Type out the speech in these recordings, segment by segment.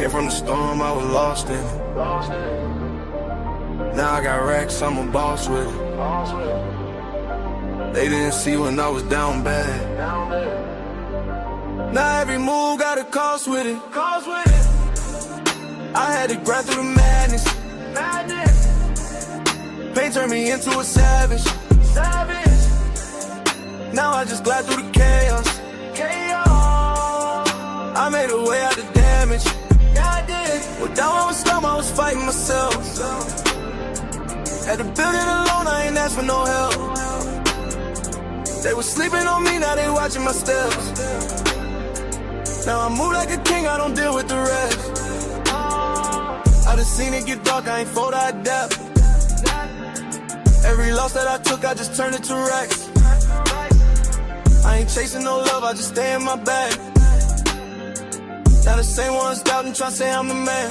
Came from the storm, I was lost in it. Now I got racks, I'm a boss with it. They didn't see when I was down bad. Now every move got a cost with it. I had to grind through the madness. Pain turned me into a savage. Now I just glide through the chaos. I made a way out the damage. Well, down I was storm, I was fighting myself. Had to build it alone, I ain't asked for no help. They was sleeping on me, now they watching my steps. Now I move like a king, I don't deal with the rest. I done seen it get dark, I ain't fold, I adapt. Every loss that I took, I just turned it to racks. I ain't chasing no love, I just stay in my bag. Now the same ones doubting, tryna say I'm the man.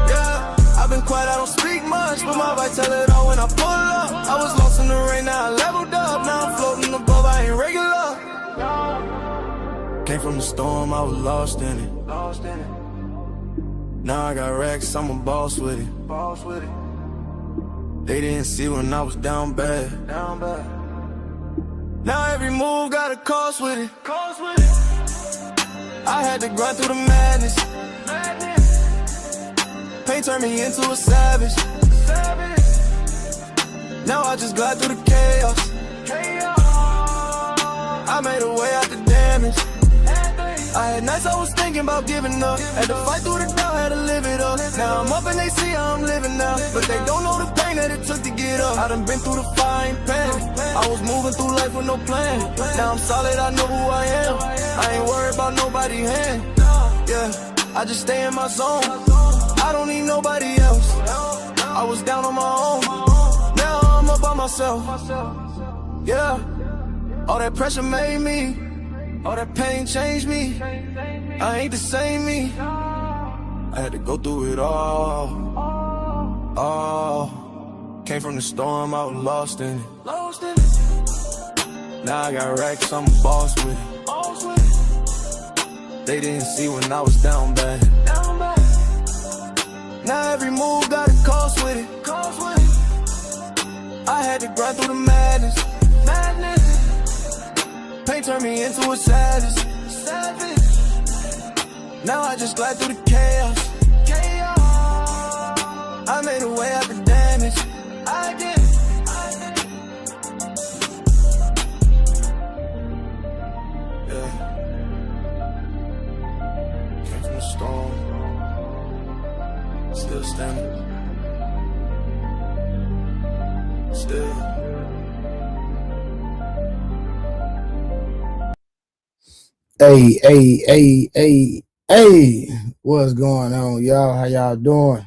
Yeah, I've been quiet, I don't speak much, but my vibe tell it all when I pull up. I was lost in the rain, now I leveled up. Now I'm floating above, I ain't regular. Came from the storm, I was lost in it. Now I got racks, I'm a boss with it. They didn't see when I was down bad. Now every move got a cost with it. I had to grind through the madness. Pain turned me into a savage. Now I just glide through the chaos. I made a way out the damage. I had nights I was thinking about giving up. Had to fight through the doubt, had to live it up. Now I'm up and they see how I'm living now, but they don't know the pain that it took to get up. I done been through the fire, ain't panic. I was moving through life with no plan. Now I'm solid, I know who I am. I ain't worried about nobody's hand. Yeah, I just stay in my zone. I don't need nobody else. I was down on my own. Now I'm up by myself. Yeah, all that pressure made me. All that pain changed me. I ain't the same me. I had to go through it all. Came from the storm, I was lost in it. Now I got racks, I'm a boss with it. They didn't see when I was down bad. Now every move got a cost with it. I had to grind through the madness. Pain turned me into a savage. Now I just glide through the chaos. I made a way out the damage. I did. Yeah. Came from the storm. Still standing. Still. Hey, what's going on, y'all? How y'all doing?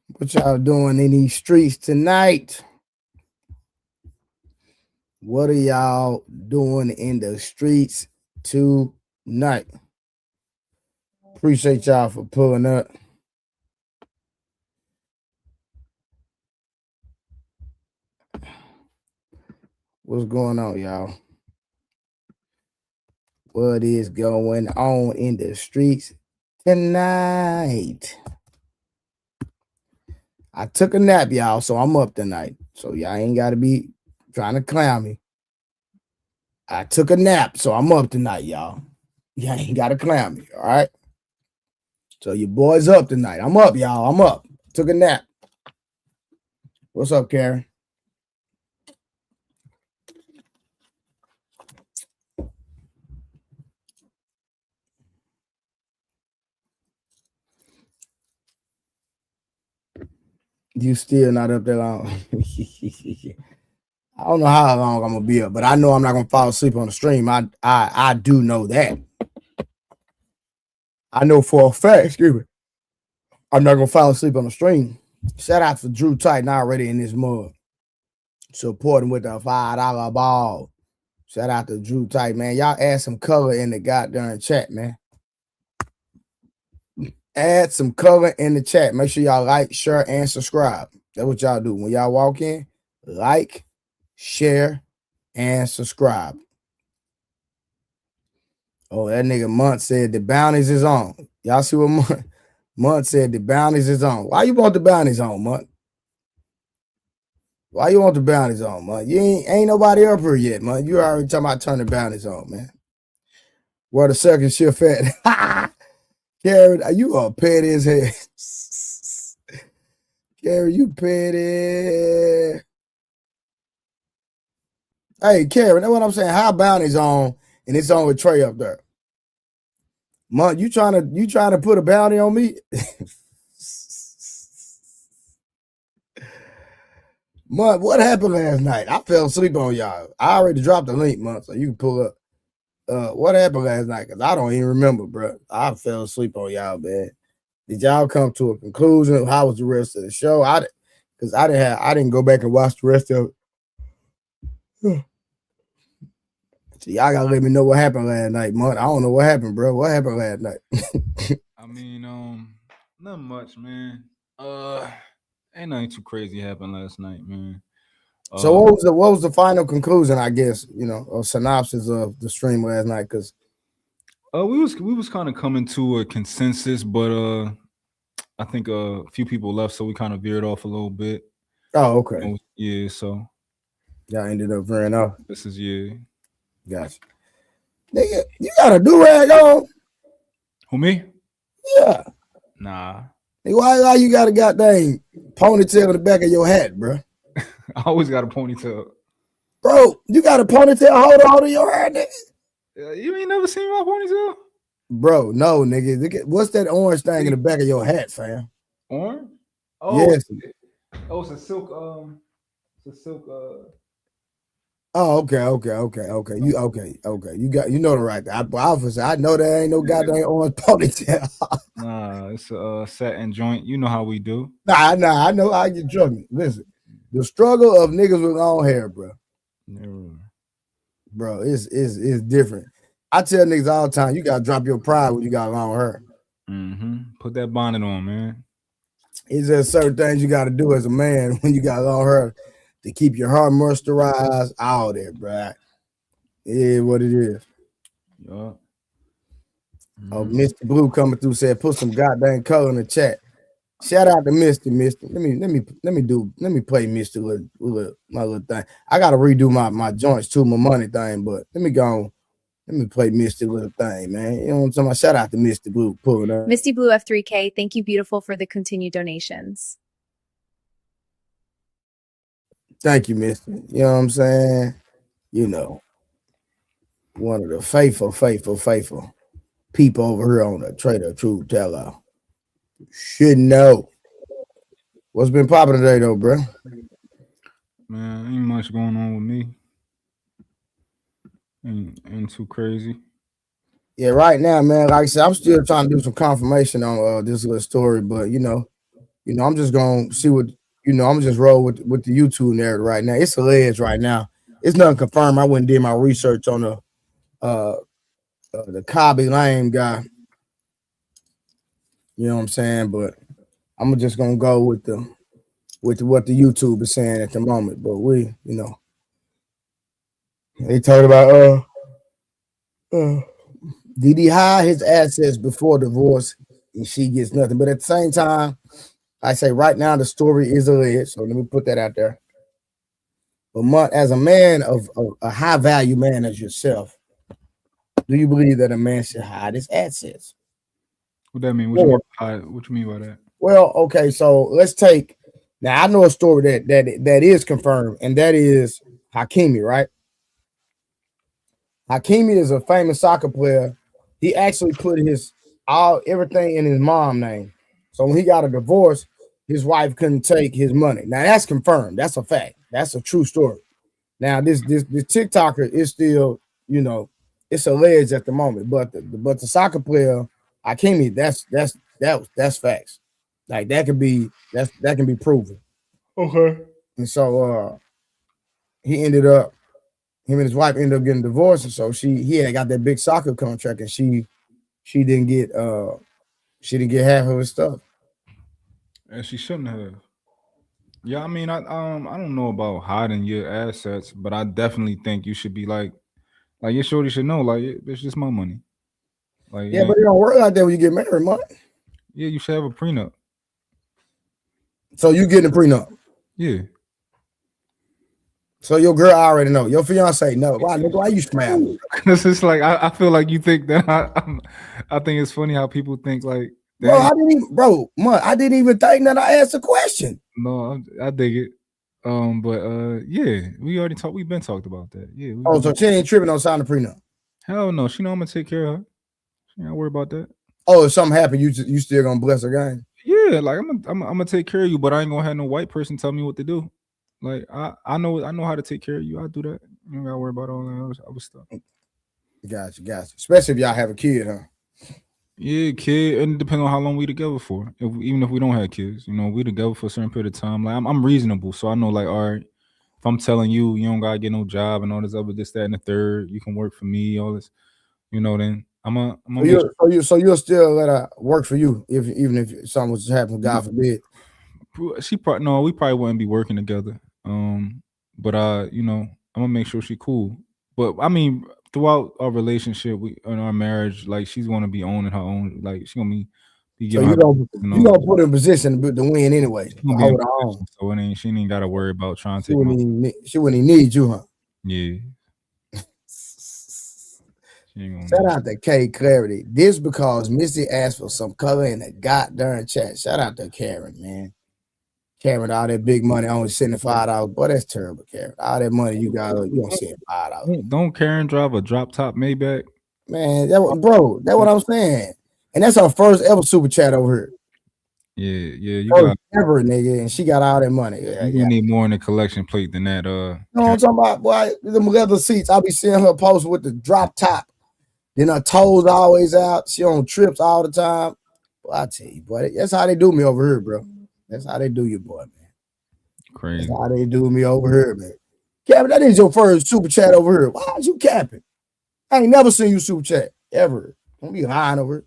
What y'all doing in these streets tonight? What are y'all doing in the streets tonight? Appreciate y'all for pulling up. What's going on, y'all? What is going on in the streets tonight? I took a nap, y'all, so I'm up tonight. So y'all ain't got to be trying to clown me. I took a nap, so I'm up tonight, y'all. Y'all ain't got to clown me, all right? So your boy's up tonight. I'm up, y'all. I'm up. Took a nap. What's up, Karen? You still not up that long. I don't know how long I'm gonna be up, but I know I'm not gonna fall asleep on the stream. I do know that. I know for a fact, excuse me, I'm not gonna fall asleep on the stream. Shout out to Drew Titan already in this mug. Supporting with the $5 ball. Shout out to Drew Titan, man. Y'all add some color in the goddamn chat, man. Add some color in the chat. Make sure y'all like, share, and subscribe. That's what y'all do. When y'all walk in, like, share, and subscribe. Oh, that nigga Munt said the bounties is on. Y'all see what Munt said? The bounties is on. Why you want the bounties on, Munt? Why you want the bounties on, Munt? You ain't nobody up here yet, Munt. You already talking about turning bounties on, man. Where the second shift at? Karen, you are petty as hell. Karen, you petty. Hey, Karen, that's what I'm saying. How bounties on, and it's on with Trey up there. Munt, you trying to put a bounty on me? Munt, what happened last night? I fell asleep on y'all. I already dropped the link, Munt, so you can pull up. What happened last night? Because I don't even remember, bro. I fell asleep on y'all, man. Did y'all come to a conclusion? How was the rest of the show? I didn't go back and watch the rest of it. So y'all gotta let me know what happened last night, Munt. I don't know what happened, bro. What happened last night? I mean, not much, man. Ain't nothing too crazy happened last night, man. So what was the final conclusion? I guess or synopsis of the stream last night, because we was kind of coming to a consensus, but I think a few people left, so we kind of veered off a little bit. Oh, okay. Yeah, so y'all ended up veering off. This is Gotcha. Nigga, you got a do-rag on? Who, me? Yeah. Nah. Nigga, why you got a goddamn ponytail in the back of your hat, bro? I always got a ponytail. Bro, you got a ponytail holder your hair, nigga? You ain't never seen my ponytail? Bro, no, nigga. What's that orange thing in the back of your hat, fam? Orange? Oh, yes. Oh, it's a silk. It's a silk. Oh, okay. You know the right thing. I know that ain't no goddamn orange ponytail. Nah, it's a satin joint. You know how we do. Nah, I know how you drug me. Listen, the struggle of niggas with long hair, bro. Bro, it's different. I tell niggas all the time, you gotta drop your pride when you got long hair. Put that bonnet on, man. It's just certain things you gotta do as a man when you got long hair to keep your heart moisturized, all that, bro. It is what it is. Yeah. Oh, Mr. Blue coming through said, put some goddamn color in the chat. Shout out to Misty. Let me play Misty with my little thing. I gotta redo my joints too, my money thing, but let me play Misty little thing, man. You know what I'm talking about? Shout out to Misty Blue pulling up. Misty Blue F3K, thank you, beautiful, for the continued donations. Thank you, Misty. You know what I'm saying? One of the faithful people over here on the Trader Truth Teller. Should know. What's been popping today, though, bro? Man, ain't much going on with me. Ain't too crazy. Yeah, right now, man. Like I said, I'm still trying to do some confirmation on this little story, but I'm just gonna see what I'm just roll with the YouTube narrative right now. It's alleged right now. It's nothing confirmed. I went and did my research on the Khaby Lame guy. You know what I'm saying? But I'm just gonna go with what the YouTube is saying at the moment. But they talked about did he hide his assets before divorce and she gets nothing? But at the same time, I say right now the story is alleged, so let me put that out there. But as a man of a high value man as yourself, do you believe that a man should hide his assets? What that mean? What you mean by that? Well, okay, so let's take now. I know a story that is confirmed, and that is Hakeim, right? Hakeim is a famous soccer player. He actually put everything in his mom's name. So when he got a divorce, his wife couldn't take his money. Now that's confirmed. That's a fact. That's a true story. Now this TikToker is still, it's alleged at the moment, but the soccer player Hakeim, that's facts. Like that can be proven. Okay. And so him and his wife ended up getting divorced, and so he had got that big soccer contract, and she didn't get half of his stuff. And she shouldn't have. Yeah, I mean, I don't know about hiding your assets, but I definitely think you should be like your shorty should know, like, it's just my money. Like, Yeah, but it don't work like that when you get married, man. yeah, you should have a prenup. So you getting a prenup. Yeah. So your girl already know. Your fiance know. Why, nigga? Why you smiling? Because it's like I feel like you think that I think it's funny how people think like, Bro, I didn't even think that I asked a question. No, I dig it. But yeah, we've been talked about that. Yeah. So she ain't tripping on signing a prenup. Hell no, she know I'm gonna take care of her. She ain't worry about that. Oh, if something happened, you still gonna bless her game? Yeah, like I'm gonna take care of you, but I ain't gonna have no white person tell me what to do. Like I know how to take care of you. I do that. You don't gotta worry about all that other stuff. Gotcha. Especially if y'all have a kid, huh? Yeah, kid, and it depends on how long we together for. Even if we don't have kids, we together for a certain period of time. Like I'm reasonable, so I know, like, all right, if I'm telling you, you don't gotta get no job and all this other this, that, and the third, you can work for me, all this, then I'm So you'll still let her work for you even if something was to happen, God forbid. we probably wouldn't be working together. But I'm gonna make sure she cool. But I mean, throughout our relationship, in our marriage, like, she's gonna be owning her own. Like, she's gonna be So you gonna put her in position to win anyway. Hold on. So she ain't gotta worry about trying to she wouldn't even need you, huh? Yeah. Shout out to K Clarity. This because Missy asked for some color in the goddamn chat. Shout out to Karen, man. Karen, all that big money, only $75. Boy, that's terrible, Karen. All that money you got, you don't see $5. Don't Karen drive a drop top Maybach? Man, that's what I'm saying. And that's our first ever super chat over here. Yeah, you got ever, nigga, and she got all that money. You need more in the collection plate than that. You know what I'm talking about? Boy, them leather seats. I'll be seeing her post with the drop top. Then her toes always out. She on trips all the time. Boy, I tell you, boy, that's how they do me over here, bro. That's how they do you, boy, man. Crazy. That's how they do me over here, man. Kevin, that is your first super chat over here. Why is you capping? I ain't never seen you super chat ever. Don't be lying over here.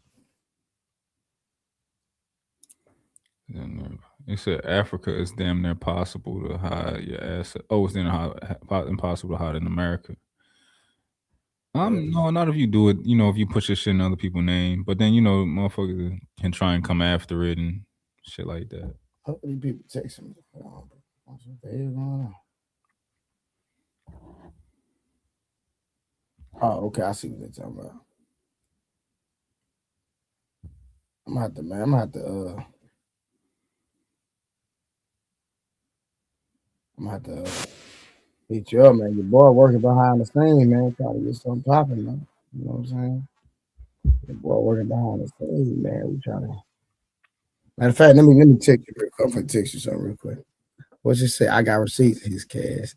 They said Africa is damn near possible to hide your asset. Oh, it's impossible to hide in America. No, not if you do it. If you put your shit in other people's name, but then motherfuckers can try and come after it and shit like that. How many people text me? Oh, okay. I see what they're talking about. I'm gonna have to hit you up, man. Your boy working behind the scenes, man. Trying to get something popping, man. You know what I'm saying? Your boy working behind the scenes, man. We trying to. Matter of fact, let me text you real quick. I'm gonna text you something real quick. What's it say? I got receipts for his cash.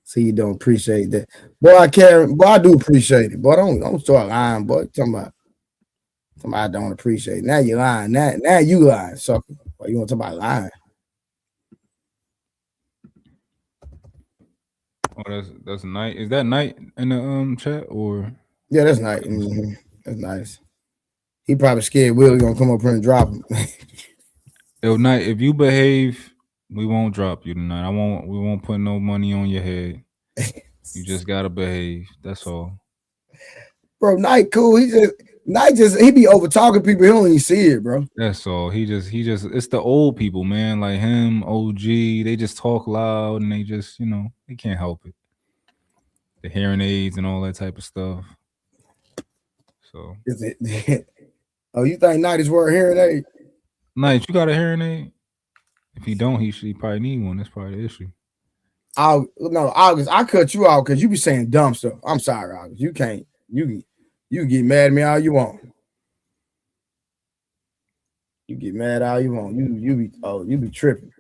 See, you don't appreciate that. Boy, I do appreciate it. Boy, don't start lying, boy. Somebody don't appreciate it. Now you lying. Now you lying, sucker. Why you want to talk about lying? Oh, that's Night. Is that Night in the chat or? Yeah, that's Night. Mm-hmm. That's nice. He probably scared Will gonna come up here and drop him. Night, if you behave, we won't drop you tonight. We won't put no money on your head. You just gotta behave. That's all. Bro, Night cool. He be over talking people. He don't even see it, bro. That's all. He just. It's the old people, man. Like him, OG. They just talk loud and they just, they can't help it. The hearing aids and all that type of stuff. So. Is it? Oh, you think Night is wearing hearing aid? Night, you got a hearing aid? If he don't, he probably need one. That's probably the issue. August, I cut you out because you be saying dumb stuff. I'm sorry, August. You can't. You get mad at me all you want. You get mad all you want. You be tripping.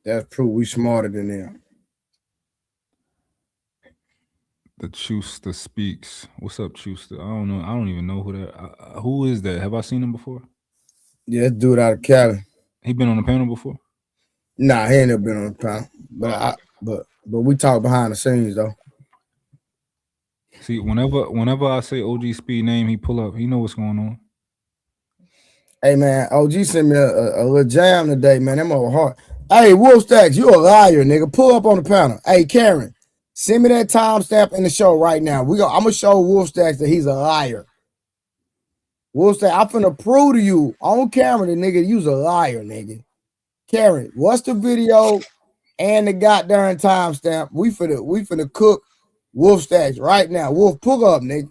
That's proof we smarter than them. The Chuster speaks. What's up, Chuster? I don't know. I don't even know who is that. Have I seen him before? Yeah, this dude out of Cali. He been on the panel before? Nah, he ain't never been on the panel. But we talk behind the scenes though. See, whenever I say OG Speed name, he pull up. He know what's going on. Hey man, OG sent me a little jam today, man. That over hard. Hey, Wolf Stacks, you a liar, nigga. Pull up on the panel. Hey, Karen, send me that timestamp in the show right now. I'm gonna show Wolf Stacks that he's a liar. Wolf Stacks, I'm finna prove to you on camera that nigga, you's a liar, nigga. Karen, what's the video and the goddamn timestamp? We finna cook Wolf Stacks right now. Wolf, pull up, nigga.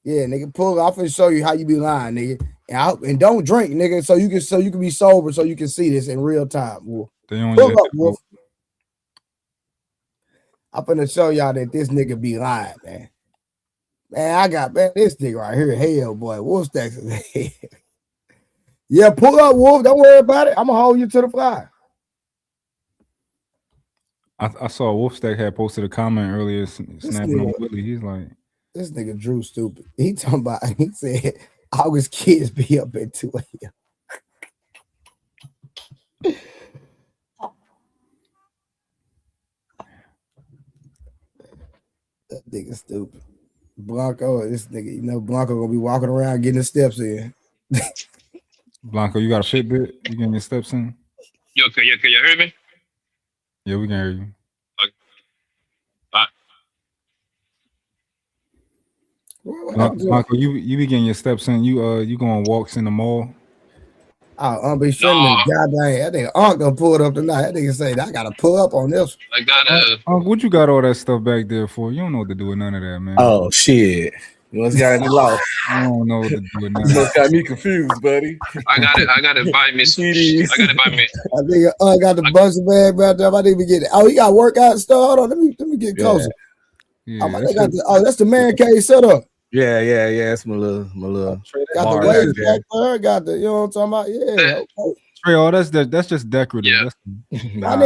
Yeah, nigga, pull up. I'm finna show you how you be lying, nigga. And don't drink, nigga, so you can be sober, so you can see this in real time. Wolf. Pull up, Wolf. I'm finna show y'all that this nigga be lying, man. Man, this nigga right here, hell, boy. Wolf Stacks is hell. Yeah, pull up, Wolf. Don't worry about it. I'm gonna hold you to the fly. I saw Wolf Stack had posted a comment earlier snapping on Willie. He's like, this nigga Drew stupid. He said August kids be up at 2 a.m. That nigga stupid. Blanco, this nigga, Blanco gonna be walking around getting his steps in. Blanco, you got a Fitbit? You getting your steps in? Yo, can you hear me? Yeah, we can hear you. Blanco, you be getting your steps in. You going walks in the mall? Oh, be sending goddamn. That nigga Unc gonna pull it up tonight. That nigga say I gotta pull up on this. I gotta. What you got all that stuff back there for? You don't know what to do with none of that, man. Oh shit! You must got me lost. I don't know what to do with none of You that. must got me confused, buddy. I gotta buy me. I gotta buy me. I think Unc got the bunch of bag right there. I didn't even get it. Oh, he got workout and stuff. Hold on, let me get closer. Yeah, that's the man cave setup. Yeah. It's my little. Got the waves back there. Got the, you know what I'm talking about? Yeah. Okay. Trey, that's just decorative. Yeah.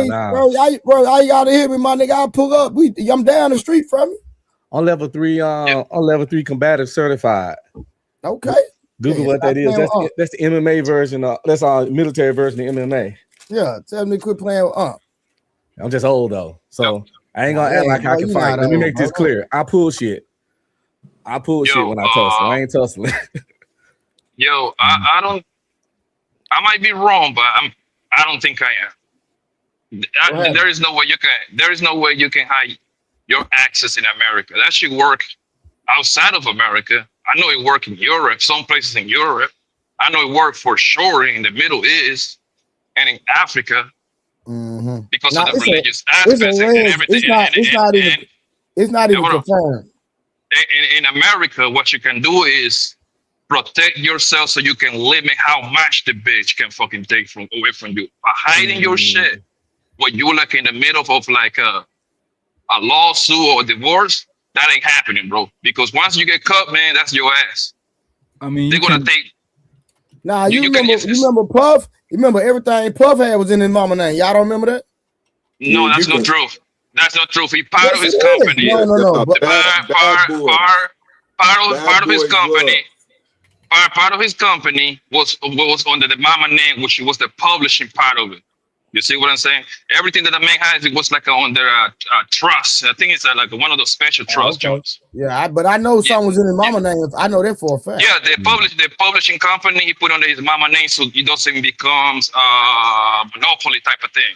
Bro, I gotta hear me, my nigga. I'll pull up. I'm down the street from you. On level 3, on level 3 combative certified. Okay. Google what that is. That's the MMA version. That's our military version of MMA. Yeah. Tell me to quit playing with Unc. I'm just old though, so I ain't gonna act like I can fight. Let me make this clear. I pull shit when I tussle. I ain't tussling. Yo, I don't. I might be wrong, but I don't think I am. There is no way you can hide your access in America. That should work outside of America. I know it works in Europe, some places in Europe. I know it worked for sure in the Middle East and in Africa because of the religious aspects and everything. It's not even confirmed. In America, what you can do is protect yourself so you can limit how much the bitch can fucking take away from you. By hiding your shit, when you're like in the middle of like a lawsuit or a divorce, that ain't happening, bro. Because once you get caught, man, that's your ass. I mean, they're gonna take. Nah, you remember Puff? You remember everything Puff had was in his mama name. Y'all don't remember that? No, that's not true. That's not true. He part of his company. No. Part of his company. Part of his company was under the mama name, which was the publishing part of it. You see what I'm saying? Everything that the man has, it was like under trust. I think it's like one of those special trust jobs. Yeah, but I know something was in his mama name. I know that for a fact. Yeah, the publishing company he put under his mama name, so it doesn't becomes monopoly type of thing.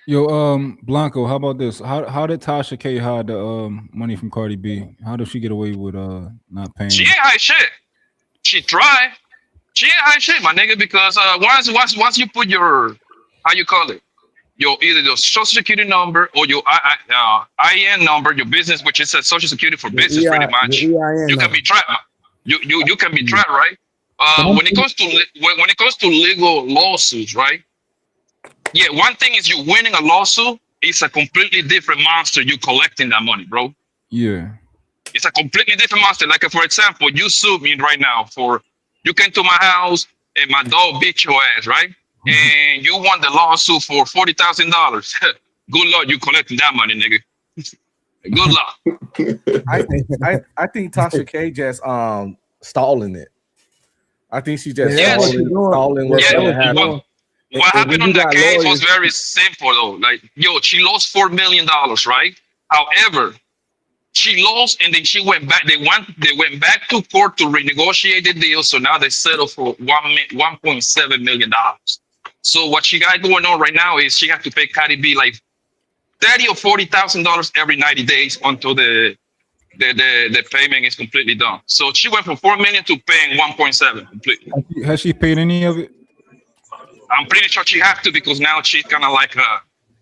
Yo, Blanco, how about this? How did Tasha K hide the money from Cardi B? How did she get away with not paying? She ain't hide shit. She tried. She ain't hide shit, my nigga, because once you put your, how you call it, your either your social security number or your IN number, your business, which is a social security for business, pretty much. You can be trapped. You can be trapped, right? When it comes to legal lawsuits, right? Yeah, one thing is you winning a lawsuit. It's a completely different monster. You collecting that money, bro. Yeah. It's a completely different monster. Like, for example, you sue me right now for you came to my house and my dog beat your ass, right? And you won the lawsuit for $40,000. Good luck, you collecting that money, nigga. Good luck. I think Tasha K just stalling it. I think she just stalling what's going to happen. What happened on that case was very simple though. Like, she lost $4 million, right? However, She lost, and then she went back. They went back to court to renegotiate the deal. So now they settled for $1.7 million. So what she got going on right now is she has to pay Cardi B like $30,000 or $40,000 every 90 days until the payment is completely done. So she went from $4 million to paying 1.7 completely. Has she paid any of it? I'm pretty sure she has to, because now she's kind of like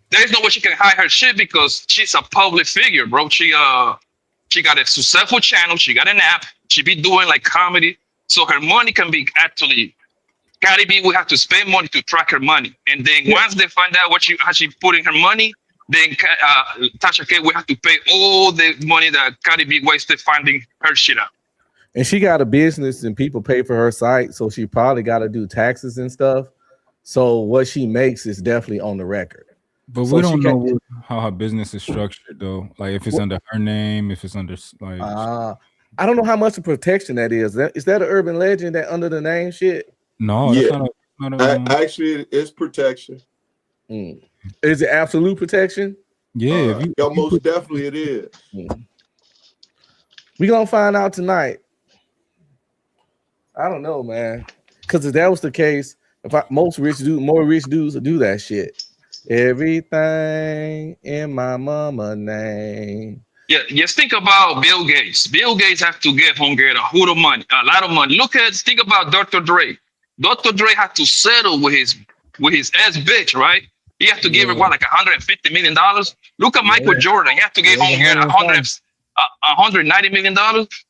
there's no way she can hide her shit because she's a public figure, bro. She got a successful channel. She got an app. She be doing like comedy, so her money can be actually. Cardi B will have to spend money to track her money, and then once they find out how she put in her money, then Tasha K will have to pay all the money that Cardi B wasted finding her shit out. And she got a business, and people pay for her site, so she probably got to do taxes and stuff. So what she makes is definitely on the record. But so we don't know how her business is structured, though. Like if it's under her name, if it's under like. I don't know how much of protection that is. Is that an urban legend that under the name shit? No, yeah. Actually, it's protection. Is it absolute protection? Yeah, most definitely it is. We gonna find out tonight. I don't know, man. Because if that was the case, more rich dudes would do that shit. Everything in my mama name. Yeah, just think about Bill Gates. Bill Gates have to give Homegirl a lot of money. Think about Dr. Dre. Dr. Dre had to settle with his ex bitch, right? He had to give her like $150 million. Look at Michael Jordan. He had to give Homegirl $190 million.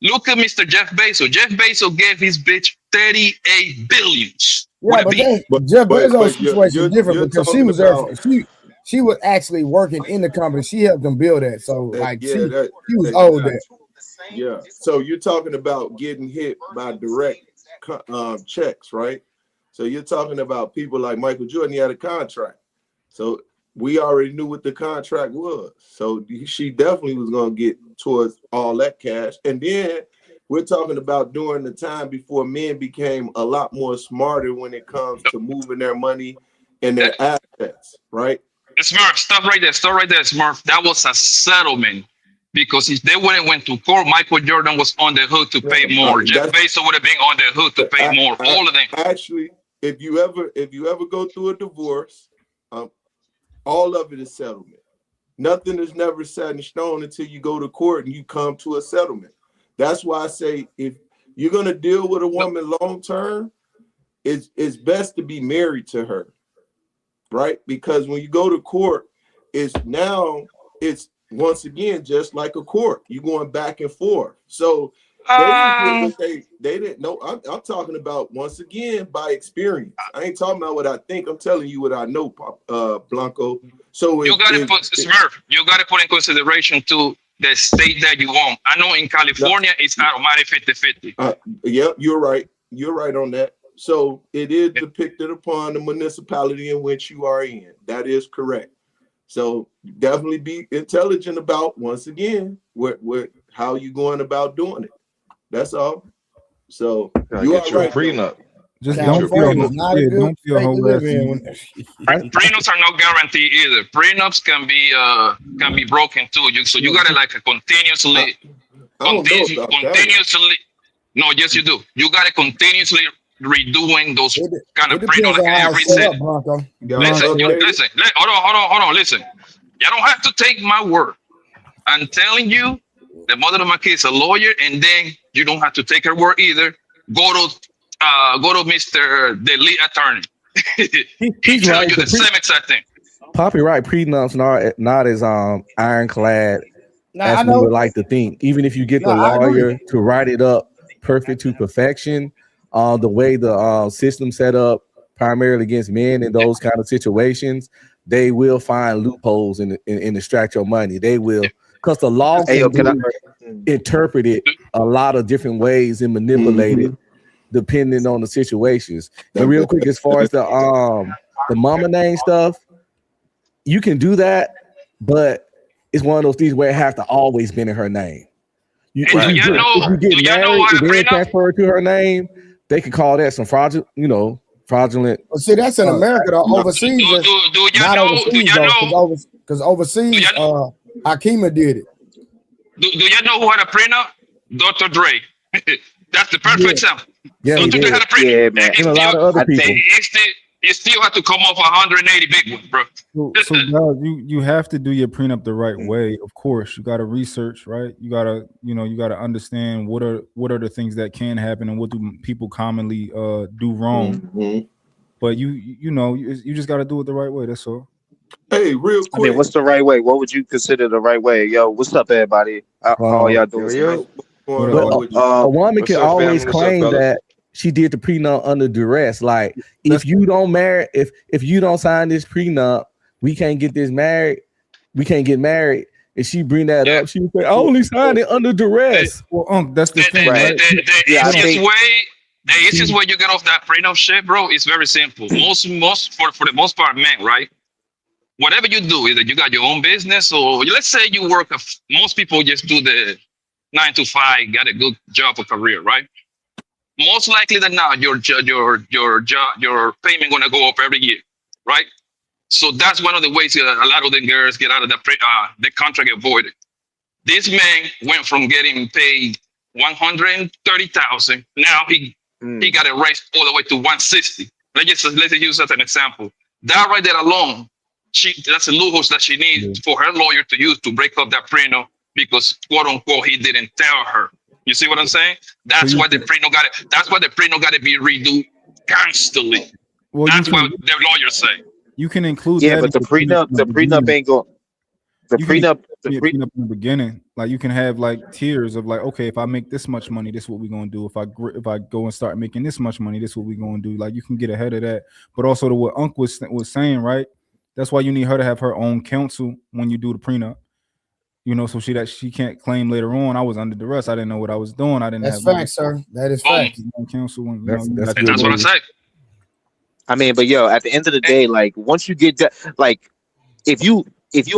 Look at Mr. Jeff Bezos. Jeff Bezos gave his bitch $38 billion. Yeah, but Jeff Bezos' situation is different because she was there. She was actually working in the company. She helped them build that. So like she was owed that. Yeah. So you're talking about getting hit by direct checks, right? So you're talking about people like Michael Jordan. He had a contract. So we already knew what the contract was. So she definitely was going to get towards all that cash. And then we're talking about during the time before men became a lot more smarter when it comes to moving their money and their assets, right? Smurf, stop right there, Smurf. That was a settlement, because if they wouldn't went to court, Michael Jordan was on the hook to pay more. Jeff Bezos would have been on the hook to pay more. All of them. Actually, if you ever go through a divorce, all of it is settlement. Nothing is never set in stone until you go to court and you come to a settlement. That's why I say if you're gonna deal with a woman long term, it's best to be married to her. Right? Because when you go to court, it's once again just like a court. You're going back and forth. So they didn't know. I'm talking about, once again, by experience. I ain't talking about what I think. I'm telling you what I know, Blanco. So you got to put Smurf. You got to put in consideration to the state that you own. I know in California it's automatic 50-50. Yeah, you're right. You're right on that. So it is depicted upon the municipality in which you are in. That is correct. So definitely be intelligent about, once again, what how you going about doing it. That's all. So you are right. Prenup. Just don't feel harassing. Prenups are not guaranteed either. Prenups can be broken too. So you gotta like continuously. No, yes you do. You gotta continuously redoing those kind of prenups every city. Listen. Hold on. Listen, you don't have to take my word. I'm telling you, the mother of my kids is a lawyer, and then you don't have to take her word either. Go to Mr. the lead attorney. He tells you the same exact thing. Poppy, right? Prenups not as ironclad as we would like to think. Even if you get the lawyer to write it up perfect to perfection, the way the system set up primarily against men in those kind of situations, they will find loopholes and extract your money. They will, because the law can be interpreted a lot of different ways and manipulated depending on the situations. And real quick, as far as the mama name stuff, you can do that, but it's one of those things where it has to always been in her name. If you get married, if they transfer to her name, they could call that some fraudulent. Well, see, that's in America, though. Overseas, not overseas, though, because overseas, Hakeim did it. Do you know who had a prenup? Dr. Dre. That's the perfect example. Yeah, he Dr. Dre did. had a prenup. Yeah, man. And And a lot of other I people. think he still had to come off 180 big ones, bro. So guys, you have to do your prenup the right way. Of course, you got to research, right? You gotta, you got to understand what are the things that can happen and what do people commonly do wrong. Mm-hmm. But you just got to do it the right way. That's all. Hey, real quick. I mean, what's the right way? What would you consider the right way? Yo, what's up, everybody? How y'all doing tonight? A woman can always claim that she did the prenup under duress. Like, if you don't marry, if you don't sign this prenup, we can't get this married. We can't get married. If she bring that up, she would say, "I only signed it under duress." Well, that's the thing, right? The easiest way you get off that prenup shit, bro, is very simple. Most for the most part, men, right? Whatever you do, either you got your own business or let's say you work. Most people just do the 9 to 5, got a good job or career, right? Most likely than not, your payment gonna go up every year, right? So that's one of the ways a lot of the girls get out of the contract avoided. This man went from getting paid 130,000. Now he got it raised all the way to 160. Let's just use that as an example. That right there alone, that's a loopholes that she needs for her lawyer to use to break up that prenup because quote unquote he didn't tell her. You see what I'm saying? That's why the prenup got it. That's why the prenup got to be redo constantly. Well, that's what the lawyers say. You can include but the prenup ain't going. The prenup in the beginning, like you can have like tiers of like, okay, if I make this much money, this is what we're gonna do. If I go and start making this much money, this is what we're gonna do. Like you can get ahead of that. But also to what Unc was saying, right? That's why you need her to have her own counsel when you do the prenup. So she can't claim later on I was under duress. I didn't know what I was doing. I didn't. That's fact, sir. That is fact. Counsel when, that's what I say. I mean, but yo, at the end of the day, like once you get that, like if you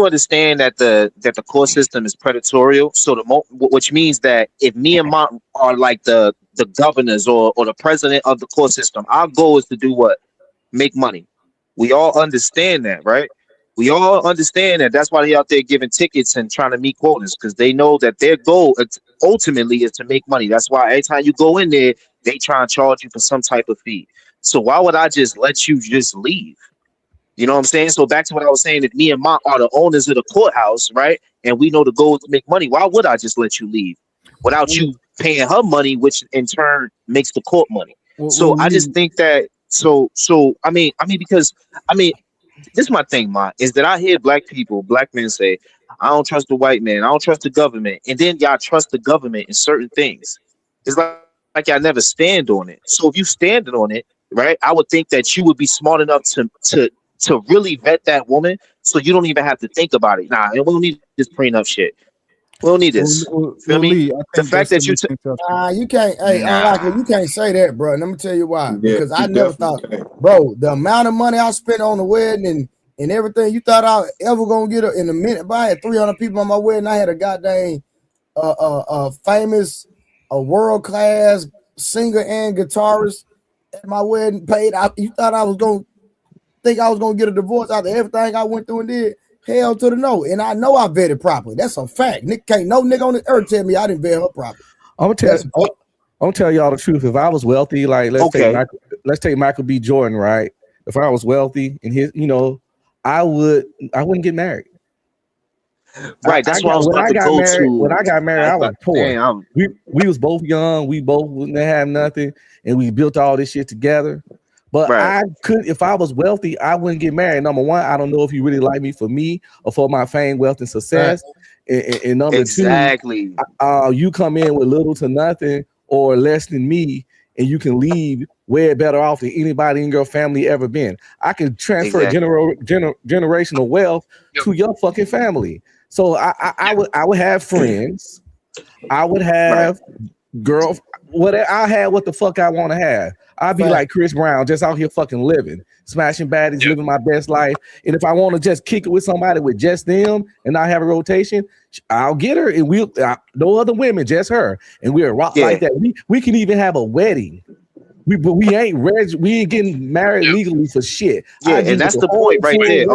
understand that the court system is predatory, so which means that if me and Mont are like the governors or the president of the court system, our goal is to do what? Make money. We all understand that, right? We all understand that. That's why they out there giving tickets and trying to meet quotas because they know that their goal ultimately is to make money. That's why every time you go in there, they try and charge you for some type of fee. So why would I just let you just leave? You know what I'm saying? So back to what I was saying, if me and Mont are the owners of the courthouse, right? And we know the goal is to make money, why would I just let you leave without you paying her money, which in turn makes the court money? I just think that I mean, because this is my thing, Ma, is that I hear black men say, I don't trust the white man, I don't trust the government. And then y'all trust the government in certain things. It's like y'all never stand on it. So if you stand on it, right, I would think that you would be smart enough to really vet that woman so you don't even have to think about it. Nah, we don't need this prenup shit. We don't need this. Feel me? The fact that you you can't, you can't say that, bro. Let me tell you why. Because I never thought, bro, the amount of money I spent on the wedding and everything, you thought I was ever gonna get in a minute. But I had 300 people on my wedding. I had a goddamn famous, world-class singer and guitarist at my wedding paid. You thought I was gonna think I was gonna get a divorce after everything I went through and did? Hell to the no. And I know I vetted properly. That's a fact. Nick can't no nigga on the earth tell me I didn't vet her properly. I'm gonna tell y'all the truth. If I was wealthy, like let's take Michael B. Jordan, right? If I was wealthy and his, I wouldn't get married. Right, that's what I was about to go to. When I got married, I was poor. We was both young. We both wouldn't have nothing, and we built all this shit together. But I could, if I was wealthy, I wouldn't get married. Number one, I don't know if you really like me for me or for my fame, wealth, and success. And number two, you come in with little to nothing or less than me, and you can leave way better off than anybody in your family ever been. I can transfer generational wealth to your fucking family. So I would have friends. I would have girl. I had what the fuck I want to have. I'd be like Chris Brown, just out here fucking living, smashing baddies, living my best life. And if I want to just kick it with somebody with just them and not have a rotation, I'll get her. And we'll no other women, just her. And we'll rock like that. We can even have a wedding. But we ain't getting married legally for shit. Yeah, and that's the point right there.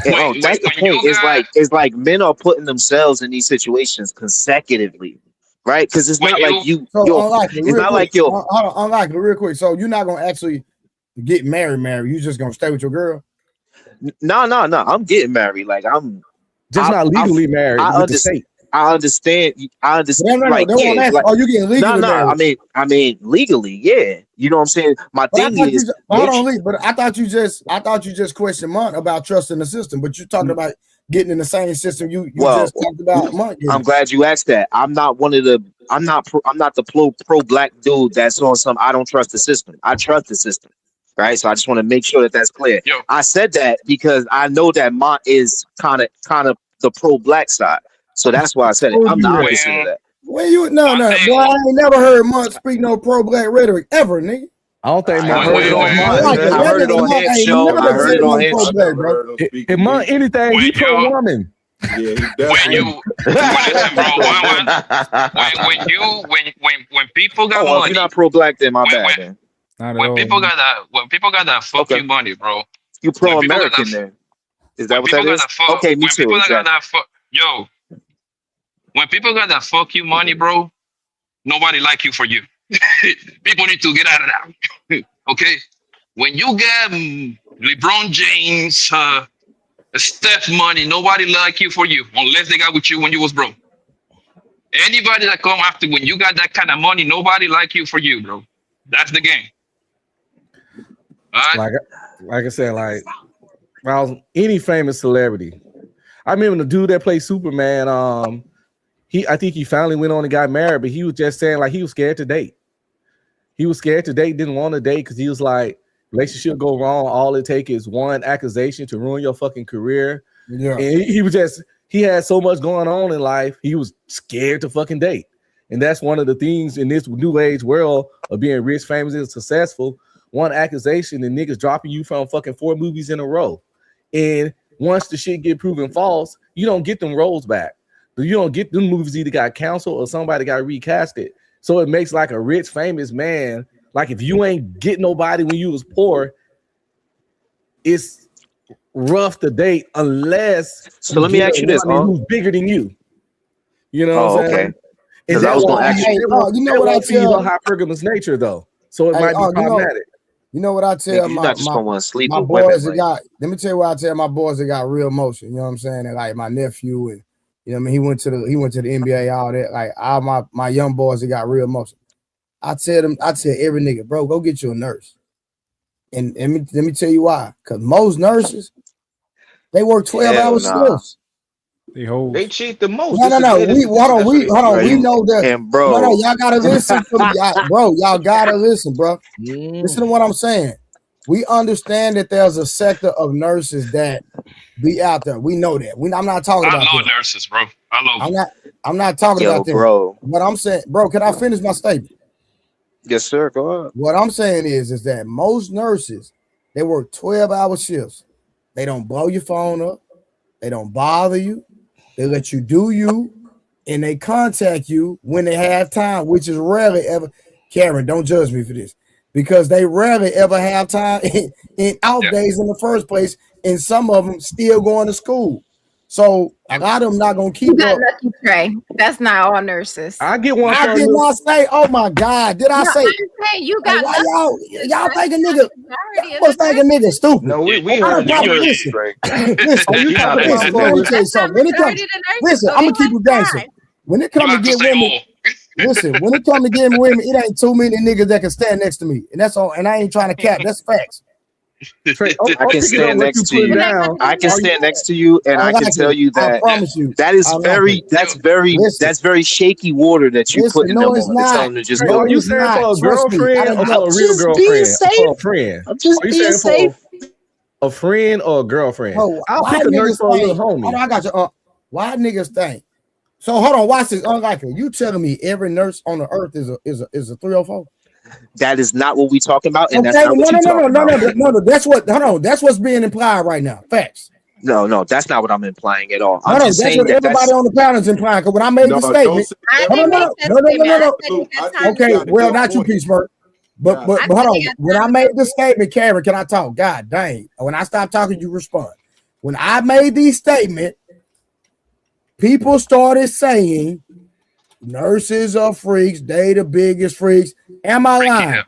That's the point. It's like men are putting themselves in these situations consecutively, right? Because it's not like you. It's not like yo. Hold on, unlock it real quick. So you're not gonna actually get married. You just gonna stay with your girl? No. I'm getting married. Like I'm just not legally married. I understand. I understand. No, like, you getting legally married? I mean, legally, yeah. You know what I'm saying? My thing is, hold on, but I thought you just questioned Monk about trusting the system, but you're talking about getting in the same system. You just talked about Monk. I'm glad you asked that. I'm not the pro black dude that's on some. I don't trust the system. I trust the system, right? So I just want to make sure that that's clear. Yo. I said that because I know that Monk is kind of the pro black side. So that's why I said it. I'm not listening to that. When you boy, I ain't never heard Monk speak no pro-black rhetoric ever, nigga. I don't think Monk heard it on Monk. I heard it on his show. I heard it on his show. If Monk anything, he pro-woman. Yeah, he When definitely. you listen, bro, when people got If money, you're not pro-black, then my bad. Then. when people got that fuck you money, bro. You pro-American then? Is that what that is? Okay, me too. When people got that fuck you money, bro, nobody like you for you. People need to get out of that. Okay? When you get LeBron James, Steph money, nobody like you for you, unless they got with you when you was broke. Anybody that come after when you got that kind of money, nobody like you for you, bro. That's the game. All right? Like I said, like when I was any famous celebrity. I remember the dude that played Superman, I think he finally went on and got married, but he was just saying like he was scared to date. He was scared to date, didn't want to date because he was like, relationship go wrong. All it takes is one accusation to ruin your fucking career. Yeah. And he had so much going on in life, he was scared to fucking date. And that's one of the things in this new age world of being rich, famous, and successful. One accusation and niggas dropping you from fucking 4 movies in a row. And once the shit get proven false, you don't get them roles back. You don't get them movies either got canceled or somebody got recasted. So it makes like a rich, famous man, like if you ain't get nobody when you was poor, it's rough to date unless. So let me ask you this, who's bigger than you? You know what I'm saying? Because I was going to ask you. You know what I tell hypergamous nature though, so it might be problematic. You know what I tell my boys that got. Let me tell you what I tell my boys that got real emotion. You know what I'm saying? And like my nephew and. You know what I mean? He went to the NBA, all that. Like all my young boys that got real emotion. I tell every nigga, bro, go get you a nurse. And let me tell you why. Because most nurses, they work 12-hour shifts. They cheat the most. No. Hold on. We know that. And bro, no, y'all gotta listen to me, bro. Y'all gotta listen, bro. Listen to what I'm saying. We understand that there's a sector of nurses that be out there. We know that. I'm not talking about. I love nurses, bro. I love them. I'm not talking about them, bro. What I'm saying, bro. Can I finish my statement? Yes, sir. Go on. What I'm saying is that most nurses, they work 12-hour shifts. They don't blow your phone up. They don't bother you. They let you do you, and they contact you when they have time, which is rarely ever. Karen, don't judge me for this. Because they rarely ever have time in out days in the first place, and some of them still going to school. So a lot of them not gonna keep up. Lucky Trey. That's not all nurses. I get one. I did not say. Oh my God! Did I say? You got y'all think a nigga? What's think a nigga stupid? No, we listen. Listen, let me tell you something. When it comes, listen, I'm gonna keep you dancing. When it comes to get women. Listen, when it comes to getting women, it ain't too many niggas that can stand next to me, and that's all. And I ain't trying to cap. That's facts. I can stand next to you. I can stand next to you, and I can tell you that that is that's very shaky water that you put in them women. Telling them just go. Are you saying for a girlfriend or for a real girlfriend? For a friend. I'm just being safe. A friend or a girlfriend? I'll pick a nurse for a little homie. I got you. Why niggas think? So hold on, watch this. Unlikely. You telling me every nurse on the earth is a 304? That is not what we talking about, and that's not what you're talking about. No. That's what. Hold on. That's what's being implied right now. Facts. No. That's not what I'm implying at all. I'm just saying what everybody on the panel is implying. Because when I made the statement, no. Okay, well, not you, Peace Merc. But hold on. When I made the statement, Karen, can I talk? God dang. When I stop talking, you respond. when I made these statements, people started saying nurses are freaks. They the biggest freaks. Am I lying?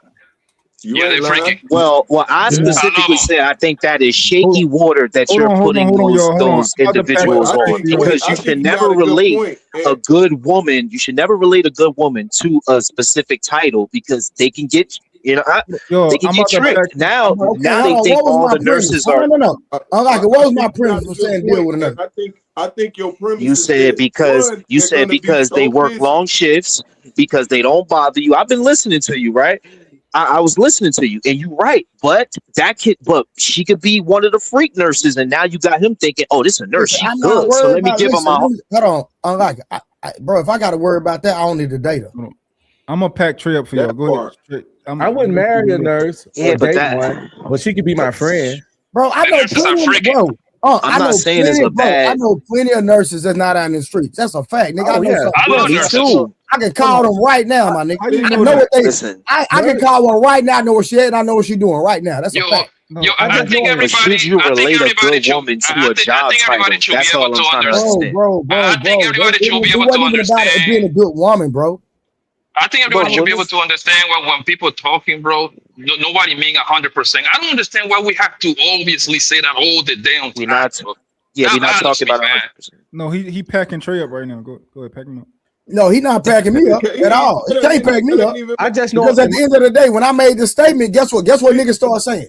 Yeah, they freaky. Well, I specifically say I think that is shaky water that Hold you're on, putting those individuals on, because you should never relate a good woman. You should never relate a good woman to a specific title, because they can get, they can get tricked. Now they think all the nurses are. No. What was my premise for saying deal with another? I think your premise. You said because they work long shifts, because they don't bother you. I've been listening to you, right? I was listening to you, and you're right. But she could be one of the freak nurses, and now you got him thinking, "Oh, this is a nurse. She's good. So let me give him a." Hold on, bro. If I got to worry about that, I don't need the data. I'm gonna pack Trey up for y'all. Go ahead. I wouldn't marry a nurse. Yeah, but she could be my friend. Bro, I know plenty of, bro. I'm not saying it's a bad. I know plenty of nurses that's not out in the streets. That's a fact, nigga. I know nurses. I can call them right now, my nigga. I know what they. Listen, I can call one right now. I know what she at. I know what she doing right now. That's a fact. I think everybody. Should you relate a good woman to a job title? That's all I'm trying to understand. Bro. I think everybody should be able to understand. It being a good woman, bro. I think everybody should be able to understand when people are talking, bro. Nobody mean 100%. I don't understand why we have to obviously say that all the damn time. We're not talking about 100%. No, he packing Trey up right now. Go ahead, pack him up. No, he's not packing me up at all. He can't pack me up. I just know because at the end of the day, when I made the statement, guess what niggas start saying?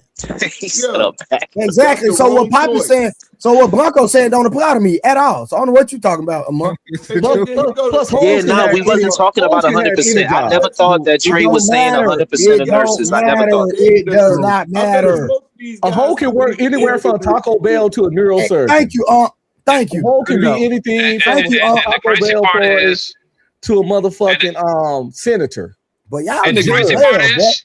Exactly. So what Poppy's saying, so what Blanco saying don't apply to me at all. So I don't know what you're talking about, Amar. We wasn't talking about 100%. I never thought that Trey was saying 100% of nurses. I never thought it does not matter. A hoe can work anywhere from Taco Bell to a neurosurgeon. Thank you, Thank you. A hoe can be anything. Thank you, Taco Bell to a motherfucking senator. But y'all and the niggas crazy part is,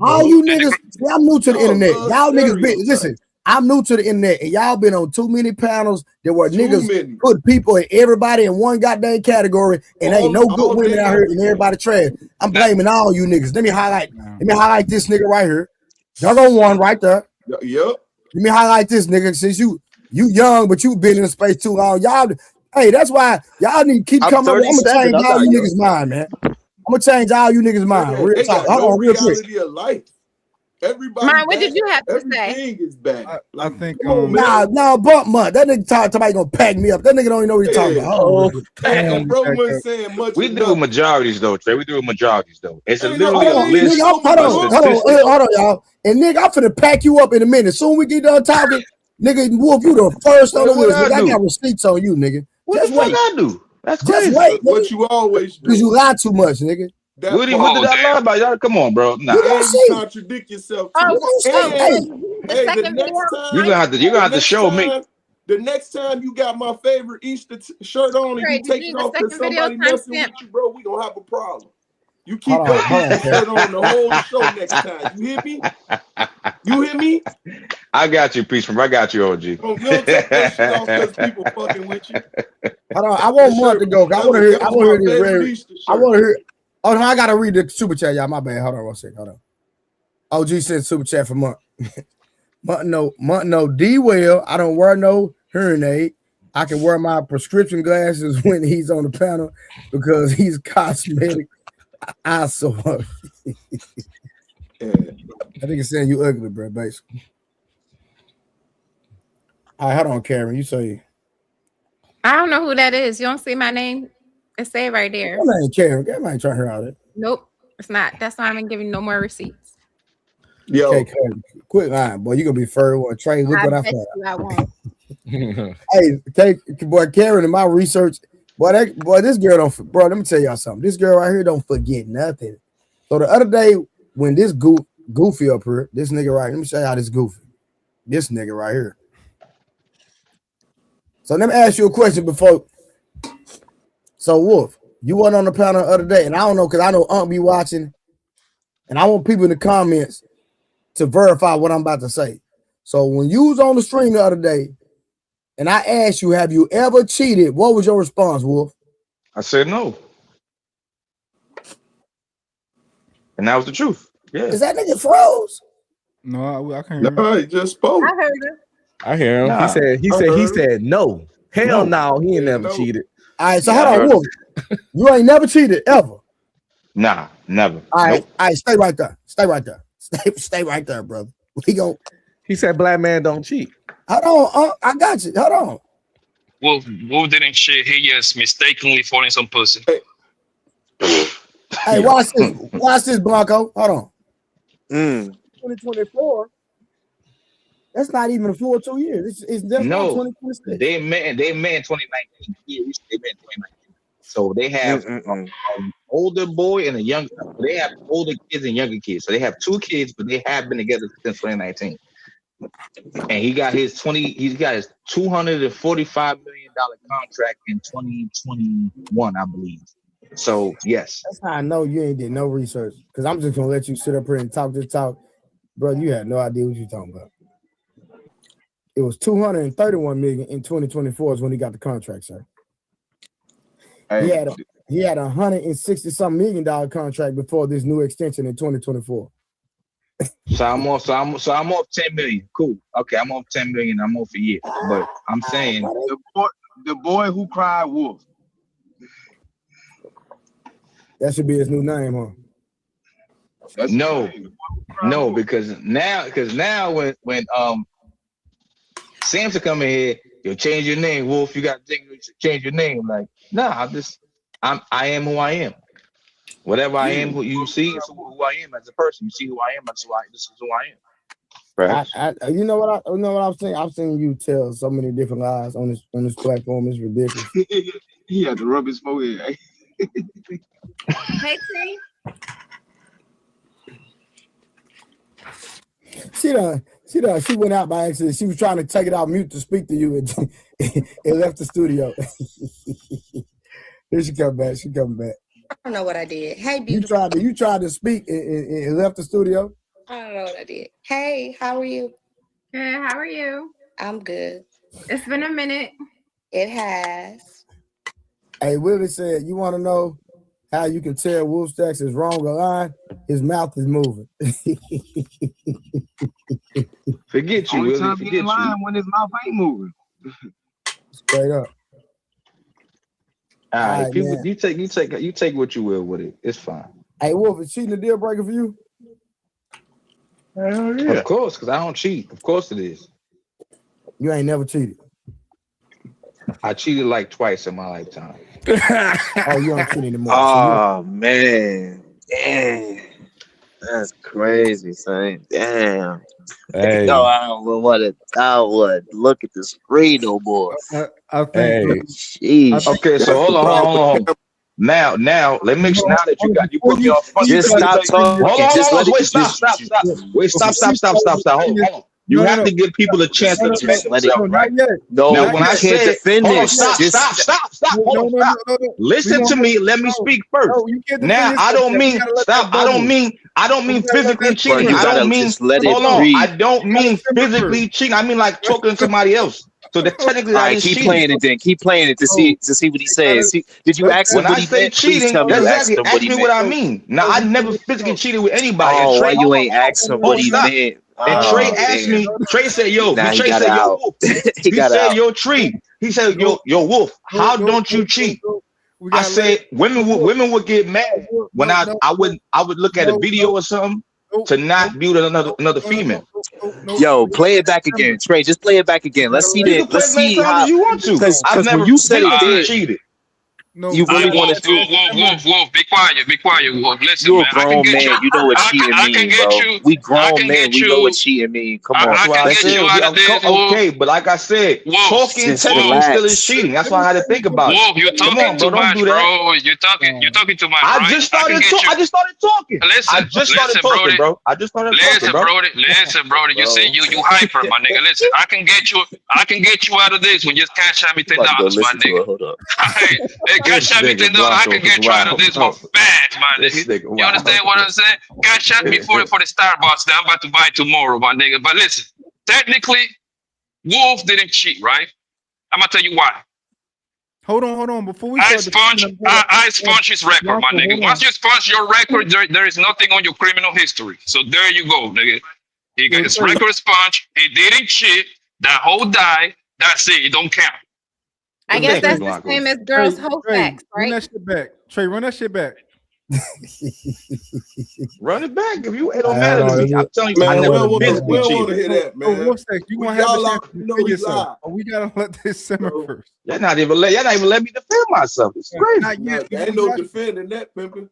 all you niggas, I'm new to the internet. Y'all niggas been, listen, I'm new to the internet, and y'all been on too many panels that were niggas put people and everybody in one goddamn category, and ain't no good women out here, and everybody trash. I'm blaming all you niggas. Let me highlight this nigga right here. Y'all got one right there. Yep. Let me highlight this nigga, since you young, but you been in the space too long. Y'all. Hey, that's why y'all need to keep coming up. I'm gonna change all you niggas' mind, man. I'm gonna change all you niggas' mind. Real talk. Hold on, real quick. Everybody. Mine, what did you have to say? Everything is bad. I think. Nah, bump month. That nigga talking about gonna pack me up. That nigga don't even know what he's talking about. Bro, wasn't saying much. We do majorities though, Trey. We do majorities though. It's literally a list. Hold on, y'all. And nigga, I'm finna pack you up in a minute. Soon we get done talking, nigga, Wolf, you the first on the list. Nigga, I got receipts on you, nigga. What the fuck I do? That's crazy. Just wait, what you always do. Because you lie too much, nigga. What did I lie about? Y'all, come on, bro. Nah. You contradict yourself. The next time you're gonna have to show me. The next time you got my favorite Easter shirt on and you take it off because somebody messing with you, bro, we gonna have a problem. You keep your shirt on the whole show next time. You hear me? You hear me? I got you, Peace. I got you, OG. You don't take that shit off because people fucking with you. Hold on, I want Mark to go. I want to hear this. I want to hear. Oh no, I gotta read the super chat, y'all. My bad. Hold on one second. Hold on. OG sent super chat for Month. Month no D well. I don't wear no hearing aid. I can wear my prescription glasses when he's on the panel because he's cosmetic. I saw. I think it's saying you ugly, bro. Basically. All right, hold on, Karen. You say. I don't know who that is. You don't see my name? It say right there. My name Karen. Karen ain't trying to hear all that. Nope, it's not. That's why I'm giving no more receipts. Yo, okay, Karen, quit lying, boy. You gonna be furry one. Trey, look what I found. I won't. Hey, boy, Karen. In my research, this girl don't. Bro, let me tell y'all something. This girl right here don't forget nothing. So the other day when this goofy up here, this nigga right. Let me show y'all this goofy. This nigga right here. So let me ask you a question before. So Wolf, you wasn't on the panel the other day, and I don't know because I know Aunt be watching, and I want people in the comments to verify what I'm about to say. So when you was on the stream the other day, and I asked you, have you ever cheated? What was your response, Wolf? I said no. And that was the truth. Yeah. Is that nigga froze? No, I can't hear. No, he just spoke. I heard her. I hear him. Nah. He said no. Hell no, he ain't never cheated. All right, so hold on, Wolf. You ain't never cheated ever. Nah, never. All right, Nope. all right, stay right there. Stay right there. Stay right there, brother. He said black man don't cheat. Hold on, I got you. Hold on. Wolf didn't shit. He just mistakenly falling some pussy. Hey, watch this. Watch this, Blanco. Hold on. 2024. That's not even a full 2 years. It's just No, 2026. they met in 2019. Yeah, they met in 2019. So they have an older boy and a younger. They have older kids and younger kids. So they have 2 kids, but they have been together since 2019. And he got his $245 million contract in 2021, I believe. So yes, that's how I know you ain't did no research. Because I'm just gonna let you sit up here and talk this talk, bro. You had no idea what you're talking about. It was 231 million in 2024 is when he got the contract, sir. Hey. He had a $160-something million contract before this new extension in 2024. So I'm off 10 million. Cool. Okay, I'm off 10 million. I'm off a year. But I'm saying the boy who cried wolf. That should be his new name, huh? No, because now when Samson come in here, you'll change your name, Wolf. You got to change your name. Like, nah, I am who I am. Whatever I am, who you see is who I am as a person. You see who I am, this is who I am. Right. You know what I'm saying? I've seen you tell so many different lies on this platform. It's ridiculous. He had to rub his forehead. Hey, T. She went out by accident. She was trying to take it out mute to speak to you and left the studio. Here she come back. She coming back. I don't know what I did. Hey, beautiful. You tried to speak and left the studio. I don't know what I did. Hey, how are you? Good. How are you? I'm good. It's been a minute. It has. Hey, Willie said, you want to know how you can tell Wolf Stacks is wrong or lying? His mouth is moving. Forget you, Only Willie. time Forget he ain't you. lying when his mouth ain't moving. Straight up. All right, people, man. you take what you will with it. It's fine. Hey, Wolf, is cheating a deal breaker for you? Hell yeah. Of course, because I don't cheat. Of course it is. You ain't never cheated. I cheated like twice in my lifetime. Oh, you don't cheat anymore. Oh man, damn, that's crazy, son. Damn. Hey. Yo, I would look at the screen no more. I think. Jeez. Okay, so hold on. Now, let me. Now that you put me off. Just stop talking. Hold on. Wait, stop. Wait, stop. Hold on. You have to give people a chance to defend themselves, right? No, now, when I said, hold on, stop. Hold on, stop. Listen to me. Let me speak first. Now, I don't mean stop. I don't mean physically cheating. I don't mean. Hold on. I don't mean physically cheating. I mean like talking to somebody else. So that technically, all right, keep playing it then. Keep playing it to see what he says. Did you ask him when what I he say meant? cheating? Please tell me you asked him what he me meant. what I mean. Now I never physically cheated with anybody. Oh, why you ain't asked him what he meant? And Trey asked me. Trey said, "Yo," Trey said, "Yo, Wolf." He said, "Yo, Tree." He said, "Yo, Wolf. How don't you cheat?" I said, "Women would get mad when I would look at a video or something to not be with another female." Yo, play it back again, Trey. Just play it back again. Let's see that. Let's see how you want to. Because never when you said it there, cheated. You really want to do? Wolf, be quiet, Wolf. Listen, You a man. grown man. You know what cheating mean, bro. We grown men. We know what cheating mean. Come on. I can get you out of this, Wolf. Okay, but like I said, talking technically still is cheating. That's why I had to think about it. Wolf, you're talking too much, bro. You're talking too much. I just started talking. Listen, Brody. You say you hyper, my nigga. Listen, I can get you out of this when you just cash out me $10, my nigga. Hold up. Hey, cash out me $10. I can get you out of this one fast, my nigga. You understand what I'm saying? Cash out me for the Starbucks that I'm about to buy tomorrow, my nigga. But listen, technically, Wolf didn't cheat, right? I'm gonna tell you why. Hold on. Before we I expunge his record, my nigga. Once you expunge your record, there is nothing on your criminal history. So there you go, nigga. He got his record expunged. He didn't cheat. That whole die, that's it. It don't count. I guess that's the same as girls' whole facts, Run right? that shit back. Trey, run that shit back. Run it back. If you, it don't matter to me. I'm telling you, Man, I we never don't physically want to cheated. hear that, man. What's that? You gonna have y'all a chance are, to you know defend we yourself. live. Oh, we gotta let this simmer first. Y'all not even let me defend myself. It's crazy. Not yet. There ain't no defending that, pimpin'.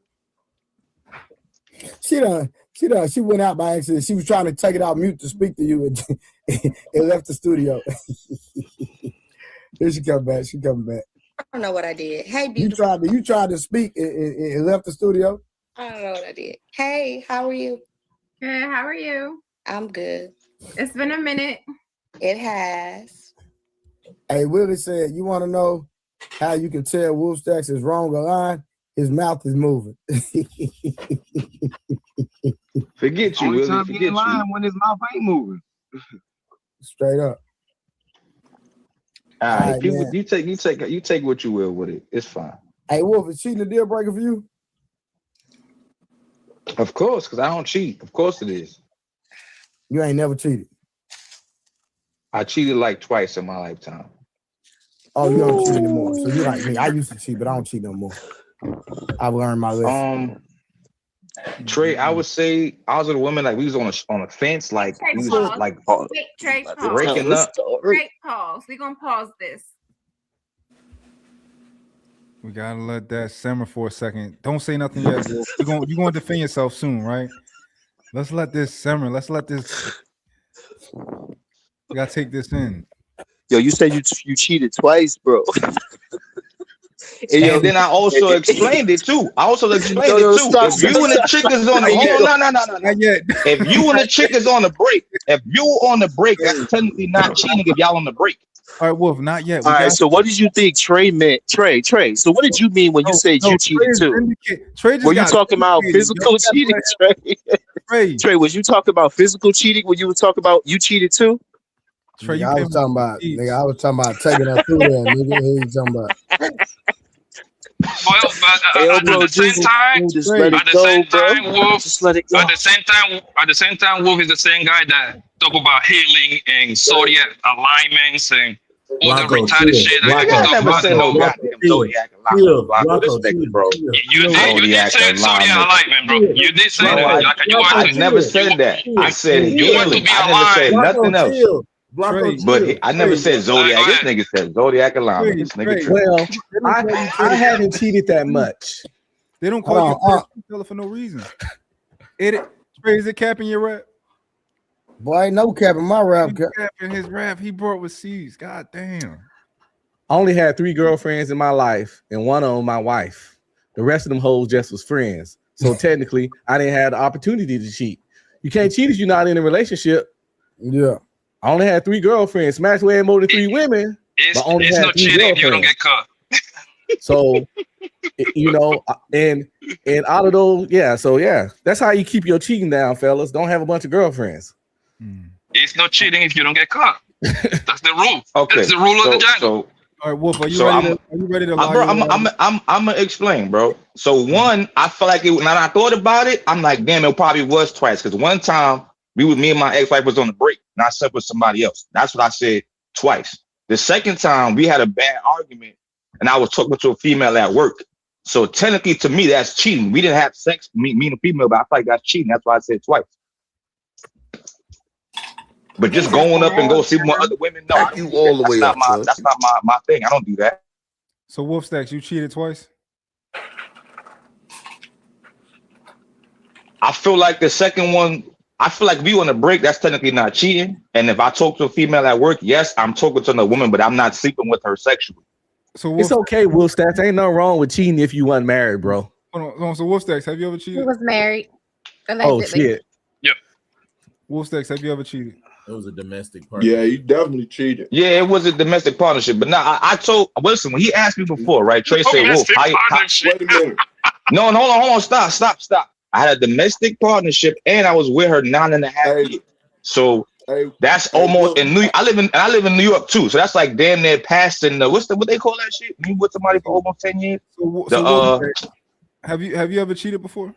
She went out by accident. She was trying to take it out mute to speak to you and it left the studio. Here she come back. She coming back. I don't know what I did. Hey, beautiful. You tried to speak and left the studio. I don't know what I did. Hey, how are you? Good. How are you? I'm good. It's been a minute. It has. Hey, Willie said, you want to know how you can tell Wolf Stacks is wrong or lying? His mouth is moving. Forget you, Only Willie. time he Forget ain't lying you. when his mouth ain't moving. Straight up. All right, right, people, man. you take what you will with it. It's fine. Hey, Wolf, is cheating a deal breaker for you? Of course, because I don't cheat. Of course it is. You ain't never cheated. I cheated like twice in my lifetime. Oh, you don't cheat anymore. So you like me. I used to cheat, but I don't cheat no more. I've learned my lesson. Trey, I would say I was with a woman like we was on a fence, like Trey, we was pause. like Wait, Trey, pause. breaking up. Trey, pause. We're gonna pause this. We gotta let that simmer for a second. Don't say nothing yet, Wolf. You're gonna defend yourself soon, right? Let's let this simmer. Let's let this. We gotta take this in. Yo, you said you cheated twice, bro. And then I also explained it too. If you and the chick is on the no. If you and the chick is on the break, that's technically not cheating if y'all on the break. All right, Wolf, not yet. All right, so what did you think Trey meant? Trey. So what did you mean when you said you cheated too? Were you talking about physical cheating, Trey? Trey, was you talking about physical cheating when you were talking about you cheated too? Trey, I was talking about taking her through there, nigga. Who you talking about? Well, but at the same time, just let it go, bro. Wolf. Just let it go. At the same time, Wolf is the same guy that talk about healing and zodiac alignments and all the retarded shit. I never said no goddamn zodiac alignment, bro. You did say zodiac alignment, bro. You did say that. Like you I never said that. I said healing. I never said nothing else. But I never said zodiac. This nigga said zodiac alignment. This nigga. Well, I haven't cheated that much. They don't call you a for no reason. Trey, is it capping your rap? Boy, ain't no cap in my rap. Capping his rap he brought with C's. God damn. I only had 3 girlfriends in my life, and one of them my wife. The rest of them hoes just was friends. So technically, I didn't have the opportunity to cheat. You can't cheat if you're not in a relationship. Yeah. I only had 3 girlfriends. Smash way more than 3 women. It's no cheating if you don't get caught. So, you know, and out of those, that's how you keep your cheating down, fellas. Don't have a bunch of girlfriends. It's no cheating if you don't get caught. That's the rule. Okay. That's the rule of the jungle. All right, Wolf, are you ready to lie? Bro, I'm gonna explain, bro. So one, I feel like when I thought about it, I'm like, damn, it probably was twice. Because one time me and my ex-wife was on the break, and I slept with somebody else. That's what I said twice. The second time we had a bad argument, and I was talking to a female at work. So technically, to me, that's cheating. We didn't have sex, me and a female, but I feel like that's cheating. That's why I said twice. But just going up and go see more other women, no, I don't all the way up. That's not my thing. I don't do that. So Wolf Stacks, you cheated twice? I feel like the second one, I feel like we on a break, that's technically not cheating. And if I talk to a female at work, yes, I'm talking to another woman, but I'm not sleeping with her sexually. So it's okay, Wolf Stacks. Ain't nothing wrong with cheating if you wasn't married, bro. Hold on. So Wolf Stacks, have you ever cheated? He was married. Allegedly. Oh shit. Yeah. Wolf Stacks, have you ever cheated? It was a domestic partnership. Yeah, you definitely cheated. Yeah, it was a domestic partnership. But now I told, listen, when he asked me before, right? Trey said, Wolf, wait a minute. No, hold on. Stop. I had a domestic partnership and I was with her 9.5 years. So that's almost in New York. I live in New York too. So that's like damn near passing the what they call that shit? You with somebody for almost 10 years? Have you ever cheated before?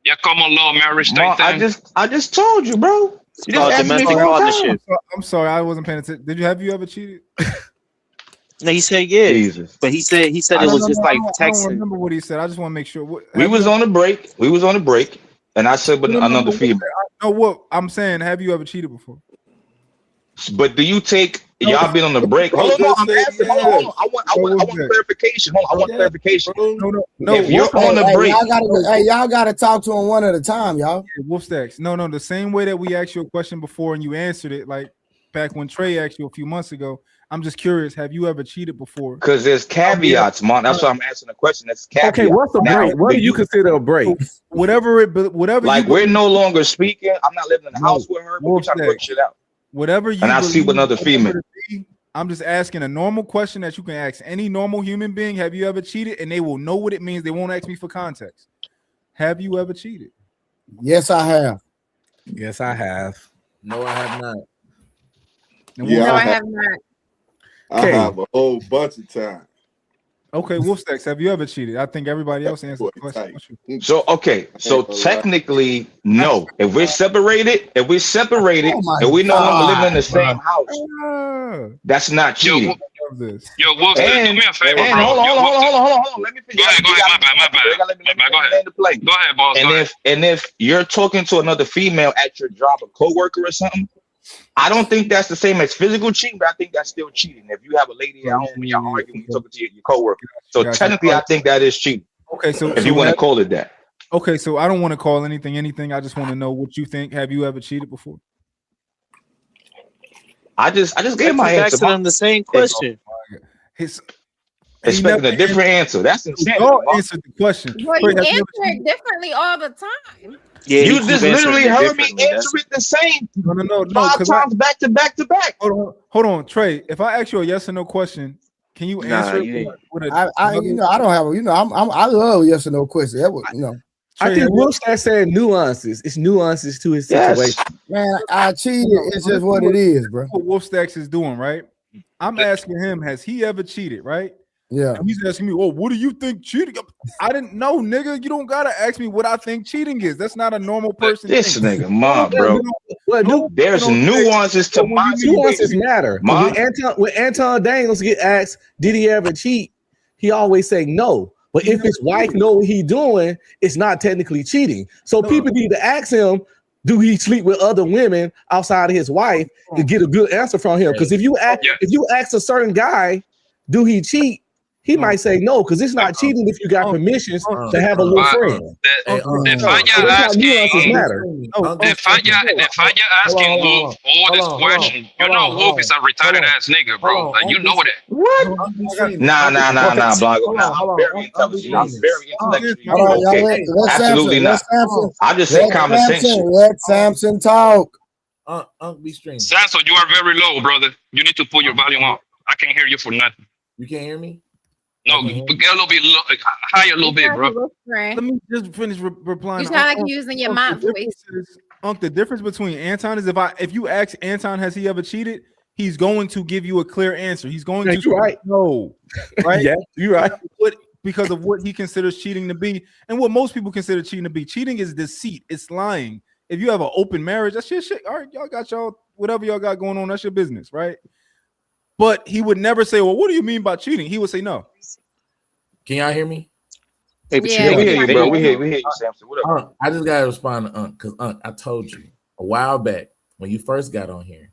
Yeah, common law marriage type thing. I just told you, bro. It's called domestic partnership. I'm sorry, I wasn't paying attention. Have you ever cheated? No, he said yeah. Jesus. But he said it was just like texting. I don't remember what he said. I just want to make sure. We was on a break, and I said, but another female. No, what I'm saying, have you ever cheated before? But do you take y'all been on the break? Hold on, I'm asking. Hold on. I want clarification. Hold on, I want clarification. No. If you're on the break, y'all gotta talk to him one at a time, y'all. Wolf Stacks. No. The same way that we asked you a question before and you answered it, like back when Trey asked you a few months ago. I'm just curious. Have you ever cheated before? Because there's caveats, man. That's why I'm asking the question. That's caveats. Okay, what's a break? What do you consider a break? Whatever. Like we're no longer speaking. I'm not living in the house with her. But we're trying to work shit out. Whatever you and I see with another female. I'm just asking a normal question that you can ask any normal human being. Have you ever cheated? And they will know what it means. They won't ask me for context. Have you ever cheated? Yes, I have. Yes, I have. No, I have not. No, I have not. I have a whole bunch of time. Okay, Wolf Stacks, have you ever cheated? I think everybody else answered the question. So technically, no. If we're separated, and we no longer living in the same house, that's not cheating. Yo, Wolf, do me a favor, bro. Hold on. Let me finish. Go ahead. My bad. Go ahead, boss. And if you're talking to another female at your job, a coworker or something, I don't think that's the same as physical cheating, but I think that's still cheating. If you have a lady at home and you're arguing, you're talking to your coworker. So technically, I think that is cheating. Okay, so if you want to call it that. Okay, so I don't want to call anything. I just want to know what you think. Have you ever cheated before? I just gave my answer. Asking him the same question. Expecting a different answer. That's insane. You answered the question. Well, you answer it differently all the time. Yeah, you just literally heard me answer it the same. No. 5 times back to back to back. Hold on, Trey. If I ask you a yes or no question, can you answer it? I don't have a, I love yes or no question. That was, I think Will said nuances. It's nuances to his situation. Man, I cheated. It's just what it is, bro. What Wolf Stacks is doing, right? I'm asking him, has he ever cheated, right? Yeah. And he's asking me, oh, what do you think cheating? I didn't know, nigga. You don't gotta ask me what I think cheating is. That's not a normal person. This nigga, mom, bro. There's nuances to my nuances matter. When Anton Daniels get asked, did he ever cheat? He always say no. But if his wife know what he doing, it's not technically cheating. So people need to ask him, do he sleep with other women outside of his wife, to get a good answer from him? Because if you ask a certain guy, do he cheat? He might say no, because it's not cheating if you got permissions to have a little friend. If I asking Wolf all this question, you know Wolf is a retarded ass nigga, bro. Like, you know that. What? Nah, Blanco. I'm very intelligent. I'm very intellectual. Absolutely not. I just say common sense. Let Samson talk. Be strange. Samson, you are very low, brother. You need to put your volume up. I can't hear you for nothing. You can't hear me? No, get a little bit higher, a little bit, bro. Let me just finish replying. You sound like you're using your mouth voice. The difference between Anton is if you ask Anton, has he ever cheated? He's going to give you a clear answer. He's going to say no, right? Yeah, you're right. Because of what he considers cheating to be, and what most people consider cheating to be. Cheating is deceit. It's lying. If you have an open marriage, that's your shit. All right, y'all got whatever y'all got going on. That's your business, right? But he would never say, well, what do you mean by cheating? He would say no. Can y'all hear me? Hey, but we hear you, bro. We hear you, Samson. What up? I just gotta respond to Unc, because Unc, I told you a while back when you first got on here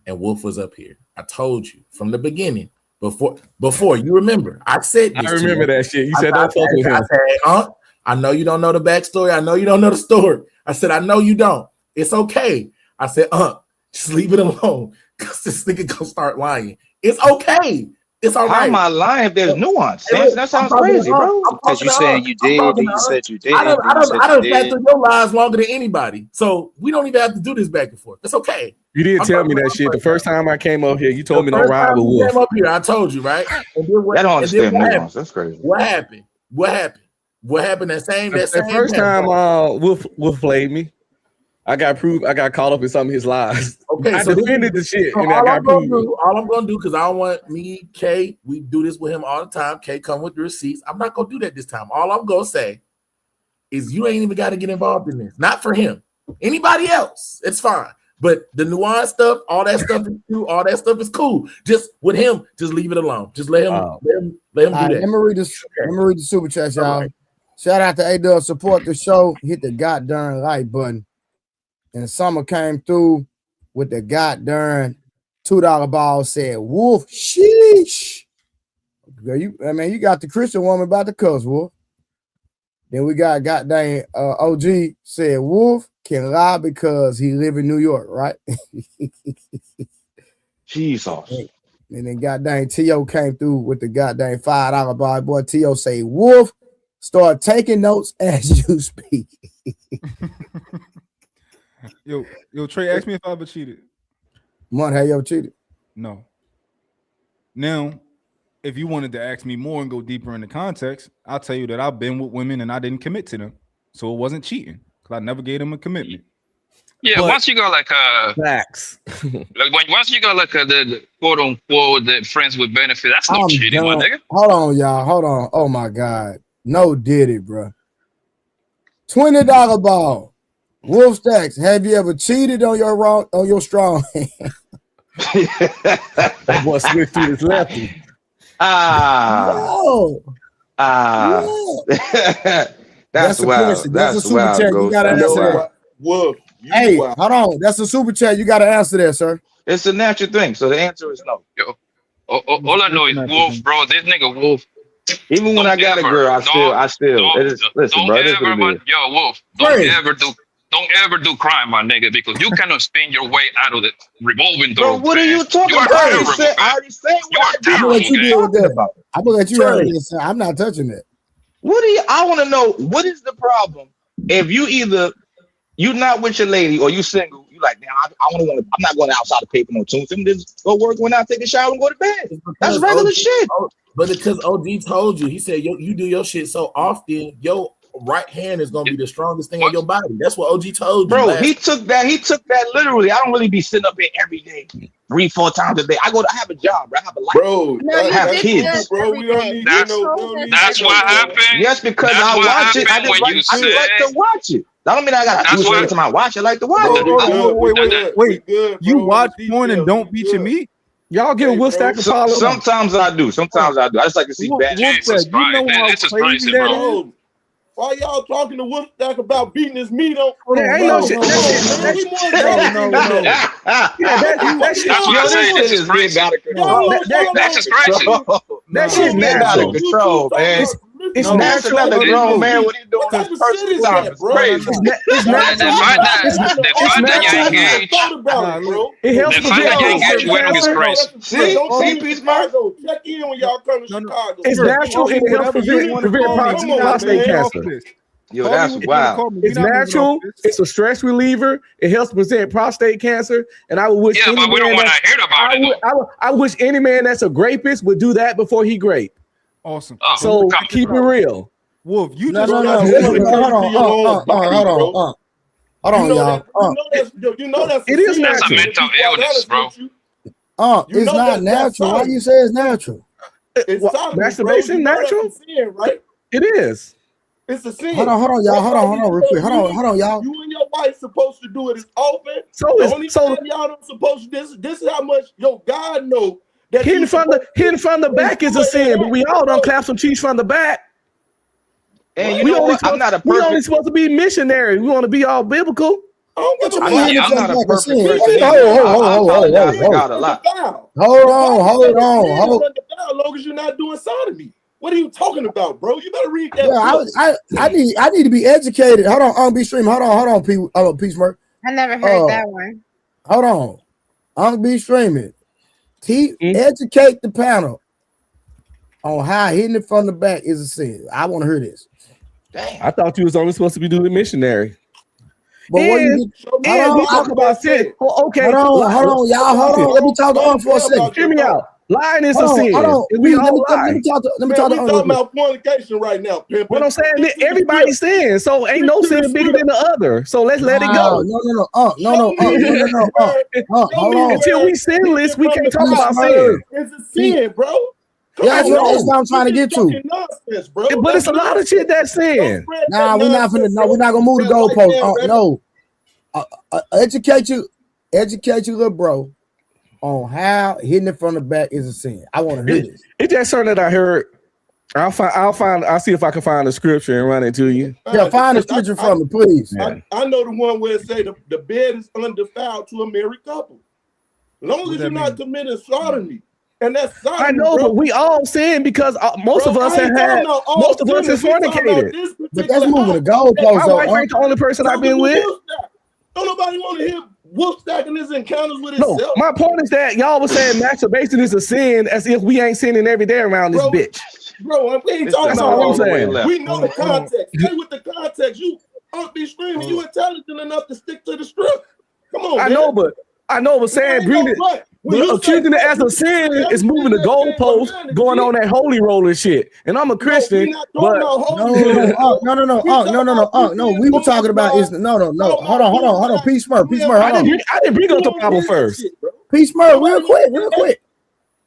and Wolf was up here. I told you from the beginning, before you remember, I said this. I remember that shit. You said don't talk with him. I said, Unc, I know you don't know the backstory. I know you don't know the story. I said, I know you don't. It's okay. I said, Unc, just leave it alone. Because this nigga gonna start lying. It's okay. It's all right. How am I lying if there's nuance? That sounds crazy, bro. Because you said you did, and you said you did. I done sat through your lies longer than anybody. So we don't even have to do this back and forth. It's okay. You did tell me that shit. The first time I came up here, you told me to ride with Wolf. Came up here, I told you, right? I don't understand nuance. That's crazy. What happened? That first time Wolf played me. I got caught up in some of his lies. Okay, I so defended the shit. So and I got proved. All I'm gonna do, because I don't want me, Kay, we do this with him all the time. Kay come with the receipts. I'm not gonna do that this time. All I'm gonna say is you ain't even got to get involved in this. Not for him. Anybody else, it's fine. But the nuance stuff, all that stuff is true. All that stuff is cool. Just with him, just leave it alone. Just let him do that. Let me read this. Let me read the super chat, y'all. Right. Shout out to A-Dub, support the show. Hit the goddamn like button. And Summer came through with the goddamn $2 ball. Said Wolf, sheesh. Girl, you got the Christian woman about to cuss, Wolf. Then we got goddamn OG said Wolf can lie because he live in New York, right? Jesus. And then goddamn T.O. came through with the goddamn $5 bar. Boy, T.O. say Wolf, start taking notes as you speak. Yo, Trey, ask me if I ever cheated. Month, have you ever cheated? No. Now, if you wanted to ask me more and go deeper in the context, I'll tell you that I've been with women and I didn't commit to them. So it wasn't cheating because I never gave them a commitment. Yeah, but once you go like facts. Once you go like the quote unquote the friends with benefit, that's no cheating, my nigga. Hold on, y'all. Hold on. Oh my God. No did it, bro. $20 ball. Wolf Stacks, have you ever cheated on your strong hand? That boy switched to his lefty. No. That's wild. That's a super wild, chat. You gotta answer that. Wolf. Hey, hold on. That's a super chat. You gotta answer that, sir. It's a natural thing. So the answer is no. Yo, all I know is Wolf, bro. This nigga Wolf. Even when I got a girl, I still. Listen, bro. Yo, Wolf. Don't ever do crime, my nigga, because you cannot spin your way out of the revolving door. Bro, what are you talking about? I already said what I'm gonna let you deal with that. I'm gonna let you handle this. I'm not touching it. I want to know, what is the problem if you not with your lady or you single, you like, damn, I'm not going outside to pay for no tunes. Just go work, when I take a shower and go to bed. That's regular shit. But because OG told you, he said you do your shit so often, your right hand is gonna be the strongest thing on your body. That's what OG told you. Bro, he took that literally. I don't really be sitting up here every day, 3-4 times a day. I have a job, bro. I have a life. Bro, I have kids. Bro, we don't need that's what happened. Yes, because I watch it. I like to watch it. That don't mean I gotta do it every time I watch it. I like to watch it. Wait. You watch porn and don't beat your meat? Y'all give Will Stack a follow. Sometimes I do. I just like to see bad. Jesus Christ, man, this is crazy, bro. Why y'all talking to Wolf Stack about beating his meat on? That shit out of control, man. It's natural. Another grown man. What are you doing? It's crazy. It's It helps prevent. See, Peace Marco. Check in when y'all come to Chicago. It's natural. It helps prevent prostate cancer. Yo, that's wild. It's natural. It's a stress reliever. It helps prevent prostate cancer. And I would wish. Yeah, but we don't want to hear about it. I wish any man that's a grapist would do that before he grape. Awesome. So keep it real. Wolf, you No, just hold on, y'all. You know that's it is that's natural. a mental illness, bro. It's not natural. Why you say it's natural? It's masturbation natural, right? It is. It's a sin. Hold on, y'all. Hold on, real quick. Hold on, y'all. You and your wife supposed to do it as often. So y'all don't supposed to. This is how much God know. Hitting from the back is a sin, but we all don't clap some cheese from the back. And you know what? I'm not a perfect. We only supposed to be missionary. We want to be all biblical. I'm not a perfect person. Hold on. As long as you're not doing sodomy. What are you talking about, bro? You better read that. Yeah, I need to be educated. Hold on, be stream. Hold on, Peace Mark. I never heard that one. Hold on, be streaming. Educate the panel on how hitting it from the back is a sin. I want to hear this. Dang. I thought you was only supposed to be doing missionary. But we talk about sin. Okay, hold on, y'all. Hold on. Let me talk on for a second. Hear me out. Lying is a sin. Let me talk about fornication right now, Pimp. What I'm saying, everybody sins, so ain't no sin bigger than the other. So let's let it go. No. Hold on. Until we sinless, we can't talk about sin. It's a sin, bro. Yeah, that's what I'm trying to get to. But it's a lot of shit that's sin. Nah, we're not gonna move the goalpost. No, educate you. Educate your little bro on how hitting it from the back is a sin. I want to hear this. It's just something that I heard. I'll see if I can find the scripture and run it to you. Yeah, find the scripture from me, please. I know the one where it say the bed is undefiled to a married couple. As long as you're not committing sodomy. And that's sodomy, I know, but we all sin because most of us have had, most of us have fornicated. But that's moving the goalpost. My wife ain't the only person I've been with. Don't nobody want to hear wolf stacking his encounters with himself. No, my point is that y'all was saying masturbation is a sin as if we ain't sinning every day around this bitch. Bro, we ain't talking about all that. We know the context. Stay with the context. You don't be screaming. You intelligent enough to stick to the script. Come on, man. I know, but saying bring it, accusing it as a sin is moving the goalpost, going on that holy roller shit. And I'm a Christian, but no. We were talking about is no. Hold on. Peace Murph. I didn't bring up the Bible first. Peace Murph, real quick.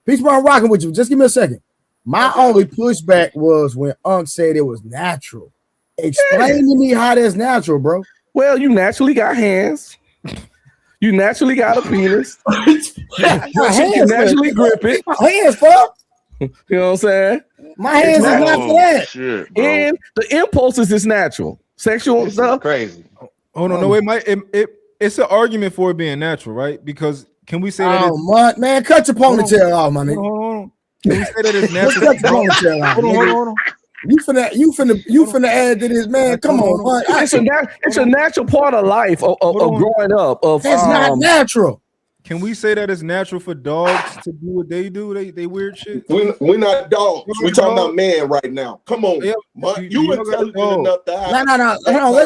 Peace Murph, I'm rocking with you. Just give me a second. My only pushback was when Unc said it was natural. Explain to me how that's natural, bro. Well, you naturally got hands. You naturally got a penis. My hands you naturally grip it. My hands, fuck. You know what I'm saying? My hands is not for that. Shit, and the impulses is natural. Sexual stuff. Crazy. Hold on, no, it's an argument for it being natural, right? Because can we say that? Man, cut your ponytail off, my nigga. Hold on. Can we say that it's natural? Cut your ponytail off. Hold on. You finna add to this, man. Come on, man. It's a natural part of life of growing up. That's not natural. Can we say that it's natural for dogs to do what they do? They weird shit. We're not dogs. We're talking about man right now. Come on, you intelligent enough to have. No. Hold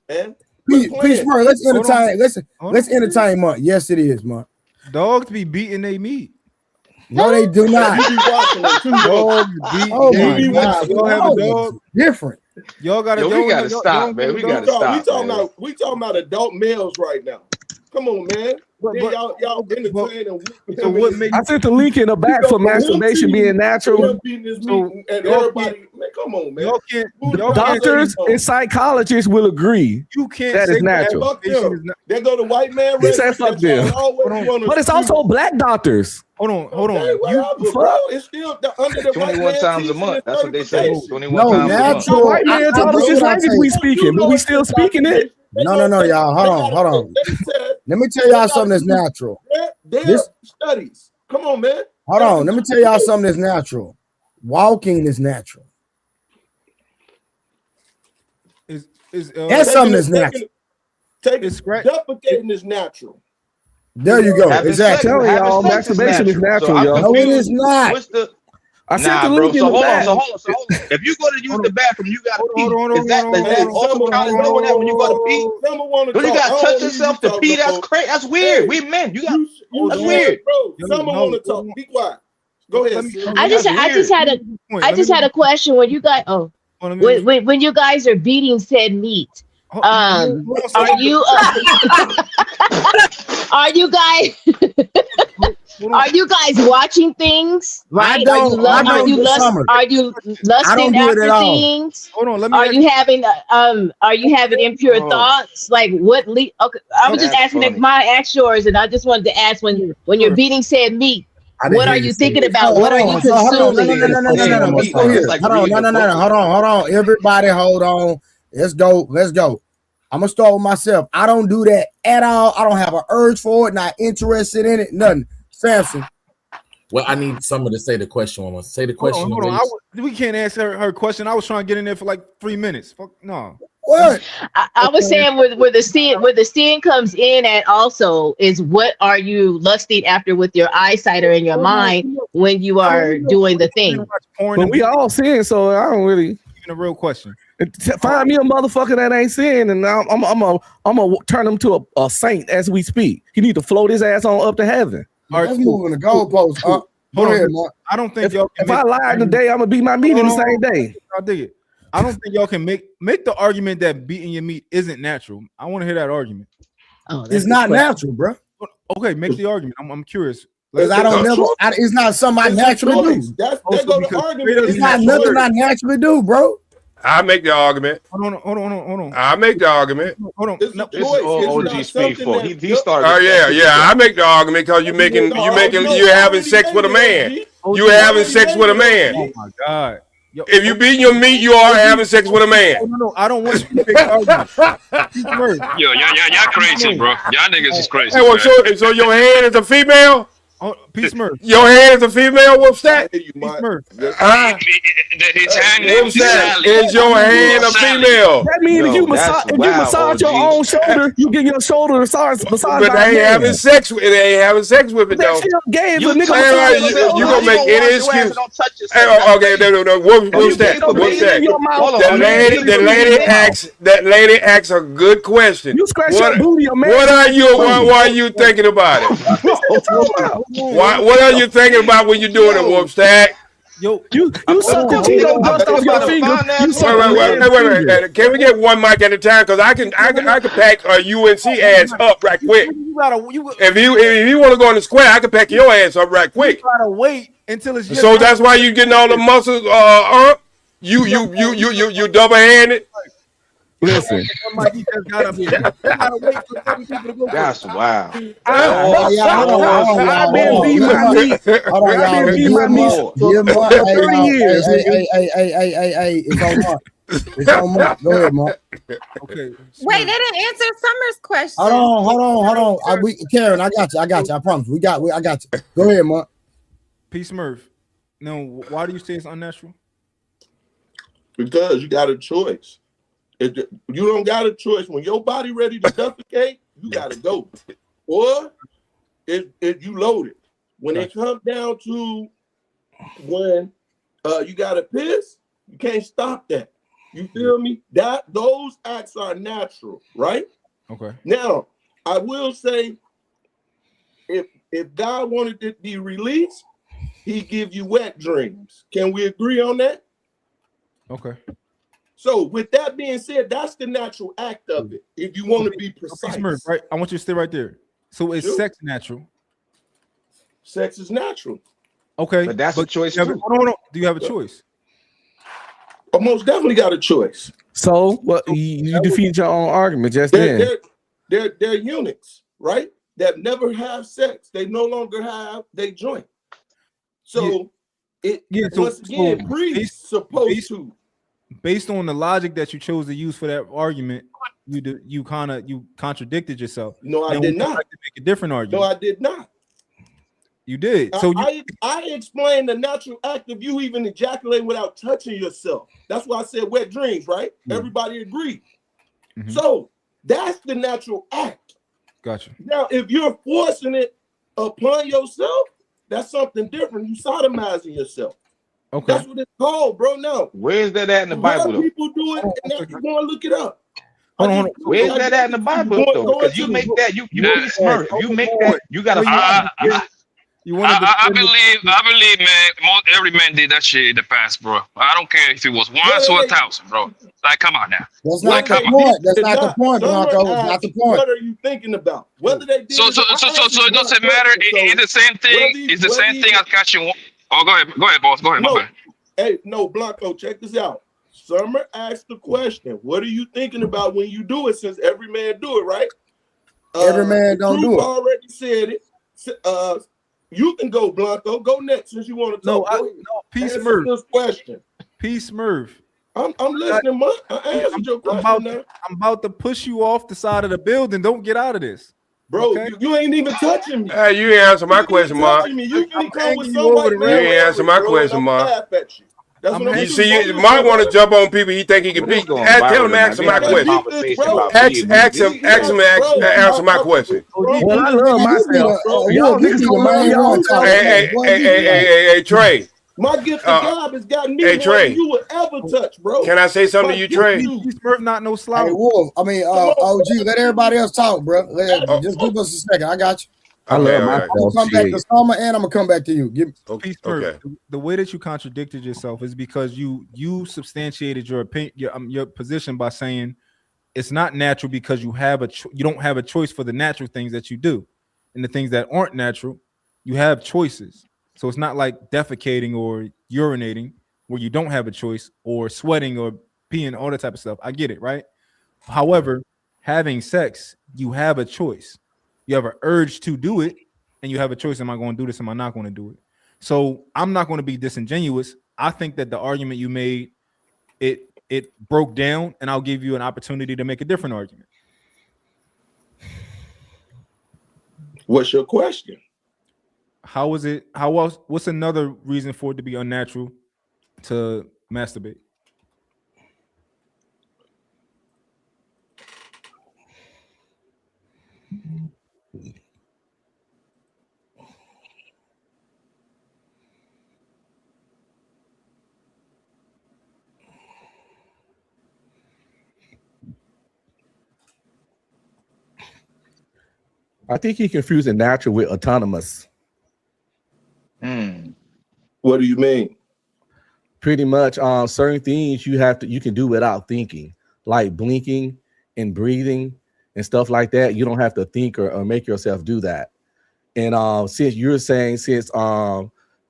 on. Peace, Murray. Let's entertain. Let's entertain, Mark. Yes, it is, Mark. Dogs be beating they meat. No, they do not. You be watching them too. Dogs beat. Oh my God. Y'all have a dog. Different. Y'all gotta. We gotta stop, man. We gotta stop. We talking about adult males right now. Come on, man. Y'all entertaining. So what makes? I sent the link in the back for masturbation being natural. And everybody, man, come on, man. Doctors and psychologists will agree. You can't. That is natural. They go to white man. They say fuck them. But it's also black doctors. Hold on. It's still under the 21 times a month. That's what they say. 21 no, times natural. a month. White man taught us this language we speaking, but we still speaking it. No, y'all. Hold on. Let me tell y'all something that's natural. There's studies. Come on, man. Hold on. Let me tell y'all something that's natural. Walking is natural. That's something that's natural. Defecating is natural. There you go. Exactly. Y'all, masturbation is natural, y'all. No, it is not. I sent the link in the back. So hold on. If you go to use the bathroom, you gotta pee. Is that also kind of doing that when you go to pee? Don't you gotta touch yourself to pee? That's crazy. That's weird. We men. That's weird. Bro, someone want to talk. Be quiet. Go ahead. I just had a question. When you guys, when you guys are beating said meat, are you watching things? Right? Are you lusting after things? Hold on, let me. Are you having impure thoughts? Like what? Okay, I was just asking if mine asked yours, and I just wanted to ask when you're beating said meat. What are you thinking about? What are you consuming? No. Hold on. Everybody, hold on. Let's go. I'm gonna start with myself. I don't do that at all. I don't have an urge for it. Not interested in it. Nothing. Samson. Well, I need someone to say the question. Say the question. Hold on. We can't answer her question. I was trying to get in there for like 3 minutes. Fuck no. What? I was saying where the sin comes in at also is what are you lusting after with your eyesight or in your mind when you are doing the thing. But we all sin, so I don't really. Even a real question. Find me a motherfucker that ain't sin, and I'm gonna turn him to a saint as we speak. He need to float his ass on up to heaven. Let's move in the goalpost. Hold on. I don't think y'all. If I lied today, I'm gonna beat my meat in the same day. I dig it. I don't think y'all can make the argument that beating your meat isn't natural. I want to hear that argument. It's not natural, bro. Okay, make the argument. I'm curious. Because it's not something I naturally do. That's the argument. It's not nothing I naturally do, bro. I make the argument. Hold on. I make the argument. Hold on. It's No, This is all OG speak for. He started. Oh yeah. I make the argument because you're having sex with a man. You having sex with a man. Oh my God. Yo, if you beating your meat, you are having sex with a man. No, I don't want you to make the argument. Yo, y'all crazy, bro. Y'all niggas is crazy. Hey, well, so your hand is a female? Peace Murph. Your hand is a female? What's that? His hand is your hand a female? That means if you massage your own shoulder, you get your shoulder massage. But they ain't having sex with it. They ain't having sex with it though. You gonna make any excuse? Okay, no. What's that? That lady asks a good question. You scratch your booty, man. Why are you thinking about it? What are you thinking about when you're doing it, Wolf Stack? Yo, you suck the Tito dust off your finger. Wait. Can we get one mic at a time? Because I can pack a UNC ass up right quick. If you want to go in the square, I can pack your ass up right quick. You gotta wait until it's. So that's why you getting all the muscles up. You double handed. Listen. That's wild. I've been beating my meat. Hey, it's on Mark. Go ahead, Mark. Okay. Wait, they didn't answer Summer's question. Hold on. Karen, I got you. I promise. I got you. Go ahead, Mark. Peace Murph. No, why do you say it's unnatural? Because you got a choice. If you don't got a choice, when your body ready to defecate, you gotta go. Or if you loaded. When it comes down to when you gotta piss, you can't stop that. You feel me? Those acts are natural, right? Okay. Now, I will say, if God wanted it to be released, He give you wet dreams. Can we agree on that? Okay. So with that being said, that's the natural act of it. If you want to be precise, right? I want you to stay right there. So is sex natural? Sex is natural. Okay, but that's a choice too. Hold on. Do you have a choice? I most definitely got a choice. So what? You defeated your own argument just then. They're eunuchs, right? That never have sex. They no longer have they joint. So once again, priests supposed to. Based on the logic that you chose to use for that argument, you contradicted yourself. No, I did not. To make a different argument. No, I did not. You did. So I explained the natural act of you even ejaculating without touching yourself. That's why I said wet dreams, right? Everybody agreed. So that's the natural act. Gotcha. Now, if you're forcing it upon yourself, that's something different. You sodomizing yourself. Okay. That's what it's called, bro. No. Where's that at in the Bible? People do it, and you go and look it up. Hold on. Where's that at in the Bible, though? Because you make that, you be smart. If you make that, you gotta. I believe, man. Every man did that shit in the past, bro. I don't care if it was once or 1,000, bro. Like, come on now. That's not the point. That's not the point, Blanco. That's not the point. What are you thinking about? Whether they did so it doesn't matter. It's the same thing. It's the same thing as catching. Oh, go ahead, boss. Go ahead, my man. Hey, no, Blanco, check this out. Summer asked the question, what are you thinking about when you do it, since every man do it, right? Every man don't do it. Already said it. You can go, Blanco. Go next since you want to talk. No, Peace Murph. This question. Peace Murph. I'm listening, man. I answered your question now. I'm about to push you off the side of the building. Don't get out of this. Bro, okay? you ain't even touching me. Hey, you ain't answer my question, Mark. You can come with somebody. You ain't answer my question, Mark. You see, Mark want to jump on people he think he can beat. Tell him to answer my question. Ask him answer my question. Well, I love myself. Hey, Trey. My gift of God has gotten me more than you would ever touch, bro. Can I say something to you, Trey? He's not no slouch. Hey, Wolf. OG, let everybody else talk, bro. Just give us a second. I got you. I love myself. I'm gonna come back to Summer and I'm gonna come back to you. Okay. The way that you contradicted yourself is because you substantiated your opinion, your position by saying it's not natural because you don't have a choice for the natural things that you do, and the things that aren't natural, you have choices. So it's not like defecating or urinating where you don't have a choice, or sweating or peeing, all that type of stuff. I get it, right? However, having sex, you have a choice. You have an urge to do it, and you have a choice. Am I going to do this? Am I not going to do it? So I'm not going to be disingenuous. I think that the argument you made, it broke down, and I'll give you an opportunity to make a different argument. What's your question? How is it? How else? What's another reason for it to be unnatural to masturbate? I think he confusing natural with autonomous. What do you mean? Pretty much, certain things you can do without thinking, like blinking and breathing and stuff like that. You don't have to think or make yourself do that. And since you're saying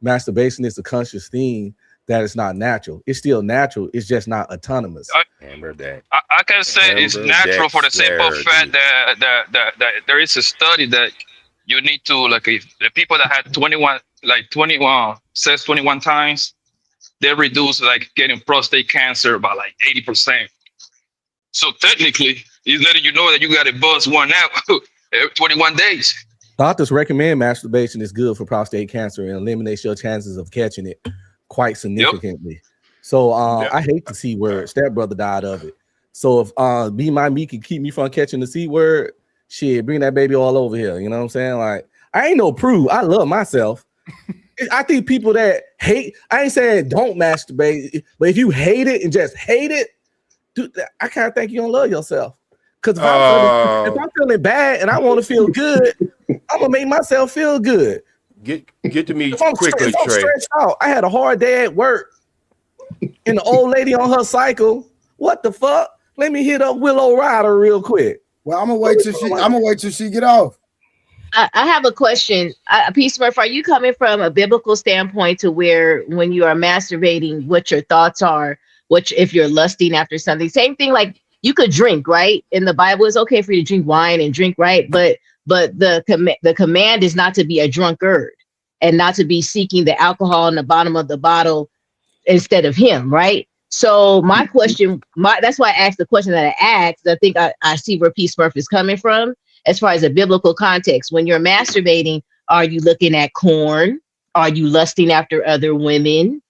masturbation is a conscious thing, that it's not natural. It's still natural. It's just not autonomous. I can say it's natural for the simple fact that there is a study that you need to, like, if the people that had 21 sex 21 times, they reduce like getting prostate cancer by like 80%. So technically, it's letting you know that you got to buzz one out every 21 days. Doctors recommend masturbation is good for prostate cancer and eliminates your chances of catching it quite significantly. So I hate the C word. Stepbrother died of it. So if Be My Me can keep me from catching the C word, shit, bring that baby all over here. You know what I'm saying? Like, I ain't no prude. I love myself. I think people that hate, I ain't saying don't masturbate, but if you hate it and just hate it, dude, I kind of think you don't love yourself. Because if I'm feeling bad and I want to feel good, I'm gonna make myself feel good. Get to me If quickly, I'm Trey. stretched out, I had a hard day at work, and the old lady on her cycle. What the fuck? Let me hit up Willow Rider real quick. Well, I'm gonna wait till she get off. I have a question. Peace Murph, are you coming from a biblical standpoint to where when you are masturbating, what your thoughts are, if you're lusting after something? Same thing, like you could drink, right? In the Bible, it's okay for you to drink wine and drink, right? But the command is not to be a drunkard and not to be seeking the alcohol in the bottom of the bottle instead of him, right? So my question, that's why I asked the question that I asked. I think I see where Peace Murph is coming from as far as a biblical context. When you're masturbating, are you looking at corn? Are you lusting after other women?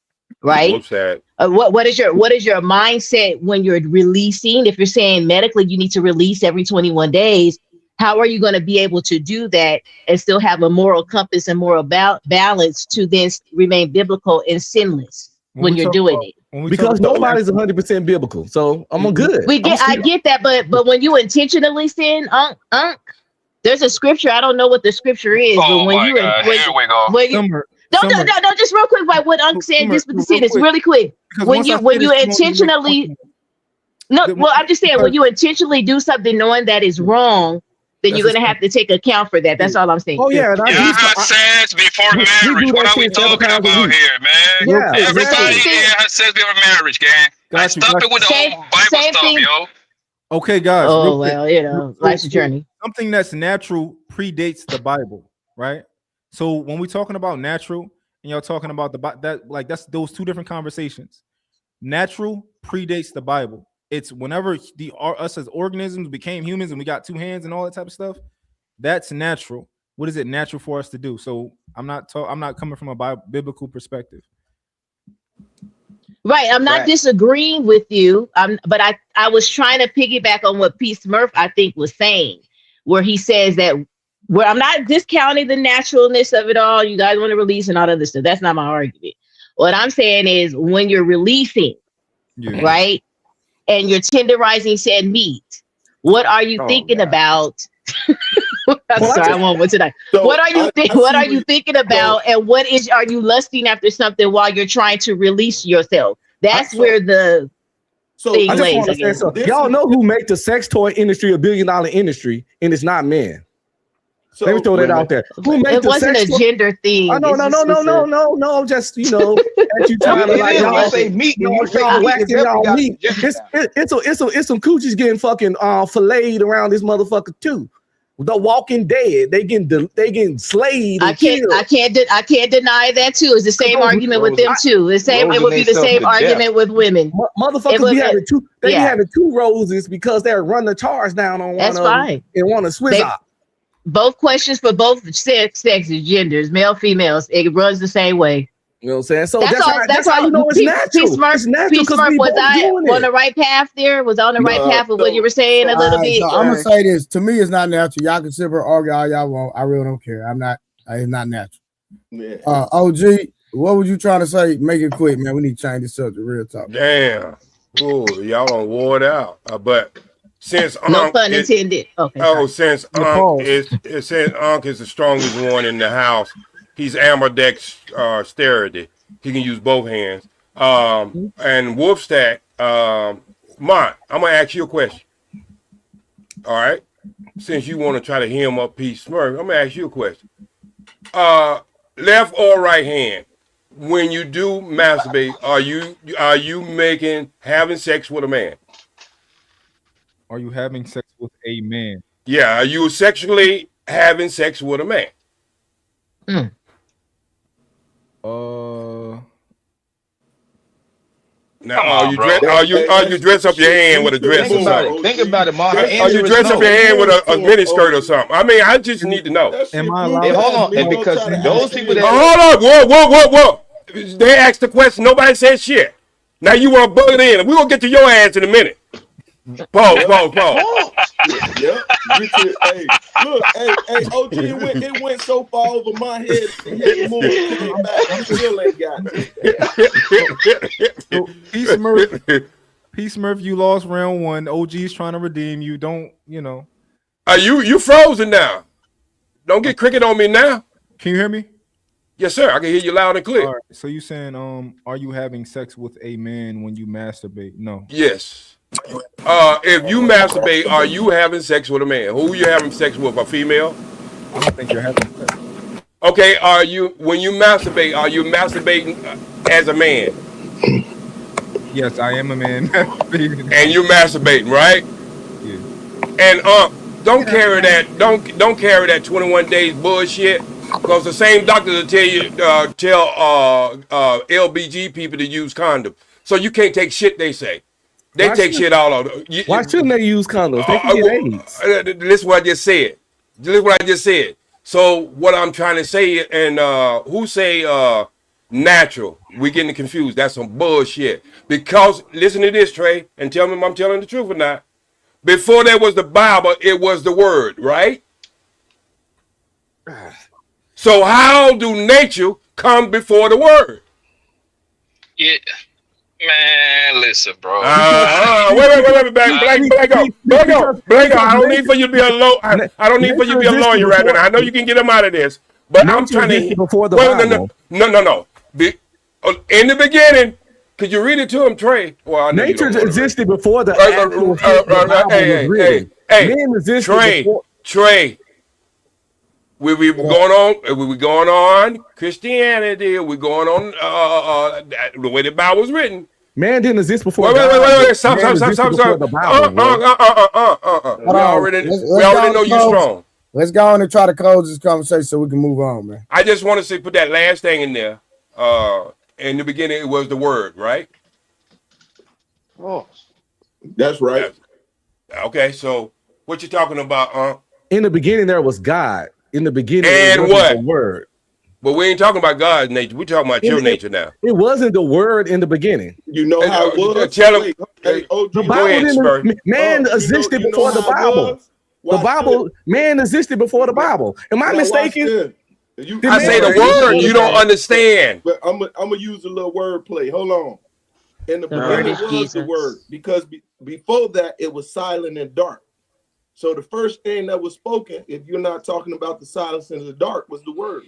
Right? What's that? What is your mindset when you're releasing? If you're saying medically you need to release every 21 days, how are you going to be able to do that and still have a moral compass and moral balance to then remain biblical and sinless when you're doing it? Because nobody's 100% biblical, so I'm good. I get that, but when you intentionally sin, there's a scripture. I don't know what the scripture is, but when you don't just real quick by what Unc said, just with the sin, it's really quick. When you intentionally, I'm just saying when you intentionally do something knowing that is wrong, then you're gonna have to take account for that. That's all I'm saying. Oh yeah, I had sex before marriage. What are we talking about here, man? Yeah, everybody here has sex before marriage, gang. Stop it with the whole Bible stuff, yo. Okay, guys. Oh well, life's a journey. Something that's natural predates the Bible, right? So when we're talking about natural and y'all talking about that's those two different conversations. Natural predates the Bible. It's whenever us as organisms became humans and we got two hands and all that type of stuff. That's natural. What is it natural for us to do? So I'm not coming from a biblical perspective. Right. I'm not disagreeing with you. But I was trying to piggyback on what Peace Murph I think was saying, where he says that where I'm not discounting the naturalness of it all. You guys want to release and all of this stuff. That's not my argument. What I'm saying is when you're releasing, right? And you're tenderizing said meat, what are you thinking about? I'm sorry, I won't win tonight. So what are you thinking about, and are you lusting after something while you're trying to release yourself? That's where the thing lays. Y'all know who make the sex toy industry $1 billion industry, and it's not men. So, let me throw that out there. Who made it wasn't a gender thing. Oh, no. Just as you trying to like you say meat. y'all waxing y'all meat. It's some coochies getting fucking filleted around this motherfucker too. The Walking Dead, they getting slayed. I can't deny that too. It's the same argument with them too. It would be the same argument with women. Motherfuckers be having two. They be having two roses because they're running the charge down on one. That's fine. And want to switch up. Both questions for both sexes, genders, male, females. It runs the same way. You know what I'm saying? So that's how you know it's natural. It's natural. Was I on the right path there? Was I on the right path with what you were saying a little bit? So I'm gonna say this. To me, it's not natural. Y'all can sit here argue all y'all want. I really don't care. It's not natural. Yeah. OG, what was you trying to say? Make it quick, man. We need to change the subject. Real talk. Damn. Ooh, y'all don't wore it out. But since no pun intended. Okay. Oh, since Unc is the strongest one in the house. He's ambidexterity. He can use both hands. And Wolfstack, Mont, I'm gonna ask you a question. All right. Since you want to try to hem up Pete Smurf, I'm gonna ask you a question. Left or right hand? When you do masturbate, are you having sex with a man? Are you having sex with a man? Yeah. Are you sexually having sex with a man? Now, are you dress up your hand with a dress or something? Think about it, Mark. Are you dress up your hand with a mini skirt or something? I mean, I just need to know. Am I allowed? Hold on, and because those people that hold on, whoa. They asked the question. Nobody said shit. Now you want to bug it in. We're gonna get to your ass in a minute. Pause. Yeah. Hey, look, hey, OG, it went so far over my head. He had to move it, came back. I still ain't got it. So, Peace Smurf, you lost round one. OG's trying to redeem you. Don't, you frozen now. Don't get cricket on me now. Can you hear me? Yes, sir. I can hear you loud and clear. All right. So you saying, are you having sex with a man when you masturbate? No. Yes. If you masturbate, are you having sex with a man? Who you having sex with? A female? I don't think you're having sex. Okay, when you masturbate, are you masturbating as a man? Yes, I am a man. And you masturbating, right? Yeah. And don't carry that 21 days bullshit, because the same doctors will tell you LBG people to use condoms. So you can't take shit they say. They take shit all over. Why shouldn't they use condoms? They can get AIDS. This is what I just said. So what I'm trying to say, and who say natural? We getting confused. That's some bullshit. Because listen to this, Trey, and tell me if I'm telling the truth or not. Before there was the Bible, it was the Word, right? So how do nature come before the Word? Yeah. Man, listen, bro. Wait, Blanco. I don't need for you to be a lawyer. I don't need for you to be a lawyer right now. I know you can get them out of this, but I'm trying to. Before the Bible. No. In the beginning, could you read it to him, Trey? Well, nature existed before the actual Bible was written. Men existed before. Trey. We going on Christianity. We going on the way the Bible was written. Man didn't exist before. Wait. Stop. We already know you strong. Let's go on and try to close this conversation so we can move on, man. I just want to put that last thing in there. In the beginning, it was the Word, right? Oh, that's right. Okay, so what you talking about, In the beginning, there was God. In the beginning, and what? The Word. But we ain't talking about God's nature. We're talking about your nature now. It wasn't the Word in the beginning. You know how it was? Tell him. The Bible man existed before the Bible. The Bible, man existed before the Bible. Am I mistaken? I say the word you don't understand. But I'm gonna use a little word play. Hold on. In the beginning was the Word, because before that it was silent and dark. So the first thing that was spoken, if you're not talking about the silence and the dark, was the Word.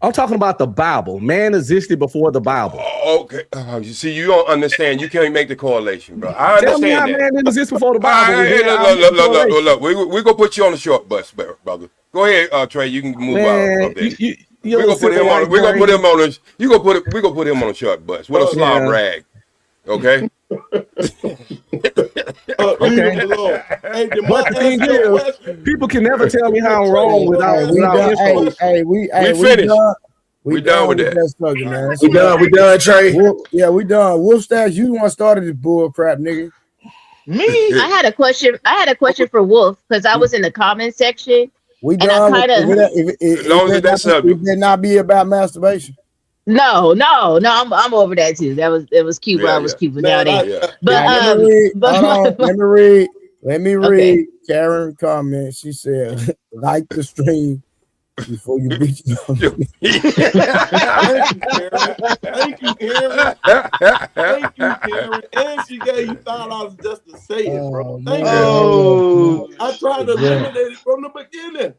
I'm talking about the Bible. Man existed before the Bible. Okay. You see, you don't understand. You can't make the correlation, bro. I understand. Tell me how man didn't exist before the Bible. Look. We're going to put you on the short bus, brother. Go Go ahead, Trey. You can move Man, out a bit. you We're gonna put him on. We're gonna put him on a. We gonna put him on a short bus with a slob rag. Okay. Okay. Hey, but the thing is, people can never tell me how I'm wrong without info. We finished. We done with that. Subject, man. We done, Trey. Yeah, we done. Wolf Stats, you the one started this bull crap, nigga. Me? I had a question for Wolf because I was in the comment section. We and done. I kinda, as long as that's subject. It did not be about masturbation. No, I'm over that too. It was cute, but I was cute without it. But let me read Karen comment. She said, like the stream before you beat your Thank you, Karen. And she gave you $5 just to say it, bro. Thank you. I tried to eliminate it from the beginning.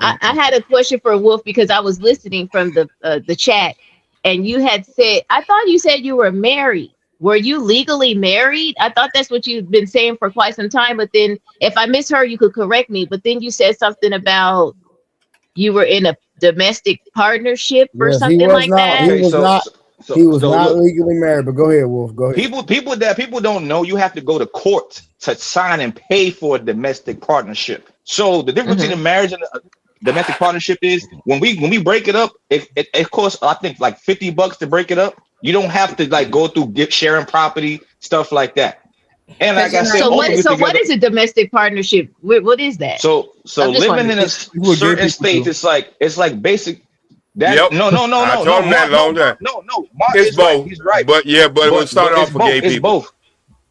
I had a question for Wolf because I was listening from the chat, and you had said, I thought you said you were married. Were you legally married? I thought that's what you've been saying for quite some time. But then, if I misheard, you could correct me. But then you said something about you were in a domestic partnership or something like that. He was not legally married. But go ahead, Wolf. Go ahead. People don't know you have to go to court to sign and pay for a domestic partnership. So the difference between a marriage and a domestic partnership is when we break it up, it costs I think like $50 to break it up. You don't have to like go through sharing property, stuff like that. And like I said, what is a domestic partnership? What is that? So living in a certain state, it's like basic. That, no. I told him that long time. No. It's both. He's right. But it was started off for gay people. It's both.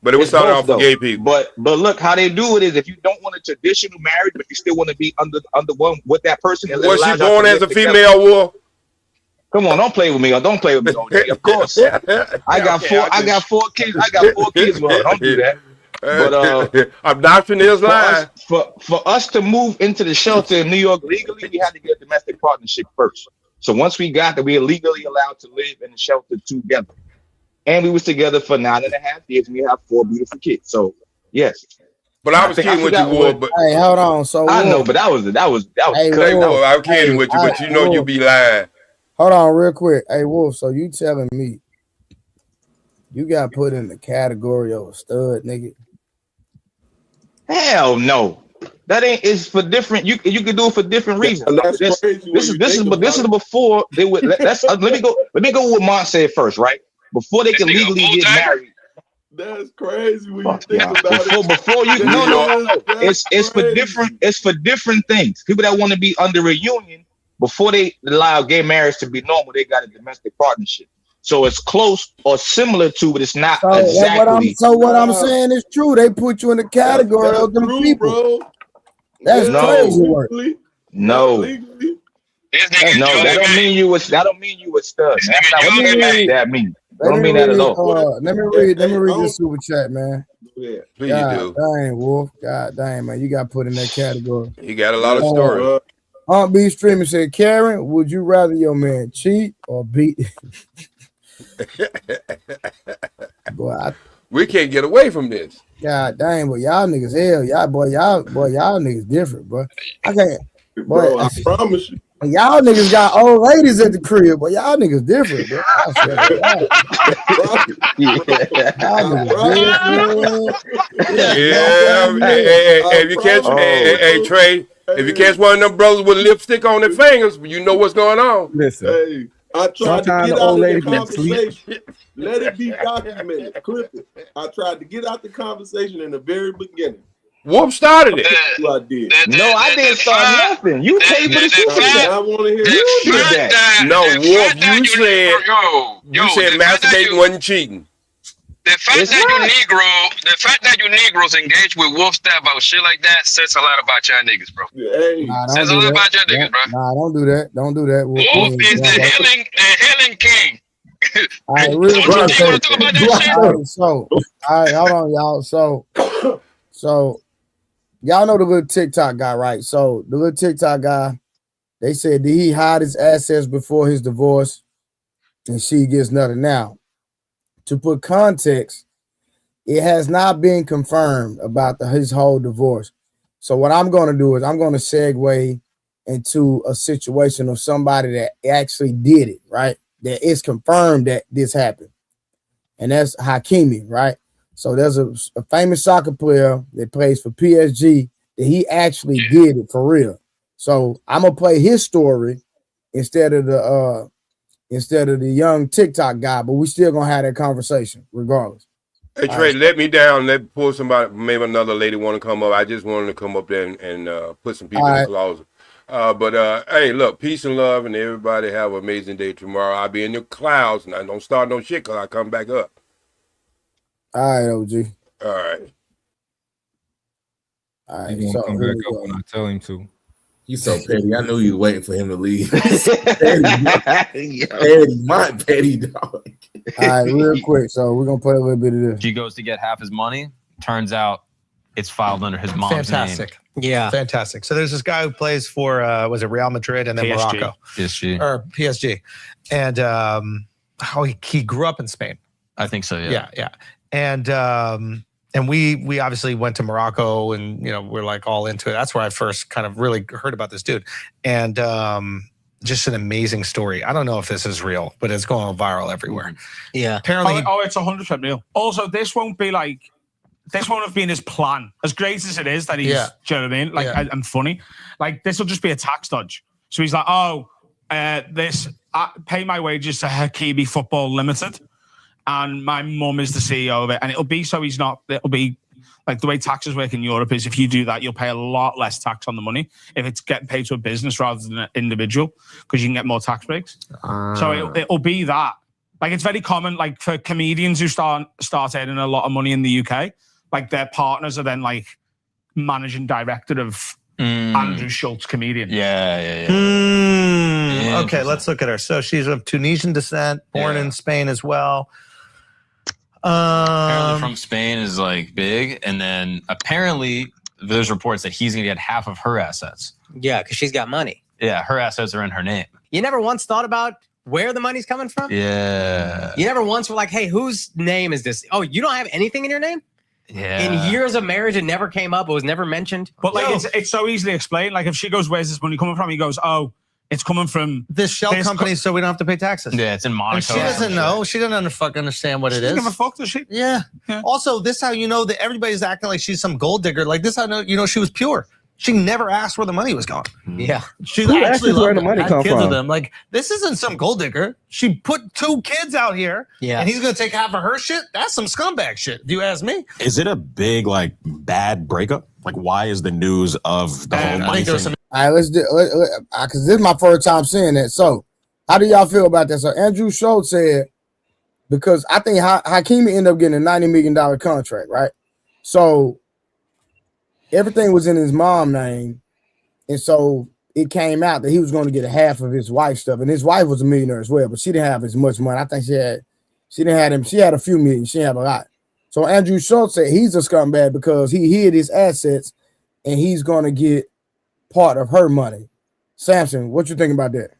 But it was started off for gay people. But look, how they do it is if you don't want a traditional marriage, but you still want to be under one with that person. Was she born as a female, Wolf? Come on, don't play with me. Don't play with me all day. Of course. I got four kids. I got 4 kids. Well, don't do that. But adoption is lying. For us to move into the shelter in New York legally, we had to get a domestic partnership first. So once we got that, we were legally allowed to live in the shelter together. And we was together for 9.5 years, and we have 4 beautiful kids. So yes. But I was kidding with you, Wolf. But hey, hold on. So I know, but that was hey, crazy. Wolf, I was kidding with you, but you know Wolf, you be lying. Hold on, real quick. Hey, Wolf. So you telling me you got put in the category of a stud, nigga? Hell no. That ain't is for different. You can do it for different reasons. This is before they would. Let me go with what Mont said first, right? Before they can legally get married. That's crazy when you think about it. Before you no. It's for different. It's for different things. People that want to be under a union before they allow gay marriage to be normal, they got a domestic partnership. So it's close or similar to, but it's not exactly. What I'm saying is true. They put you in the category of them people. Bro. That's crazy work. No. That don't mean you a stud. That's not what that means. Don't mean that at all. Let me read this super chat, man. Yeah, please do. Dang, Wolf. God dang, man. You got put in that category. You got a lot of stories. Aunt B Streamer said, Karen, would you rather your man cheat or beat? Boy, we can't get away from this. God dang, but y'all niggas hell. Y'all niggas different, bro. I can't. Bro, I promise you. Y'all niggas got old ladies at the crib, but y'all niggas different, bro. If you catch, hey Trey, if you catch one of them brothers with lipstick on their fingers, you know what's going on. Listen, hey, I tried to get out of the conversation. Let it be documented. Clip it. I tried to get out the conversation in the very beginning. Wolf started it. I did. I didn't start nothing. You paid for the super chat. I want to hear you did that. No, Wolf, you said masturbating wasn't cheating. The fact that you Negroes engage with Wolf Stat about shit like that says a lot about y'all niggas, bro. Hey, says a lot about y'all niggas, bro. Nah, don't do that. Don't do that. Wolf is the healing king. All right, real quick. So, all right, hold on, y'all. So, y'all know the little TikTok guy, right? So, the little TikTok guy, they said, did he hide his assets before his divorce? And she gets nothing now. To put context, it has not been confirmed about his whole divorce. So what I'm going to do is I'm going to segue into a situation of somebody that actually did it, right? That is confirmed that this happened. And that's Hakeim, right? So there's a famous soccer player that plays for PSG that he actually did it for real. So I'm gonna play his story instead of the young TikTok guy, but we still gonna have that conversation regardless. Hey Trey, let me down. Let pull somebody, maybe another lady want to come up. I just wanted to come up there and put some people in the closet. But hey, look, peace and love, and everybody have an amazing day tomorrow. I'll be in the clouds, and I don't start no shit because I come back up. All right, OG. All right. All right. He's gonna come back up when I tell him to. He's so petty. I knew you were waiting for him to leave. petty, my petty dog. All right, real quick. So we're gonna play a little bit of this. She goes to get half his money. Turns out it's filed under his mom's Fantastic. name. Yeah. Fantastic. So there's this guy who plays for was it Real Madrid and then PSG. Morocco. PSG. Or PSG. And he grew up in Spain. I think so, yeah. Yeah. And we obviously went to Morocco and we're like all into it. That's where I first kind of really heard about this dude. And just an amazing story. I don't know if this is real, but it's going viral everywhere. Yeah. Apparently it's 100% real. Also, this won't have been his plan. As great as it is that he's, do you know what I mean? Like, and funny. Like, this will just be a tax dodge. So he's like, pay my wages to Hakeim Football Limited. And my mum is the CEO of it. And it'll be like the way taxes work in Europe is if you do that, you'll pay a lot less tax on the money if it's getting paid to a business rather than an individual because you can get more tax breaks. So it'll be that. Like, it's very common, like for comedians who start earning a lot of money in the UK, like their partners are then like managing director of Andrew Schultz comedian. Yeah. Okay, let's look at her. So she's of Tunisian descent, born in Spain as well. Apparently from Spain is like big, and then apparently there's reports that he's gonna get half of her assets. Yeah, because she's got money. Yeah, her assets are in her name. You never once thought about where the money's coming from? Yeah. You never once were like, hey, whose name is this? Oh, you don't have anything in your name? Yeah. In years of marriage, it never came up. It was never mentioned. But like, it's so easily explained. Like, if she goes, where's this money coming from? He goes, oh, it's coming from this shell company, so we don't have to pay taxes. Yeah, it's in Monaco. And she doesn't know. She doesn't fucking understand what it is. She doesn't give a fuck, does she? Yeah. Also, this how you know that everybody's acting like she's some gold digger. Like this, how you know she was pure. She never asked where the money was going. Yeah. She Who actually asked where loved the money had come kids from? with them. Like, this isn't some gold digger. She put 2 kids out here, and he's gonna take half of her shit. That's some scumbag shit. Do you ask me? Is it a big bad breakup? Like, why is the news of the whole money thing? All right, let's do because this is my first time seeing that. So, how do y'all feel about that? So, Andrew Schultz said, because I think Hakeim ended up getting a $90 million contract, right? So, everything was in his mom's name, and so it came out that he was going to get a half of his wife's stuff, and his wife was a millionaire as well, but she didn't have as much money. I think she had a few million. She didn't have a lot. So, Andrew Schultz said he's a scumbag because he hid his assets, and he's going to get part of her money. Samson, what you think about that?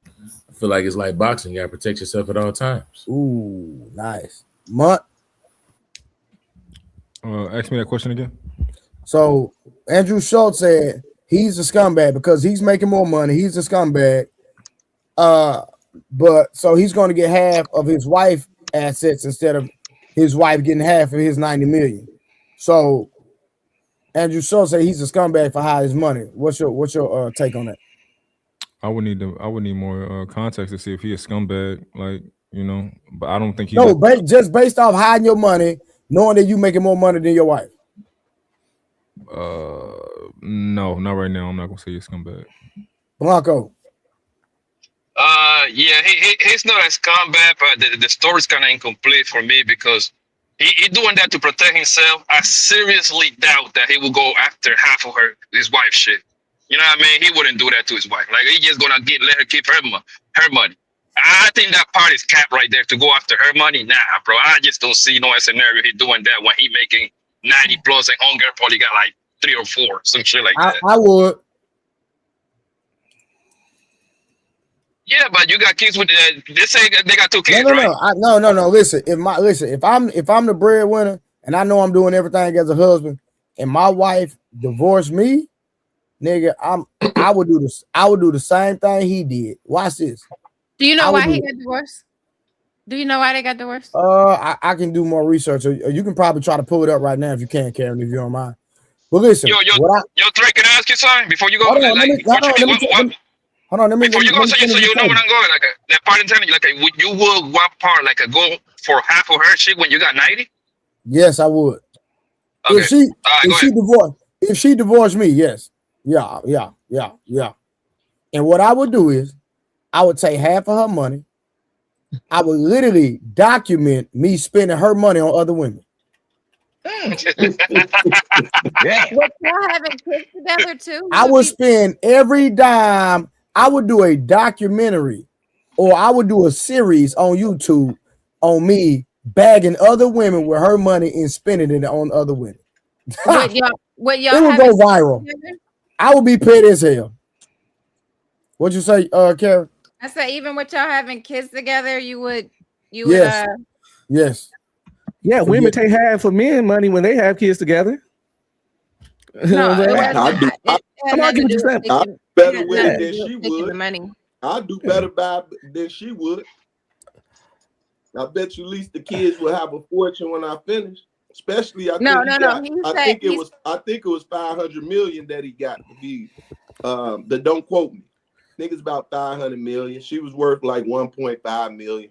I feel like it's like boxing. You gotta protect yourself at all times. Ooh, nice. Mutt? Ask me that question again. So Andrew Schultz said he's a scumbag because he's making more money. He's a scumbag. But so he's going to get half of his wife's assets instead of his wife getting half of his 90 million. So Andrew Schultz said he's a scumbag for hiding his money. What's your take on that? I would need more context to see if he a scumbag, but I don't think he. No, just based off hiding your money, knowing that you making more money than your wife. No, not right now. I'm not gonna say he's a scumbag. Blanco. Yeah, he's not a scumbag, but the story's kind of incomplete for me because he doing that to protect himself. I seriously doubt that he will go after half of his wife's shit. You know what I mean? He wouldn't do that to his wife. Like, he just gonna let her keep her money. I think that part is capped right there to go after her money. Nah, bro. I just don't see no scenario he doing that when he making 90 plus and Hunger probably got like 3 or 4, some shit like that. I would. Yeah, but you got kids with they say they got 2 kids, No. right? No. Listen, if I'm the breadwinner and I know I'm doing everything as a husband, and my wife divorced me, nigga, I would do this. I would do the same thing he did. Watch this. Do you know why he got divorced? Do you know why they got divorced? I can do more research, or you can probably try to pull it up right now if you can, Karen, if you don't mind. But listen, Yo, Trey, can I ask you something before you go? Hold on, let me. Before you go, so you know what I'm going. Like that part in telling you, like you would one part like go for half of her shit when you got 90. Yes, I would. Okay. If she divorced me, yes. Yeah. And what I would do is I would take half of her money. I would literally document me spending her money on other women. Yeah. What, y'all having kids together too? I would spend every dime. I would do a documentary, or I would do a series on YouTube on me bagging other women with her money and spending it on other women. What y'all it would go viral. I would be petty as hell. What'd you say, Karen? I said even with y'all having kids together, you would. Yes. Yeah, women take half of men money when they have kids together. No, I do. I'm not giving you that. I do better with it than she The would. money. I do better by than she would. I bet you at least the kids will have a fortune when I finish. Especially, I think it was 500 million that he got to be. Don't quote me. I think it's about 500 million. She was worth like 1.5 million.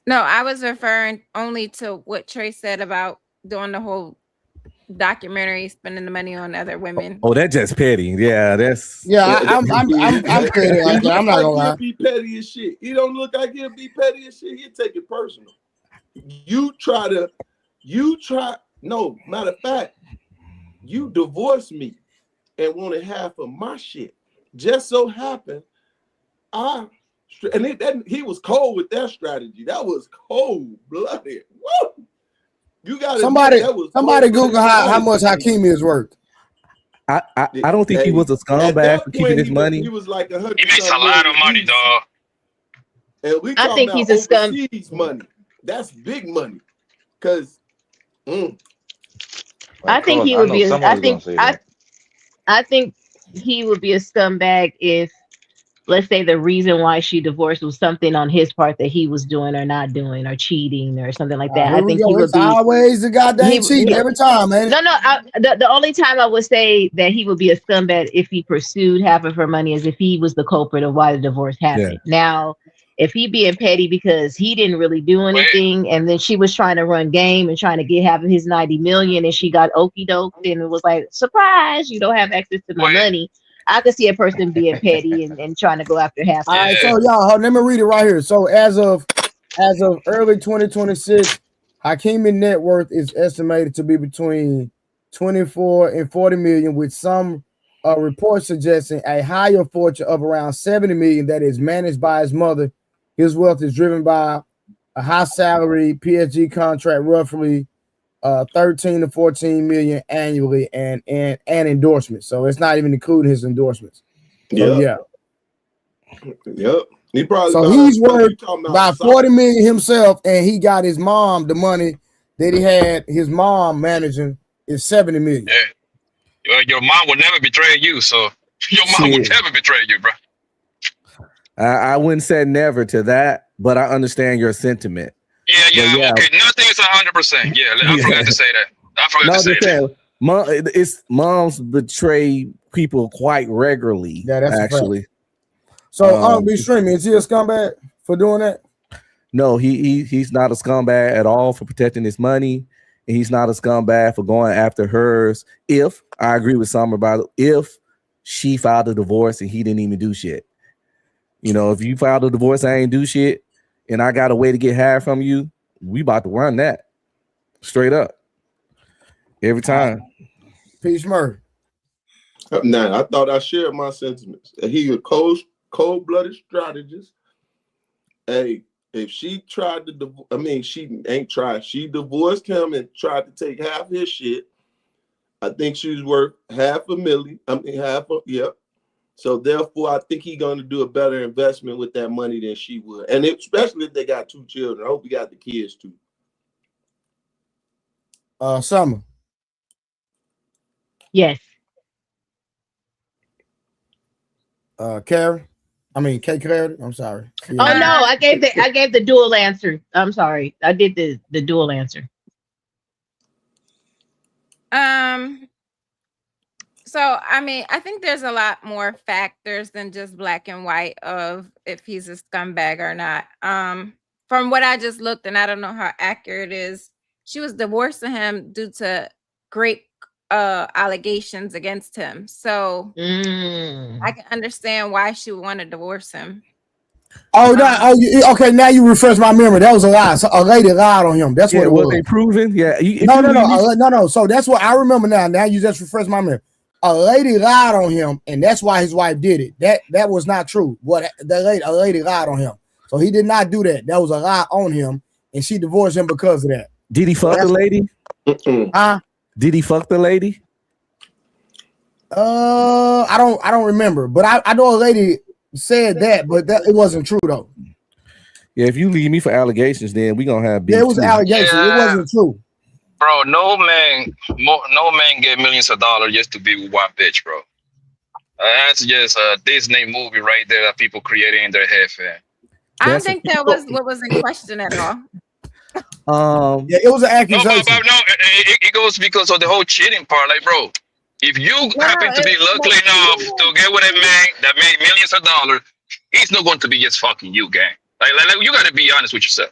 No, I was referring only to what Trey said about doing the whole documentary, spending the money on other women. Oh, that's just petty. Yeah, that's I'm petty. I'm not gonna lie. He'll be petty as shit. He don't look like he'll be petty as shit. He'll take it personal. No, matter of fact, you divorced me and wanted half of my shit. Just so happened, he was cold with that strategy. That was cold-blooded. Woo! You got somebody Google how much Hakeim is worth. I don't think he was a scumbag for keeping his money. He was like 100. He makes a lot of money, dog. And we I think he's a overseas money. That's big money. Cause I think he would be. I think he would be a scumbag if, let's say, the reason why she divorced was something on his part that he was doing or not doing or cheating or something like that. I think he would be always the goddamn cheating every time, man. No. The only time I would say that he would be a scumbag if he pursued half of her money is if he was the culprit of why the divorce happened. Yeah. Now, if he being petty because he didn't really do anything, and then she was trying to run game and trying to get half of his 90 million, and she got okie doked, and it was like, surprise, you don't have access to my money. I could see a person being petty and trying to go after half. All right, so y'all, let me read it right here. So as of early 2026, Hakeim net worth is estimated to be between 24 and 40 million, with some reports suggesting a higher fortune of around 70 million that is managed by his mother. His wealth is driven by a high salary PSG contract, roughly 13 to 14 million annually, and endorsements. So it's not even including his endorsements. So, Yep. He probably he's worth about 40 million himself, and he got his mom the money that he had his mom managing is 70 million. Yeah. Your mom will never betray you, so your mom will never betray you, bro. I wouldn't say never to that, but I understand your sentiment. Yeah. Okay, nothing is 100%. Yeah, I forgot to say that. Moms betray people quite regularly. Yeah, that's actually. So, be streaming. Is he a scumbag for doing that? No, he's not a scumbag at all for protecting his money, and he's not a scumbag for going after hers. If I agree with Summer about it, if she filed a divorce and he didn't even do shit. You know, if you filed a divorce, I ain't do shit, and I got a way to get half from you, we about to run that straight up every time. Peace, Murray. Now, I thought I shared my sentiments. He a cold-blooded strategist. Hey, if she tried to, she ain't tried. She divorced him and tried to take half his shit. I think she's worth $500,000. So therefore, I think he's going to do a better investment with that money than she would, and especially if they got 2 children. I hope he got the kids too. Summer. Yes. Carrie. I mean, K Clarity. I'm sorry. Oh no, I gave the dual answer. I'm sorry. I did the dual answer. So I mean, I think there's a lot more factors than just black and white of if he's a scumbag or not. From what I just looked, and I don't know how accurate it is, she was divorcing him due to great allegations against him. So I can understand why she would want to divorce him. Okay. Now you refresh my memory. That was a lie. So a lady lied on him. That's what it was. They proven? Yeah. No. So that's what I remember now. Now you just refresh my memory. A lady lied on him, and that's why his wife did it. That was not true. A lady lied on him, so he did not do that. That was a lie on him, and she divorced him because of that. Did he fuck the lady? Did he fuck the lady? I don't remember, but I know a lady said that, but it wasn't true though. Yeah, if you leave me for allegations, then we gonna have beef. Yeah, it was an allegation. It wasn't true. Bro, no man get millions of dollars just to be with one bitch, bro. That's just a Disney movie right there that people created in their head, fam. I don't think that was what was in question at all. Yeah, it was an accusation. It goes because of the whole cheating part. Like, bro, if you happen to be lucky enough to get with a man that made millions of dollars, he's not going to be just fucking you, gang. Like you got to be honest with yourself.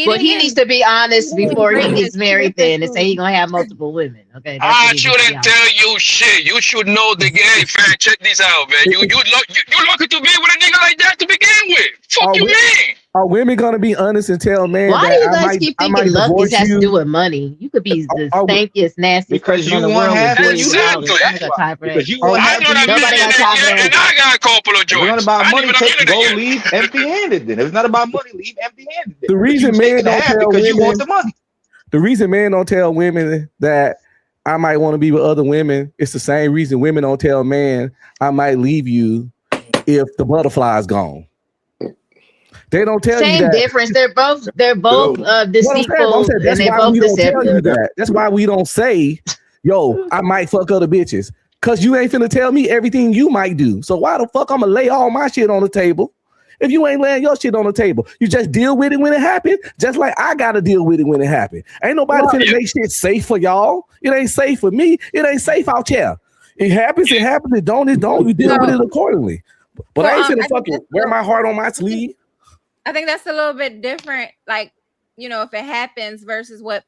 But he needs to be honest before he gets married then and say he's gonna have multiple women. Okay. I shouldn't tell you shit. You should know the game. Fact, check this out, man. You lucky to be with a nigga like that to begin with. Fuck you, man. Are women gonna be honest and tell man? Why do you guys keep I thinking might luck divorce has you? to do with money? You could be the stankiest, nasty Because person you in the want world to have before it. you out. Exactly. I got time for that. Because you want to have I know that Nobody got time for and that. I got a couple of If it's not joints. about I money, ain't even go yet. leave empty-handed. Then if it's not about money, leave empty-handed. The reason men don't tell because you women, want the money. the reason men don't tell women that I might want to be with other women, it's the same reason women don't tell man I might leave you if the butterfly's gone. They don't tell you Same that. difference. They're both deceitful and they're both deceptive. That's why we don't say, yo, I might fuck other bitches. Cause you ain't finna tell me everything you might do. So why the fuck I'm gonna lay all my shit on the table? If you ain't laying your shit on the table, you just deal with it when it happens, just like I gotta deal with it when it happens. Ain't nobody finna make shit safe for y'all. It ain't safe for me. It ain't safe out here. It happens, it don't. You deal with it accordingly. But I ain't finna fucking wear my heart on my sleeve. I think that's a little bit different, like, if it happens versus what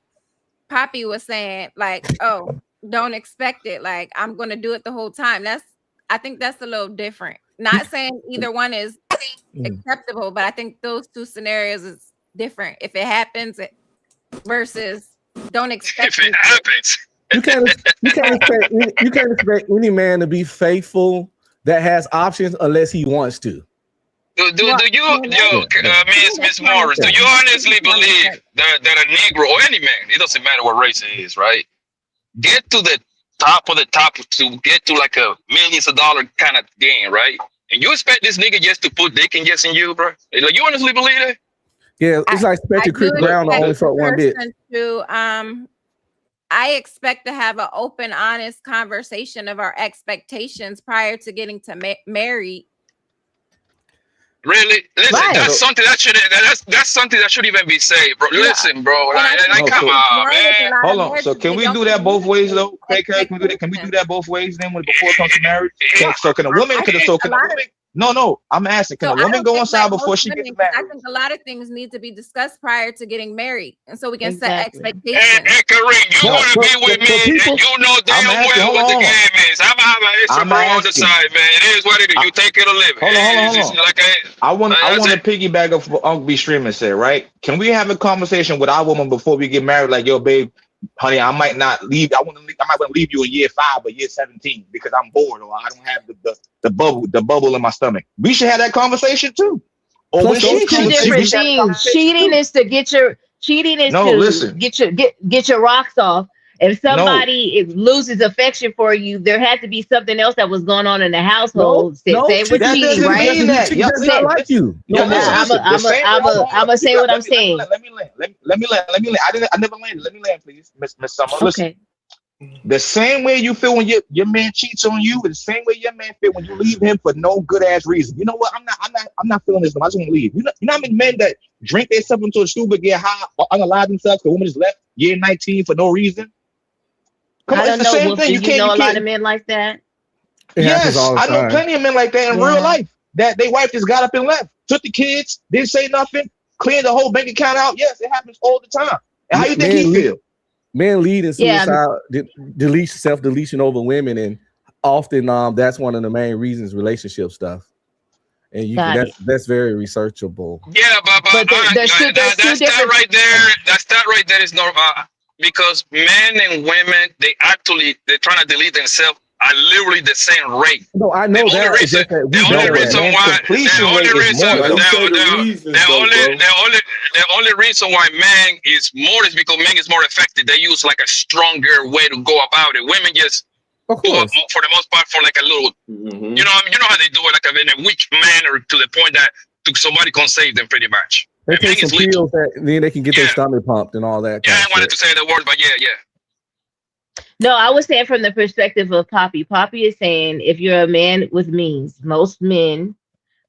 Poppy was saying, like, oh, don't expect it. Like, I'm going to do it the whole time. I think that's a little different. Not saying either one is acceptable, but I think those two scenarios is different. If it happens versus don't expect if it happens. You can't expect any man to be faithful that has options unless he wants to. Miss Morris, do you honestly believe that a Negro or any man, it doesn't matter what race it is, right? Get to the top of the top to get to like a millions of dollar kind of gain, right? And you expect this nigga just to put dick in just in you, bro? Like, you honestly believe that? Yeah, it's like expecting Chris Brown to only fuck one bit. I expect to have an open, honest conversation of our expectations prior to getting to married. Really? Listen, that's something that should even be said, bro. Listen, bro. Come on, man. Hold on. So can we do that both ways though? Can we do that both ways then before it comes to marriage? So can a woman No, I'm asking, can a woman go inside before she gets married? I think a lot of things need to be discussed prior to getting married, and so we can set expectations. And Kareem, you want to be with me, and you know damn well what the game is. I'm having an extra bro on the side, man. It is what it is. You take it or live it. Hold on. I want to piggyback off what Uncle B Streamer said, right? Can we have a conversation with our woman before we get married? Like, yo, babe, honey, I might not leave. I might want to leave you in year 5 or year 17 because I'm bored or I don't have the bubble in my stomach. We should have that conversation too. Or two different things. Cheating is to get your get your rocks off. If somebody loses affection for you, there had to be something else that was going on in the household. Say we're cheating, right? I'm gonna say what I'm saying. Let me land. I never landed. Let me land, please, Miss Summer. Listen. The same way you feel when your man cheats on you, the same way your man feel when you leave him for no good ass reason. You know what? I'm not feeling this. I just want to leave. You know how many men that drink themselves into a stupid, get high, or unalive themselves because woman is left year 19 for no reason. Come on, I it's don't the know. same Wolf, thing. do You you know a can't. lot of men like that? It happens Yes, all the I know time. plenty of men like that in real life. That they wife just got up and left, took the kids, didn't say nothing, cleaned the whole bank account out. Yes, it happens all the time. And how you think he feel? Men lead in suicide, self-deletion over women, and often that's one of the main reasons, relationship stuff. And you can, that's very researchable. Yeah, but that right there, that right there is not because men and women they're trying to delete themselves at literally the same rate. No, I know the only reason why man is more is because men is more effective. They use like a stronger way to go about it. Women just go up for the most part for like a little, you know how they do it, like in a weak manner to the point that somebody can save them pretty much. They take some pills that then they can get their stomach pumped and all that. Yeah, I wanted to say the word, but yeah. No, I was saying from the perspective of Poppy. Poppy is saying if you're a man with means, most men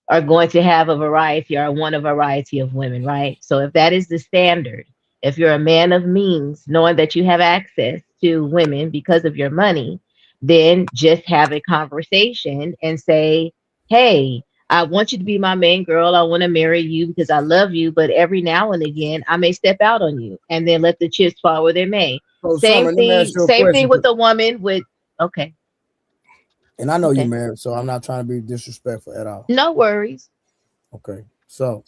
are going to have a variety or want a variety of women, right? So if that is the standard, if you're a man of means, knowing that you have access to women because of your money, then just have a conversation and say, hey, I want you to be my main girl. I want to marry you because I love you. But every now and again, I may step out on you, and then let the chips fall where they may. So, Same thing with the woman with, okay. And I know you're married, so I'm not trying to be disrespectful at all. No worries. Okay. So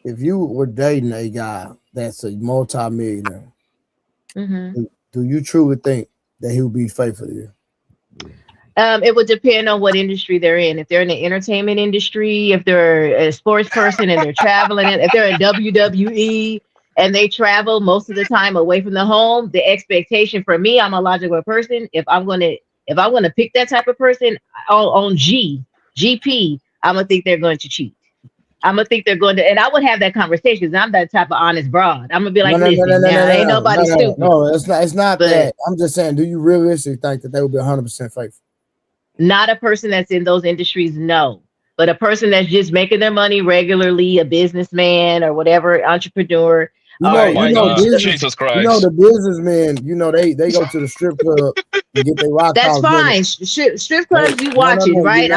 if you were dating a guy that's a multi-millionaire, do you truly think that he would be faithful to you? It would depend on what industry they're in. If they're in the entertainment industry, if they're a sports person and they're traveling, if they're in WWE and they travel most of the time away from the home, the expectation for me, I'm a logical person. If I'm gonna pick that type of person on GP, I'm gonna think they're going to cheat. I'm gonna think they're going to, and I would have that conversation because I'm that type of honest broad. I'm gonna be like, listen, ain't nobody stupid. No, it's not that. I'm just saying, do you realistically think that they would be 100% faithful? Not a person that's in those industries, no. But a person that's just making their money regularly, a businessman or whatever, entrepreneur. Jesus Christ. You know the businessmen, they go to the strip club and get their rock. That's fine. Strip clubs you watching, right?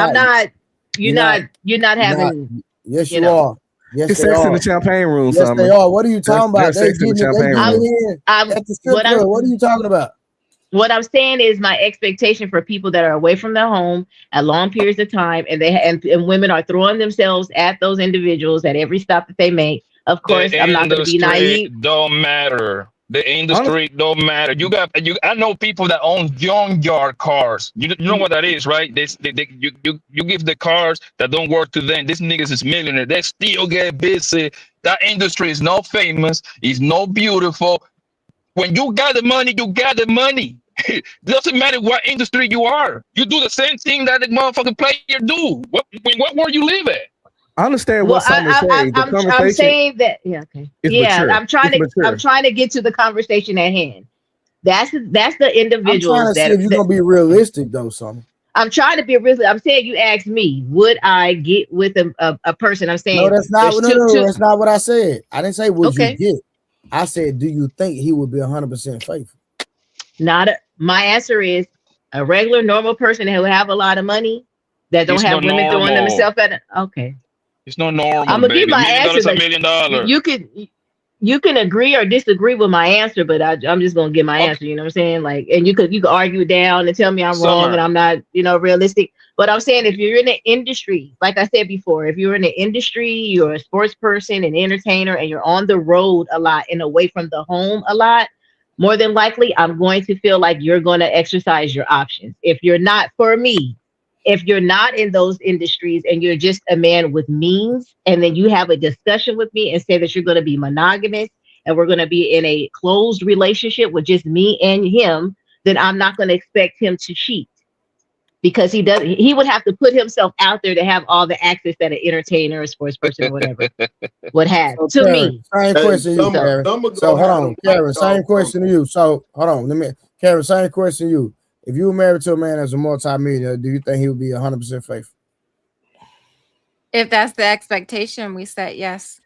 You're not having. Yes, you are. Yes, it's sex in the champagne room. Yes, they are. What are you talking about? They get in at the strip club. What are you talking about? What I'm saying is my expectation for people that are away from their home at long periods of time, and and women are throwing themselves at those individuals at every stop that they make. Of course, I'm not going to be naive. Don't matter. The industry don't matter. I know people that own junkyard cars. You know what that is, right? You give the cars that don't work to them. This niggas is millionaire. They still get busy. That industry is not famous. It's not beautiful. When you got the money, you got the money. It doesn't matter what industry you are. You do the same thing that the motherfucking player do. What world you live at? I understand what Summer's saying. I'm saying that, okay. Mature. I'm trying to get to the conversation at hand. That's the individuals. I'm trying to see if you're gonna be realistic though, Summer. I'm trying to be realistic. I'm saying you asked me, would I get with a person? I'm saying no, that's not. That's not what I said. I didn't say would you get. I said, do you think he would be 100% faithful? My answer is a regular, normal person who have a lot of money that don't have women throwing themselves at it. Okay. It's not normal. I'm gonna give my answer. $1 million. You can agree or disagree with my answer, but I'm just gonna give my answer. You know what I'm saying? Like, and you could argue it down and tell me I'm wrong and I'm not, realistic. But I'm saying if you're in the industry, like I said before, if you're in the industry, you're a sports person, an entertainer, and you're on the road a lot and away from the home a lot, more than likely, I'm going to feel like you're going to exercise your options. If you're not, for me, if you're not in those industries and you're just a man with means, and then you have a discussion with me and say that you're going to be monogamous and we're going to be in a closed relationship with just me and him, then I'm not going to expect him to cheat. because he would have to put himself out there to have all the access that an entertainer or sports person or whatever would have. So, To Karen, me, same question to you, Karen. So hold on, Karen, same question to you. So hold on, Karen, same question to you. If you were married to a man as a multimillionaire, do you think he would be 100% faithful? If that's the expectation we set, yes.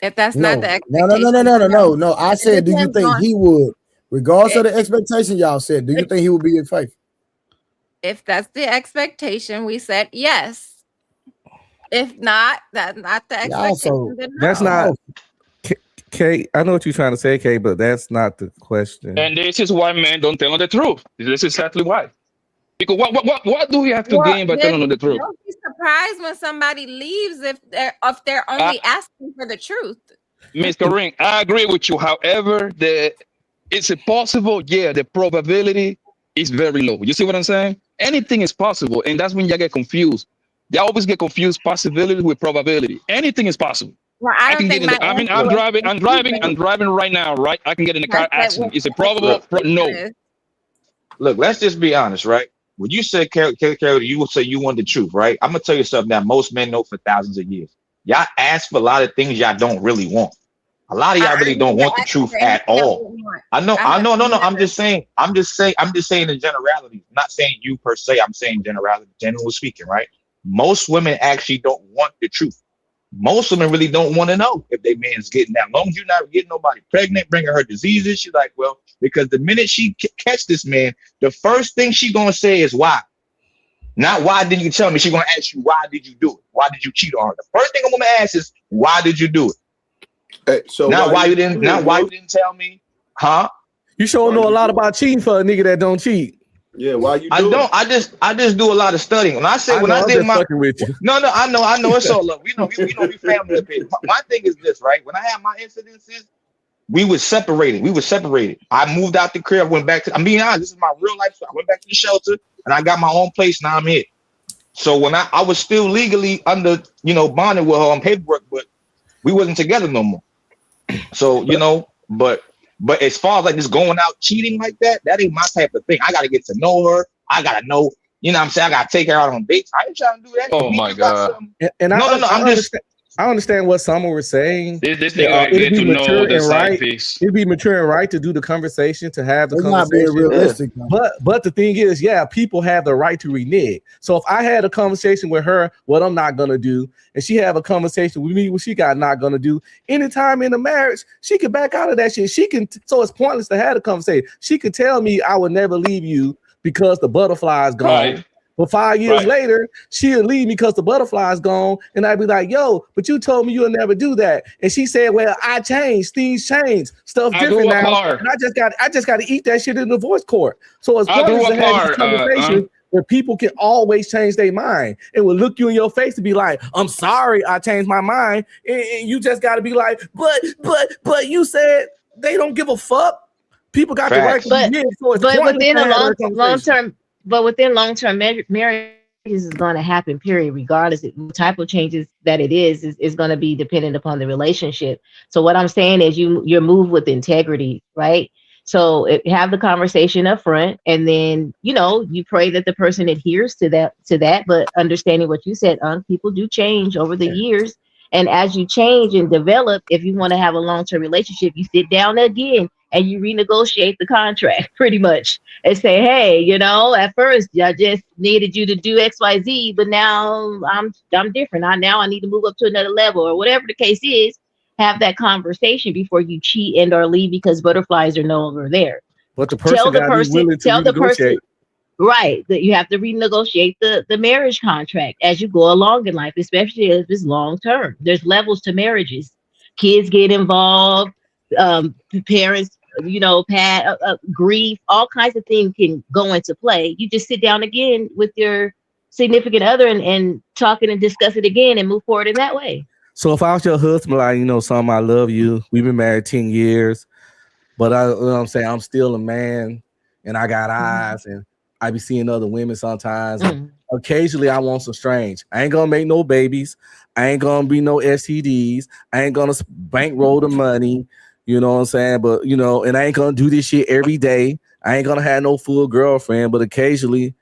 If that's not the expectation, no. I said, do you think he would, regardless of the expectation y'all said, do you think he would be faithful? If that's the expectation we set, yes. If not, that's not the expectation. Then no. That's not, Kay. I know what you're trying to say, Kay, but that's not the question. And this is why men don't tell them the truth. This is exactly why. Because what do we have to gain by telling them the truth? Don't be surprised when somebody leaves if they're only asking for the truth. Ms. Corinne, I agree with you. However, it's possible. Yeah, the probability is very low. You see what I'm saying? Anything is possible, and that's when you get confused. They always get confused possibility with probability. Anything is possible. Well, I don't think I'm driving right now, right? I can get in a car accident. Is it probable? No. Look, let's just be honest, right? When you said, Carol, you would say you want the truth, right? I'm going to tell you something that most men know for thousands of years. Y'all ask for a lot of things y'all don't really want. A lot of y'all really don't want the truth at all. I know. I'm just saying in generality. I'm not saying you per se. I'm saying generality, generally speaking, right? Most women actually don't want the truth. Most women really don't want to know if their man's getting that. As long as you're not getting nobody pregnant, bringing her diseases, she's like, well, because the minute she catch this man, the first thing she gonna say is why. Not why didn't you tell me? She gonna ask you, why did you do it? Why did you cheat on her? The first thing a woman asks is, why did you do it? Hey, so why you didn't tell me? Huh? You sure know a lot about cheating for a nigga that don't cheat. Yeah, why you? I just do a lot of studying. When I did my with you. No, I know it's all love. We family up here. My thing is this, right? When I had my incidences, we were separated. I moved out the crib, went back to. I'm being honest. This is my real life. So I went back to the shelter, and I got my own place. Now I'm here. So when I was still legally under, bonded with her on paperwork, but we wasn't together no more. So but as far as like just going out cheating like that ain't my type of thing. I gotta get to know her. I gotta know, what I'm saying? I gotta take her out on dates. I ain't trying to do that. Oh my God. And I understand what Summer was saying. This nigga get to know the side piece. It'd be mature and right to do the conversation, to have the It's conversation. not being realistic. But the thing is, people have the right to renege. So if I had a conversation with her, what I'm not gonna do, and she have a conversation with me, what she got not gonna do, anytime in a marriage, she can back out of that shit. So it's pointless to have a conversation. She could tell me I would never leave you because the butterfly is gone. Right. But 5 years later, she'll leave me because the butterfly's gone. And I'd be like, yo, but you told me you'll never do that. And she said, well, I changed. Things change. Stuff different now. And I just got to eat that shit in the divorce court. So it's pointless to have this conversation where people can always change their mind and will look you in your face to be like, I'm sorry, I changed my mind. And you just got to be like, but you said they don't give a fuck. People got the right to be here. So it's within a within long-term marriages is going to happen, period, regardless of the type of changes that it is going to be dependent upon the relationship. So what I'm saying is you move with integrity, right? So have the conversation up front, and then, you pray that the person adheres to that, but understanding what you said, people do change over the years. And as you change and develop, if you want to have a long-term relationship, you sit down again and you renegotiate the contract pretty much and say, hey, at first I just needed you to do X, Y, Z, but now I'm different. Now I need to move up to another level, or whatever the case is. Have that conversation before you cheat and or leave because butterflies are no longer there. But the person tell the person, right, that you have to renegotiate the marriage contract as you go along in life, especially if it's long term. There's levels to marriages. Kids get involved, parents, grief, all kinds of things can go into play. You just sit down again with your significant other and talk and discuss it again and move forward in that way. So if I was your husband, like, Sam, I love you. We've been married 10 years, but I'm saying I'm still a man and I got eyes and I be seeing other women sometimes. Occasionally I want some strange. I ain't gonna make no babies. I ain't gonna be no STDs. I ain't gonna bankroll the money. You know what I'm saying? But, and I ain't gonna do this shit every day. I ain't gonna have no full girlfriend, but occasionally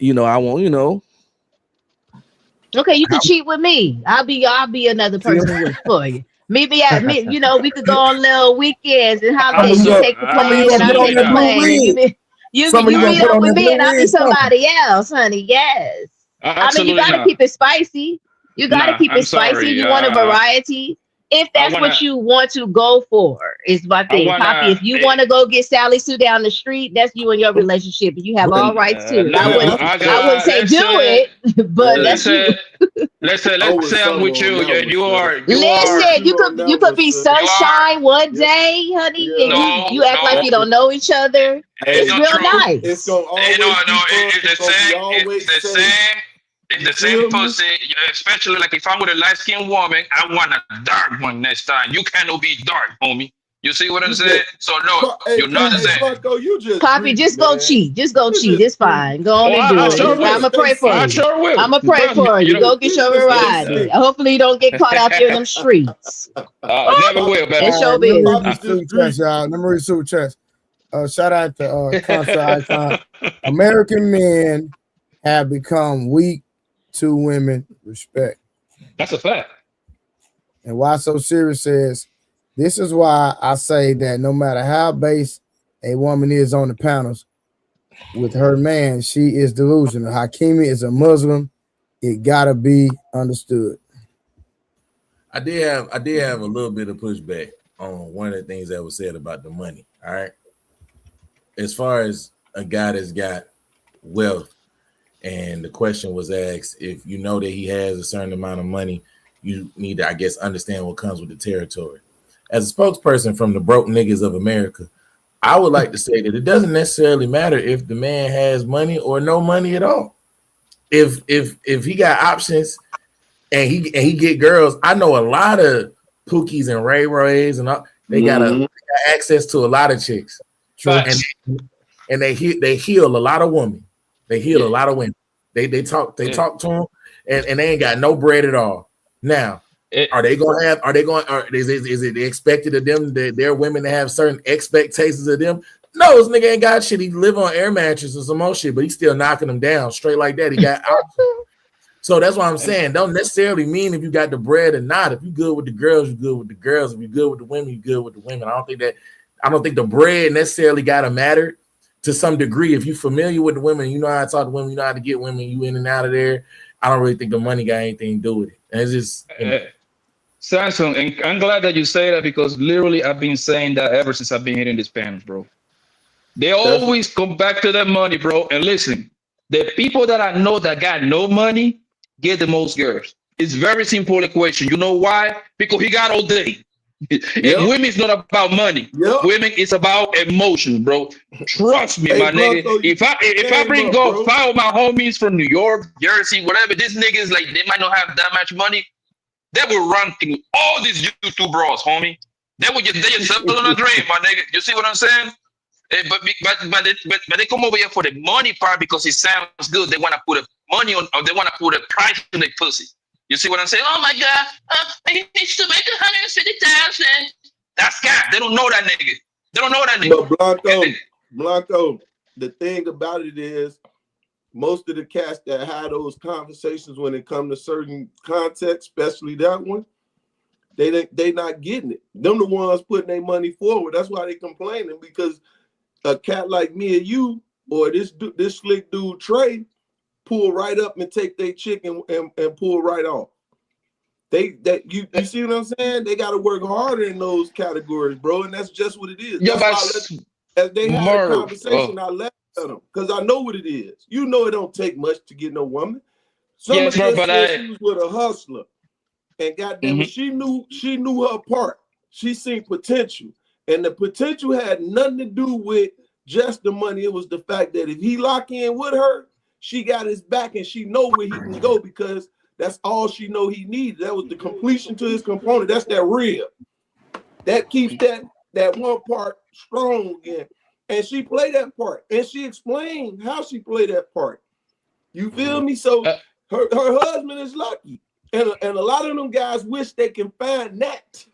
I won't. Okay, you could cheat with me. I'll be another person with for you. Maybe we could go on little weekends and holidays. You take the plane and I take the plane, and you meet up with me and I'll be somebody else, honey. Yes. I mean, you gotta keep it spicy. You gotta keep it spicy. You want a variety. If that's what you want to go for, is my thing. Poppy, if you want to go get Sally Sue down the street, that's you and your relationship. You have all rights to it. I wouldn't say do it, but that's you. Let's say I'm with you. You are. Listen, you could be sunshine one day, honey, and you act like you don't know each other. It's real nice. It's gonna always It's the same pussy, especially like if I'm with a light-skinned woman, I want a dark one next time. You cannot be dark, homie. You see what I'm saying? So no, you're not the same. Poppy, just go cheat. Just go cheat. It's fine. Go on and do it. I'ma pray for you. I'ma pray for you. Go get your variety. Hopefully you don't get caught out there in them streets. Never will, baby. It's your business. Number one super chest. Shout out to Contra Icon. American men have become weak to women respect. That's a fact. And Why So Serious says, this is why I say that no matter how base a woman is on the panels with her man, she is delusional. Hakeem is a Muslim. It gotta be understood. I did have a little bit of pushback on one of the things that was said about the money. All right. As far as a guy that's got wealth, and the question was asked, if you know that he has a certain amount of money, you need to, I guess, understand what comes with the territory. As a spokesperson from the broke niggas of America, I would like to say that it doesn't necessarily matter if the man has money or no money at all. If he got options and he get girls, I know a lot of Pookies and Ray Rays and all, they got access to a lot of chicks. And they heal a lot of women. They heal a lot of women. They talk to them and they ain't got no bread at all. Now, is it expected of them that their women to have certain expectations of them? No, this nigga ain't got shit. He live on air mattresses or some more shit, but he's still knocking them down straight like that. He got So that's what I'm saying. Don't necessarily mean if you got the bread or not. If you good with the girls, you good with the girls. If you good with the women, you good with the women. I don't think the bread necessarily gotta matter to some degree. If you familiar with the women, you know how to talk to women, you know how to get women, you in and out of there. I don't really think the money got anything to do with it. And it's just Samson, and I'm glad that you say that because literally I've been saying that ever since I've been hitting these panels, bro. They always come back to that money, bro. And listen, the people that I know that got no money get the most girls. It's very simple equation. You know why? Because he got all day. And women is not about money. Women is about emotion, bro. Trust me, my nigga. If I bring 5 of my homies from New York, Jersey, whatever, these niggas like they might not have that much money. They will run through all these YouTube bros, homie. They just settle on a dream, my nigga. You see what I'm saying? But they come over here for the money part because it sounds good. They want to put money on, or they want to put a price on their pussy. You see what I'm saying? Oh my God, he needs to make 150,000. That's God. They don't know that nigga. They don't know that nigga. But Blanco, the thing about it is, most of the cats that had those conversations when it comes to certain context, especially that one, they not getting it. Them the ones putting their money forward. That's why they complaining, because a cat like me and you, or this slick dude Trey, pull right up and take their chick and pull right off. You see what I'm saying? They got to work harder in those categories, bro, and that's just what it is. Yeah, as they had a conversation, I left them because I know what it is. You know, it don't take much to get no woman. Somebody she was with a hustler, and goddamn it, she knew her part. She seen potential, and the potential had nothing to do with just the money. It was the fact that if he lock in with her, she got his back, and she know where he can go because that's all she know he needed. That was the completion to his component. That's that rib. That keeps that one part strong again. And she played that part. And she explained how she played that part. You feel me? So her husband is lucky. And a lot of them guys wish they can find that.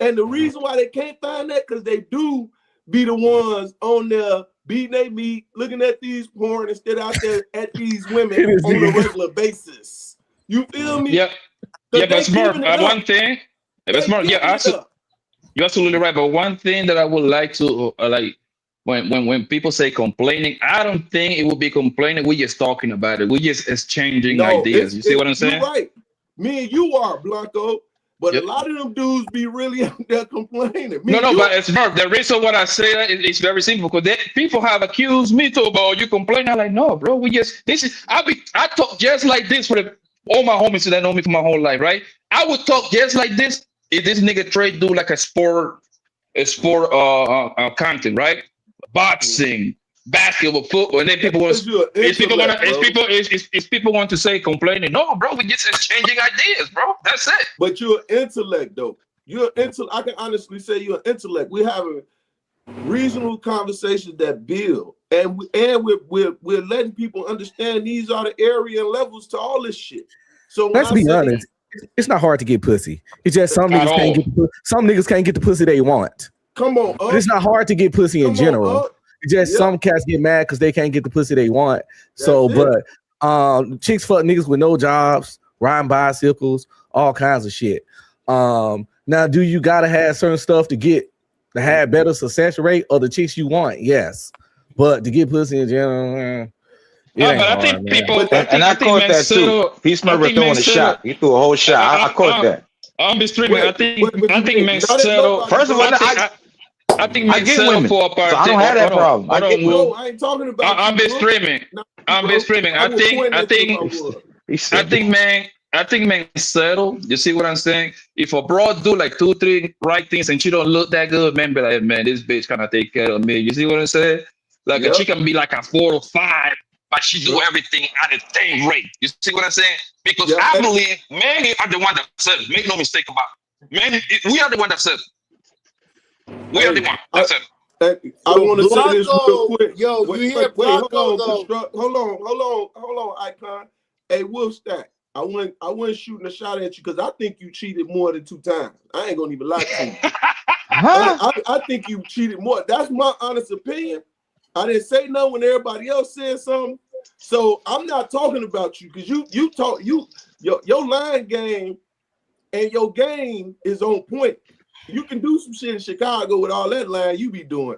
And the reason why they can't find that, because they do be the ones on there beating their meat, looking at these porn instead out there at these women on a regular basis. You feel me? Yeah, but smart. One thing, but smart. Yeah, you're absolutely right. But one thing that I would like to like when people say complaining, I don't think it would be complaining. We're just talking about it. We're just exchanging ideas. You see what I'm saying? You're right. Me and you are, Blanco. But a lot of them dudes be really out there complaining. But it's not. The reason why I say that is very simple because people have accused me too about you complaining. I'm like, no, bro. I talk just like this for all my homies that know me for my whole life, right? I would talk just like this if this nigga Trey do like a sport content, right? Boxing, basketball, football, and then people want people want to say complaining. No, bro, we just exchanging ideas, bro. That's it. But you're an intellect, though. You're intellect. I can honestly say you're an intellect. We're having reasonable conversations that build, and we're letting people understand these are the area and levels to all this shit. So let's be honest, it's not hard to get pussy. It's just some niggas can't get the pussy they want. Come on, but it's not hard to get pussy in general. It's just some cats get mad because they can't get the pussy they want. But chicks fuck niggas with no jobs, riding bicycles, all kinds of shit. Now, do you gotta have certain stuff to have better success rate or the chicks you want? Yes, but to get pussy in general, I think people, and I caught that too. Peace Murray throwing a shot. He threw a whole shot. I caught that. I'm be streaming. I think men settle. First of all, I think men settle for a part. So I don't have that problem. I ain't talking about. I'm be streaming. I'm be streaming. I think men settle. You see what I'm saying? If a broad do like 2-3 right things and she don't look that good, man, be like, man, this bitch kind of take care of me. You see what I'm saying? Like a chick can be like a 4 or 5, but she do everything at the same rate. You see what I'm saying? Because I believe men are the one that settle. Make no mistake about it. Men, we are the one that settle. We are the one. That's it. I want to say this real quick. Yo, you hear Blanco though? Hold on, Icon. Hey, Wolfstack, I wasn't shooting a shot at you because I think you cheated more than 2 times. I ain't gonna even lie to you. I think you cheated more. That's my honest opinion. I didn't say no when everybody else said something. So I'm not talking about you because your line game and your game is on point. You can do some shit in Chicago with all that line you be doing,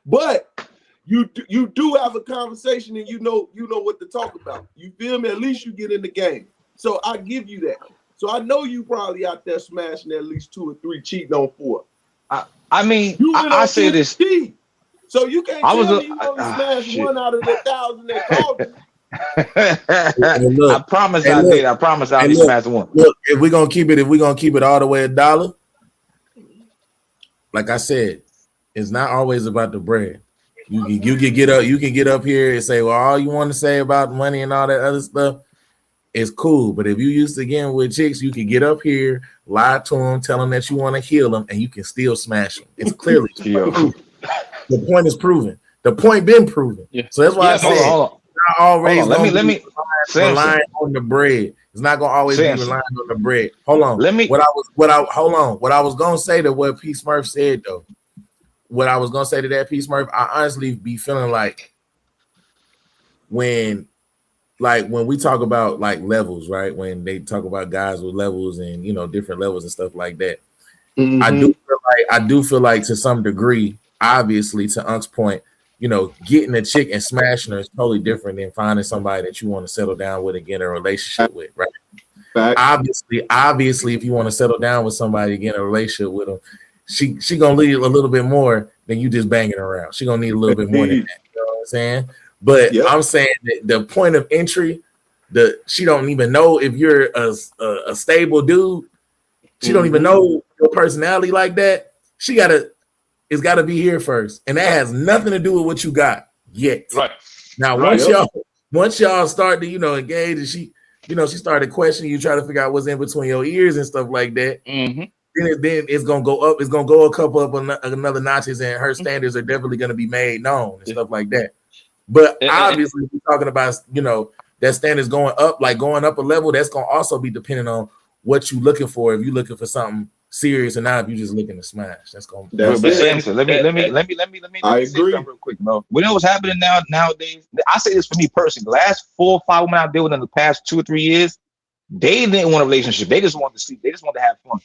but you do have a conversation and you know what to talk about. You feel me? At least you get in the game. So I give you that. So I know you probably out there smashing at least 2 or 3, cheating on 4. I mean, I say this. So you can't tell me you only smashed 1 out of the 1,000 that called you. I promise I did. I promise I only smashed 1. Look, if we're gonna keep it all the way $1. Like I said, it's not always about the bread. You can get up here and say, well, all you want to say about money and all that other stuff is cool. But if you used to getting with chicks, you can get up here, lie to them, tell them that you want to heal them, and you can still smash them. It's clearly proven. The point is proven. The point been proven. Yeah. So that's why I said not always. Let me relying on the bread. It's not gonna always be relying on the bread. Hold on. What I was gonna say to what P. Smurf said though. What I was gonna say to that P. Smurf, I honestly be feeling like when we talk about like levels, right? When they talk about guys with levels and different levels and stuff like that. Mm-hmm. I do feel like to some degree, obviously to Unk's point, getting a chick and smashing her is totally different than finding somebody that you want to settle down with and get in a relationship with, right? Obviously, if you want to settle down with somebody, get in a relationship with them, she gonna need a little bit more than you just banging around. She gonna need a little bit more than that. You know what I'm saying? But I'm saying that the point of entry, she don't even know if you're a stable dude. She don't even know your personality like that. It's got to be here first, and that has nothing to do with what you got yet. Right now, once y'all start to engage, and she started questioning you, try to figure out what's in between your ears and stuff like that. Mm-hmm. Then it's gonna go up. It's gonna go a couple up another notches, and her standards are definitely gonna be made known and stuff like that. But obviously, we're talking about that standards going up a level. That's gonna also be depending on what you're looking for. If you're looking for something serious, and not if you just looking to smash. That's gonna. Let me say something real quick, bro. We know what's happening nowadays. I say this for me personally. The last 4 or 5 women I've dealt with in the past 2 or 3 years, they didn't want a relationship. They just wanted to sleep. They just wanted to have fun.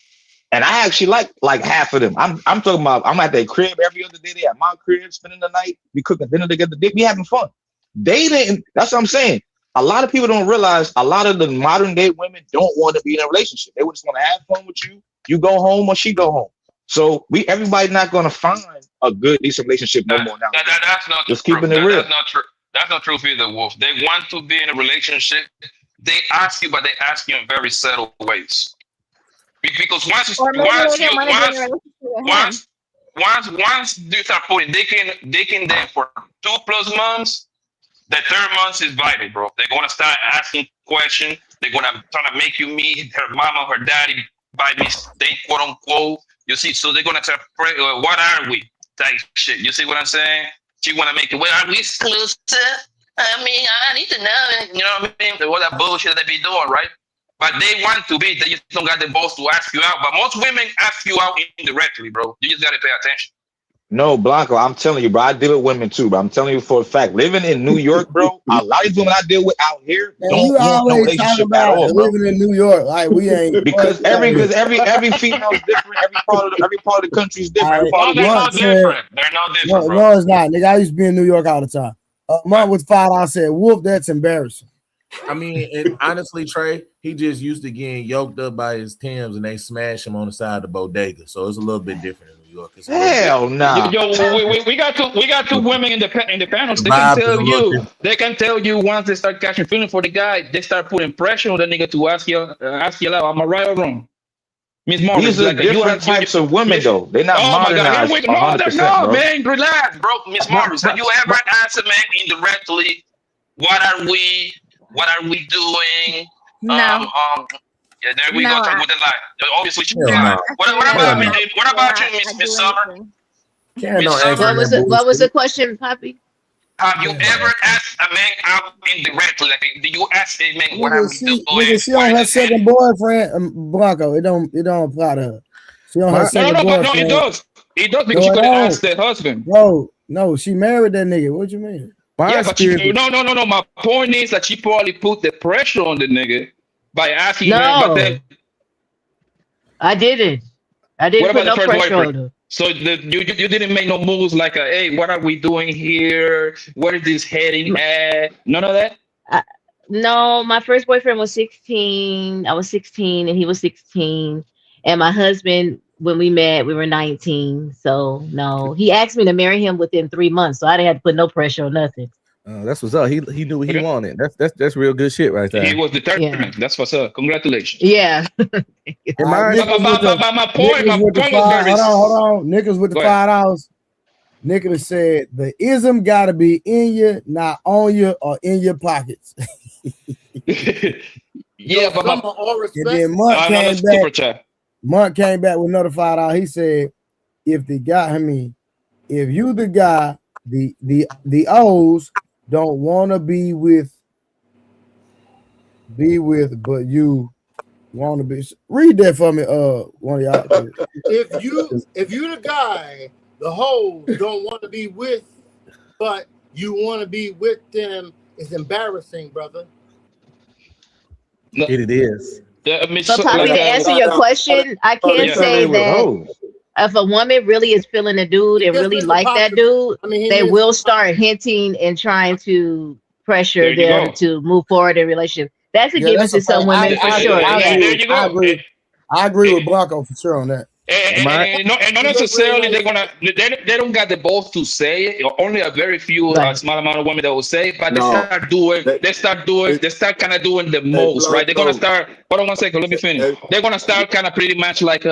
And I actually like half of them. I'm talking about. I'm at their crib every other day. They at my crib, spending the night. We cooking dinner together. They be having fun. They didn't. That's what I'm saying. A lot of people don't realize a lot of the modern day women don't want to be in a relationship. They just want to have fun with you. You go home or she go home. So everybody not going to find a good, decent relationship no more now. That's not just true. keeping it real. That's not true. That's not true either, Wolf. They want to be in a relationship. They ask you, but they ask you in very subtle ways. Because once you start putting, they can then for 2+ months. The 3rd month is vital, bro. They're gonna start asking questions. They're gonna try to make you meet her mama, her daddy by mistake, quote unquote. You see, so they're gonna start what are we? Type shit. You see what I'm saying? She wanna make it. Well, are we exclusive? I mean, I need to know. You know what I mean? What that bullshit they be doing, right? But they want to be. They just don't got the balls to ask you out. But most women ask you out indirectly, bro. You just gotta pay attention. No, Blanco, I'm telling you, bro. I deal with women too, but I'm telling you for a fact. Living in New York, bro, a lot of women I deal with out here don't want no relationship at all, bro. Living in New York, like we ain't because every female is different. Every part of the country is different. They're not different. They're not different, bro. No, it's not, nigga. I used to be in New York all the time. Month with $5. I said, Wolf, that's embarrassing. I mean, and honestly, Trey, he just used to getting yoked up by his Timbs and they smash him on the side of the bodega. So it's a little bit different in New York. Hell no. We got two women in the panels. They can tell you once they start catching feeling for the guy, they start putting pressure on the nigga to ask you out. Am I right or wrong? Miss Marvin, these are different types of women, though. They're not modernized. No, man, relax, bro. Miss Marvin, have you ever asked a man indirectly, what are we doing? No. Yeah, there we go. Talk with the lie. Obviously, she lied. What about you, Miss Summer? What was the question, Poppy? Have you ever asked a man out indirectly? Like, do you ask a man what are we doing? Nigga, she on her second boyfriend, Blanco. It don't apply to her. She on her second boyfriend. No, it does. It does because she could have asked the husband. Bro, no, she married that nigga. What you mean? Yeah, but no. My point is that she probably put the pressure on the nigga by asking him. But then, I didn't. I didn't put no pressure on her. So you didn't make no moves like, hey, what are we doing here? Where is this heading at? None of that? No, my first boyfriend was 16. I was 16 and he was 16. And my husband, when we met, we were 19. So no, he asked me to marry him within 3 months. So I didn't have to put no pressure on nothing. That's what's up. He knew what he wanted. That's real good shit right there. He was determined. Yeah. That's what's up. Congratulations. Yeah. My point was very. Hold on. Niggas with the $5. Niggas said the ism gotta be in you, not on you or in your pockets. Yeah, but and then Monk came back with another $5. He said, if you the guy, the O's don't want to be with, but you want to be. Read that for me, one of y'all. If you the guy, the hoes don't want to be with, but you want to be with them, it's embarrassing, brother. It is. So probably to answer your question, I can say that if a woman really is feeling a dude and really like that dude, they will start hinting and trying to pressure them to move forward in a relationship. That's a given to some women for sure. I agree with Blanco for sure on that. And not necessarily they don't got the balls to say it. Only a very few small amount of women that will say it, but they start kind of doing the most, right? They're gonna start. Hold on 1 second, let me finish. They're gonna start kind of pretty much like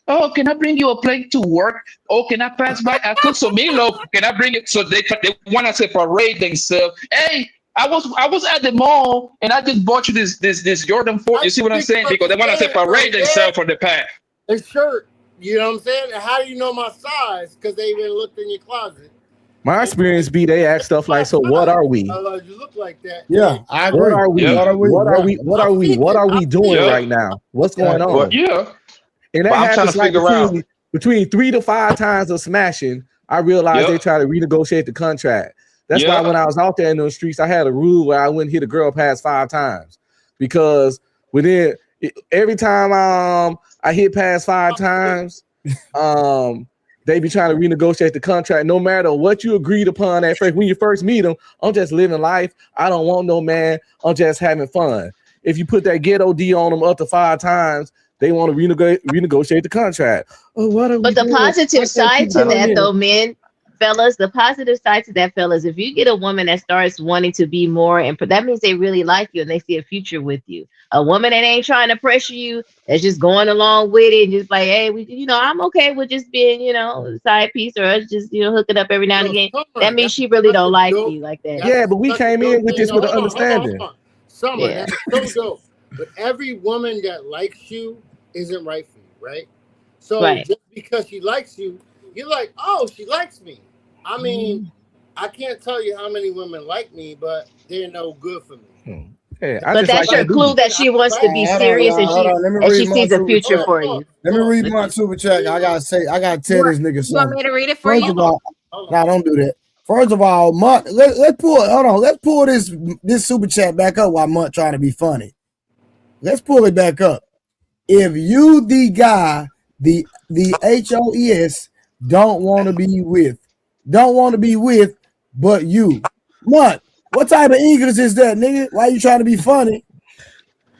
oh, can I bring you a plate to work? Oh, can I pass by? I cook some meatloaf. Can I bring it? So they want to separate themselves. Hey, I was at the mall and I just bought you this Jordan 4. You see what I'm saying? Because they want to separate themselves from the pack. A shirt, you know what I'm saying? How do you know my size? Because they even looked in your closet. My experience be they ask stuff like, so what are we? You look like that. Yeah, I agree. What are we? What are we doing right now? What's going on? Yeah. And that But I'm trying happens to like figure out. between 3 to 5 times of smashing. I realized they try to renegotiate the contract. That's why when I was out there in those streets, I had a rule where I wouldn't hit a girl past 5 times, because every time I hit past 5 times, they be trying to renegotiate the contract. No matter what you agreed upon at first, when you first meet them, I'm just living life. I don't want no man. I'm just having fun. If you put that ghetto D on them up to 5 times, they want to renegotiate the contract. Oh, but the positive side to that, though, fellas, the positive side to that, fellas, if you get a woman that starts wanting to be more, and that means they really like you and they see a future with you. A woman that ain't trying to pressure you, that's just going along with it, and just like, hey, I'm okay with just being, side piece, or us just, hooking up every now and again. That means she really don't like you like that. Yeah, but we came in with this with an understanding. Hold on. Summer, that's so dope. But every woman that likes you isn't right for you, right? So just because she likes you, you're like, oh, she likes me. I mean, I can't tell you how many women like me, but they're no good for me. Yeah, but that's your clue that she wants to be serious and she sees a future for you. Let me read my super chat. I gotta tell this nigga something. You want me to read it for you? First of all, no, don't do that. First of all, Mutt, let's pull this super chat back up while Mutt trying to be funny. Let's pull it back up. If you, the guy, the HOES, don't want to be with, but you, Mutt, what type of English is that, nigga? Why you trying to be funny?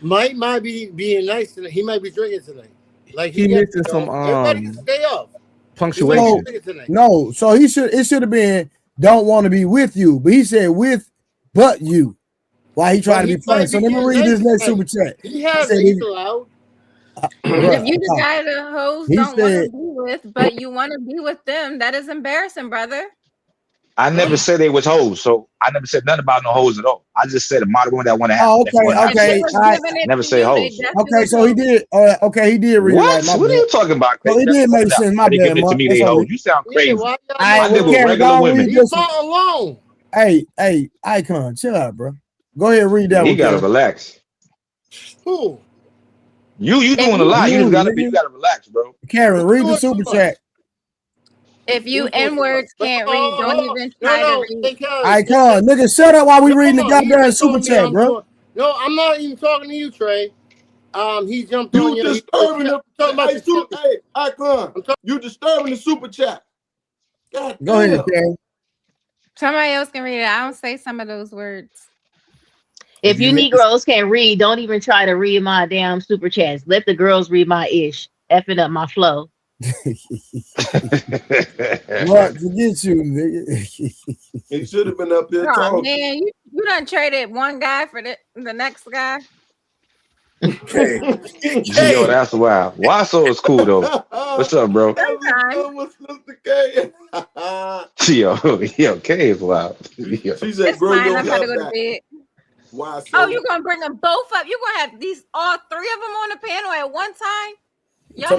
Mike might be being nice tonight. He might be drinking tonight. Like he missing some everybody can stay off. Punctuation. No, so it should have been don't want to be with you, but he said with but you. Why he trying to be funny? So let me read this next super chat. He's allowed. If you the guy the hoes don't want to be with, but you want to be with them, that is embarrassing, brother. I never said they was hoes, so I never said nothing about no hoes at all. I just said a model woman that want to have. Oh, okay. Never say hoes. Okay, so he did. He did read what? right. What are you talking about? So he did make sense. My bad, to me, they hoes. You sound crazy. I deal with regular women. He's not alone. Hey, Icon, chill out, bro. Go ahead and read that. He gotta relax. Who? You doing a lot. You gotta relax, bro. Karen, read the super chat. If you N-words can't read, don't even try to read. Icon, nigga, shut up while we reading the goddamn super chat, bro. No, I'm not even talking to you, Trey. He jumped on you. Disturbing the Icon. You disturbing the super chat. God Go ahead, Karen. Somebody else can read it. I don't say some of those words. If you Negroes can't read, don't even try to read my damn super chats. Let the girls read my ish. Effing up my flow. What? Forget you, nigga. He should have been up there talking. Man, you done traded one guy for the next guy. Yo, that's wild. Wasso is cool though. What's up, bro? Yo, K is wild. She said, "Bro, I'm about to go to bed." Oh, you're gonna bring them both up? You're gonna have all 3 of them on the panel at one time? So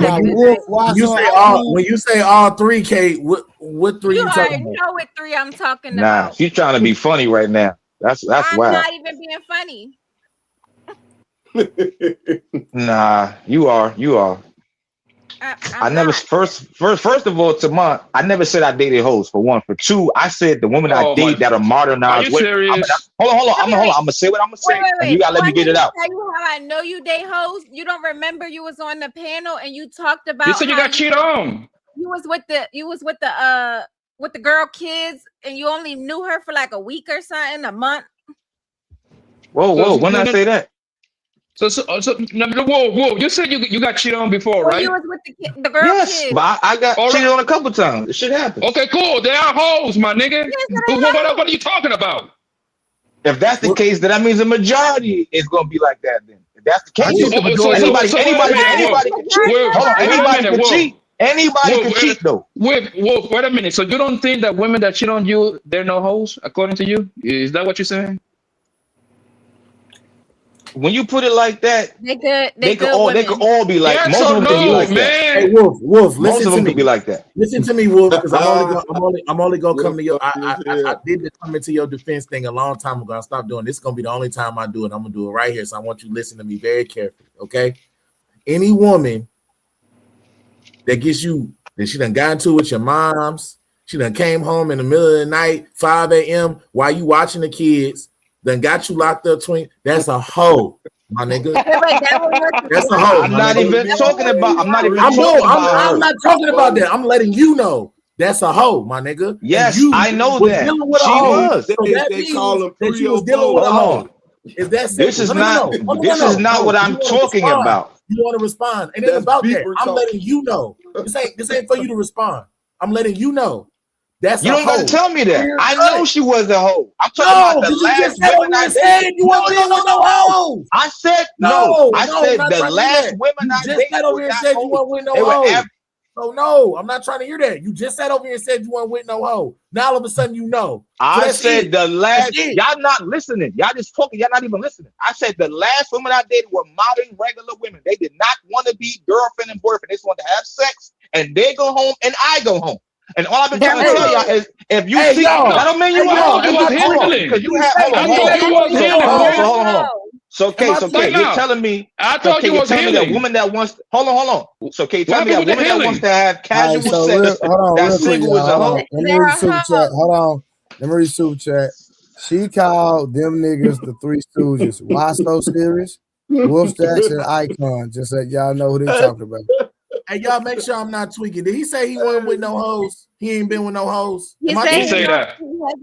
when you say all 3, Kate, what 3 you talking about? You know what 3 I'm talking about. Nah, she's trying to be funny right now. That's I'm wild. not even being funny. Nah, you are. I never first of all, Tamant, I never said I dated hoes for 1. For 2, I said the women I date that are modernized. Are you serious? Hold on. I'm gonna say what I'm gonna say. And you gotta let me get it out. Tell you how I know you date hoes. You don't remember you was on the panel and you talked about. You said you got cheated on. You was with the girl kids and you only knew her for like a week or something, a month. Whoa! When did I say that? So whoa! You said you got cheated on before, right? You was with the girl kids. But I got cheated on a couple times. It should happen. Okay, cool. They are hoes, my nigga. What are you talking about? If that's the case, then that means the majority is gonna be like that. Then, if that's the case, anybody can cheat. Hold on, anybody can cheat. Anybody can cheat though. Wait a minute. So you don't think that women that cheat on you, they're no hoes, according to you? Is that what you're saying? When you put it like that, they could all be like. Yes, most of them could be like man. that. Hey, Wolf, Most listen of to them me. could be like that. Listen to me, Wolf, because I'm only gonna come to your. I did the come into your defense thing a long time ago. I stopped doing this. Is gonna be the only time I do it. I'm gonna do it right here. So I want you to listen to me very carefully, okay? Any woman that gets you, that she done got into with your moms. She done came home in the middle of the night, 5 a.m. while you watching the kids, then got you locked up that's a hoe, my nigga. That's a hoe. I'm not even talking about. I'm not even I'm talking about her. I'm not talking about that. I'm letting you know that's a hoe, my nigga. Yes, you I know was that. dealing with a She hoe. was. So that They means call him that you was dealing with a hoe. Is that simple? This is not. This is not what I'm talking about. You want to respond? It ain't about that. I'm letting you know. This ain't for you to respond. I'm letting you know. That's you a don't hoe. got to tell me that. I know she was a hoe. I'm talking about the you last just said women I said dated. you weren't dealing with no hoes. I said no. I said the last women I dated. You just sat over here and said you weren't with no hoes. So no, I'm not trying to hear that. You just sat over here and said you weren't with no hoe. Now all of a sudden you know. I said the last. Y'all not listening. Y'all just talking. Y'all not even listening. I said the last women I dated were modern, regular women. They did not want to be girlfriend and boyfriend. They just wanted to have sex, and they go home, and I go home. And all I've been trying to tell y'all is, if you see, that don't mean you want to because you have. Hold on. So, okay, you're telling me. I thought you was telling me that woman that wants. Hold on. So, okay, tell me that woman that wants to have casual sex, that single is a hoe. Let me read super chat. Hold on. Let me read super chat. She called them niggas the Three Stooges. Why so serious? Wolf Jackson Icon. Just let y'all know who they talking about. Hey, y'all, make sure I'm not tweaking. Did he say he wasn't with no hoes? He ain't been with no hoes. He say that.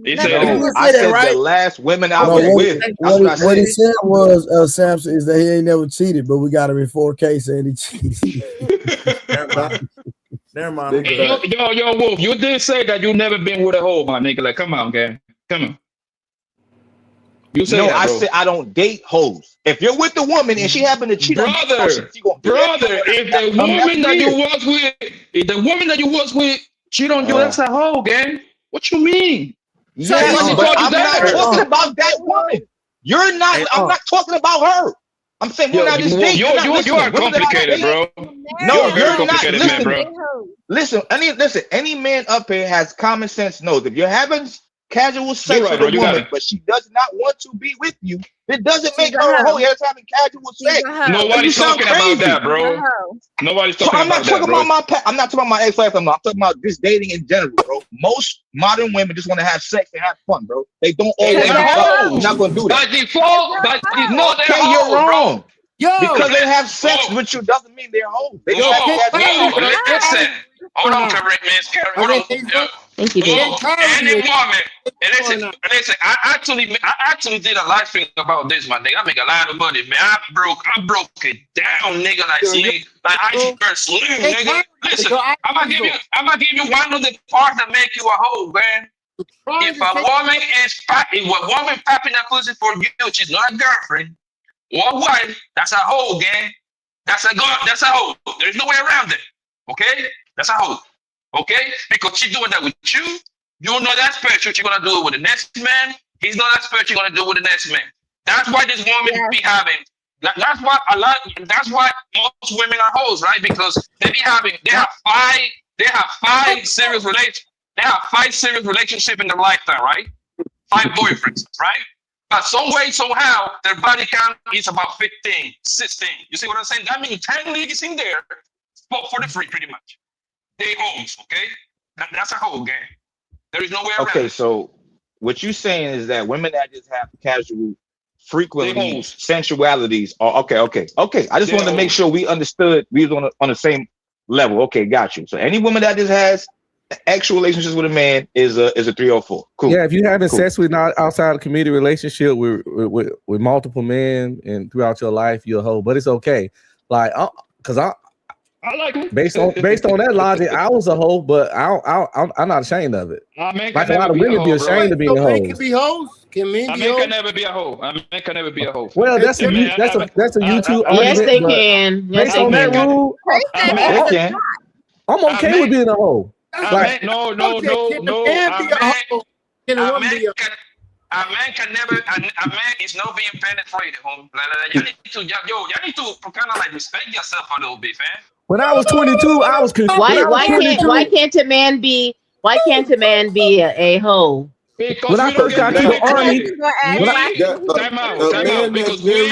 He said that. I said the last women I was with. What he said was, Samson, is that he ain't never cheated, but we got him in 4K saying he cheated. Never mind. Yo, Wolf, you did say that you never been with a hoe, my nigga. Like, come on, gang. Come on. You say that, I bro. said I don't date hoes. If you're with the woman and she happened to cheat on you, if the woman that you was with cheat on you, that's a hoe, gang. What you mean? Yes, but I'm not talking about that woman. You're not. I'm not talking about her. I'm saying we're not just dating. You are complicated, bro. No, you're not complicated, man, bro. Listen, any man up here has common sense. Knows if you're having casual sex with a woman, but she does not want to be with you, it doesn't make her a hoe. You're having casual sex. Nobody's talking about that, bro. Nobody's talking about that, bro. I'm not talking about my ex-wife. I'm talking about just dating in general, bro. Most modern women just want to have sex and have fun, bro. They don't always. You're not gonna do that. By default, okay, you're wrong. Because they have sex with you doesn't mean they're hoes. They just have listen. Hold on, correctness. Hold on. Thank you, Any woman. Listen. I actually did a live stream about this, my nigga. I make a lot of money, man. I broke it down, nigga. Like I first slim, nigga. Listen, I'm gonna give you one of the parts that make you a hoe, man. If a woman popping that pussy for you, she's not a girlfriend or wife, that's a hoe, gang. That's a hoe. There's no way around it. Okay? That's a hoe. Okay? Because she's doing that with you. You know that special. She's gonna do it with the next man. He's not that special. You're gonna do it with the next man. That's why this woman be having. That's why most women are hoes, right? Because they have five serious relationships. They have 5 serious relationships in their lifetime, right? 5 boyfriends, right? But some way, somehow, their body count is about 15, 16. You see what I'm saying? That means 10 niggas in there for the free, pretty much. They hoes, okay? That's a whole game. There is no way around. Okay, so what you're saying is that women that just have casual, frequently sensualities are okay. I just wanted to make sure we understood we was on the same level. Okay, got you. So any woman that just has actual relationships with a man is a 304. Cool. Yeah, if you're having sex with not outside a committed relationship with multiple men and throughout your life, you're a hoe. But it's okay. Like, because I like it. Based on that logic, I was a hoe, but I'm not ashamed of it. Like a lot of women be ashamed of being hoes. Can be hoes. Can men be hoes? can never be a hoe. A man can never be a hoe. Well, that's a YouTube. Yes, they can. Based on that rule, they can. I'm okay with being a hoe. Like, no. A man can never. A man is not being penetrated, homie. Y'all need to kind of like respect yourself a little bit, man. When I was 22, I was confused. Why can't a man be a hoe? Because when I first got to the army, time out. Because we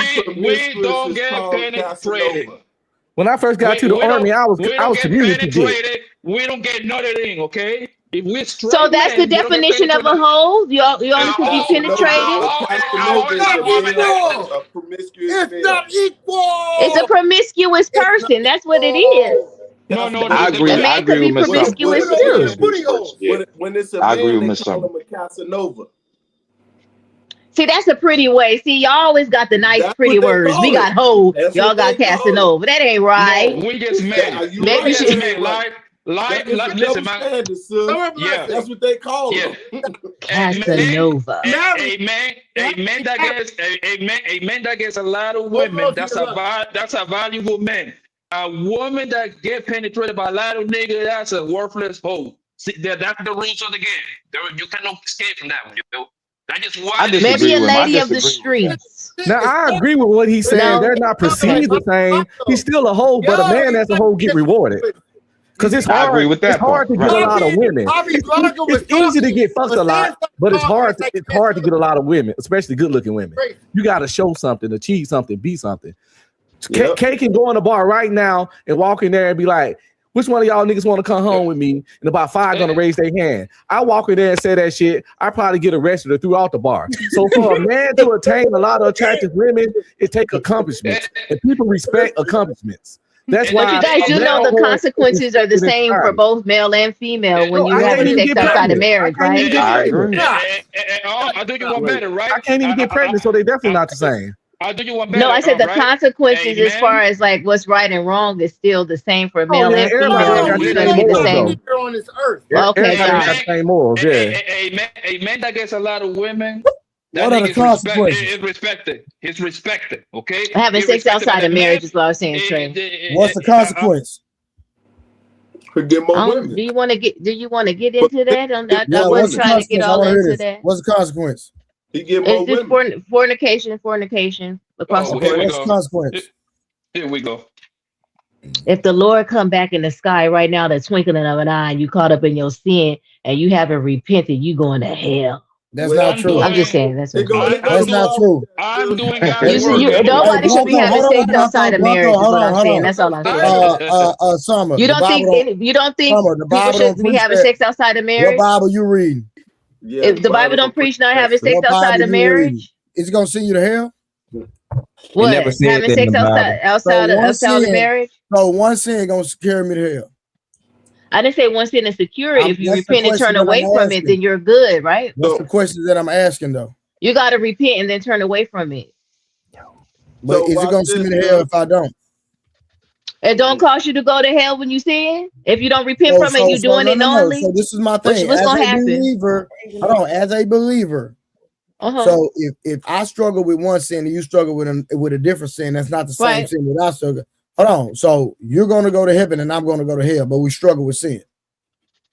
don't get penetrated. When I first got to the army, I was community penetrated. We don't get nothing, okay? If we So that's the definition of a hoe. You only could be penetrated. A promiscuous it's not equal. It's a promiscuous person. That's what it is. No. I agree. A man could be promiscuous too. When it's a I agree man, with they Mr. call him a Casanova. See, that's a pretty way. See, y'all always got the nice, pretty words. We got hoe. Y'all got Casanova. That ain't right. No, we just made. Maybe We she. just made live. Listen, man. Yeah, that's what they call him. Casanova. A man that gets a lot of women. That's a valuable man. A woman that get penetrated by a lot of niggas, that's a worthless hoe. See, that's the rules of the game. You cannot escape from that one. That's just why. Maybe a lady of the streets. Now I agree with what he's saying. They're not perceived the same. He's still a hoe, but a man as a hoe get rewarded. Because it's hard. I agree with that. It's hard to get a lot of women. It's easy to get fucked a lot, but it's hard to get a lot of women, especially good-looking women. You got to show something, achieve something, be something. Yep. Kay can go in the bar right now and walk in there and be like, which one of y'all niggas want to come home with me? And about 5 gonna raise their hand. I walk in there and say that shit, I probably get arrested or threw out the bar. So for a man to attain a lot of attractive women, it takes accomplishments. And people respect accomplishments. That's why. But you guys do know the consequences are the same for both male and female when you have sex outside of marriage, right? I agree. I do you one better, right? I can't even get pregnant, so they definitely not the same. I do you one better. No, I said the right? consequences as far as like what's right and wrong is still the same for male and female. It's going to be the same. On this earth. Okay, a man that gets a lot of women. What are the consequences? It's respected. It's respected. Okay. Having sex outside of marriage is what I was saying, Trey. What's the consequence? Get more women. Do you want to get into that? I wasn't trying to get all into that. What's the consequence? He get more it's women. just fornication across the board. What's the consequence? Here we go. If the Lord come back in the sky right now, the twinkling of an eye, and you caught up in your sin and you haven't repented, you going to hell. That's not true. I'm just saying that's not true. I'm doing God's work. Nobody should be having sex outside of marriage. Is what I'm saying. That's all I'm saying. Summer, you don't think people should be having sex outside of marriage? What Bible you reading? Yeah, If the Bible don't preach not having sex outside of marriage, is it gonna send you to hell? What? Having sex outside of marriage? No, one sin gonna carry me to hell. I didn't say one sin is security. If you repent and turn away from it, then you're good, right? That's the question that I'm asking, though. You got to repent and then turn away from it. But is it going to send me to hell if I don't? It don't cost you to go to hell when you sin? If you don't repent from it, you're doing it knowingly? So this is my thing. What's going to happen? As a believer, so if I struggle with one sin and you struggle with a different sin, that's not the same sin that I struggle. Hold on. So you're going to go to heaven and I'm going to go to hell, but we struggle with sin.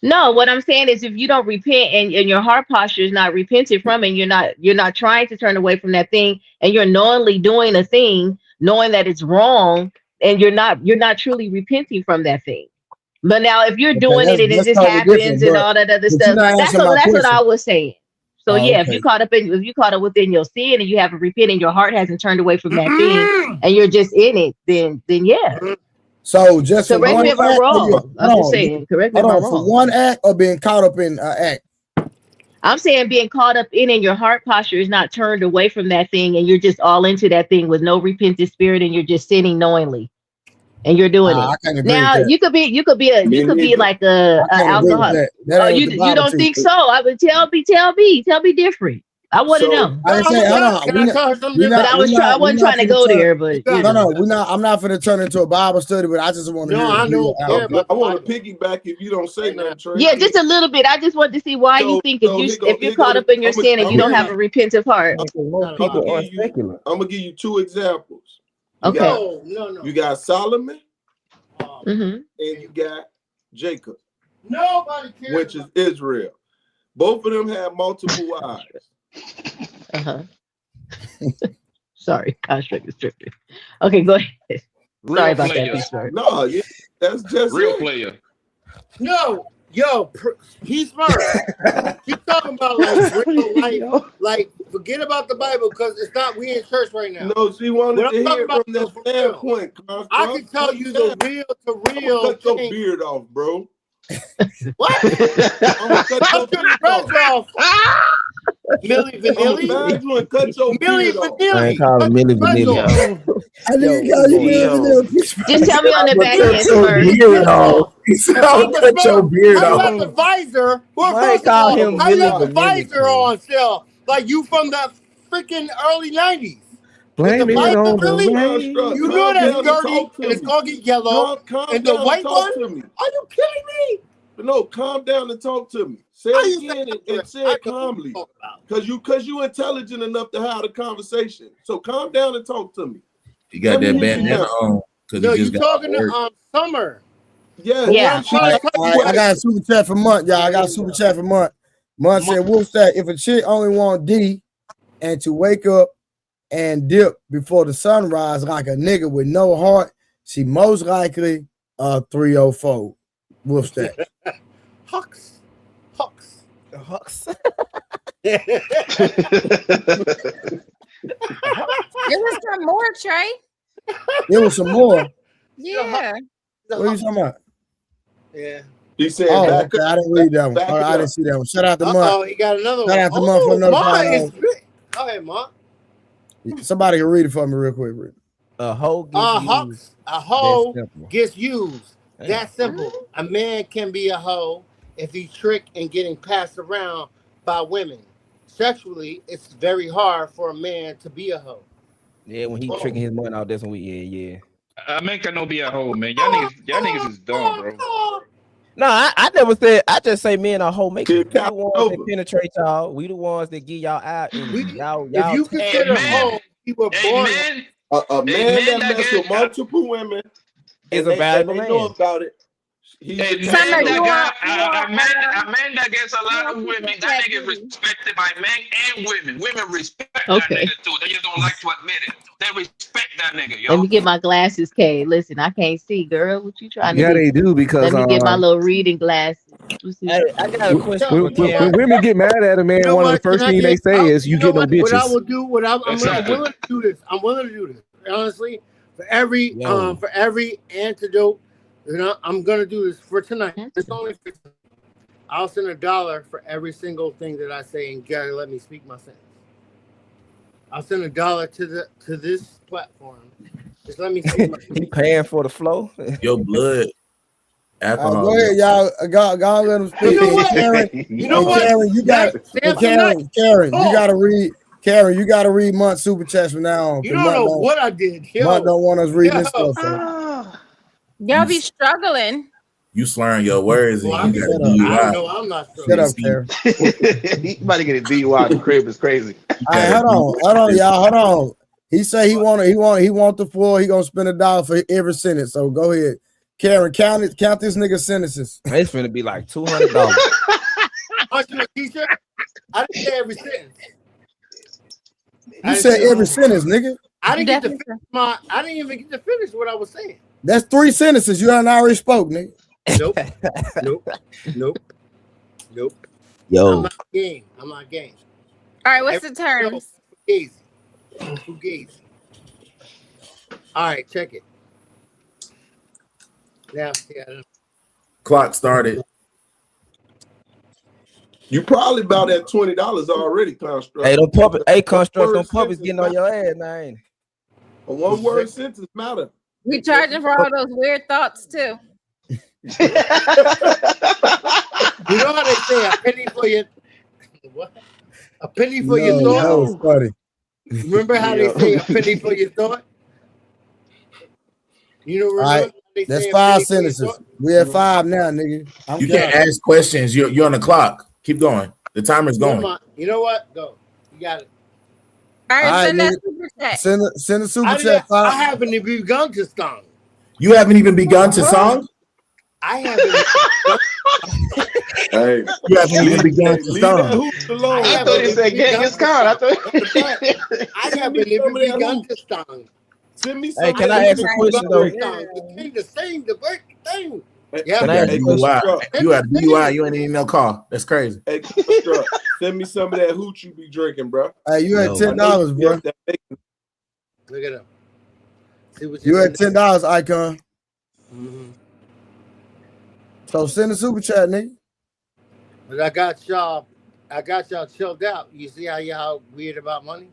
No, what I'm saying is if you don't repent and your heart posture is not repented from it, you're not trying to turn away from that thing, and you're knowingly doing a thing, knowing that it's wrong, and you're not truly repenting from that thing. But now if you're doing it and it just happens and all that other stuff, that's what I was saying. So if you caught up within your sin and you haven't repented and your heart hasn't turned away from that thing and you're just in it, then yeah. So just correct me if I'm wrong. I'm just saying, correct me if I'm wrong. For one act or being caught up in an act? I'm saying being caught up in and your heart posture is not turned away from that thing and you're just all into that thing with no repentant spirit and you're just sinning knowingly. And you're doing it. Now you could be like a alcoholic. Oh, you don't think so? I would tell me different. I want to know. I wasn't trying to go there, but no, I'm not going to turn into a Bible study, but I just want to. I know. I want to piggyback if you don't say nothing, Trey. Yeah, just a little bit. I just want to see why you think if you're caught up in your sin and you don't have a repentant heart. I'm gonna give you 2 examples. Okay. You got Solomon, and you got Jacob. Nobody cares. Which is Israel. Both of them had multiple wives. Sorry, contract is tripping. Okay, go ahead. Sorry about that. No, that's just real player. No, Yo, he's smart. He's talking about like real life. Like, forget about the Bible because it's not. We in church right now. No, she wanted What to I'm talking hear about from that standpoint. I can tell you the real to real. Cut your beard off, bro. What? I'm gonna cut your beard off. Millie Vanilli. Cut your Millie beard off. I ain't call him Millie Vanilli. I didn't call you Millie. Just tell me on the back end Cut your first. beard off. He said, I'll cut your beard How you off. got the visor? Well, Why first of call all, him how you got Millie the Vanilli, visor on still? Like you from the freaking early 90s. Blame it visor on really? the rain. You know that's dirty and it's gonna get yellow. Calm And the down white talk one? to me. Are you kidding me? But no, calm down and talk to me. Say it again and say it calmly. Because you intelligent enough to have a conversation. So calm down and talk to me. You got that bandana on. No, you talking to Summer. Yeah. I got a super chat for Month, y'all. I got a super chat for Month. Month said, Wolfstack, if a chick only want D and to wake up and dip before the sunrise like a nigga with no heart, she most likely 304. Wolfstack. Hux. Give us some more, Trey. There was some more. Yeah. What are you talking about? Yeah. He said, oh, back okay. I didn't read that one. I didn't see that one. Shout out to Month. Oh, he got another one. Shout out to Month for another Go one. ahead, Mark. Somebody can read it for me real quick. A hoe gets used. That's simple. A man can be a hoe if he's tricked and getting passed around by women. Sexually, it's very hard for a man to be a hoe. Yeah, when he tricking his money out, that's when we A man cannot be a hoe, man. Y'all niggas is dumb, bro. No, I never said. I just say men are hoe makers. We the ones that penetrate y'all. We the ones that get y'all out. And y'all. If you consider hoe, you were born. A man that mess with multiple women is a valuable man. man. They know about it. A man that gets a lot of women, that nigga is respected by men and women. Women respect that nigga too. They just don't like to admit it. They respect that nigga, yo. Let me get my glasses, Kay. Listen, I can't see, girl. What you trying to do? Yeah, they do because let me get my little reading glasses. Hey, I got a question. When women get mad at a man, one of the first things they say is, "You get no bitches." What I will do, I'm willing to do this. I'm willing to do this. Honestly, for every antidote. I'm gonna do this for tonight. It's only for tonight. I'll send $1 for every single thing that I say, and you gotta let me speak my sentence. I'll send $1 to this platform. Just let me speak my sentence. He paying for the flow. Your blood. Alcohol. Go ahead, y'all. Go let them speak. Karen, you got Karen, you gotta read. Karen, you gotta read Month super chats from now on. You don't know what I did. Month don't want us reading this stuff. So. Y'all be struggling. You slurring your words and you got I know I'm not sure. Shut up, Karen. You about to get a DUI at the crib. It's crazy. All right, hold on, y'all. Hold on. He say he want the floor. He gonna spend $1 for every sentence. So go ahead, Karen. Count this nigga sentences. It's finna be like $200. Aren't you a teacher? I didn't say every sentence. You said every sentence, nigga. I didn't even get to finish what I was saying. That's 3 sentences. You already spoke, nigga. Nope. Yo. I'm not game. All right, what's the terms? Fugazi. All right, check it. Now, Clock started. You probably about at $20 already, Construct. Hey, Construct, them puppies getting on your ass, man. A one-word sentence matter. We charging for all those weird thoughts too. You know how they say a penny for your what? A penny for your thought. That was funny. Remember how they say a penny for your thought? You know, all right, that's 5 sentences. We at 5 now, nigga. You can't ask questions. You're on the clock. Keep going. The timer's going. You know what? Go. You got it. All right, send that nigga. super chat. Send a super chat. I haven't even begun to song. You haven't even begun to song? I haven't. Hey, you haven't even begun to song. I thought you said get this card. I haven't even begun to song. Send me Hey, can I ask a question though? The thing, the break thing. Yeah, you got DUI. You got DUI. You ain't even no car. That's crazy. Hey, Construct, send me some of that hooch you be drinking, bro. Hey, you had $10, bro. Look at him. See what You had $10, Icon. Mm-hmm. So send a super chat, nigga. But I got y'all chilled out. You see how y'all weird about money?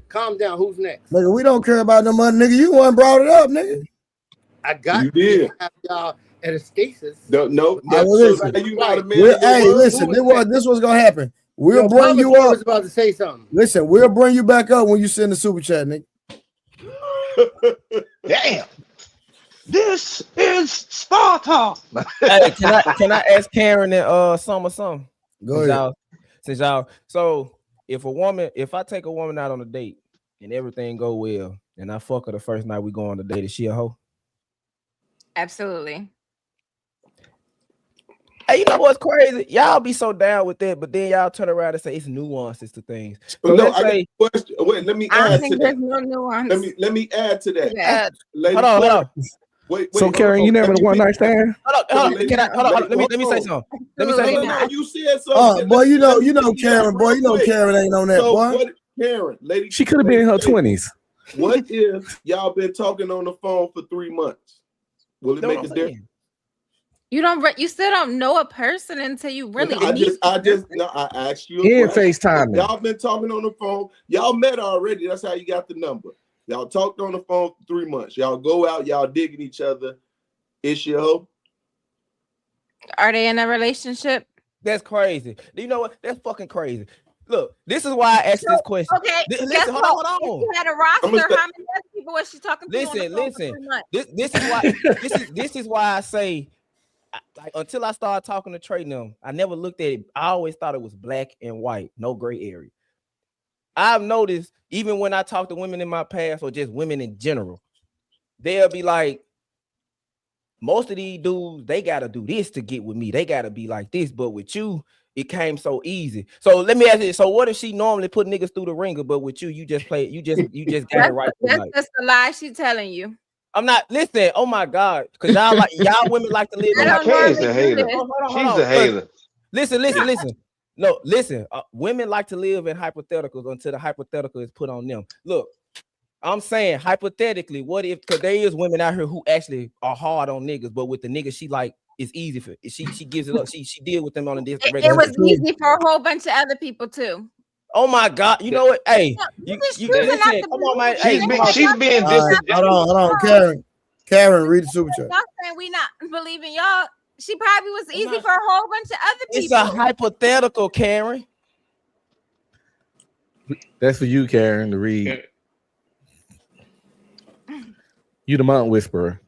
Calm down. Who's next? Nigga, we don't care about no money, nigga. You one brought it up, nigga. I got you did. Have y'all at a stasis. No. Listen. You not a man. Listen. This was gonna happen. We'll bring you up. Was about to say something. Listen, we'll bring you back up when you send the super chat, nigga. Damn. This is Sparta. Hey, can I ask Karen and something? Go ahead. Since y'all, so if I take a woman out on a date and everything go well, and I fuck her the first night we go on the date, is she a hoe? Absolutely. Hey, you know what's crazy? Y'all be so down with that, but then y'all turn around and say it's nuances to things. So no, I got a question. Wait, let me add to that. No nuance. Let me add to that. Yeah. Hold on. Wait, so Karen, you never one night stand? Hold on. Let me say something. No, you said something. Boy, you know Karen, boy. You know Karen ain't on that, so boy. What, Karen, lady, she could have been in her 20s. What if y'all been talking on the phone for 3 months? Will it make a difference? You still don't know a person until you really I asked you a question. FaceTime. Y'all been talking on the phone. Y'all met already. That's how you got the number. Y'all talked on the phone for 3 months. Y'all go out, y'all digging each other. Is she a hoe? Are they in a relationship? That's crazy. Do you know what? That's fucking crazy. Look, this is why I asked this question. Okay, listen, hold on. If you had a roster, how many other people was she talking to? Listen. This is why I say, like, until I started talking to Trey them, I never looked at it. I always thought it was black and white, no gray area. I've noticed even when I talk to women in my past or just women in general, they'll be like, most of these dudes, they gotta do this to get with me. They gotta be like this, but with you, it came so easy. So let me ask you, so what if she normally put niggas through the ringer, but with you, you just got it right? That's just a lie she's telling you. I'm not listening. Oh my God, because y'all women like to live. She's a hater. She's a hater. Listen. No, listen. Women like to live in hypotheticals until the hypothetical is put on them. Look, I'm saying hypothetically, what if? Because there is women out here who actually are hard on niggas, but with the niggas she like, it's easy for. She gives it up. She deal with them on a different. It was easy for a whole bunch of other people too. Oh my God! You know what? Hey, you listen, come on, man. She's being Hold on, Karen, read the super chat. Y'all saying we not believing y'all. She probably was easy for a whole bunch of other people. It's a hypothetical, Karen. That's for you, Karen, to read. You the mountain whisperer.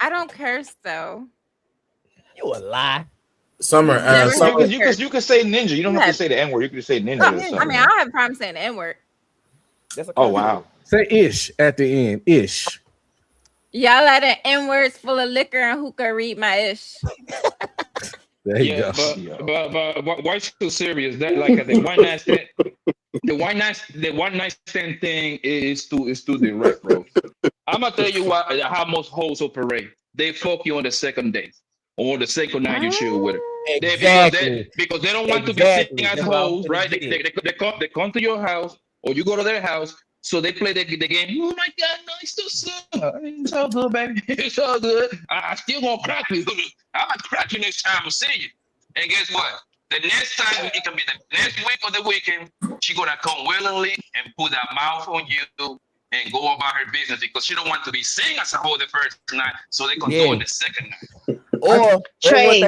I don't curse though. You a lie. Summer, you can say ninja. You don't have to say the N-word. You can just say ninja. I mean, I don't have a problem saying the N-word. Oh wow. Say ish at the end. Ish. Y'all let an N-words full of liquor and hookah read my ish. There you go. But why so serious? That like the one night stand, the one night stand thing is too direct, bro. I'm gonna tell you how most hoes operate. They fuck you on the second date or the second night you chill with her. Exactly. Because they don't want to be sitting as hoes, right? They come to your house or you go to their house. So they play the game. Oh my God, no, it's so good. It's so good, baby. It's so good. I still gonna crack you. I'm gonna crack you next time I see you. And guess what? The next time, it can be the next week or the weekend, she gonna come willingly and put that mouth on you and go about her business because she don't want to be seen as a whole the first night, so they can do it the second night. Or Trey,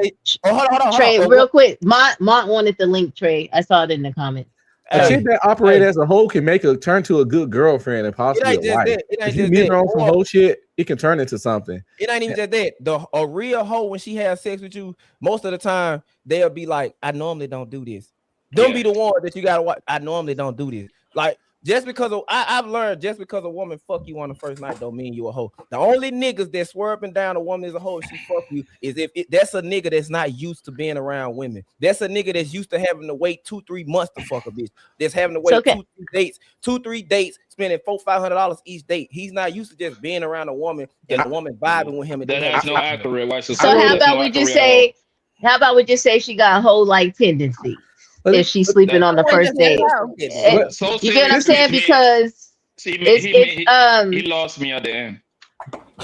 hold on. Trey, real quick. Mont wanted the link, Trey. I saw it in the comments. A chick that operate as a hoe can make her turn to a good girlfriend and possibly a wife. If you meet her on some hoe shit, it can turn into something. It ain't even just that. A real hoe, when she has sex with you, most of the time they'll be like, I normally don't do this. Don't be the one that you gotta watch. I normally don't do this. Like Just because I've learned, just because a woman fuck you on the first night don't mean you a hoe. The only niggas that swear up and down a woman is a hoe if she fuck you is if that's a nigga that's not used to being around women. That's a nigga that's used to having to wait 2-3 months to fuck a bitch. That's having to wait 2-3 dates, spending $400-500 each date. He's not used to just being around a woman and the woman vibing with him. And That's not accurate. Why So how about we just say? How about we just say she got a whole like tendency if she's sleeping on the first date? You get what I'm saying? Because he lost me at the end.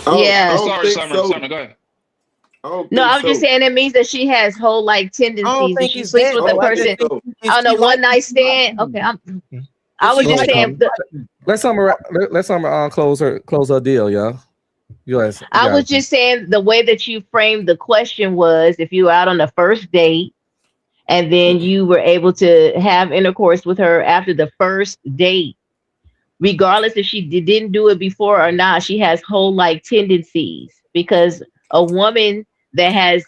Yeah. Sorry, Summer, go ahead. No, I'm just saying it means that she has whole like tendencies. If she sleeps with a person on a one night stand. Okay, I was just saying. Let Summer close her deal, y'all. I was just saying the way that you framed the question was if you were out on the first date and then you were able to have intercourse with her after the first date, regardless if she didn't do it before or not, she has whole like tendencies, because a woman that has,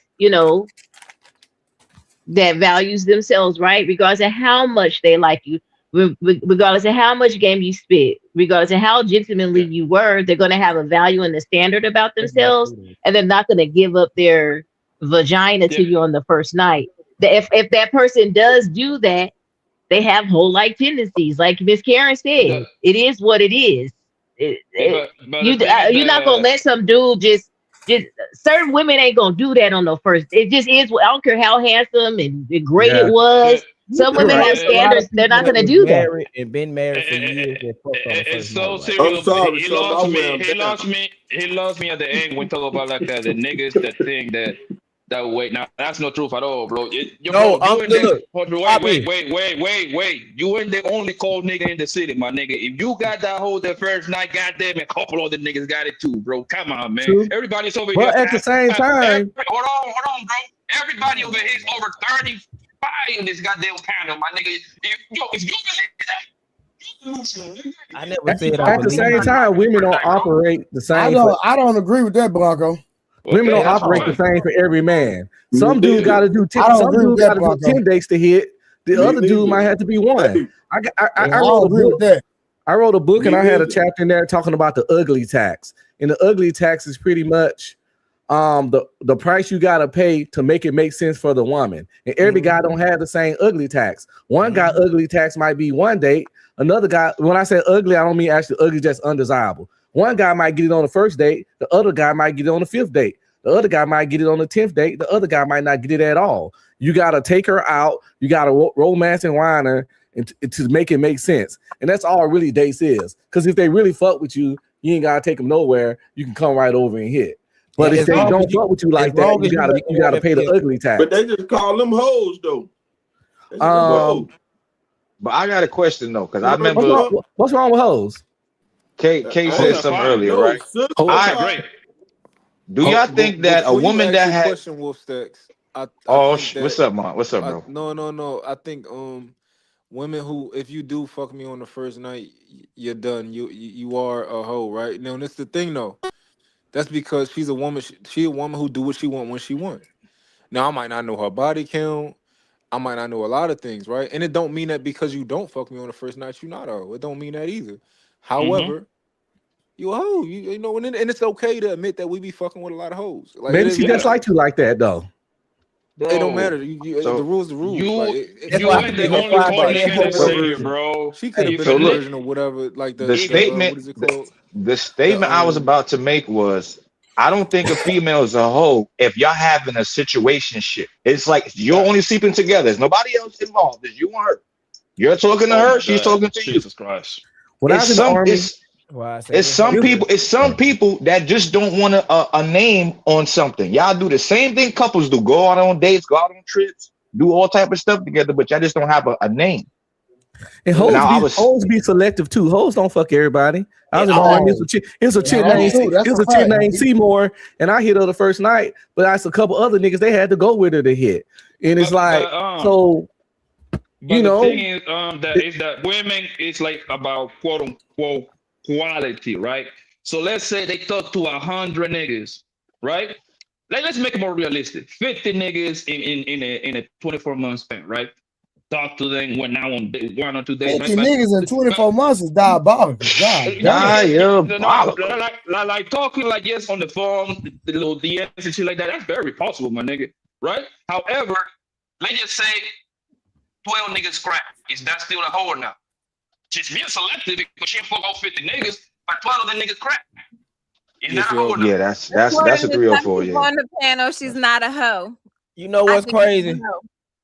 that values themselves, right? Regardless of how much they like you, regardless of how much game you spit, regardless of how gentlemanly you were, they're going to have a value and a standard about themselves, and they're not going to give up their vagina to you on the first night. If that person does do that, they have whole like tendencies. Like Miss Karen said, it is what it is. You're not going to let some dude just certain women ain't going to do that on the first. It just is. I don't care how handsome and great it was. Some women have standards. They're not going to do that. And been married for years. It's so serious. He lost me at the end when we talk about like that. The niggas that think that wait. Now that's not truth at all, bro. Wait. You ain't the only cold nigga in the city, my nigga. If you got that whole the first night, goddamn, a couple other niggas got it too, bro. Come on, man. True. Everybody's over But here. at the same time, hold on, bro. Everybody over here is over 35 in this goddamn panel, my nigga. If you believe that, I never said at the same time, women don't operate the same. I don't agree with that, Blanco. Women don't operate the same for every man. Some dude got to do 10 dates to hit. The other dude might have to be one. I wrote a book. I wrote a book and I had a chapter in there talking about the ugly tax. And the ugly tax is pretty much the price you got to pay to make it make sense for the woman. And every guy don't have the same ugly tax. One guy ugly tax might be one date. Another guy, when I say ugly, I don't mean actually ugly, just undesirable. One guy might get it on the first date. The other guy might get it on the 5th date. The other guy might get it on the 10th date. The other guy might not get it at all. You got to take her out. You got to romance and wine her to make it make sense. And that's all really dates is. Because if they really fuck with you, you ain't got to take them nowhere. You can come right over and hit. But if they don't fuck with you like that, you gotta pay the ugly tax. But they just call them hoes though. But I got a question though, because I remember what's wrong with hoes? Kay said something earlier, right? Do y'all think that a woman that had question, Wolf Stacks? What's up, man? What's up, bro? No. I think women who, if you do fuck me on the first night, you're done. You are a hoe, right? Now that's the thing though. That's because she's a woman. She a woman who do what she want when she want. Now I might not know her body count. I might not know a lot of things, right? And it don't mean that because you don't fuck me on the first night, you not a hoe. It don't mean that either. However, you a hoe. You know, and it's okay to admit that we be fucking with a lot of hoes. Like, maybe she just like you like that though. Bro, it don't matter. The rules, the rules. You ain't the only cold nigga in the city, bro. She could have been a version of whatever. Like the statement. What is it called? The statement I was about to make was, I don't think a female is a hoe if y'all having a situation shit. It's like you're only sleeping together. There's nobody else involved. It's you and her. You're talking to her. She's talking to you. Jesus Christ. It's some people that just don't want a name on something. Y'all do the same thing couples do. Go out on dates, go out on trips, do all type of stuff together, but y'all just don't have a name. And hoes be selective too. Hoes don't fuck everybody. I was it's a chick named Seymour, and I hit her the first night, but that's a couple other niggas they had to go with her to hit. And it's the thing is that women is like about quote unquote quality, right? So let's say they talk to 100 niggas, right? Let's make it more realistic. 50 niggas in a 24-month span, right? talk to them when now on 1 or 2 days. 50 niggas in 24 months is diabolical. God damn. Like talking like yes on the phone, the little DMs and shit like that. That's very possible, my nigga. Right? However, let's just say 12 niggas crack. Is that still a hoe or not? She's being selective because she fuck all 50 niggas, but 12 of the niggas crack. Is that a hoe or not? Yeah, that's a 3 or 4. Yeah. On the panel, she's not a hoe. You know what's crazy?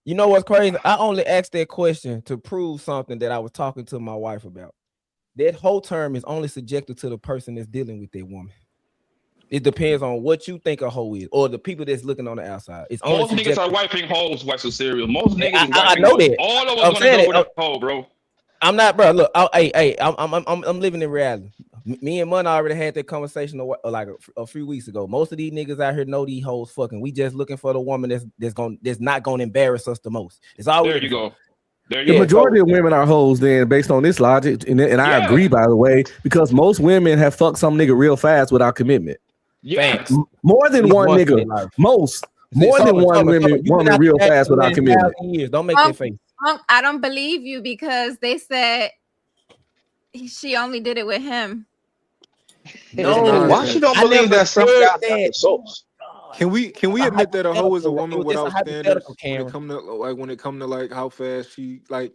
You know what's crazy? I only asked that question to prove something that I was talking to my wife about. That whole term is only subjected to the person that's dealing with that woman. It depends on what you think a hoe is, or the people that's looking on the outside. It's only Most niggas are wiping hoes with some cereal. Most niggas is I wiping know hoes. that. All of I'm us gonna saying go with a hoe, bro. I'm not, bro. Look, I'm living in reality. Me and Mun already had that conversation like a few weeks ago. Most of these niggas out here know these hoes fucking. We just looking for the woman that's not gonna embarrass us the most. It's all there you go. The majority of women are hoes, then, based on this logic, and I agree, by the way, because most women have fucked some nigga real fast without commitment. Yeah, more than one nigga. More than one woman real fast without commitment. Don't make that face. I don't believe you because they said she only did it with him. No, why she don't believe that some guys got the sauce? Can we admit that a hoe is a woman without standards when it come to like how fast she like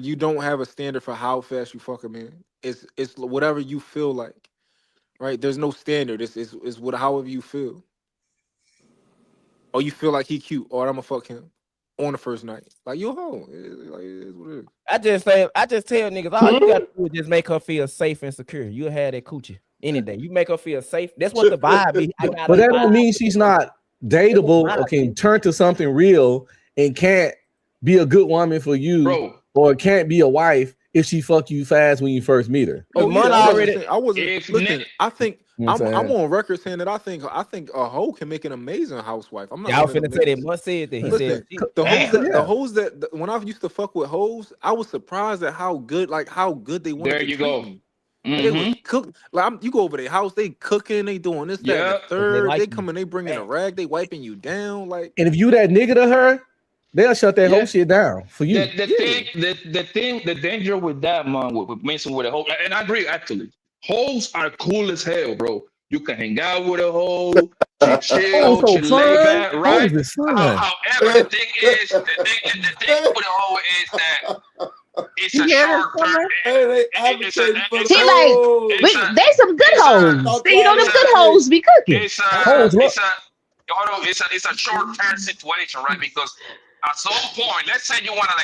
you don't have a standard for how fast you fuck a man. It's whatever you feel like, right? There's no standard. It's what however you feel. Or you feel like he cute, or I'm gonna fuck him on the first night. Like you a hoe. It's what it is. I just tell niggas all you gotta do is just make her feel safe and secure. You'll have that coochie any day. You make her feel safe. That's what the vibe be. But that don't mean she's not dateable or can turn to something real and can't be a good woman for you, bro, or can't be a wife if she fuck you fast when you first meet her. I wasn't listen. I think I'm on record saying that I think a hoe can make an amazing housewife. I'm not. Y'all finna say that. Must said that. He Listen, said the hoes that when I used to fuck with hoes, I was surprised at how good they wanted. There you go. They would cook. Like you go over their house, they cooking, they doing this, that, and the third. They coming, they bringing a rag, they wiping you down. Like, and if you that nigga to her, they'll shut that whole shit down for you. The danger with that, man, with messing with a hoe, and I agree actually. Hoes are cool as hell, bro. You can hang out with a hoe, she chill, she lay back, right? However, the thing with a hoe is that it's a short term. There's some good hoes. You know, them good hoes be cooking. It's a short term situation, right? Because at some point, let's say you want to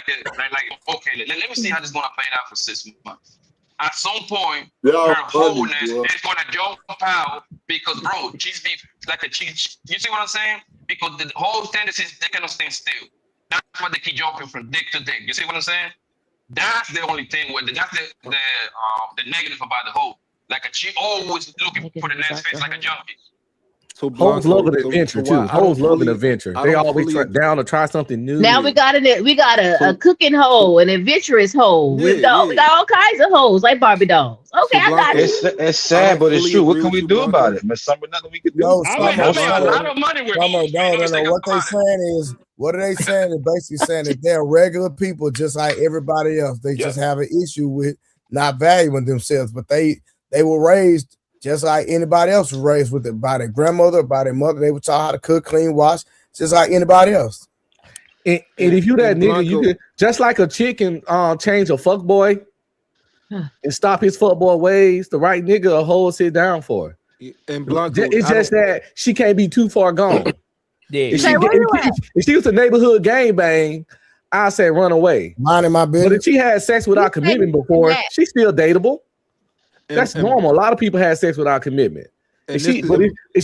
okay, let me see how this is gonna play out for 6 months. At some point, her wholeness is gonna jump out because, bro, she's be like a cheat. You see what I'm saying? Because the whole tendency is they cannot stand still. That's why they keep jumping from dick to dick. You see what I'm saying? That's the only thing with that's the negative about the hoe. Like she always looking for the next phase like a junkie. So hoes love an adventure too. Hoes love an adventure. They always down to try something new. Now we got a cooking hoe, an adventurous hoe. We got all kinds of hoes like Barbie dolls. Okay, I got it. It's sad, but it's true. What can we do about it? Miss Summer, nothing we can do. No, I made a lot of money with hoes. No. What they saying is, what are they saying? Is basically saying that they're regular people just like everybody else. They just have an issue with not valuing themselves, but they were raised just like anybody else was raised with it by their grandmother, by their mother. They were taught how to cook, clean, wash, just like anybody else. And if you that nigga, you could just like a chick can change a fuck boy and stop his fuck boy ways. The right nigga, a hoe sit down for. And Blanco, it's just that she can't be too far gone. Yeah. If she was a neighborhood gangbang, I say run away. Minding my business. But if she had sex without commitment before, she's still dateable. That's normal. A lot of people had sex without commitment. If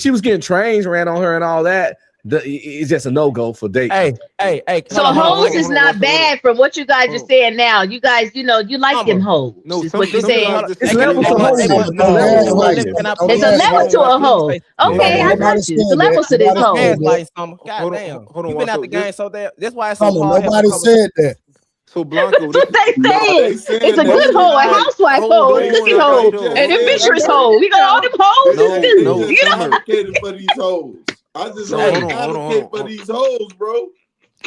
she was getting trains ran on her and all that, it's just a no-go for dating. Hey. So hoes is not bad from what you guys are saying now. You guys, you like them hoes. No, what you're saying. It's levels to hoes. It's a level to a hoe. Okay, I got you. It's a level to this hoe. God damn. You've been out the game so that's why it's so hard. Nobody said that. So Blanco, that's what they said. It's a good hoe, a housewife hoe, a cooking hoe, an adventurous hoe. We got all them hoes. I'm advocating for these hoes. I just advocate for these hoes, bro.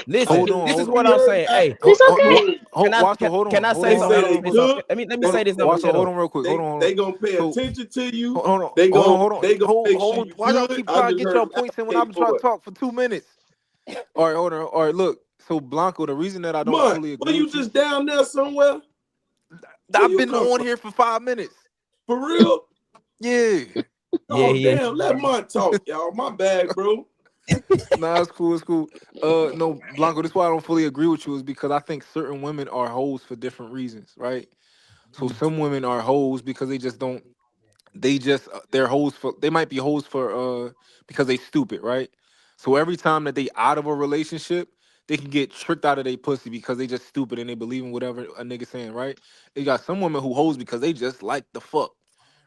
Listen, this is what I'm saying. Hey, It's okay. Can I say They something? say they could. Let me say this. Watson, hold on real quick. Hold on. They gonna pay attention to you. Hold on. They gonna Hold on. make sure you Why y'all good. keep I trying to just get heard your points in when I've been trying to talk for 2 minutes? All right, hold on. All right, look. So Blanco, the reason that I don't Mark, fully were agree you with you, just down there somewhere? I've been on here for 5 minutes. For real? Yeah. Oh Yeah. damn, let Mark talk, y'all. My bad, bro. Nah, it's cool. It's cool. No, Blanco. This is why I don't fully agree with you is because I think certain women are hoes for different reasons, right? So some women are hoes because they just don't. They're hoes for. They might be hoes for because they stupid, right? So every time that they out of a relationship, they can get tricked out of their pussy because they just stupid and they believe in whatever a nigga saying, right? You got some women who hoes because they just like the fuck.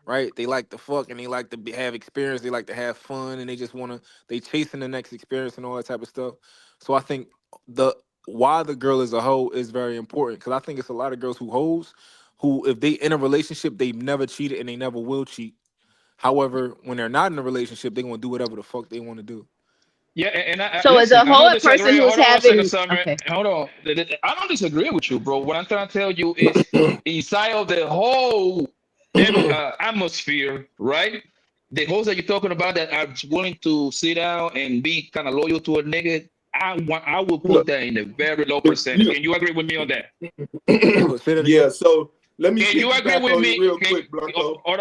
Right, they like to fuck and they like to have experience. They like to have fun and they just they chasing the next experience and all that type of stuff. So I think why the girl is a hoe is very important because I think it's a lot of girls who hoes who if they in a relationship they've never cheated and they never will cheat. However, when they're not in a relationship, they're gonna do whatever the fuck they want to do. Yeah, and I So as listen. a I don't whole person disagree. who's Hold on one second, having Summer. okay. Hold on. I don't disagree with you, bro. What I'm trying to tell you is inside of the whole atmosphere, right? The hoes that you're talking about that are willing to sit down and be kind of loyal to a nigga, I will put that in a very low percentage. Can you agree with me on that? Yeah, so let me Can you agree piggyback with on me? you real quick, Blanco. Hold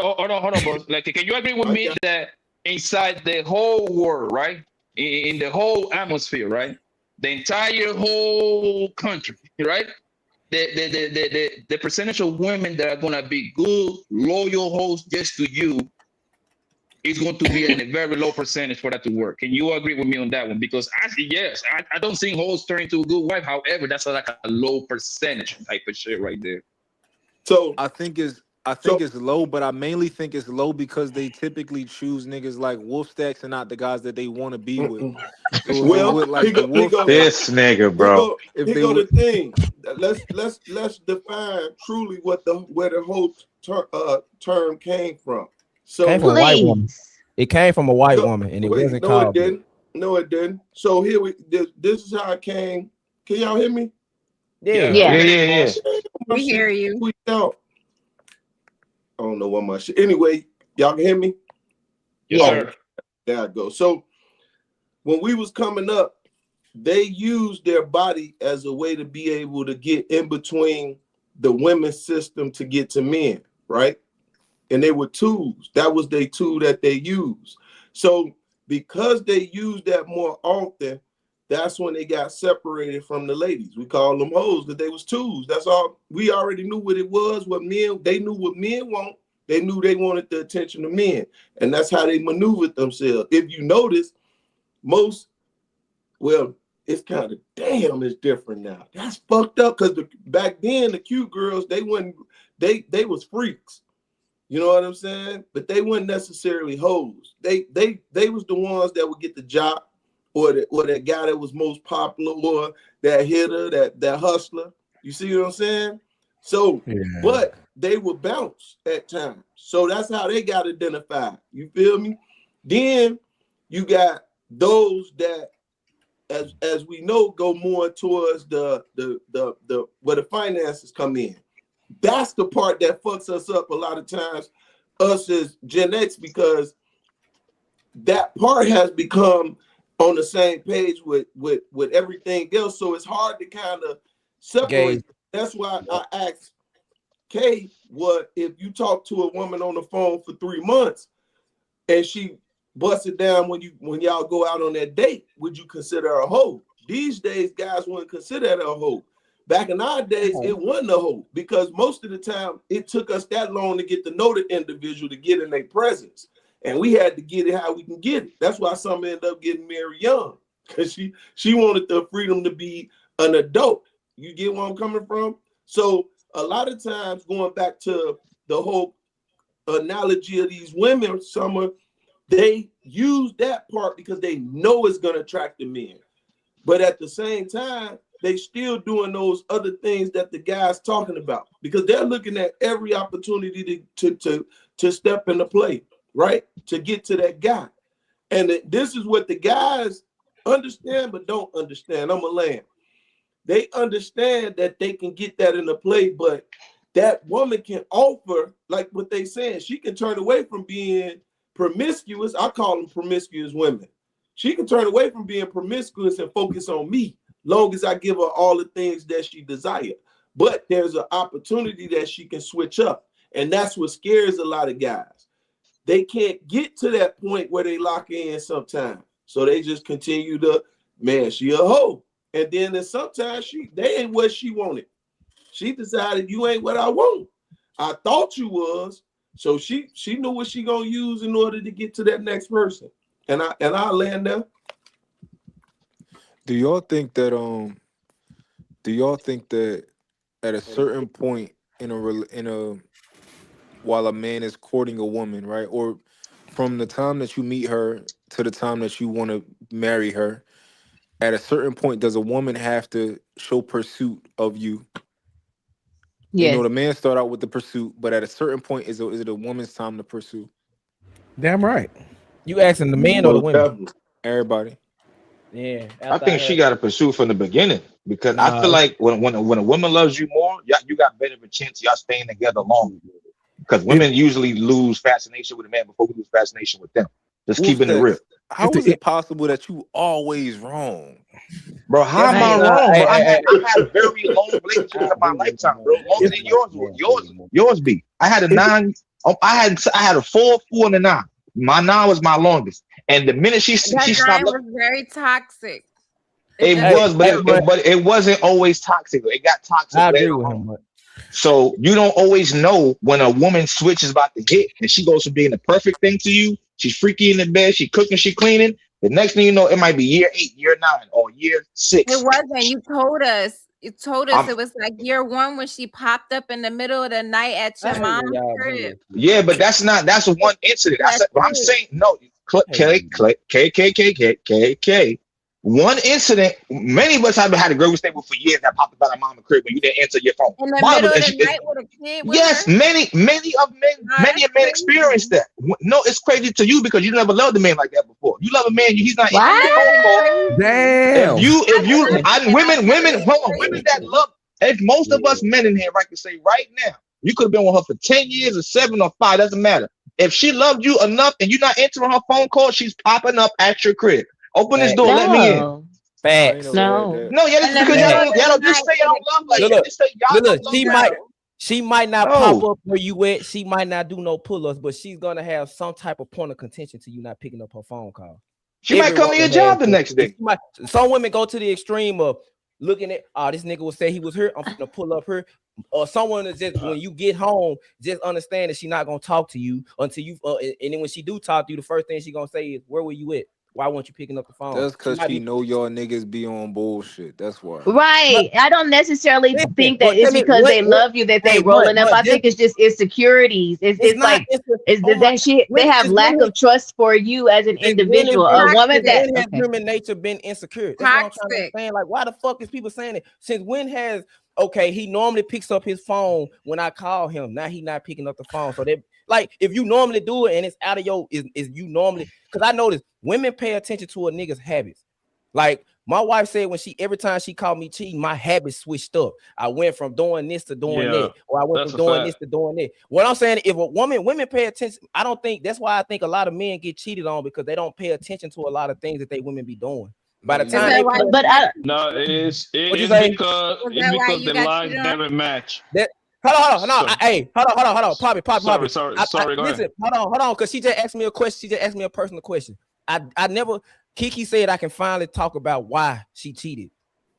on, boss. Like, can you agree with me that inside the whole world, right, in the whole atmosphere, right, the entire whole country, right, the percentage of women that are gonna be good, loyal hosts just to you is going to be in a very low percentage for that to work. Can you agree with me on that one? Because I don't see hoes turn into a good wife. However, that's like a low percentage type of shit right there. So I think it's low, but I mainly think it's low because they typically choose niggas like wolf stacks and not the guys that they want to be with. So if they would like the wolf stack, This nigga, bro. Here go the thing. Let's define truly where the whole term came from. So Came from a white woman. It came from a white woman, and it wasn't no, called. it didn't. No, it didn't. So here this is how it came. Can y'all hear me? Yeah. We hear you. I don't know what my shit. Anyway, y'all can hear me? Yes, sir. There I go. So when we was coming up, they used their body as a way to be able to get in between the women's system to get to men, right? And they were tools. That was their tool that they used. So because they used that more often, that's when they got separated from the ladies. We call them hoes because they was tools. That's all. We already knew what it was, they knew what men want. They knew they wanted the attention of men. And that's how they maneuvered themselves. If you notice, it's kind of it's different now. That's fucked up because back then the cute girls, they was freaks. You know what I'm saying? But they weren't necessarily hoes. They was the ones that would get the job, or that guy that was most popular, or that hitter, that hustler. You see what I'm saying? So, but they would bounce at times. So that's how they got identified. You feel me? Then you got those that, as we know, go more towards the where the finances come in. That's the part that fucks us up a lot of times, us as Gen X, because that part has become on the same page with everything else. So it's hard to kind of separate. That's why I asked Kay, what if you talk to a woman on the phone for 3 months and she busts it down when y'all go out on that date, would you consider her a hoe? These days, guys wouldn't consider that a hoe. Back in our days, it wasn't a hoe because most of the time it took us that long to get to know the individual, to get in their presence. And we had to get it how we can get it. That's why some end up getting married young, because she wanted the freedom to be an adult. You get where I'm coming from? So a lot of times, going back to the whole analogy of these women, they use that part because they know it's going to attract the men. But at the same time, they still doing those other things that the guy's talking about, because they're looking at every opportunity to step into play, right? To get to that guy. And this is what the guys understand but don't understand. I'm a land. They understand that they can get that into play, but that woman can offer, like what they saying, she can turn away from being promiscuous. I call them promiscuous women. She can turn away from being promiscuous and focus on me, long as I give her all the things that she desires. But there's an opportunity that she can switch up. And that's what scares a lot of guys. They can't get to that point where they lock in sometimes. So they just continue to, man, she a hoe. And then sometimes they ain't what she wanted. She decided you ain't what I want. I thought you was. So she knew what she gonna use in order to get to that next person. And I'll land there. Do y'all think that at a certain point in a while a man is courting a woman, right? Or from the time that you meet her to the time that you want to marry her, at a certain point, does a woman have to show pursuit of you? Yes. You know, the man start out with the pursuit, but at a certain point, is it a woman's time to pursue? Damn right. You asking the man or the women? Everybody. Yeah. I think she got to pursue from the beginning, because I feel like when a woman loves you more, you got better of a chance y'all staying together longer. Because women usually lose fascination with a man before we lose fascination with them. Just keeping it real. How is it possible that you always wrong? Bro, how am I wrong, bro? I had very long relationships in my lifetime, bro. Longer than yours be. I had a 9. I had a 4, 4, and a 9. My 9 was my longest. And the minute she That stopped, was very toxic. but it wasn't always toxic. It got toxic I agree later with on. him, but So you don't always know when a woman switch is about to hit, and she goes from being the perfect thing to you. She's freaky in the bed, she cooking, she cleaning. The next thing you know, it might be year 8, year 9, or year 6. It wasn't. You told us. It was like year 1 when she popped up in the middle of the night at your mom's crib. Yeah, but that's one incident. I'm saying no. K. One incident. Many of us have had a girl we stayed with for years that popped up at our mama's crib when you didn't answer your phone. In the middle of the night with a kid. Yes, many men experience that. No, it's crazy to you because you never loved a man like that before. You love a man, he's not answering your phone call. Damn. Women that love. If most of us men in here, right, can say right now, you could have been with her for 10 years or 7 or 5, doesn't matter. If she loved you enough and you're not answering her phone call, she's popping up at your crib. Open this door, let me in. Facts. No, yeah, this because y'all don't just say y'all love like that. Just say y'all don't love she might not pop up where you at. She might not do no pull-ups, but she's gonna have some type of point of contention to you not picking up her phone call. She might come to your job the next day. Some women go to the extreme of looking at, this nigga will say he was hurt, I'm gonna pull up her. Or someone is just, when you get home, just understand that she's not gonna talk to you until you and then when she do talk to you, the first thing she gonna say is, where were you at? Why weren't you picking up the phone? That's because she know y'all niggas be on bullshit. That's why. Right. I don't necessarily think that it's because they love you that they rolling up. I think it's just insecurities. It's like they have lack of trust for you as an individual. A woman that has human nature been insecure. That's what I'm trying to understand. Like, why the fuck is people saying it? Since when has he normally picks up his phone when I call him. Now he not picking up the phone. So they like if you normally do it and it's out of your is you normally, because I noticed women pay attention to a nigga's habits. Like my wife said when every time she called me cheating, my habits switched up. I went from doing this to doing that, or I went from doing this to doing that. What I'm saying, if women pay attention, I don't think that's why I think a lot of men get cheated on because they don't pay attention to a lot of things that they women be doing. By the time it's because the lives never match. Hold on. Poppy. Sorry, go listen, ahead. Hold on, because she just asked me a question. She just asked me a personal question. I never, Kiki said I can finally talk about why she cheated.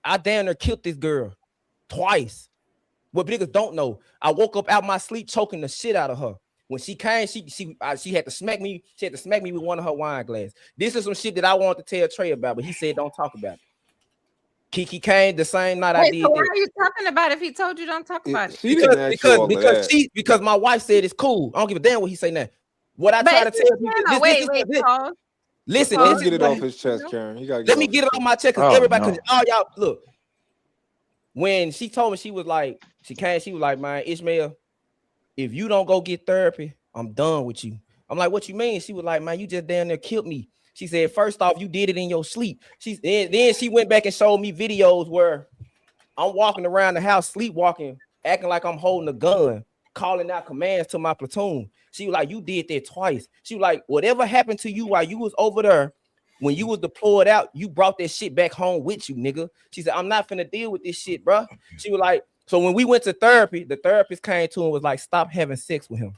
I damn near killed this girl twice. What niggas don't know, I woke up out my sleep choking the shit out of her. When she came, she had to smack me. She had to smack me with one of her wine glasses. This is some shit that I wanted to tell Trey about, but he said don't talk about it. Kiki came the same night I did. So why are you talking about it if he told you don't talk about it? Because my wife said it's cool. I don't give a damn what he say now. What I try to tell people. Listen, let me get it off his chest, Karen. Let me get it off my chest because everybody, because all y'all look. When she told me, she was like, man, Ishmael, if you don't go get therapy, I'm done with you. I'm like, what you mean? She was like, man, you just damn near killed me. She said, first off, you did it in your sleep. Then she went back and showed me videos where I'm walking around the house, sleepwalking, acting like I'm holding a gun, calling out commands to my platoon. She was like, you did that twice. She was like, whatever happened to you while you was over there, when you was deployed out, you brought that shit back home with you, nigga. She said, I'm not finna deal with this shit, bro. She was like, so when we went to therapy, the therapist came to him and was like, stop having sex with him.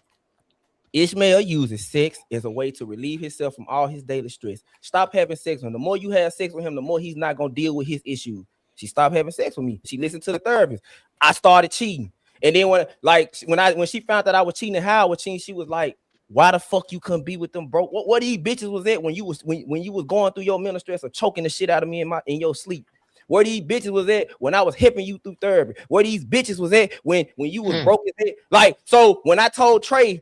Ishmael uses sex as a way to relieve himself from all his daily stress. Stop having sex with him. The more you have sex with him, the more he's not going to deal with his issues. She stopped having sex with me. She listened to the therapist. I started cheating. And then when she found that I was cheating and how I was cheating, she was like, why the fuck you couldn't be with them, bro? What these bitches was at when you was going through your mental stress or choking the shit out of me in your sleep? Where these bitches was at when I was hipping you through therapy? Where these bitches was at when you was broke as head? Like, so when I told Trey,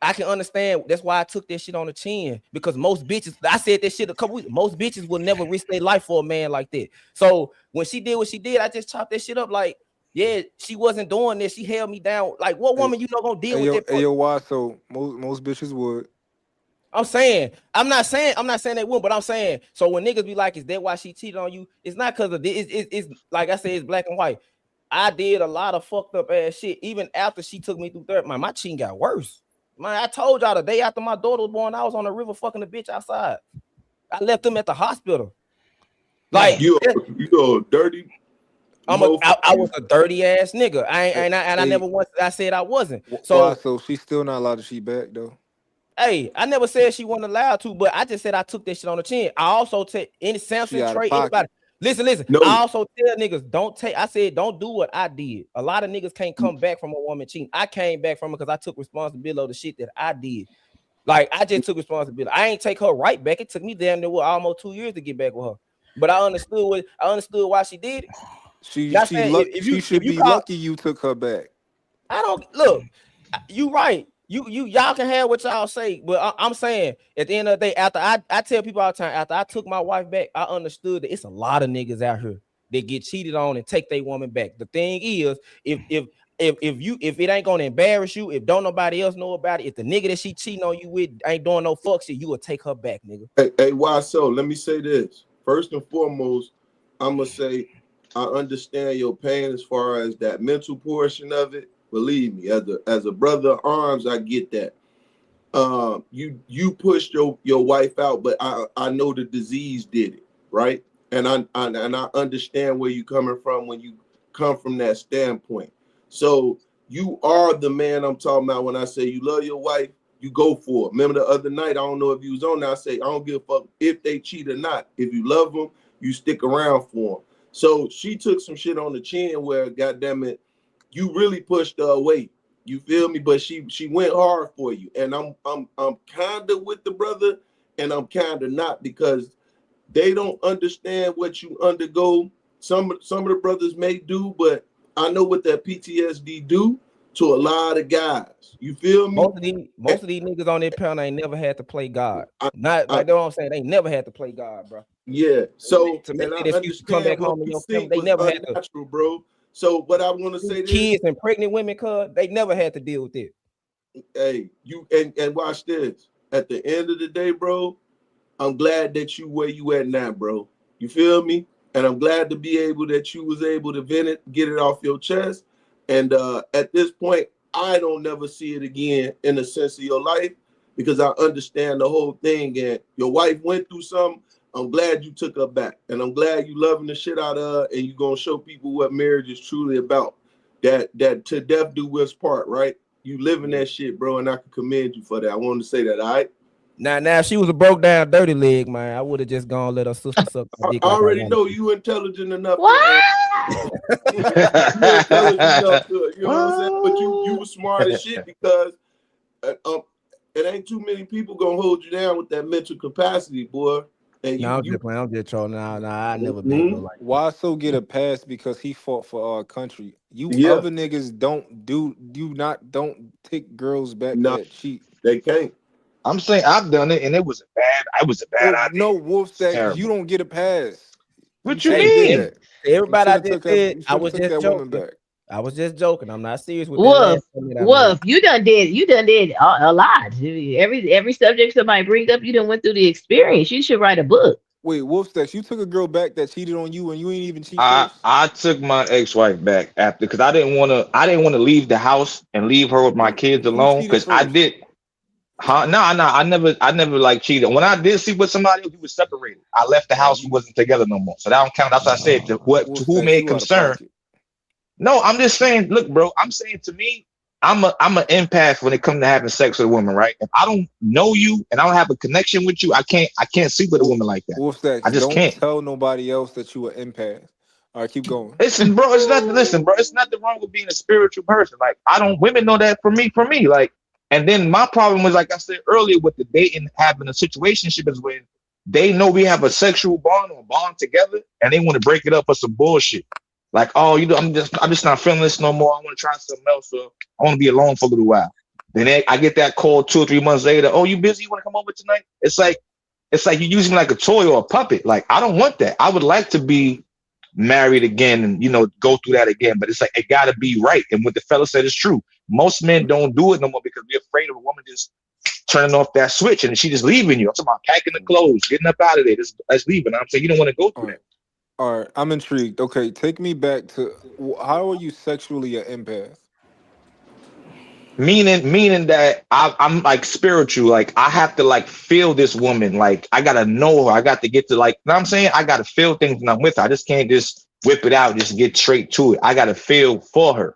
I can understand. That's why I took that shit on the chin, because most bitches, I said that shit a couple weeks, most bitches will never risk their life for a man like that. So when she did what she did, I just chopped that shit up like, yeah, she wasn't doing this. She held me down. Like, what woman you not gonna deal with that? Why? So most bitches would. I'm not saying they would, but I'm saying, so when niggas be like, is that why she cheated on you? It's not because of this. It's like I said, it's black and white. I did a lot of fucked up ass shit. Even after she took me through therapy, my cheating got worse. Man, I told y'all the day after my daughter was born, I was on the river fucking the bitch outside. I left them at the hospital. Like, you go dirty. I was a dirty ass nigga. I never once I said I wasn't. So she's still not allowed to cheat back though. Hey, I never said she wasn't allowed to, but I just said I took that shit on the chin. I also take any Samson, Trey, anybody. Listen. No. I also tell niggas I said don't do what I did. A lot of niggas can't come back from a woman cheating. I came back from it because I took responsibility of the shit that I did. Like, I just took responsibility. I ain't take her right back. It took me damn near almost 2 years to get back with her. But I understood why she did it. She should be lucky you took her back. I don't look. You right. Y'all can have what y'all say, but I'm saying at the end of the day, after I tell people all the time, after I took my wife back, I understood that it's a lot of niggas out here that get cheated on and take their woman back. The thing is, if it ain't gonna embarrass you, if don't nobody else know about it, if the nigga that she cheating on you with ain't doing no fuck shit, you will take her back, nigga. Hey, why so? Let me say this. First and foremost, I'm gonna say I understand your pain as far as that mental portion of it. Believe me, as a brother of arms, I get that. You pushed your wife out, but I know the disease did it, right? And I understand where you're coming from when you come from that standpoint. So you are the man I'm talking about when I say you love your wife, you go for it. Remember the other night, I don't know if you was on there, I say, I don't give a fuck if they cheat or not. If you love them, you stick around for them. So she took some shit on the chin where, goddamn it, you really pushed her away. You feel me? But she went hard for you. And I'm kind of with the brother and I'm kind of not, because they don't understand what you undergo. Some of the brothers may do, but I know what that PTSD do to a lot of guys. You feel me? Most of these niggas on their panel ain't never had to play God. Not like what I'm saying. They never had to play God, bro. Yeah. So to make that excuse to come back home in your family, they never had to. Bro. So what I want to say, kids and pregnant women, they never had to deal with it. Hey, you and watch this. At the end of the day, bro, I'm glad that you where you at now, bro. You feel me? And I'm glad to be able that you was able to vent it, get it off your chest. And at this point, I don't never see it again in the sense of your life, because I understand the whole thing. And your wife went through something. I'm glad you took her back. And I'm glad you loving the shit out of her, and you're going to show people what marriage is truly about. That to death do us part, right? You living that shit, bro, and I can commend you for that. I wanted to say that, all right? Now, if she was a broke down dirty leg, man, I would have just gone let her sister suck my dick. I already know you intelligent enough. What? You intelligent enough to, you know what I'm saying? But you were smart as shit, because it ain't too many people gonna hold you down with that mental capacity, boy. And I'm just trolling. Nah, I never been like. Why so get a pass because he fought for our country? Other niggas don't take girls back that cheat. They can't. I'm saying I've done it, and it was a bad idea. No, Wolfstack, you don't get a pass. What you mean? Everybody I just said, I was just joking. I was just joking. I'm not serious with that Wolf, last comment I made. Wolf, you done did a lot. Every subject somebody bring up, you done went through the experience. You should write a book. Wait, Wolfstacks, you took a girl back that cheated on you and you ain't even cheat first? I took my ex-wife back after because I didn't want to leave the house and leave her with my kids alone because I did. No, I never like cheated. When I did sleep with somebody, we was separated. I left the house, we wasn't together no more. So that don't count. That's what I said to who may concern. No, I'm just saying, look, bro, I'm saying to me, I'm an empath when it comes to having sex with a woman, right? If I don't know you and I don't have a connection with you, I can't sleep with a woman like that. Wolfstacks, I just can't. Tell nobody else that you an empath. All right, keep going. Listen, bro, it's nothing wrong with being a spiritual person. Like, women know that for me. Like, and then my problem was, like I said earlier, with the dating, having a situationship is when they know we have a sexual bond or bond together and they want to break it up for some bullshit. Like, oh, I'm just not feeling this no more. I want to try something else. So I want to be alone for a little while. Then I get that call 2 or 3 months later. Oh, you busy? You want to come over tonight? It's like you use me like a toy or a puppet. Like, I don't want that. I would like to be married again and go through that again. But it's like it gotta be right. And what the fella said is true. Most men don't do it no more because we're afraid of a woman just turning off that switch and she just leaving you. I'm talking about packing the clothes, getting up out of there, just leaving. I'm saying you don't want to go through that. All right, I'm intrigued. Okay, take me back to how are you sexually an empath? Meaning that I'm like spiritual. Like I have to like feel this woman. Like I gotta know her. I got to get to like. You know what I'm saying? I gotta feel things when I'm with her. I just can't just whip it out, just get straight to it. I gotta feel for her.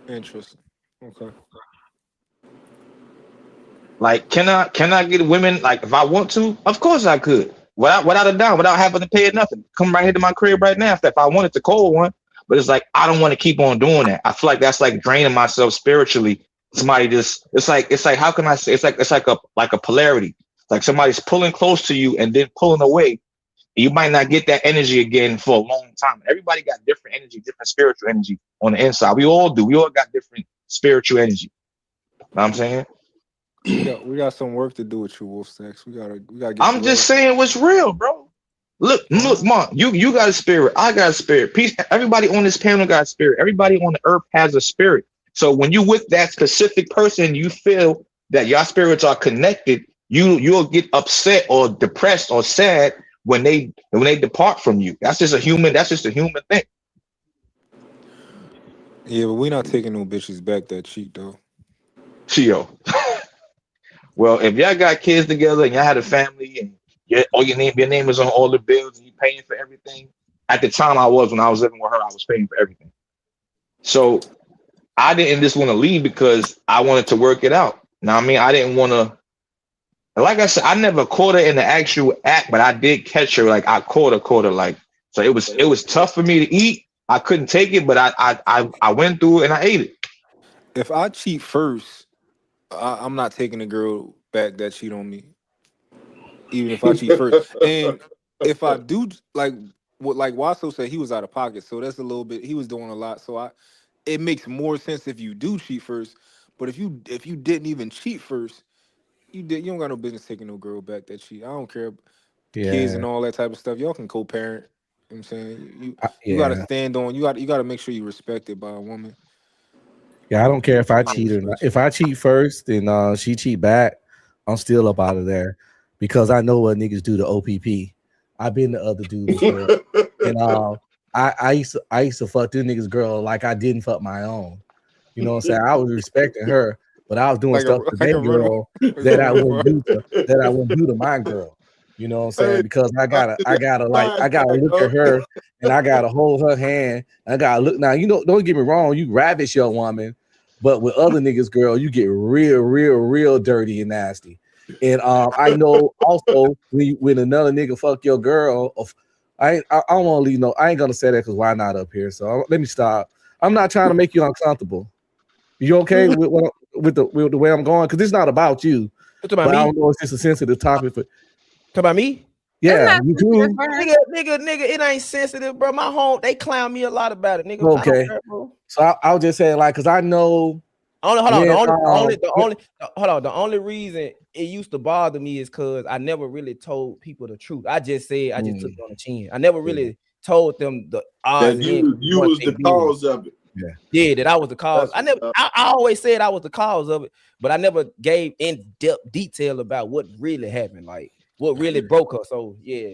Interesting. Okay. Like, can I get women? Like, if I want to, of course I could. Without a doubt, without having to pay nothing. Come right here to my crib right now if I wanted to call one. But it's like I don't want to keep on doing that. I feel like that's like draining myself spiritually. Somebody just it's like how can I say it's like a polarity. Like somebody's pulling close to you and then pulling away. You might not get that energy again for a long time. Everybody got different energy, different spiritual energy on the inside. We all do. We all got different spiritual energy. You know what I'm saying? We got some work to do with you, Wolfstacks. We gotta get. I'm just saying what's real, bro. Look, Mom, you got a spirit. I got a spirit. Peace. Everybody on this panel got a spirit. Everybody on the earth has a spirit. So when you with that specific person, you feel that your spirits are connected. You'll get upset or depressed or sad when they depart from you. That's just a human thing. Yeah, but we're not taking no bitches back that cheat though. Chio. Well, if y'all got kids together and y'all had a family and your name is on all the bills and you paying for everything. At the time when I was living with her, I was paying for everything. So I didn't just want to leave because I wanted to work it out. Now, I mean, I didn't want to, like I said, I never caught her in the actual act, but I did catch her. Like I caught her like, so it was tough for me to eat. I couldn't take it, but I went through it and I ate it. If I cheat first, I'm not taking a girl back that cheat on me. Even if I cheat first, and if I do, like Wasso said, he was out of pocket, so that's a little bit. He was doing a lot, so it makes more sense if you do cheat first. But if you didn't even cheat first, you don't got no business taking no girl back that cheat. I don't care, kids and all that type of stuff. Y'all can co-parent. You know what I'm saying you got to stand on. You got to make sure you're respected by a woman. Yeah, I don't care if I cheat or not. If I cheat first and she cheat back, I'm still up out of there because I know what niggas do to OPP. I've been the other dude before, and I used to fuck this nigga's girl like I didn't fuck my own. You know what I'm saying? I was respecting her, but I was doing stuff to that girl that I wouldn't do to my girl. You know what I'm saying? Because I gotta look at her and I gotta hold her hand. I gotta look now. You know, don't get me wrong, you ravish your woman, but with other niggas, girl, you get real dirty and nasty. And I know also when another nigga fuck your girl, I don't want to leave I ain't gonna say that because why not up here? So let me stop. I'm not trying to make you uncomfortable. You okay with the way I'm going? Because it's not about you. It's about me. I Me? don't know if it's a sensitive topic. Talk about me? Yeah, you too. Nigga, it ain't sensitive, bro. My home, they clown me a lot about it, nigga. Okay. So I was just saying, like, because I know. The only reason it used to bother me is because I never really told people the truth. I just said I just took it on the chin. I never really told them the odds. That you was the cause of it. Yeah, that I was the cause. I always said I was the cause of it, but I never gave in-depth detail about what really happened, like what really broke her. So yeah.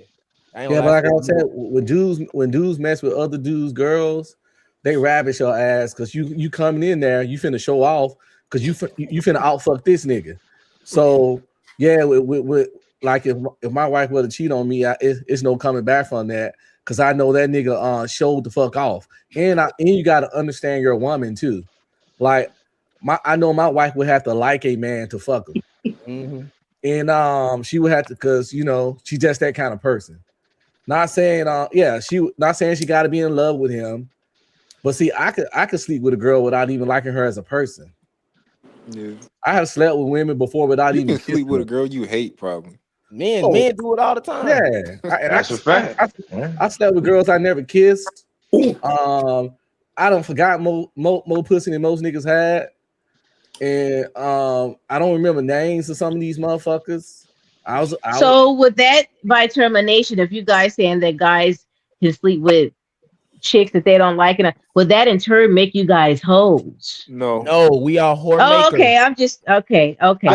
But like I was saying, when dudes mess with other dudes' girls, they ravish your ass because you coming in there, you finna show off because you finna outfuck this nigga. So yeah, with like if my wife were to cheat on me, it's no coming back from that because I know that nigga showed the fuck off. And you gotta understand your woman too. Like I know my wife would have to like a man to fuck him. Mm-hmm. And she would have to, because she's just that kind of person. Not saying not saying she got to be in love with him, but see, I could sleep with a girl without even liking her as a person. Yeah, I have slept with women before without you even can sleep with a girl you hate, probably. Men do it all the time. Yeah, That's a fact. I slept with girls I never kissed. I don't forgot more pussy than most niggas had, and I don't remember names of some of these motherfuckers. So with that, by termination, if you guys saying that guys can sleep with chicks that they don't like, and would that in turn make you guys hoes? No, we are whore Oh, makers. okay. I'm just okay. I think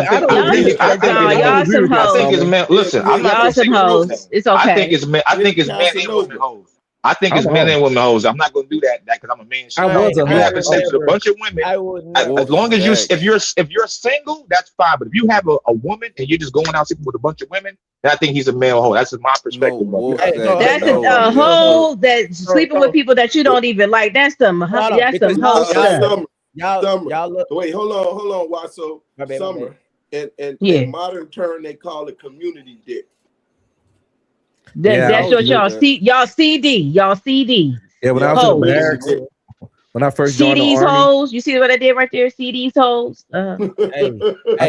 it's men. Listen, I'm not gonna say hoes. It's okay. I think it's men and women hoes. I think it's men and women hoes. I'm not gonna do that because I'm a man. If you having sex with a bunch of women, as long as if you're single, that's fine. But if you have a woman and you're just going out sleeping with a bunch of women, then I think he's a male hoe. That's my perspective. That's a hoe that's sleeping with people that you don't even like. That's some hoe stuff. Y'all wait, hold on, Watso. Summer. In modern term, they call it community dick. That's what y'all see. Y'all CD. Yeah, when I was in the barracks, when I first joined the CDs army, hoes. You see what I did right there? CDs hoes. I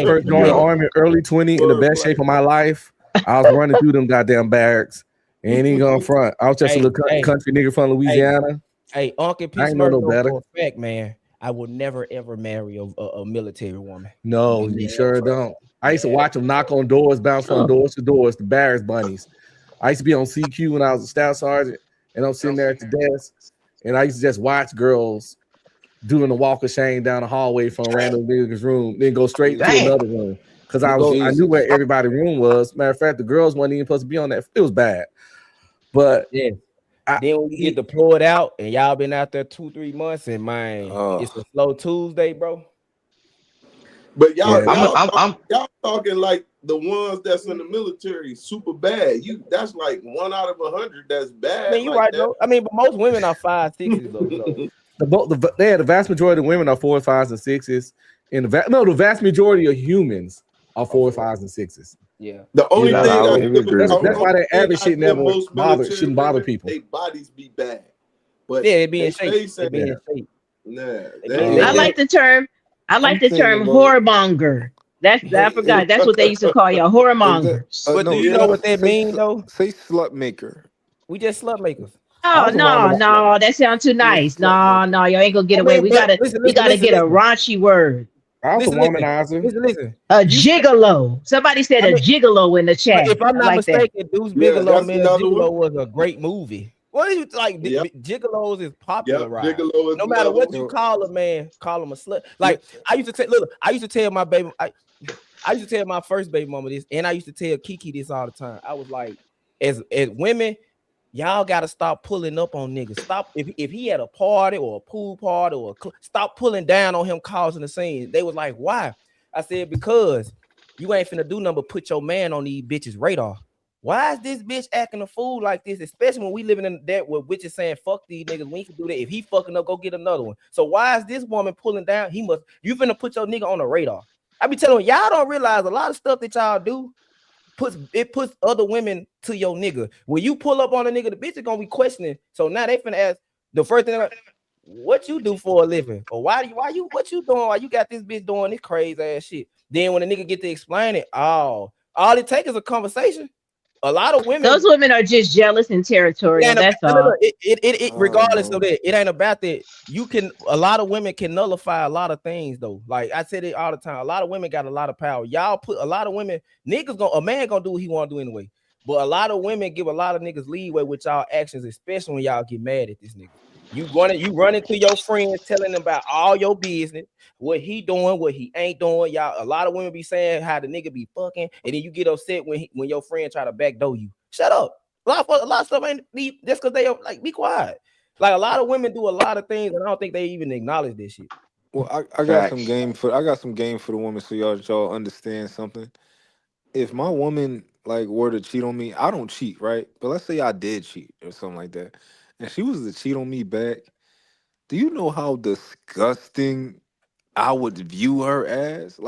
first joined the army early 20 in the best shape of my life. I was running through them goddamn barracks. Ain't even going front. I was just a little country nigga from Louisiana. Hey, Uncle P. I ain't know no better. For a fact, man, I would never ever marry a military woman. No, you sure don't. I used to watch them knock on doors, bounce from doors to doors, the barracks bunnies. I used to be on CQ when I was a staff sergeant, and I'm sitting there at the desk, and I used to just watch girls doing the walk of shame down the hallway from a random nigga's room, then go straight to another room. Because I knew where everybody's room was. Matter of fact, the girls weren't even supposed to be on that. It was bad. But yeah. Then when you get deployed out and y'all been out there 2-3 months, and man, it's a slow Tuesday, bro. But y'all talking like the ones that's in the military super bad. That's like 1 out of 100 that's bad. I mean, you're right, though. I mean, but most women are 5'6" though. The vast majority of women are 4s, 5s, and 6s. And the vast majority of humans are 4s, 5s, and 6s. Yeah. The only thing that's why that average shit never shouldn't bother people. Their bodies be bad, but yeah, it be in shape. I like the term. whoremonger. I forgot. That's what they used to call y'all, whoremongers. But do you know what that means though? Say slut maker. We just slut makers. Oh no, that sounds too nice. No, y'all ain't gonna get away. We gotta get a raunchy word. I was a womanizer. Listen. A gigolo. Somebody said a gigolo in the chat. If I'm not mistaken, Deuce Bigelow, man, Gigolo was a great movie. What is like? Gigolos is popular, right? No matter what you call a man, call him a slut. Like I used to tell my baby, I used to tell my first baby mama this, and I used to tell Kiki this all the time. I was like, as women, y'all gotta stop pulling up on niggas. Stop if he had a party or a pool party or stop pulling down on him, causing the scene. They was like, why? I said, because you ain't finna do nothing but put your man on these bitches' radar. Why is this bitch acting a fool like this? Especially when we living in that where bitches saying fuck these niggas. We can do that. If he fucking up, go get another one. So why is this woman pulling down? You finna put your nigga on the radar. I be telling y'all don't realize a lot of stuff that y'all do puts other women to your nigga. When you pull up on a nigga, the bitch is gonna be questioning. So now they finna ask the first thing, what you do for a living? Or what you doing? Why you got this bitch doing this crazy ass shit? Then when the nigga get to explain it, all it takes is a conversation. A lot of women, those women are just jealous and territorial. That's all. It regardless of that, it ain't about that. A lot of women can nullify a lot of things though. Like I said it all the time. A lot of women got a lot of power. Y'all put a lot of women, a man gonna do what he want to do anyway. But a lot of women give a lot of niggas leeway with y'all actions, especially when y'all get mad at this nigga. You run into your friends telling them about all your business, what he doing, what he ain't doing. Y'all, a lot of women be saying how the nigga be fucking, and then you get upset when your friend try to backdoor you. Shut up. A lot of stuff ain't deep just because they like be quiet. Like a lot of women do a lot of things, and I don't think they even acknowledge this shit. Well, I got some game for the women, so y'all understand something. If my woman like were to cheat on me, I don't cheat, right? But let's say I did cheat or something like that, and she was to cheat on me back. Do you know how disgusting I would view her as?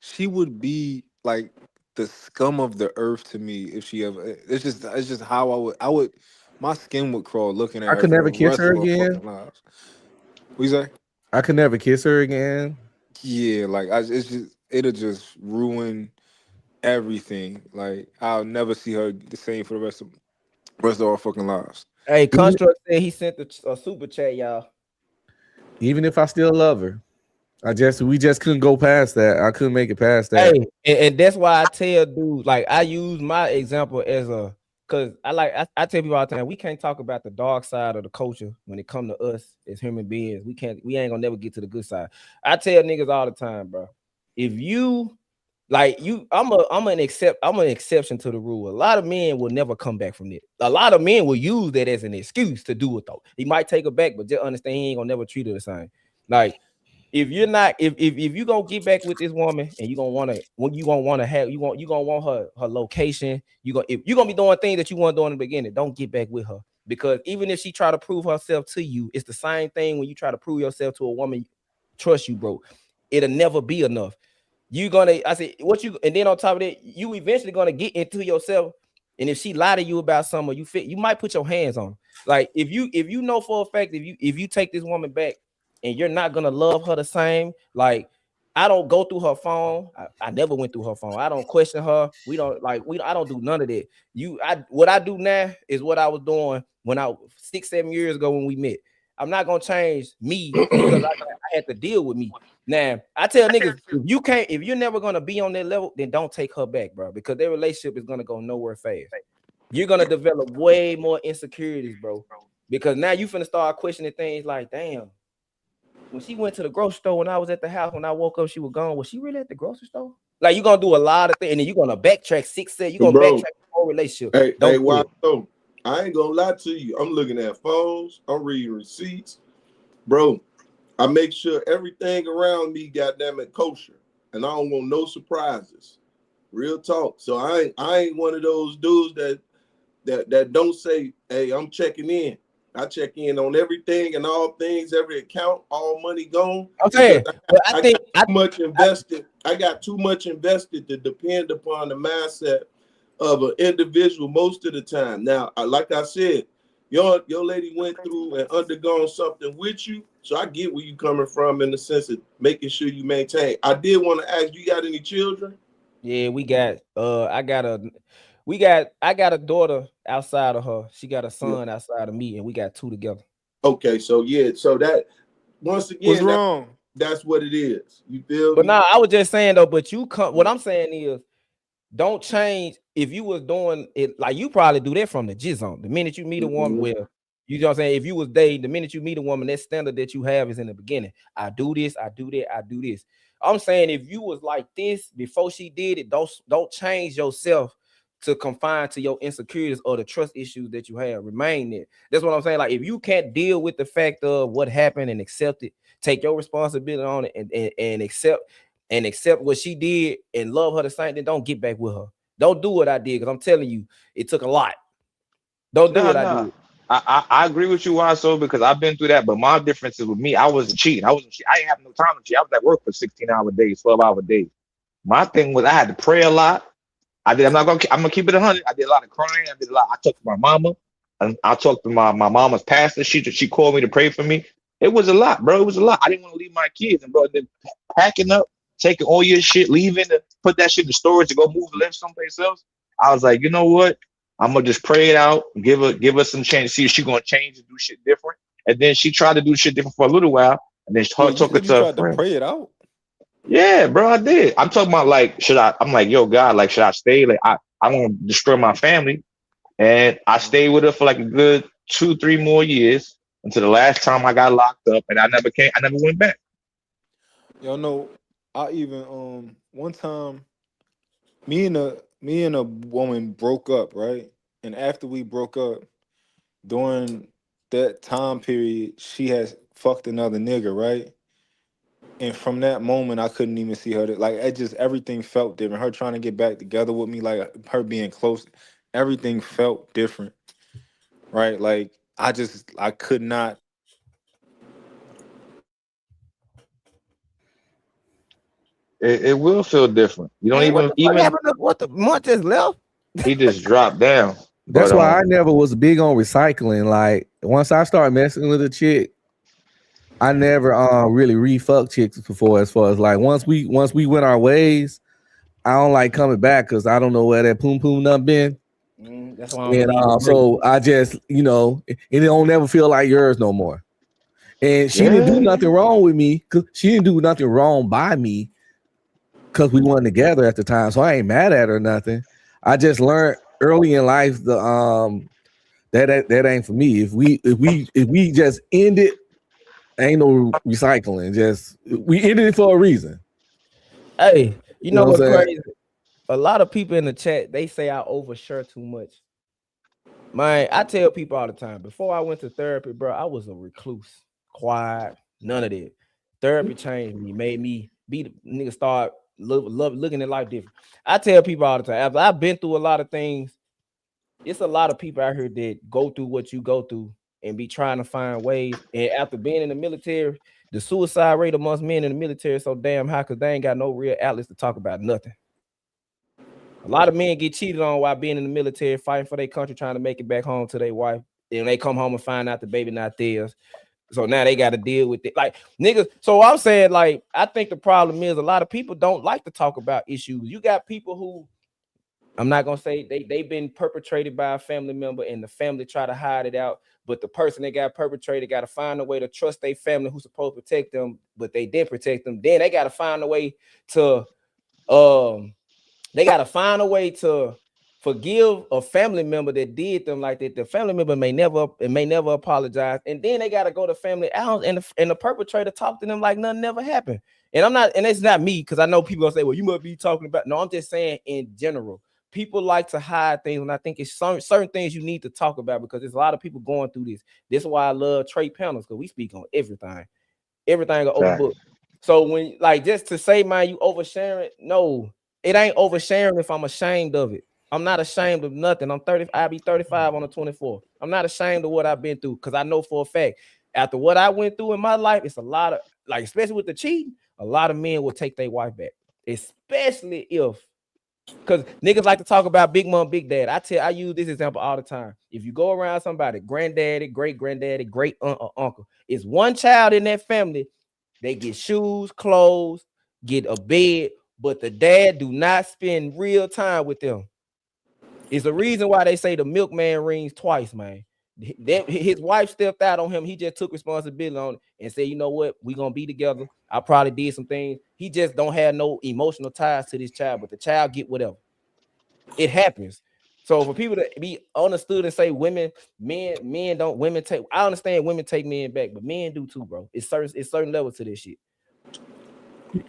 She would be like the scum of the earth to me if she ever. It's just how I would my skin would crawl looking at I her could for never the kiss rest her of our again. fucking lives. What you say? I could never kiss her again. Yeah, like it'll just ruin everything. Like I'll never see her the same for the rest of our fucking lives. Hey, Construct said he sent a super chat, y'all. Even if I still love her, we just couldn't go past that. I couldn't make it past that. Hey, and that's why I tell dudes, like I use my example as because I tell people all the time, we can't talk about the dark side of the culture when it come to us as human beings. We ain't gonna never get to the good side. I tell niggas all the time, bro. If you like I'm an exception to the rule. A lot of men will never come back from it. A lot of men will use that as an excuse to do it though. He might take her back, but just understand he ain't gonna never treat her the same. Like if you're not, if you gonna get back with this woman and you gonna want her location, if you're gonna be doing things that you want to do in the beginning, don't get back with her. Because even if she try to prove herself to you, it's the same thing when you try to prove yourself to a woman. Trust you, bro. It'll never be enough. And then on top of that, you eventually gonna get into yourself. And if she lie to you about something, you might put your hands on her. Like if you know for a fact, if you take this woman back and you're not gonna love her the same, like I don't go through her phone. I never went through her phone. I don't question her. I don't do none of that. What I do now is what I was doing when 6-7 years ago when we met. I'm not gonna change me because I had to deal with me. Now I tell niggas, if you're never gonna be on that level, then don't take her back, bro, because their relationship is gonna go nowhere fast. You're gonna develop way more insecurities, bro, because now you finna start questioning things like, damn, when she went to the grocery store when I was at the house, when I woke up, she was gone. Was she really at the grocery store? Like you're gonna do a lot of things, and then you're gonna backtrack 6-7. You're gonna backtrack the whole relationship. Hey, why so? I ain't gonna lie to you. I'm looking at phones. I'm reading receipts, bro. I make sure everything around me, goddamn it, kosher, and I don't want no surprises. Real talk. So I ain't one of those dudes that don't say, "Hey, I'm checking in." I check in on everything and all things, every account, all money gone. Okay, I got too much invested to depend upon the mindset of an individual most of the time. Now, like I said, your lady went through and undergone something with you, so I get where you coming from in the sense of making sure you maintain. I did want to ask, you got any children? Yeah, we got. I got a daughter outside of her. She got a son outside of me, and we got 2 together. Okay, so yeah, so that once again, what's wrong? That's what it is. You feel? But nah, I was just saying though. But what I'm saying is, don't change. If you was doing it like you probably do that from the jizz on. The minute you meet a woman, well, you know what I'm saying. If you was dating, the minute you meet a woman, that standard that you have is in the beginning. I do this, I do that, I do this. I'm saying if you was like this before she did it, don't change yourself to confine to your insecurities or the trust issues that you have. Remain there. That's what I'm saying. Like if you can't deal with the fact of what happened and accept it, take your responsibility on it and accept what she did and love her the same, then don't get back with her. Don't do what I did, because I'm telling you, it took a lot. Don't do what I did. I agree with you, Waso, because I've been through that. But my difference is with me, I wasn't cheating. I didn't have no time to cheat. I was at work for 16-hour days, 12-hour days. My thing was I had to pray a lot. I'm gonna keep it 100. I did a lot of crying. I talked to my mama, and I talked to my mama's pastor. She called me to pray for me. It was a lot, bro. It was a lot. I didn't want to leave my kids, and bro, then packing up, taking all your shit, leaving, to put that shit in storage to go live someplace else. I was like, you know what? I'm gonna just pray it out, give her some chance, see if she's gonna change and do shit different. And then she tried to do shit different for a little while, and then her talking to her friend. To pray it out. Yeah, bro, I did. I'm talking about like, I'm like, yo, God, like, should I stay? Like, I'm gonna destroy my family. And I stayed with her for like a good 2-3 more years until the last time I got locked up, and I never went back. Y'all know, I even one time me and a woman broke up, right? And after we broke up, during that time period, she has fucked another nigga, right? And from that moment, I couldn't even see her. Like, it just everything felt different. Her trying to get back together with me, like her being close, everything felt different, right? Like I could not. It will feel different. You don't Man, what even the fuck happened? What the month just left? he just dropped down. That's But why I never was big on recycling. Like once I started messing with a chick, I never really re-fuck chicks before. As far as like once we went our ways, I don't like coming back because I don't know where that poom poom done been. That's why I don't And believe in so I just, it don't never feel like yours no more. And she didn't do nothing wrong with me. She didn't do nothing wrong by me because we weren't together at the time. So I ain't mad at her or nothing. I just learned early in life that ain't for me. If we just end it, ain't no recycling. Just we ended it for a reason. Hey, you know what's what I'm saying? crazy? A lot of people in the chat, they say I overshare too much. Man, I tell people all the time, before I went to therapy, bro, I was a recluse, quiet, none of that. Therapy changed me, made me be the nigga, start looking at life different. I tell people all the time, after I've been through a lot of things, it's a lot of people out here that go through what you go through and be trying to find ways. And after being in the military, the suicide rate amongst men in the military is so damn high because they ain't got no real outlets to talk about nothing. A lot of men get cheated on while being in the military, fighting for their country, trying to make it back home to their wife. Then they come home and find out the baby not theirs. So now they got to deal with it. Like niggas. So I'm saying, like, I think the problem is a lot of people don't like to talk about issues. You got people who, I'm not gonna say they've been perpetrated by a family member and the family try to hide it out, but the person that got perpetrated got to find a way to trust their family who's supposed to protect them, but they didn't protect them. Then they got to find a way to forgive a family member that did them like that. The family member may never apologize, and then they got to go to family out and the perpetrator talk to them like nothing never happened. And it's not me, because I know people gonna say, well, you must be talking about. No, I'm just saying in general. People like to hide things, and I think it's certain things you need to talk about because there's a lot of people going through this. This is why I love Trey panels, because we speak on everything are overbooked. So when, like, just to say, man, you oversharing, no, it ain't oversharing if I'm ashamed of it. I'm not ashamed of nothing. I'll be 35 on the 24th. I'm not ashamed of what I've been through, because I know for a fact after what I went through in my life, it's a lot of, like, especially with the cheating, a lot of men will take their wife back, especially if. Because niggas like to talk about big mom, big dad. I use this example all the time. If you go around somebody, granddaddy, great granddaddy, great aunt or uncle, it's one child in that family. They get shoes, clothes, get a bed, but the dad do not spend real time with them. It's the reason why they say the milkman rings twice, man. His wife stepped out on him. He just took responsibility on it and said, you know what, we gonna be together. I probably did some things. He just don't have no emotional ties to this child, but the child get whatever. It happens. So for people to be understood and say women take. I understand women take men back, but men do too, bro. It's certain levels to this shit.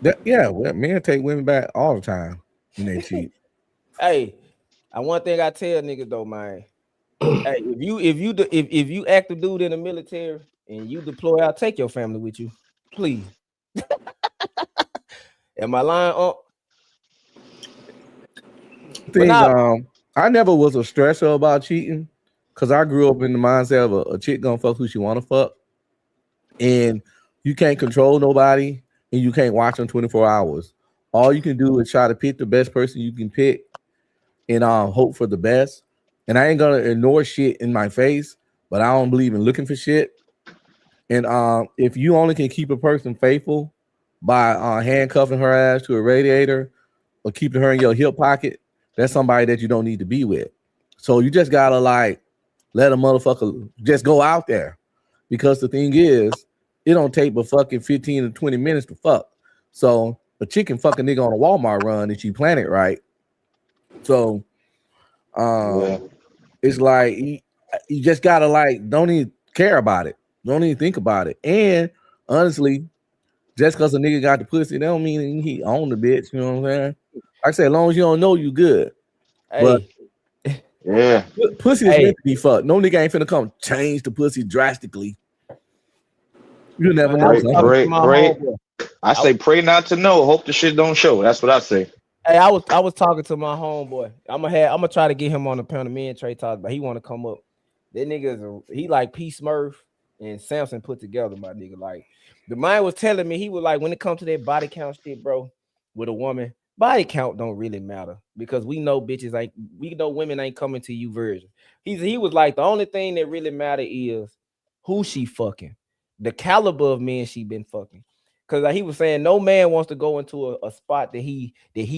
Well, men take women back all the time when they cheat. Hey, one thing I tell niggas though, man. Hey, if you active dude in the military and you deploy out, take your family with you, please. Am I lying? I never was a stressor about cheating because I grew up in the mindset of a chick gonna fuck who she wanna fuck, and you can't control nobody and you can't watch them 24 hours. All you can do is try to pick the best person you can pick and hope for the best. And I ain't gonna ignore shit in my face, but I don't believe in looking for shit. And if you only can keep a person faithful by handcuffing her ass to a radiator or keeping her in your hip pocket, that's somebody that you don't need to be with. So you just gotta like let a motherfucker just go out there, because the thing is, it don't take but fucking 15 to 20 minutes to fuck. So a chicken fucking nigga on a Walmart run if you plan it right. So It's like you just gotta like don't even care about it. Don't even think about it. And honestly, just because a nigga got the pussy, that don't mean he own the bitch. You know what I'm saying? Like I said, as long as you don't know, you good. But yeah, pussy is meant to be fucked. No nigga ain't finna come change the pussy drastically. You never know. Pray. I say pray not to know. Hope the shit don't show. That's what I say. Hey, I was talking to my homeboy. I'm gonna try to get him on the panel. Me and Trey talk, but he want to come up. That nigga he like P Smurf and Samson put together, my nigga. Like the man was telling me, he was like, when it comes to that body count shit, bro, with a woman, body count don't really matter because we know women ain't coming to you virgin. He was like, the only thing that really matter is who she fucking, the caliber of men she been fucking. Cause like he was saying, no man wants to go into a spot that he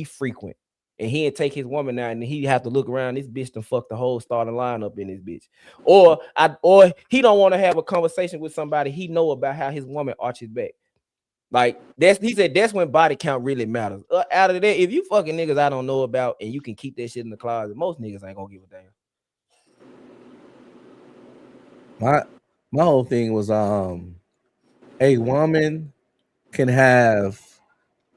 frequent, and he'd take his woman out, and he have to look around. This bitch to fuck the whole starting lineup in this bitch, or he don't want to have a conversation with somebody he know about how his woman arches back. Like he said that's when body count really matters. Out of that, if you fucking niggas I don't know about, and you can keep that shit in the closet, most niggas ain't gonna give a damn. My whole thing was a woman can have,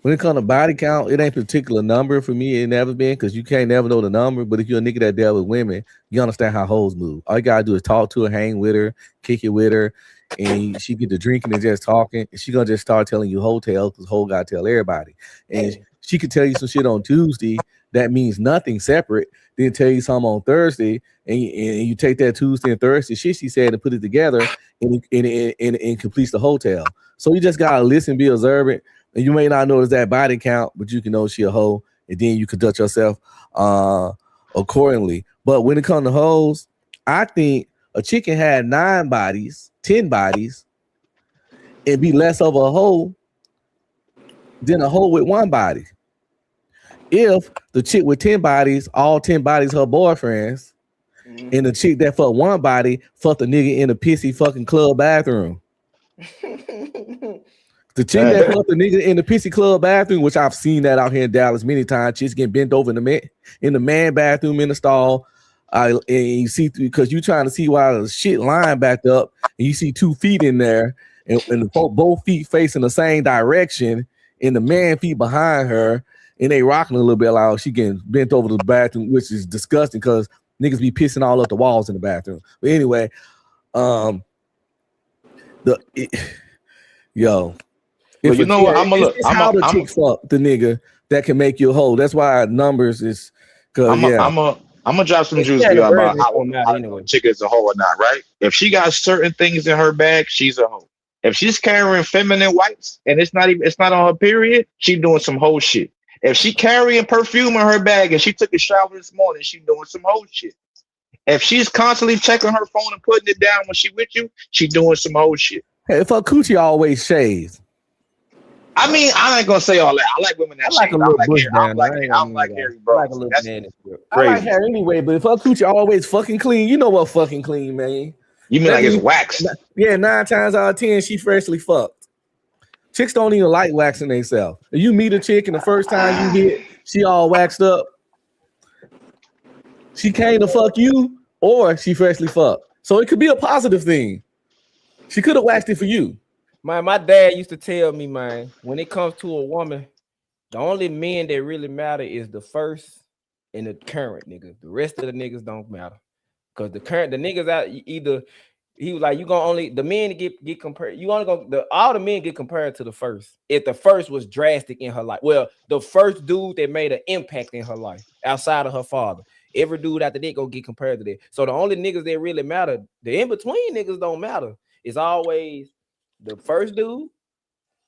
when it comes to body count, it ain't a particular number for me. It never been, because you can't never know the number. But if you're a nigga that deal with women, you understand how hoes move. All you gotta do is talk to her, hang with her, kick it with her, and she get to drinking and just talking, and she gonna just start telling you hotels, because hoe gotta tell everybody. And she could tell you some shit on Tuesday that means nothing separate, then tell you something on Thursday, and you take that Tuesday and Thursday shit she said and put it together, and completes the hotel. So you just gotta listen, be observant, and you may not notice that body count, but you can know she a hoe, and then you conduct yourself accordingly. But when it comes to hoes, I think a chicken had 9 bodies, 10 bodies, and be less of a hoe than a hoe with 1 body. If the chick with 10 bodies, all 10 bodies her boyfriends, and the chick that fucked 1 body fucked a nigga in a pissy fucking club bathroom. The chick that fucked the nigga in the pissy club bathroom, which I've seen that out here in Dallas many times, chicks getting bent over in the man bathroom in the stall. And you see, because you trying to see why the shit line backed up, and you see 2 feet in there, and both feet facing the same direction, and the man feet behind her, and they rocking a little bit like she getting bent over the bathroom, which is disgusting because niggas be pissing all up the walls in the bathroom. But anyway, yo. Well, you know what? I'm gonna look. It's how the chick fuck the nigga that can make you a hoe. That's why numbers is. I'm gonna drop some juice here about how a chick is a hoe or not, right? If she got certain things in her bag, she's a hoe. If she's carrying feminine wipes and it's not on her period, she doing some hoe shit. If she carrying perfume in her bag and she took a shower this morning, she doing some hoe shit. If she's constantly checking her phone and putting it down when she with you, she doing some hoe shit. Hey, if her coochie always shaves. I mean, I ain't gonna say all that. I like women that shave. I like hairy bro. I like hair anyway, but if her coochie always fucking clean, you know what fucking clean, man. You mean like it's waxed? Yeah, 9 times out of 10, she freshly fucked. Chicks don't even like waxing themselves. If you meet a chick and the first time you hit, she all waxed up, she came to fuck you, or she freshly fucked. So it could be a positive thing. She could have waxed it for you. My dad used to tell me, man, when it comes to a woman, the only men that really matter is the first and the current niggas. The rest of the niggas don't matter. Because the niggas out either, he was like, you gonna only, the men get compared, you only gonna, all the men get compared to the first. If the first was drastic in her life. Well, the first dude that made an impact in her life outside of her father. Every dude after that gonna get compared to that. So the only niggas that really matter, the in-between niggas don't matter. It's always the first dude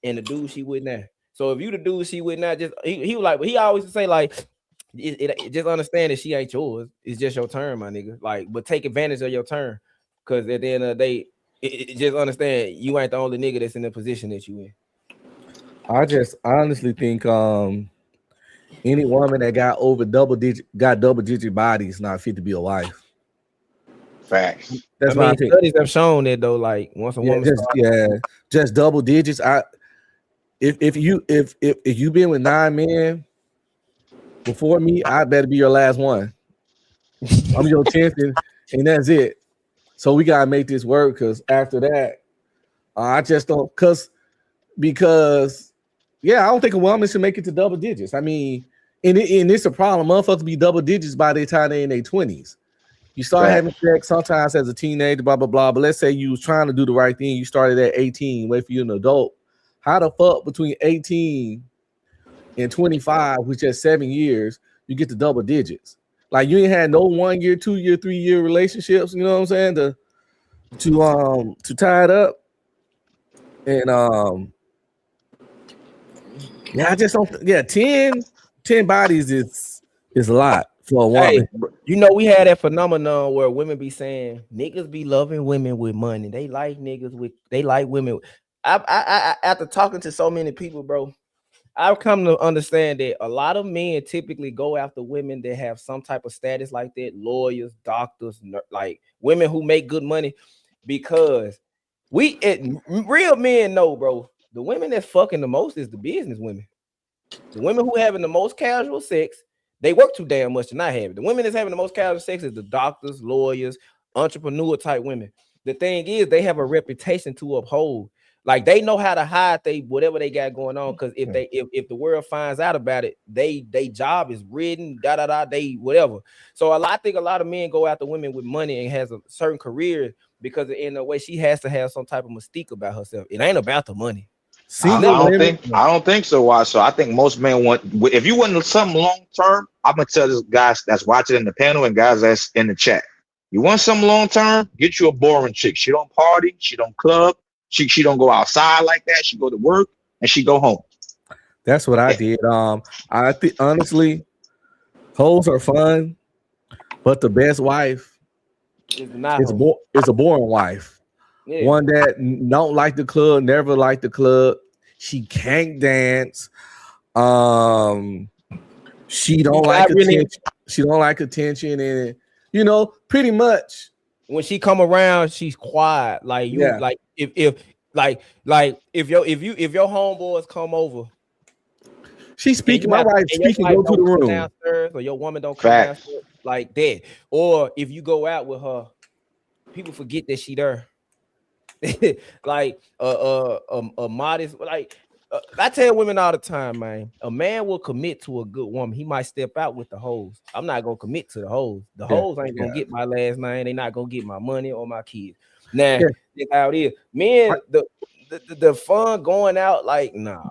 and the dude she with now. So if you the dude she with now, just he was like, but he always say like, it just understand that she ain't yours. It's just your turn, my nigga. Like, but take advantage of your turn, because at the end of the day, it just understand you ain't the only nigga that's in the position that you in. I honestly think any woman that got double digit bodies not fit to be a wife. Facts. That's why studies have shown that though. Like once a woman just double digits. If you been with 9 men before me, I better be your last one. I'm your 10th, and that's it. So we gotta make this work because after that, I just don't because yeah, I don't think a woman should make it to double digits. I mean, and it's a problem. Motherfuckers be double digits by the time they're in their 20s. You start having sex sometimes as a teenager, blah blah blah. But let's say you was trying to do the right thing. You started at 18. Wait for you an adult. How the fuck between 18 and 25, which is 7 years, you get to double digits? Like you ain't had no 1 year, 2 year, 3 year relationships. You know what I'm saying? To tie it up. And yeah, I just don't. Yeah, 10 bodies is a lot for a woman. Hey, you know, we had that phenomenon where women be saying niggas be loving women with money. They like women. I after talking to so many people, bro, I've come to understand that a lot of men typically go after women that have some type of status like that, lawyers, doctors, like women who make good money, because real men know, bro, the women that's fucking the most is the business women. The women who having the most casual sex, they work too damn much to not have it. The women that's having the most casual sex is the doctors, lawyers, entrepreneur type women. The thing is, they have a reputation to uphold. Like they know how to hide whatever they got going on. Because if the world finds out about it, they job is ridden, they whatever. So I think a lot of men go after women with money and has a certain career because in a way she has to have some type of mystique about herself. It ain't about the money. I don't think so. Why? So I think most men want. If you want something long term, I'm gonna tell this guys that's watching in the panel and guys that's in the chat. You want something long term? Get you a boring chick. She don't party. She don't club. She don't go outside like that. She go to work and she go home. That's what I did. I think honestly, hoes are fun, but the best wife is a boring wife. Yeah. One that don't like the club, never liked the club. She can't dance. She don't like attention. She don't like attention, and pretty much when she come around, she's quiet. Like you, like if your homeboys come over, she's speaking. My wife speaking. Go to the room downstairs, or your woman don't come downstairs like that. Or if you go out with her, people forget that she there. Like a modest, like I tell women all the time, man, a man will commit to a good woman. He might step out with the hoes. I'm not gonna commit to the hoes. The hoes ain't gonna get my last name. They not gonna get my money or my kids. Now that's how it is. Men, the fun going out, like nah.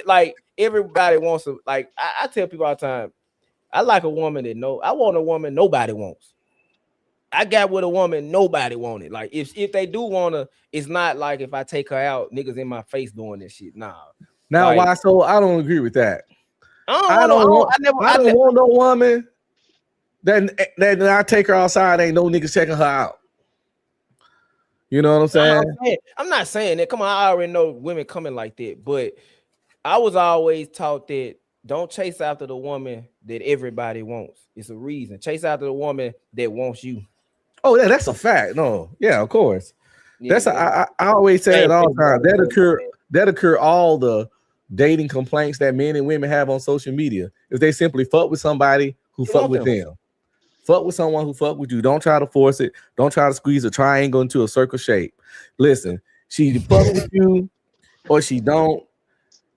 Like everybody wants to, like I tell people all the time, I like a woman I want a woman nobody wants. I got with a woman nobody wanted. Like if they do want to, it's not like if I take her out, niggas in my face doing this shit. Nah. Now like, why? So I don't agree with that. I don't want no woman that I take her outside. Ain't no niggas checking her out. You know what I'm saying? I'm not saying that. Come on, I already know women coming like that, but I was always taught that don't chase after the woman that everybody wants. It's a reason. Chase after the woman that wants you. Oh yeah, that's a fact. No, yeah, of course. Yeah, that's I always say it all the time. That occur all the dating complaints that men and women have on social media. If they simply fuck with somebody who fuck with them. Fuck with someone who fuck with you. Don't try to force it. Don't try to squeeze a triangle into a circle shape. Listen, she fuck with you or she don't.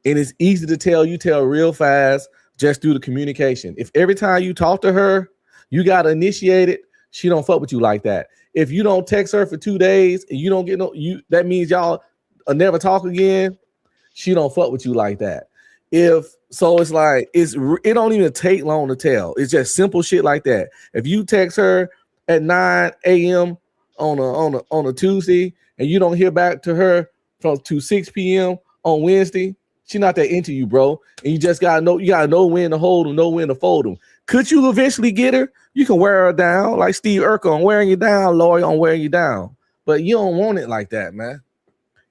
And it's easy to tell. You tell real fast just through the communication. If every time you talk to her, you got to initiate it, she don't fuck with you like that. If you don't text her for 2 days and you don't get that means y'all never talk again. She don't fuck with you like that. It's like it don't even take long to tell. It's just simple shit like that. If you text her at 9 a.m. on a Tuesday and you don't hear back to her to 6 p.m. on Wednesday, she not that into you, bro. And you just gotta know when to hold them, know when to fold them. Could you eventually get her? You can wear her down like Steve Urkel. I'm wearing you down, Lori. I'm wearing you down. But you don't want it like that, man.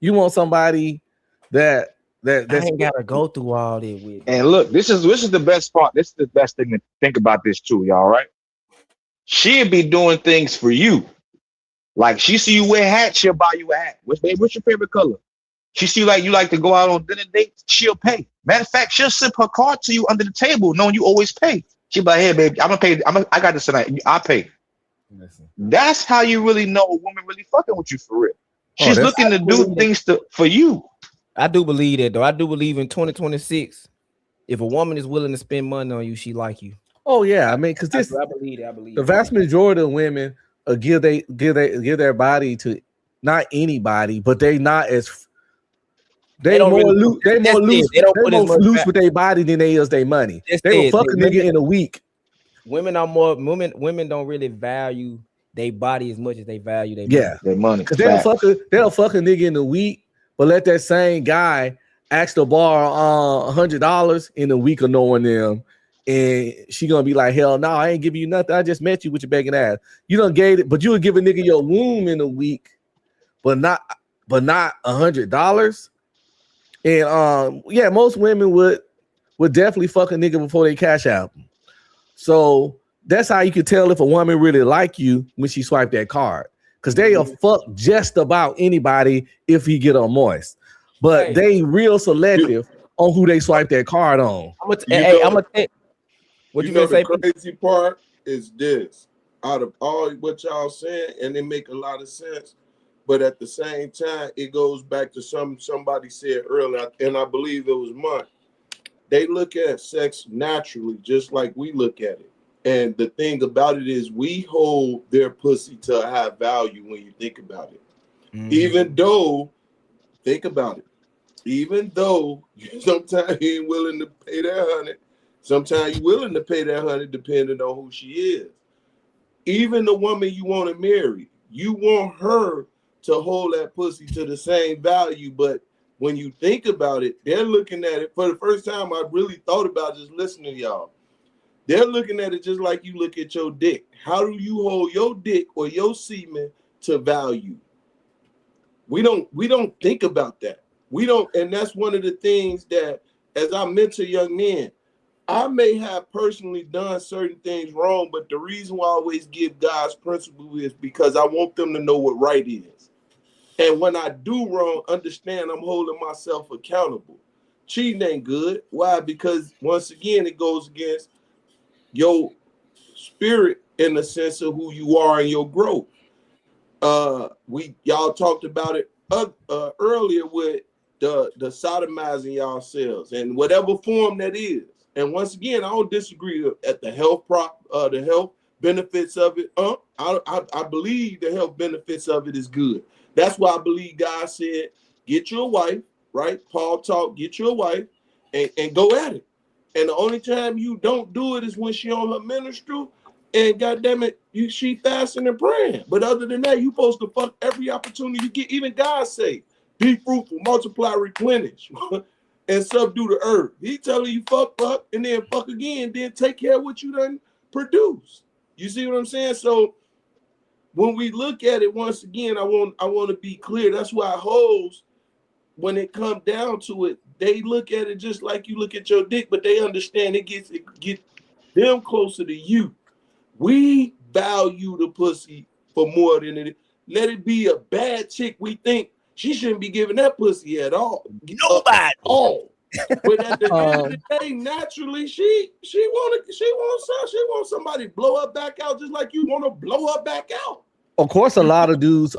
You want somebody that ain't gotta go through all that with. And look, this is the best part. This is the best thing to think about this too, y'all. Right? She'll be doing things for you. Like she see you wear hats, she'll buy you a hat. What's your favorite color? She see like you like to go out on dinner dates, she'll pay. Matter of fact, she'll sip her card to you under the table, knowing you always pay. She be like, hey, baby, I'm gonna pay. I got this tonight. I pay. Listen. That's how you really know a woman really fucking with you for real. She's that's looking to do things for you. I do believe that though. I do believe in 2026. If a woman is willing to spend money on you, she like you. Oh yeah, I mean, because I believe it. I believe the vast majority of women give their body to not anybody, but they not as they don't more really, loose. They more loose. They don't They put as more much loose back. with their body than they is their money. They will fuck a nigga in a week. Women are more women don't really value their body as much as they value their money. Their money. Because they'll fuck a nigga in a week, but let that same guy ask to borrow $100 in a week of knowing them, and she gonna be like, hell no, I ain't giving you nothing. I just met you with your begging ass. You done gave it, but you would give a nigga your womb in a week, but not $100. And yeah, most women would definitely fuck a nigga before they cash out. So that's how you can tell if a woman really like you when she swipe that card. Because they'll fuck just about anybody if he get on moist. But they real selective on who they swipe that card on. What you gonna say? The crazy part is this. Out of all what y'all saying, and it make a lot of sense, but at the same time, it goes back to somebody said earlier, and I believe it was Monk. They look at sex naturally, just like we look at it. And the thing about it is we hold their pussy to a high value when you think about it. Even though, think about it, even though sometimes you ain't willing to pay that 100, sometimes you're willing to pay that 100 depending on who she is. Even the woman you want to marry, you want her to hold that pussy to the same value, but when you think about it, they're looking at it for the first time. I really thought about just listening to y'all. They're looking at it just like you look at your dick. How do you hold your dick or your semen to value? We don't think about that. We don't, and that's one of the things that, as I mentor young men, I may have personally done certain things wrong, but the reason why I always give God's principle is because I want them to know what right is. And when I do wrong, understand I'm holding myself accountable. Cheating ain't good. Why? Because once again, it goes against your spirit in the sense of who you are and your growth. Y'all talked about it earlier with the sodomizing yourselves and whatever form that is. And once again, I don't disagree at the health benefits of it. I believe the health benefits of it is good. That's why I believe God said, get you a wife, right? Paul taught, get you a wife and go at it. And the only time you don't do it is when she on her menstrual and goddamn it, she fasting and praying. But other than that, you supposed to fuck every opportunity you get. Even God say, be fruitful, multiply, replenish, and subdue the earth. He telling you fuck, and then fuck again, then take care of what you done produce. You see what I'm saying? So when we look at it, once again, I want to be clear. That's why hoes, when it comes down to it, they look at it just like you look at your dick, but they understand it gets them closer to you. We value the pussy for more than it. Let it be a bad chick. We think she shouldn't be giving that pussy at all. Nobody. But at the end of the day, naturally, she wants somebody to blow her back out just like you want to blow her back out. Of course, a lot of dudes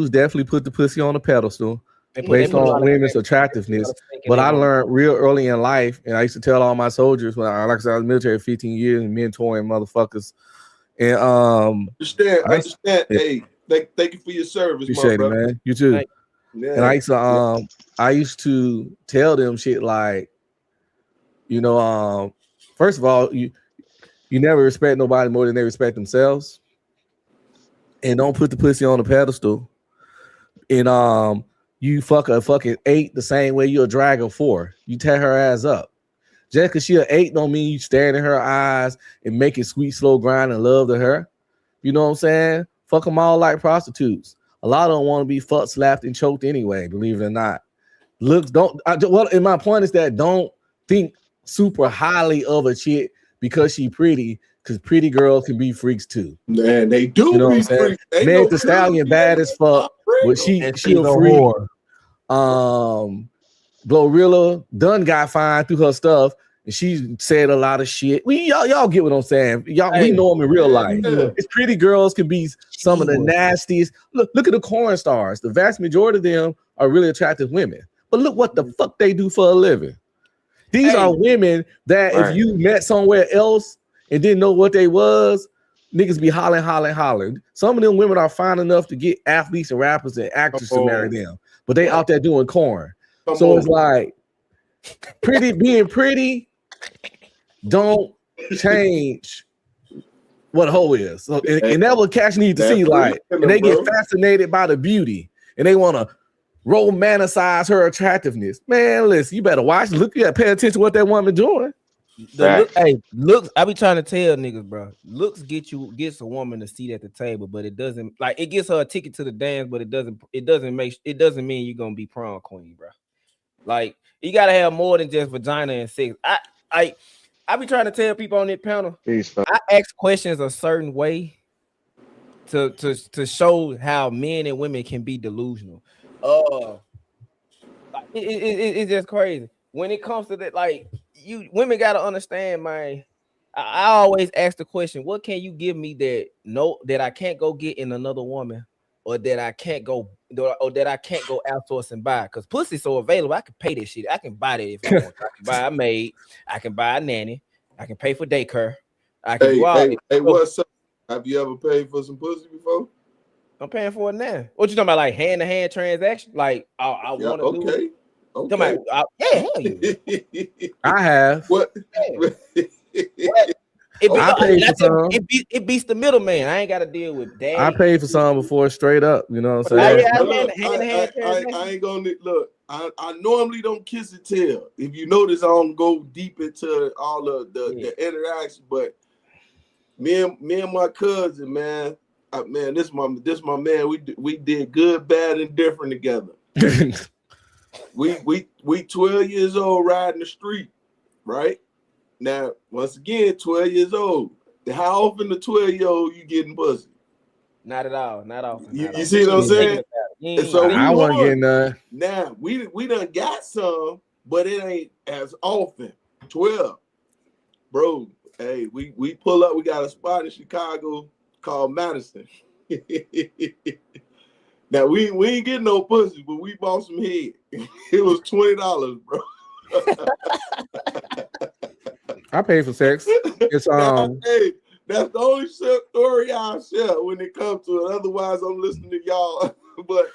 definitely put the pussy on a pedestal based on women's attractiveness. But I learned real early in life, and I used to tell all my soldiers when I was in the military 15 years and mentoring motherfuckers. And understand. Hey, thank you for your service, appreciate it, man. You too. Yeah. And I used to tell them shit like, first of all, you never respect nobody more than they respect themselves. And don't put the pussy on a pedestal. And you fuck a fucking 8 the same way you'll drag a 4. You tear her ass up. Just because she an 8 don't mean you staring in her eyes and make it sweet, slow grind and love to her. You know what I'm saying? Fuck them all like prostitutes. A lot of them want to be fucked, slapped, and choked anyway, believe it or not. And my point is that don't think super highly of a chick because she pretty, because pretty girls can be freaks too. Man, they do. You know what I'm saying? Meg Thee Stallion bad as fuck, but she a freak. Glorilla done got fine through her stuff, and she said a lot of shit. Y'all get what I'm saying. We know them in real life. It's pretty girls can be some of the nastiest. Look at the corn stars. The vast majority of them are really attractive women. But look what the fuck they do for a living. These are women that if you met somewhere else and didn't know what they was, niggas be hollering. Some of them women are fine enough to get athletes and rappers and actors to marry them, but they out there doing corn. It's like being pretty don't change what a hoe is. So and that what cats need to see, like, and they get fascinated by the beauty and they want to romanticize her attractiveness. Man, listen, you better watch, look, you gotta pay attention to what that woman doing. Looks, I be trying to tell niggas, bro. Looks gets a woman a seat at the table, but it doesn't, like, it gets her a ticket to the dance, but it doesn't mean you're gonna be prom queen, bro. Like, you gotta have more than just vagina and sex. I be trying to tell people on that panel. I ask questions a certain way to show how men and women can be delusional. It's just crazy when it comes to that. Like, you women gotta understand, man. I always ask the question: what can you give me that I can't go get in another woman, or that I can't go outsource and buy? Because pussy's so available, I can pay this shit. I can buy that if I want. I can buy a maid. I can buy a nanny. I can pay for daycare. I can do all. Hey, what's up? Have you ever paid for some pussy before? I'm paying for it now. What you talking about? Like hand-to-hand transaction? Like I want to do it. Okay. Hell yeah. I have. What? It beats the middleman. I ain't got to deal with that. I paid for some before, straight up. You know what I'm saying? I ain't gonna look. I normally don't kiss and tell. If you notice, I don't go deep into all of the interaction. But me and my cousin, man, this my man. We did good, bad, and different together. we 12 years old riding the street, right? Now, once again, 12 years old. How often the 12-year-old you getting pussy? Not at all. Not often. You see what I'm saying? And so I wasn't getting none. Now we done got some, but it ain't as often. 12, bro. Hey, we pull up. We got a spot in Chicago called Madison. Now we ain't getting no pussy, but we bought some head. It was $20, bro. I paid for sex. It's Hey, that's the only story I'll share when it comes to it. Otherwise, I'm listening to y'all. But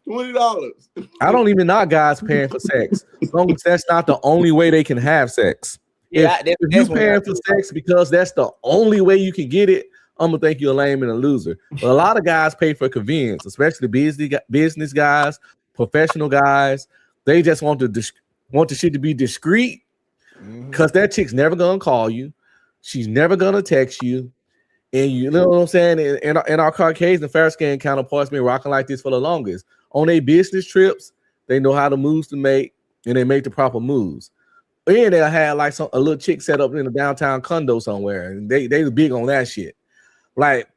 $20. I don't even know guys paying for sex. As long as that's not the only way they can have sex. If you're paying for sex because that's the only way you can get it, I'm gonna think you're a lame and a loser. But a lot of guys pay for convenience, especially business guys, professional guys. They just want the shit to be discreet because that chick's never gonna call you. She's never gonna text you. And you know what I'm saying? And our Caucasian fair-skinned counterparts been rocking like this for the longest. On their business trips, they know how to moves to make, and they make the proper moves. And they'll have like a little chick set up in a downtown condo somewhere, and they was big on that shit. Like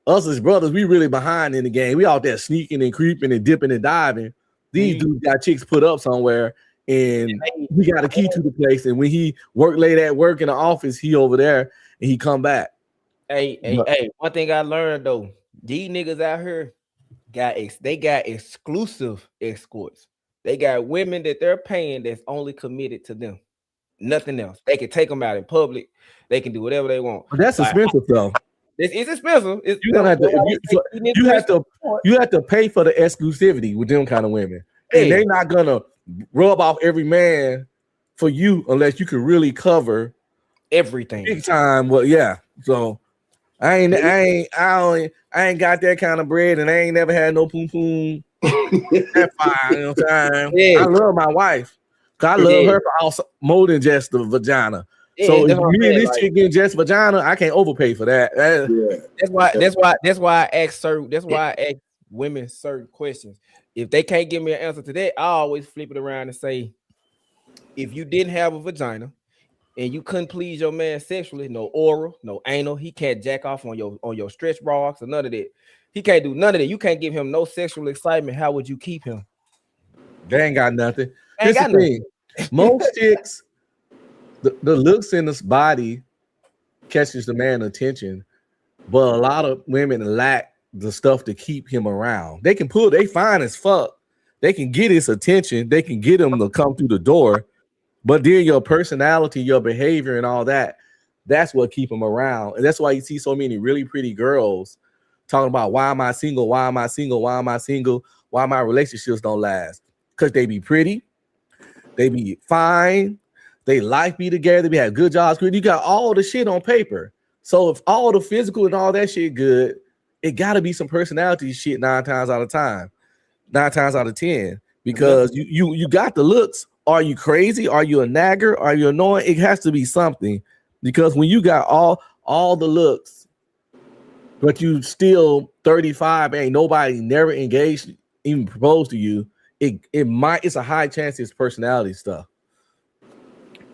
us as brothers, we really behind in the game. We out there sneaking and creeping and dipping and diving. These dudes got chicks put up somewhere, and we got a key to the place. And when he work late at work in the office, he over there and he come back. Hey, one thing I learned though, these niggas out here got exclusive escorts. They got women that they're paying that's only committed to them. Nothing else. They can take them out in public. They can do whatever they want. But that's expensive though. It's expensive. You have to pay for the exclusivity with them kind of women. And they're not gonna rub off every man for you unless you can really cover everything. Big time. Well, yeah. So I ain't got that kind of bread, and I ain't never had no poom poom. That's fine, you know what I'm saying? Yeah. I love my wife. I love her for also more than just the vagina. So if me and this chick getting just vagina, I can't overpay for that. That's why I ask women certain questions. If they can't give me an answer to that, I always flip it around and say, if you didn't have a vagina and you couldn't please your man sexually, no oral, no anal, he can't jack off on your stretch marks or none of that. He can't do none of that. You can't give him no sexual excitement. How would you keep him? They ain't got nothing. Here's the thing. Most chicks the looks in this body catches the man attention, but a lot of women lack the stuff to keep him around. They can pull, they fine as fuck. They can get his attention. They can get him to come through the door, but then your personality, your behavior, and all that, that's what keep him around. And that's why you see so many really pretty girls talking about why am I single? Why am I single? Why am I single? Why my relationships don't last? Because they be pretty, they be fine, they life be together, they have good jobs. You got all the shit on paper. So if all the physical and all that shit good, it got to be some personality shit 9 times out of 10, because you got the looks. Are you crazy? Are you a nagger? Are you annoying? It has to be something, because when you got all the looks, but you still 35, ain't nobody never engaged, even proposed to you, it's a high chance it's personality stuff,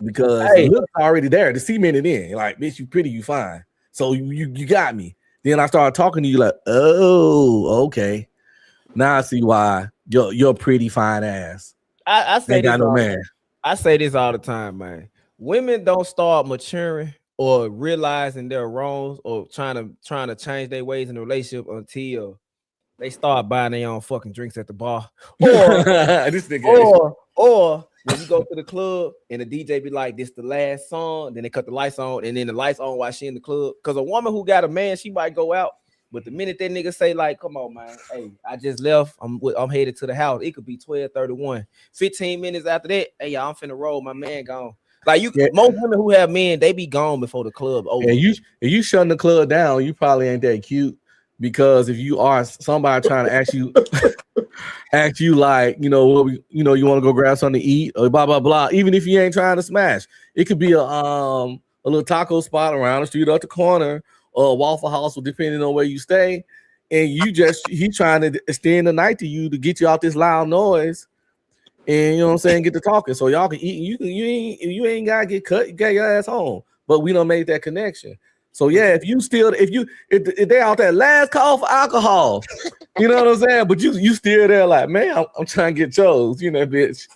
because the looks are already there. The cement it in, like, bitch, you pretty, you fine, so you got me. Then I started talking to you like, oh, okay, now I see why you're pretty fine ass. I say ain't got this no man. I say this all the time, man. Women don't start maturing or realizing their wrongs or trying to change their ways in the relationship until they start buying their own fucking drinks at the bar. Or when you go to the club and the DJ be like, this the last song, then they cut the lights on, and then the lights on while she in the club. Because a woman who got a man, she might go out, but the minute that nigga say, like, come on, man, hey, I just left, I'm headed to the house, it could be 12:31. 15 minutes after that, hey, y'all, I'm finna roll, my man gone. Like, most women who have men, they be gone before the club over. And you shutting the club down, you probably ain't that cute, because if you are somebody trying to ask you like, you want to go grab something to eat or blah blah blah, even if you ain't trying to smash, it could be a little taco spot around the street, up the corner, or a Waffle House, depending on where you stay, and he trying to extend the night to you to get you out this loud noise, and you know what I'm saying, get to talking so y'all can eat. You ain't gotta get cut, you got your ass home, but we don't make that connection. So yeah, if they out there last call for alcohol, you know what I'm saying, but you still there like, man, I'm trying to get chose, bitch.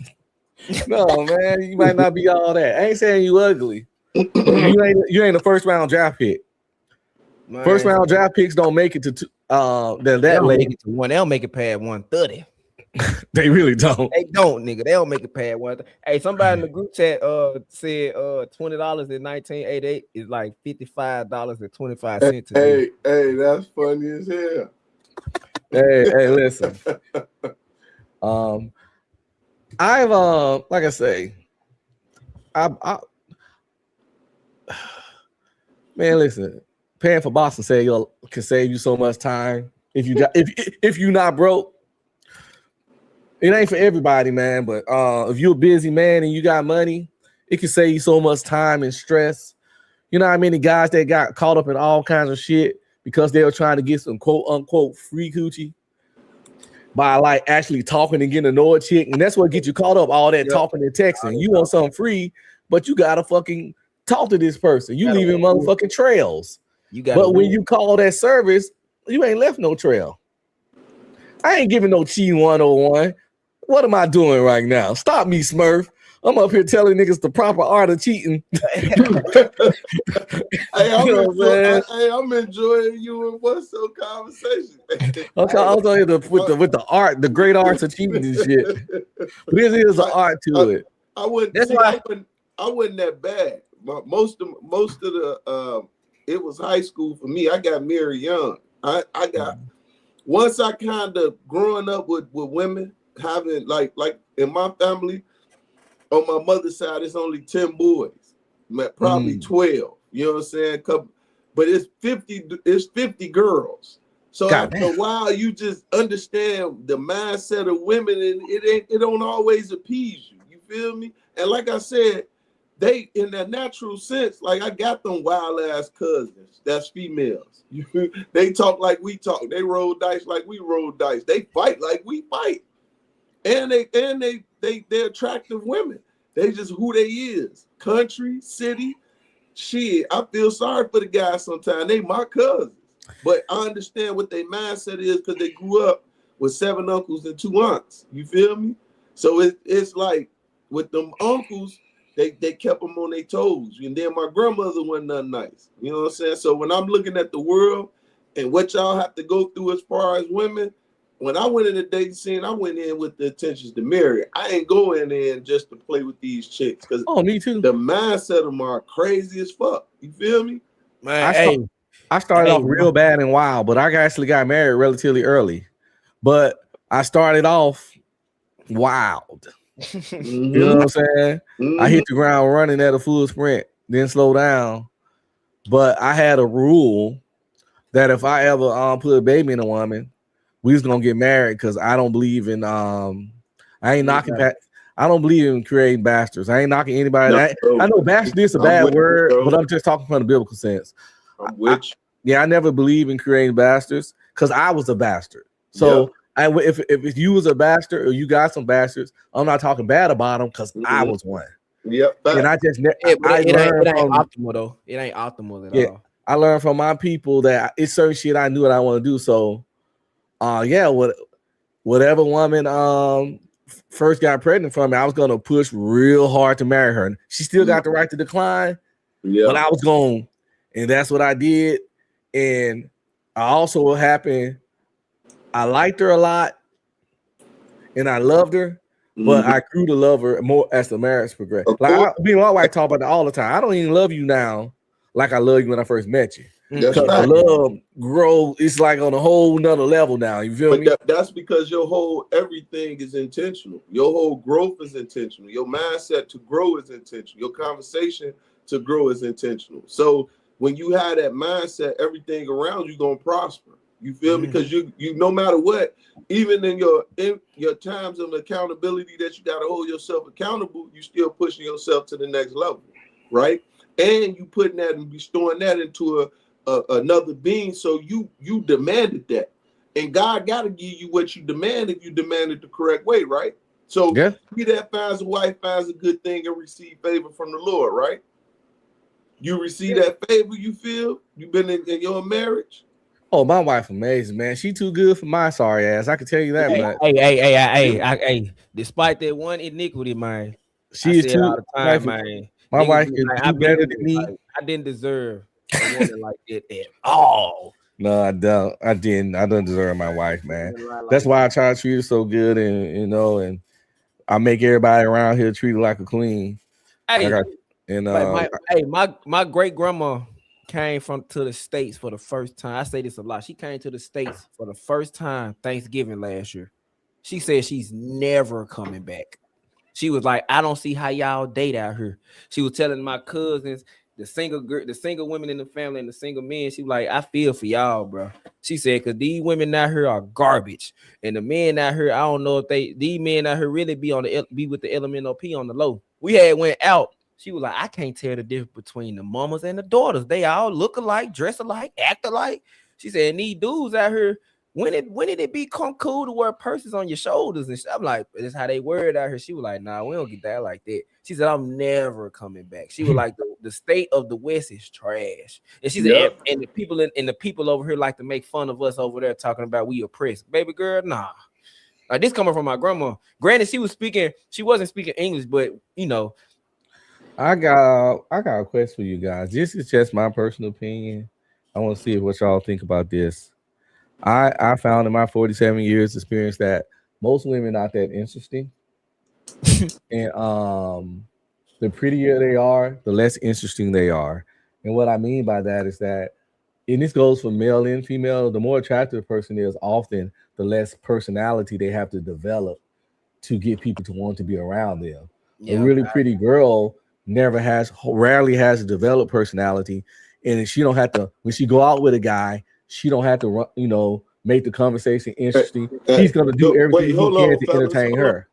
No, man, you might not be all that. I ain't saying you ugly. You ain't a first round draft pick. Man. First round draft picks don't make it to that late. Make it to one. They don't make it past 130. They really don't. They don't, nigga. They don't make it past 130. Hey, somebody in the group chat said $20 in 1988 is like $55.25 today. Hey, that's funny as hell. Hey, listen. I've like I say, man, listen. Paying for Boston can save you so much time if you not broke. It ain't for everybody, man. But if you're a busy man and you got money, it can save you so much time and stress. You know how many guys that got caught up in all kinds of shit because they were trying to get some quote unquote free coochie by like actually talking and getting to know a chick, and that's what gets you caught up. All that talking and texting. You want something free, but you gotta fucking talk to this person. You leaving motherfucking trails. But when you call that service, you ain't left no trail. I ain't giving no cheating 101. What am I doing right now? Stop me, Smurf. I'm up here telling niggas the proper art of cheating. I'm enjoying you and what's so conversation. I'm talking here with the art, the great arts of cheating and shit. This is an art to it. I wasn't that bad. Most of the it was high school for me. I got married young. I got once I kind of growing up with women, having like in my family, on my mother's side, it's only 10 boys, probably 12. You know what I'm saying? But it's 50 girls. So after a while, you just understand the mindset of women, and it don't always appease you. You feel me? And like I said, they in their natural sense, like I got them wild ass cousins. That's females. They talk like we talk. They roll dice like we roll dice. They fight like we fight. And they're attractive women. They just who they is. Country, city, shit. I feel sorry for the guys sometimes. They my cousins. But I understand what their mindset is because they grew up with 7 uncles and 2 aunts. You feel me? So it's like with them uncles, they kept them on their toes. And then my grandmother wasn't nothing nice. You know what I'm saying? So when I'm looking at the world and what y'all have to go through as far as women, when I went in the dating scene, I went in with the intentions to marry. I ain't going in just to play with these chicks. Because me too. The mindset of them are crazy as fuck. You feel me? Man, I started off real bad and wild, but I actually got married relatively early. But I started off wild. You know what I'm saying? I hit the ground running at a full sprint, then slow down. But I had a rule that if I ever put a baby in a woman, we was gonna get married because I don't believe in I ain't knocking I don't believe in creating bastards. I ain't knocking anybody. I know bastard is a bad word, but I'm just talking from the biblical sense. I never believe in creating bastards because I was a bastard. So if you was a bastard or you got some bastards, I'm not talking bad about them because I was one. Yep. And I just it ain't optimal though. It ain't optimal at all. I learned from my people that it's certain shit I knew what I want to do. So whatever woman first got pregnant from me, I was gonna push real hard to marry her. She still got the right to decline, but I was going, and that's what I did. And I also what happened, I liked her a lot and I loved her, but I grew to love her more as the marriage progressed. Like me and my wife talk about that all the time. I don't even love you now like I love you when I first met you. Because the love grow, it's like on a whole nother level now. You feel me? That's because your whole everything is intentional. Your whole growth is intentional. Your mindset to grow is intentional. Your conversation to grow is intentional. So when you have that mindset, everything around you gonna prosper. You feel me? Because you no matter what, even in your times of accountability that you gotta hold yourself accountable, you still pushing yourself to the next level, right? And you putting that and bestowing that into another being. So you demanded that, and God got to give you what you demand if you demand it the correct way, right? So he that finds a wife finds a good thing and receive favor from the Lord, right? You receive that favor, you feel you've been in your marriage. Oh, my wife amazing, man. She too good for my sorry ass. I can tell you that. Hey, despite that one iniquity, man, she I is say too. all the time, man. My wife is too better than me. I didn't deserve a woman like that at all. No, I don't. I didn't. I don't deserve my wife, man. That's why I try to treat her so good, and and I make everybody around here treat her like a queen. Hey, my great grandma came to the States for the first time. I say this a lot. She came to the States for the first time Thanksgiving last year. She said she's never coming back. She was like, I don't see how y'all date out here. She was telling my cousins, the single women in the family and the single men, she was like, I feel for y'all, bro. She said, because these women out here are garbage. And the men out here, I don't know if these men out here really be with the elemental P on the low. We had went out. She was like, I can't tell the difference between the mamas and the daughters. They all look alike, dress alike, act alike. She said, and these dudes out here, when did it become cool to wear purses on your shoulders and shit? I'm like, that's how they wear it out here. She was like, nah, we don't get that like that. She said, I'm never coming back. She was like, the state of the West is trash. And she said, and the people over here like to make fun of us over there talking about we oppressed. Baby girl, nah. Like this coming from my grandma. Granted, she wasn't speaking English, but I got a question for you guys. This is just my personal opinion. I want to see what y'all think about this. I found in my 47 years experience that most women not that interesting. And the prettier they are, the less interesting they are. And what I mean by that is that, and this goes for male and female, the more attractive a person is, often the less personality they have to develop to get people to want to be around them. A really pretty girl rarely has a developed personality, and she don't have to, when she go out with a guy, she don't have to make the conversation interesting. He's gonna do everything he can to entertain her.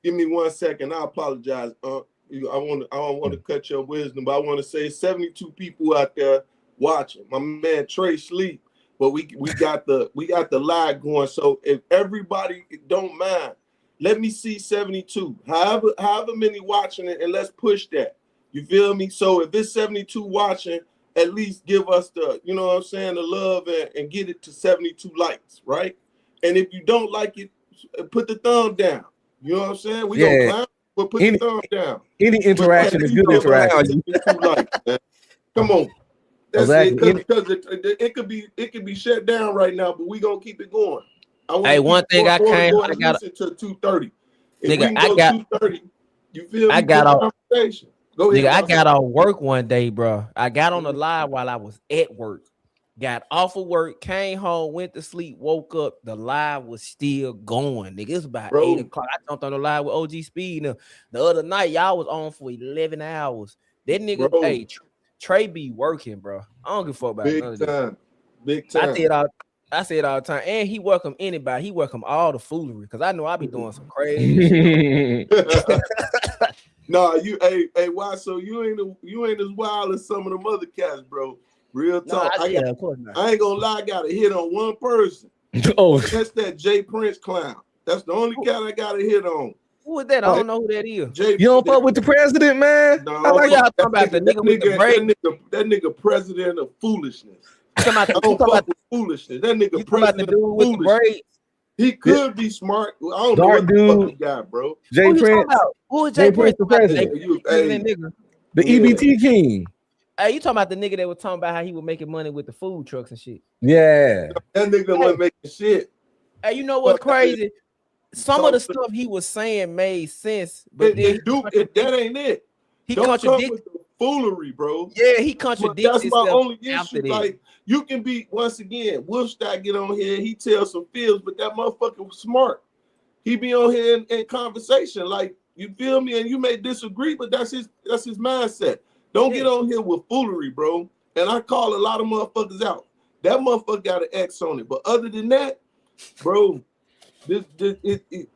Give me 1 second. I apologize. I don't want to cut your wisdom, but I want to say 72 people out there watching. My man Trey sleep, but we got the live going. So if everybody don't mind, let me see 72. However many watching it, and let's push that. You feel me? So if it's 72 watching, at least give us the, you know what I'm saying, the love and get it to 72 likes, right? And if you don't like it, put the thumb down. You know what I'm saying? We don't clown, But put the thumb down. Any interaction is good interaction. Come on. That's exactly. Because it could be shut down right now, but we gonna keep it going. Hey, one thing I came, I got to 2:30. If nigga, we can go 2:30, you feel me? I got off. Conversation. Go ahead. Nigga, I got off work one day, bro. I got on the live while I was at work. Got off of work, came home, went to sleep, woke up. The live was still going. Nigga, it's about 8 o'clock. I jumped on the live with OG Speed. Now, the other night, y'all was on for 11 hours. That nigga, hey, Trey be working, bro. I don't give a fuck about none of this. Big time. I say it all the time. And he welcome anybody. He welcome all the foolery. Because I know I be doing some crazy shit. Nah, why? So you ain't as wild as some of them other cats, bro. Real talk. No, of course not. I ain't gonna lie, I got to hit on one person. That's that Jay Prince clown. That's the only cat I got to hit on. Who is that? I don't know who that is. You don't fuck with the president, man? No, I like y'all talking about the nigga with the braid. That nigga president of foolishness. You talking about the foolishness. That nigga president of foolishness. He could be smart. I don't know what the fuck he got, bro. Jay Prince. Who is Jay Prince? The president. The EBT king. Hey, you talking about the nigga that was talking about how he was making money with the food trucks and shit? Yeah. That nigga was making shit. Hey, you know what's crazy? Some of the stuff he was saying made sense, but that ain't it. He contradicted with the foolery, bro. Yeah, he contradicted. That's my only issue. Like, you can be, once again, Wolfstack get on here, he tells some feels, but that motherfucker was smart. He be on here in conversation, like, you feel me? And you may disagree, but that's his mindset. Don't get on here with foolery, bro. And I call a lot of motherfuckers out. That motherfucker got an X on it. But other than that, bro,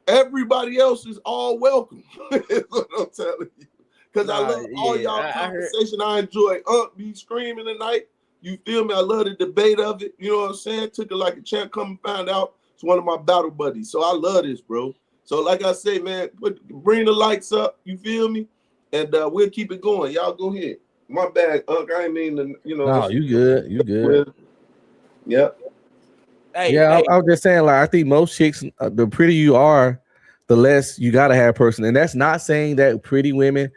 everybody else is all welcome. That's what I'm telling you. Because I love all y'all conversation. I enjoy be screaming tonight. You feel me? I love the debate of it. You know what I'm saying? Took it like a champ, come and find out. It's one of my battle buddies. So I love this, bro. So like I say, man, bring the lights up. You feel me? And we'll keep it going. Y'all go ahead. My bad, Unc. I ain't mean to, you know. No, you good. You good. Yep. Hey, I was just saying, like, I think most chicks, the prettier you are, the less you gotta have a person. And that's not saying that pretty women,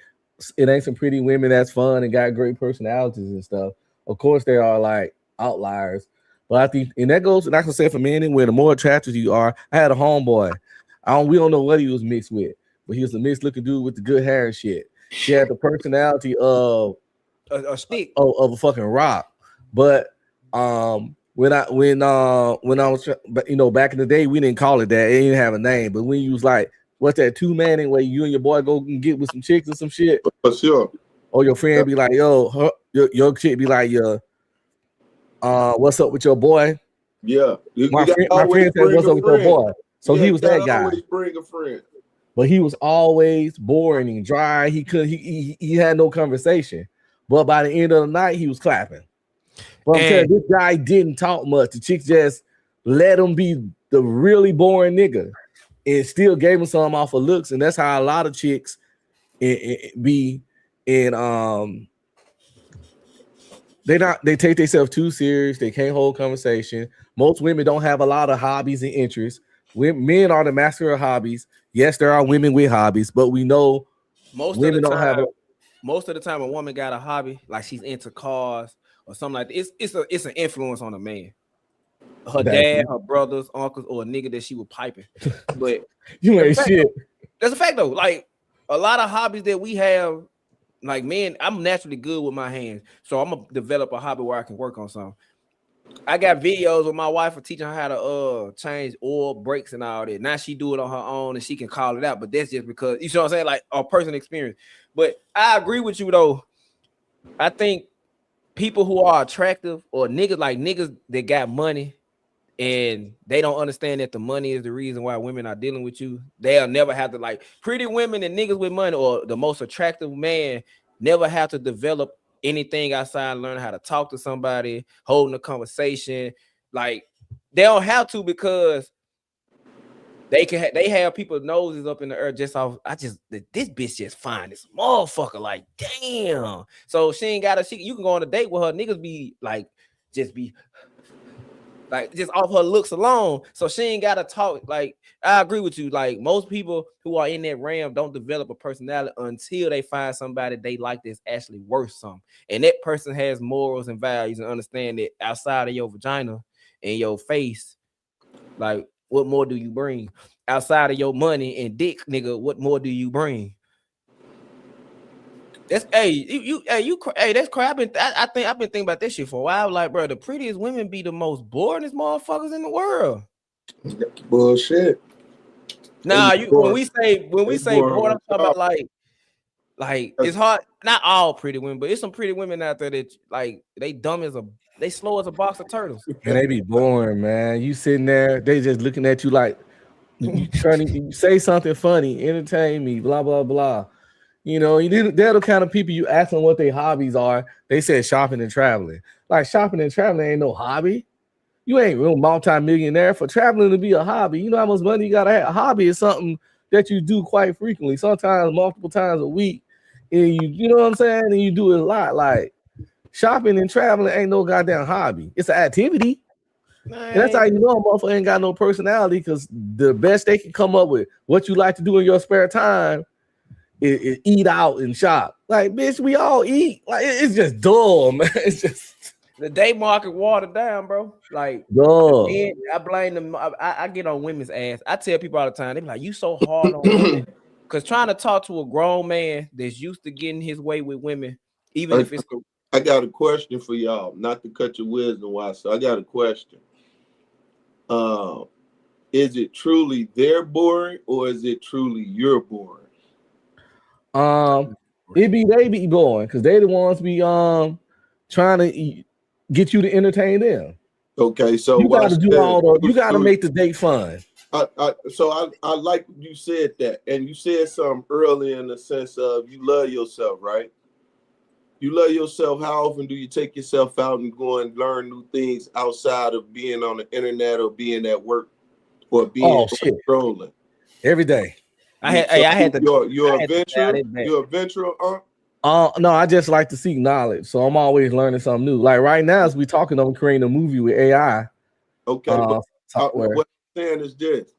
it ain't some pretty women that's fun and got great personalities and stuff. Of course, there are like outliers. But I think, and that goes, and I can say for men and women, the more attractive you are. I had a homeboy. We don't know what he was mixed with, but he was a mixed looking dude with the good hair and shit. She had the personality of a stick of a fucking rock. But when I was, back in the day, we didn't call it that. It didn't have a name. But when you was like, what's that 2-man where you and your boy go and get with some chicks or some shit? For sure. Or your friend be like, yo, your chick be like, what's up with your boy? Yeah. My friend said, what's up with your boy? So he was that guy. Always bring a friend. But he was always boring and dry. He had no conversation. But by the end of the night, he was clapping. But I'm saying this guy didn't talk much. The chicks just let him be the really boring nigga and still gave him some off of looks. And that's how a lot of chicks be in they take themselves too serious. They can't hold conversation. Most women don't have a lot of hobbies and interests. Men are the master of hobbies. Yes, there are women with hobbies, but we know women don't have a. Most of the time, a woman got a hobby, like she's into cars or something like that. It's an influence on a man. Her dad, her brothers, uncles, or a nigga that she was piping. But you ain't shit. That's a fact though. Like a lot of hobbies that we have, like men, I'm naturally good with my hands, so I'm gonna develop a hobby where I can work on something. I got videos with my wife for teaching her how to change oil, brakes, and all that. Now she do it on her own and she can call it out, but that's just because, you know what I'm saying, like a personal experience. But I agree with you though. I think people who are attractive or niggas that got money and they don't understand that the money is the reason why women are dealing with you. They'll never have to, like, pretty women and niggas with money or the most attractive man never have to develop anything outside learning how to talk to somebody, holding a conversation. Like, they don't have to because they have people's noses up in the earth just off. This bitch just fine. This motherfucker, like, damn. So she ain't got you can go on a date with her. Niggas be like, just be Like just off her looks alone. So she ain't gotta talk. Like I agree with you. Like most people who are in that realm don't develop a personality until they find somebody they like that's actually worth something. And that person has morals and values and understand that outside of your vagina and your face, like what more do you bring? Outside of your money and dick, nigga, what more do you bring? That's that's crap. I think I've been thinking about this shit for a while. Like, bro, the prettiest women be the most boringest motherfuckers in the world. Bullshit. Nah, when we say bored, I'm talking about like it's hard. Not all pretty women, but it's some pretty women out there that like they slow as a box of turtles. And they be boring, man. You sitting there, they just looking at you like you trying to say something funny, entertain me, blah blah blah. You know, they're the kind of people you ask them what their hobbies are. They said shopping and traveling. Like shopping and traveling ain't no hobby. You ain't real multi-millionaire for traveling to be a hobby. You know how much money you gotta have. A hobby is something that you do quite frequently, sometimes multiple times a week. And you know what I'm saying? And you do it a lot. Like shopping and traveling ain't no goddamn hobby. It's an activity. And that's how you know a motherfucker ain't got no personality, because the best they can come up with, what you like to do in your spare time, is eat out and shop. Like, bitch, we all eat. Like, it's just dull, man. It's just the day market watered down, bro. Like, dull. I blame them. I get on women's ass. I tell people all the time, they be like, you so hard on women. Because trying to talk to a grown man that's used to getting his way with women, even if it's... I got a question for y'all, not to cut your wisdom, so I got a question. Is it truly they're boring, or is it truly you're boring? They be boring because they the ones be trying to get you to entertain them. Okay, so you got to do you got to make the date fun. So I like you said that, and you said something earlier in the sense of you love yourself, right? You love yourself. How often do you take yourself out and go and learn new things outside of being on the internet or being at work or being scrolling? Every day. You're a venturer. You're a venturer, no, I just like to seek knowledge, so I'm always learning something new. Like right now, as we talking, I'm creating a movie with AI. Okay, what I'm saying is this: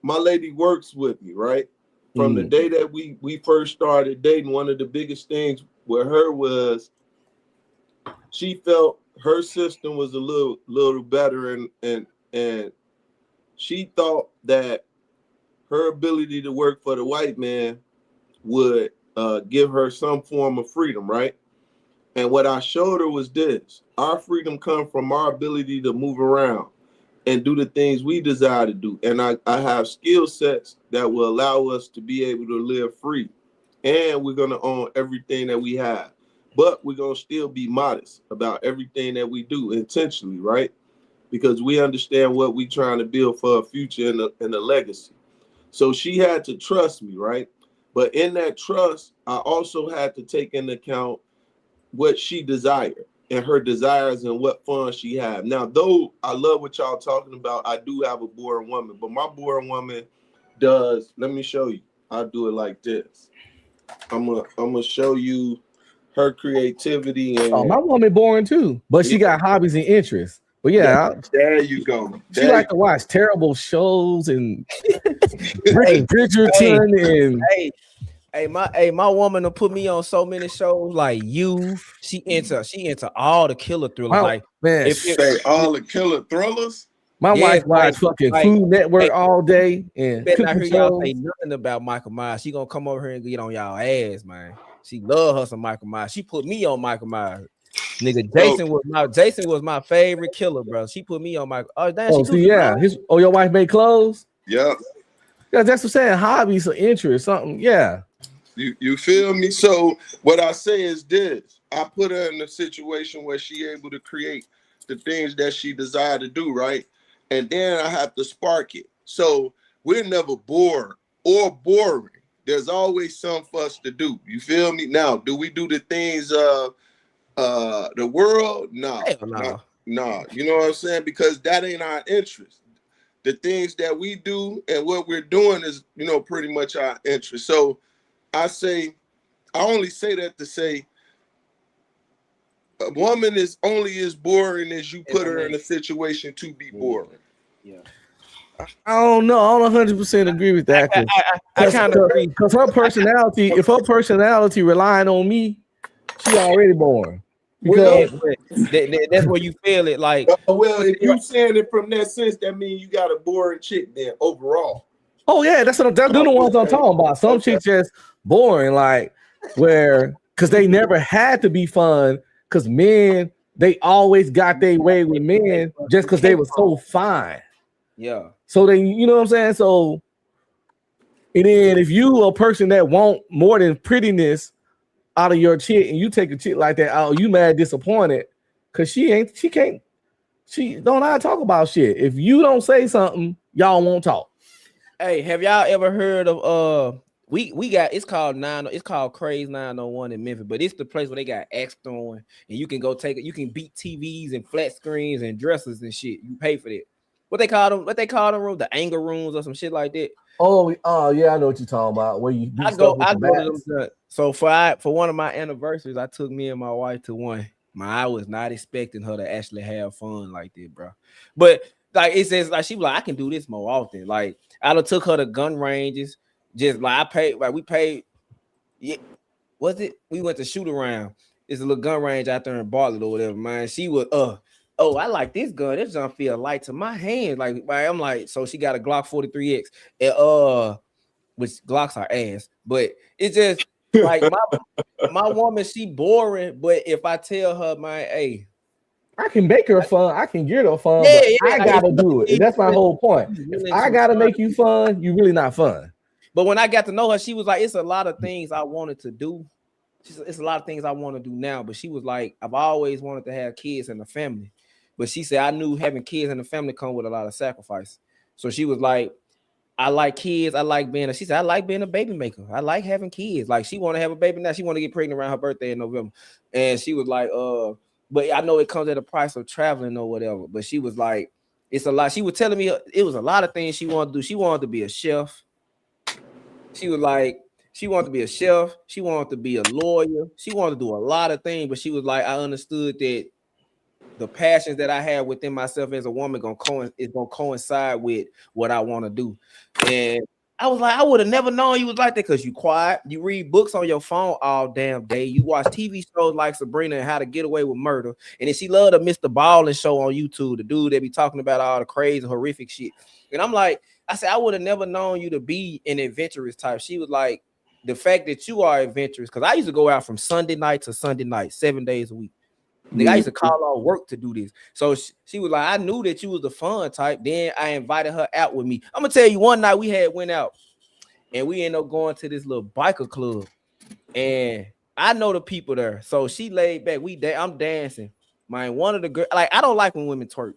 my lady works with me, right? From the day that we first started dating, one of the biggest things with her was she felt her system was a little better, and she thought that her ability to work for the white man would give her some form of freedom, right? And what I showed her was this: our freedom comes from our ability to move around and do the things we desire to do. And I have skill sets that will allow us to be able to live free. And we're going to own everything that we have. But we're going to still be modest about everything that we do intentionally, right? Because we understand what we're trying to build for a future and a legacy. So she had to trust me, right? But in that trust, I also had to take into account what she desired and her desires and what fun she had. Now, though I love what y'all talking about, I do have a boring woman, but my boring woman does, let me show you. I'll do it like this. I'm gonna show you her creativity. And my woman boring too, but she got hobbies and interests. But there you go. She like to watch terrible shows and Bridgerton and my woman will put me on so many shows like You. She into all the killer thrillers. Like man, all the killer thrillers. My wife watch fucking Food Network all day and better not hear y'all say nothing about Michael Myers. She gonna come over here and get on y'all ass, man. She love her some Michael Myers. She put me on Michael Myers. Nigga, Jason was my favorite killer, bro. She put me on Michael. Oh, damn. Your wife made clothes? Yeah. Yeah, that's what I'm saying. Hobbies or interests, something. Yeah. You feel me? So what I say is this: I put her in a situation where she able to create the things that she desire to do, right? And then I have to spark it. So we're never bored or boring. There's always something for us to do. You feel me? Now, do we do the things of the world? No. You know what I'm saying? Because that ain't our interest. The things that we do and what we're doing is, pretty much our interest. So I only say that to say a woman is only as boring as you put her in a situation to be boring. Yeah. I don't know. I don't 100% agree with that. I kind of agree. Because her personality, if her personality relying on me, she already boring. Because that's where you feel it. Like, well, if you saying it from that sense, that means you got a boring chick then overall. Oh yeah, that's the ones I'm talking about. Some chicks just boring, like because they never had to be fun. Because men, they always got their way with men just because they were so fine. Yeah. So they, you know what I'm saying? So, and then if you a person that want more than prettiness out of your chick, and you take a chick like that out, you mad disappointed because she don't know how to talk about shit. If you don't say something, y'all won't talk. Hey, have y'all ever heard of we got it's called Craze 901 in Memphis, but it's the place where they got axe throwing and you can go take it, you can beat TVs and flat screens and dressers and shit. You pay for that. What they call them room, the anger rooms or some shit like that. Oh yeah, I know what you're talking about. Where you do stuff with the bats. So for one of my anniversaries, I took me and my wife to one. I was not expecting her to actually have fun like that, bro. But like it says, like she was like, I can do this more often. Like I done took her to gun ranges. Just like we paid. Yeah, was it? We went to shoot around. It's a little gun range out there in Bartlett or whatever, man. She was oh, I like this gun. This gun feel light to my hand. Like I'm like, so she got a Glock 43X. And which Glocks are ass, but it's just like my woman, she boring. But if I tell her, hey, I can make her fun, I can get her fun, but I gotta do it. And that's my whole point. If I gotta make you fun, you really not fun. But when I got to know her, she was like, it's a lot of things I wanted to do. It's a lot of things I want to do now. But she was like, I've always wanted to have kids and a family. But she said, I knew having kids and a family come with a lot of sacrifice. So she was like, I like kids. I like she said, I like being a baby maker. I like having kids. Like she want to have a baby now. She want to get pregnant around her birthday in November. And she was like, but I know it comes at a price of traveling or whatever. But she was like, it's a lot. She was telling me it was a lot of things she wanted to do. She wanted to be a chef. She was like, she wanted to be a chef. She wanted to be a lawyer. She wanted to do a lot of things. But she was like, I understood that the passions that I have within myself as a woman is gonna coincide with what I want to do. And I was like, I would have never known you was like that because you quiet, you read books on your phone all damn day, you watch TV shows like Sabrina and How to Get Away with Murder, and then she loved to Mr. Ballin show on YouTube, the dude that be talking about all the crazy, horrific shit. And I'm like, I said, I would have never known you to be an adventurous type. She was like, the fact that you are adventurous, because I used to go out from Sunday night to Sunday night, 7 days a week. Nigga, I used to call off work to do this. So she was like, I knew that you was the fun type. Then I invited her out with me. I'm gonna tell you, one night we went out and we ended up going to this little biker club. And I know the people there. So she laid back. I'm dancing. Man, one of the girls, like, I don't like when women twerk.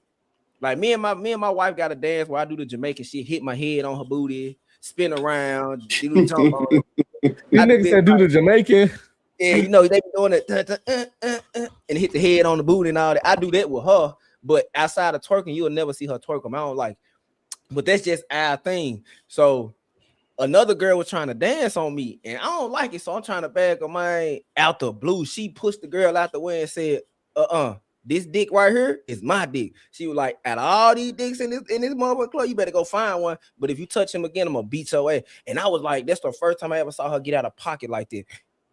Like me and my wife got a dance where I do the Jamaican shit, hit my head on her booty, spin around, do the jump on it. These niggas that do the Jamaican. Yeah, you know, they be doing it and hit the head on the booty and all that. I do that with her, but outside of twerking, you'll never see her twerk them. I don't like, but that's just our thing. So another girl was trying to dance on me, and I don't like it. So I'm trying to bag her mine out the blue. She pushed the girl out the way and said, this dick right here is my dick. She was like, out of all these dicks in this motherfucker club, you better go find one. But if you touch him again, I'm gonna beat your ass. And I was like, that's the first time I ever saw her get out of pocket like that.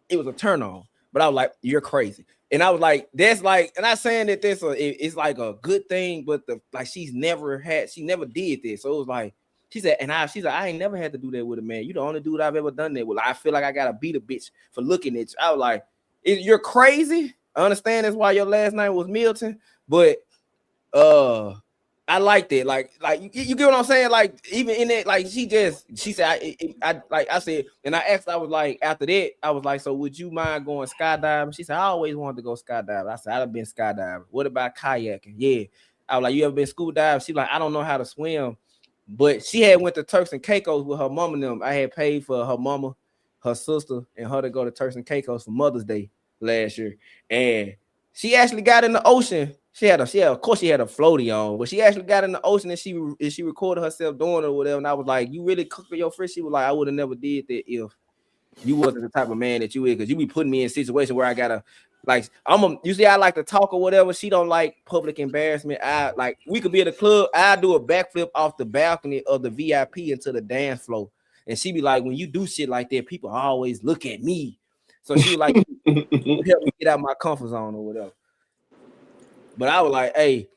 It was a turn on, but I was like, you're crazy. And I was like, that's like, and I'm saying that it's like a good thing, but she never did this. So it was like, she's like, I ain't never had to do that with a man. You the only dude I've ever done that with. I feel like I gotta beat a bitch for looking at you. I was like, you're crazy. I understand that's why your last name was Milton, but I liked it. Like you get what I'm saying? Like even in it, like she said, I said, and I asked, I was like, after that, I was like, so would you mind going skydiving? She said, I always wanted to go skydiving. I said, I've been skydiving. What about kayaking? Yeah. I was like, you ever been scuba diving? She like, I don't know how to swim, but she had went to Turks and Caicos with her mom and them. I had paid for her mama, her sister, and her to go to Turks and Caicos for Mother's Day last year, and she actually got in the ocean. Of course she had a floaty on, but she actually got in the ocean and she recorded herself doing it or whatever. And I was like, you really cooking your fish? She was like, I would have never did that if you wasn't the type of man that you is, because you be putting me in a situation where I gotta Like you see, I like to talk or whatever. She don't like public embarrassment. I like we could be at a club. I do a backflip off the balcony of the VIP into the dance floor, and she be like, when you do shit like that, people always look at me. So she was like, help me get out of my comfort zone or whatever. But I was like, hey,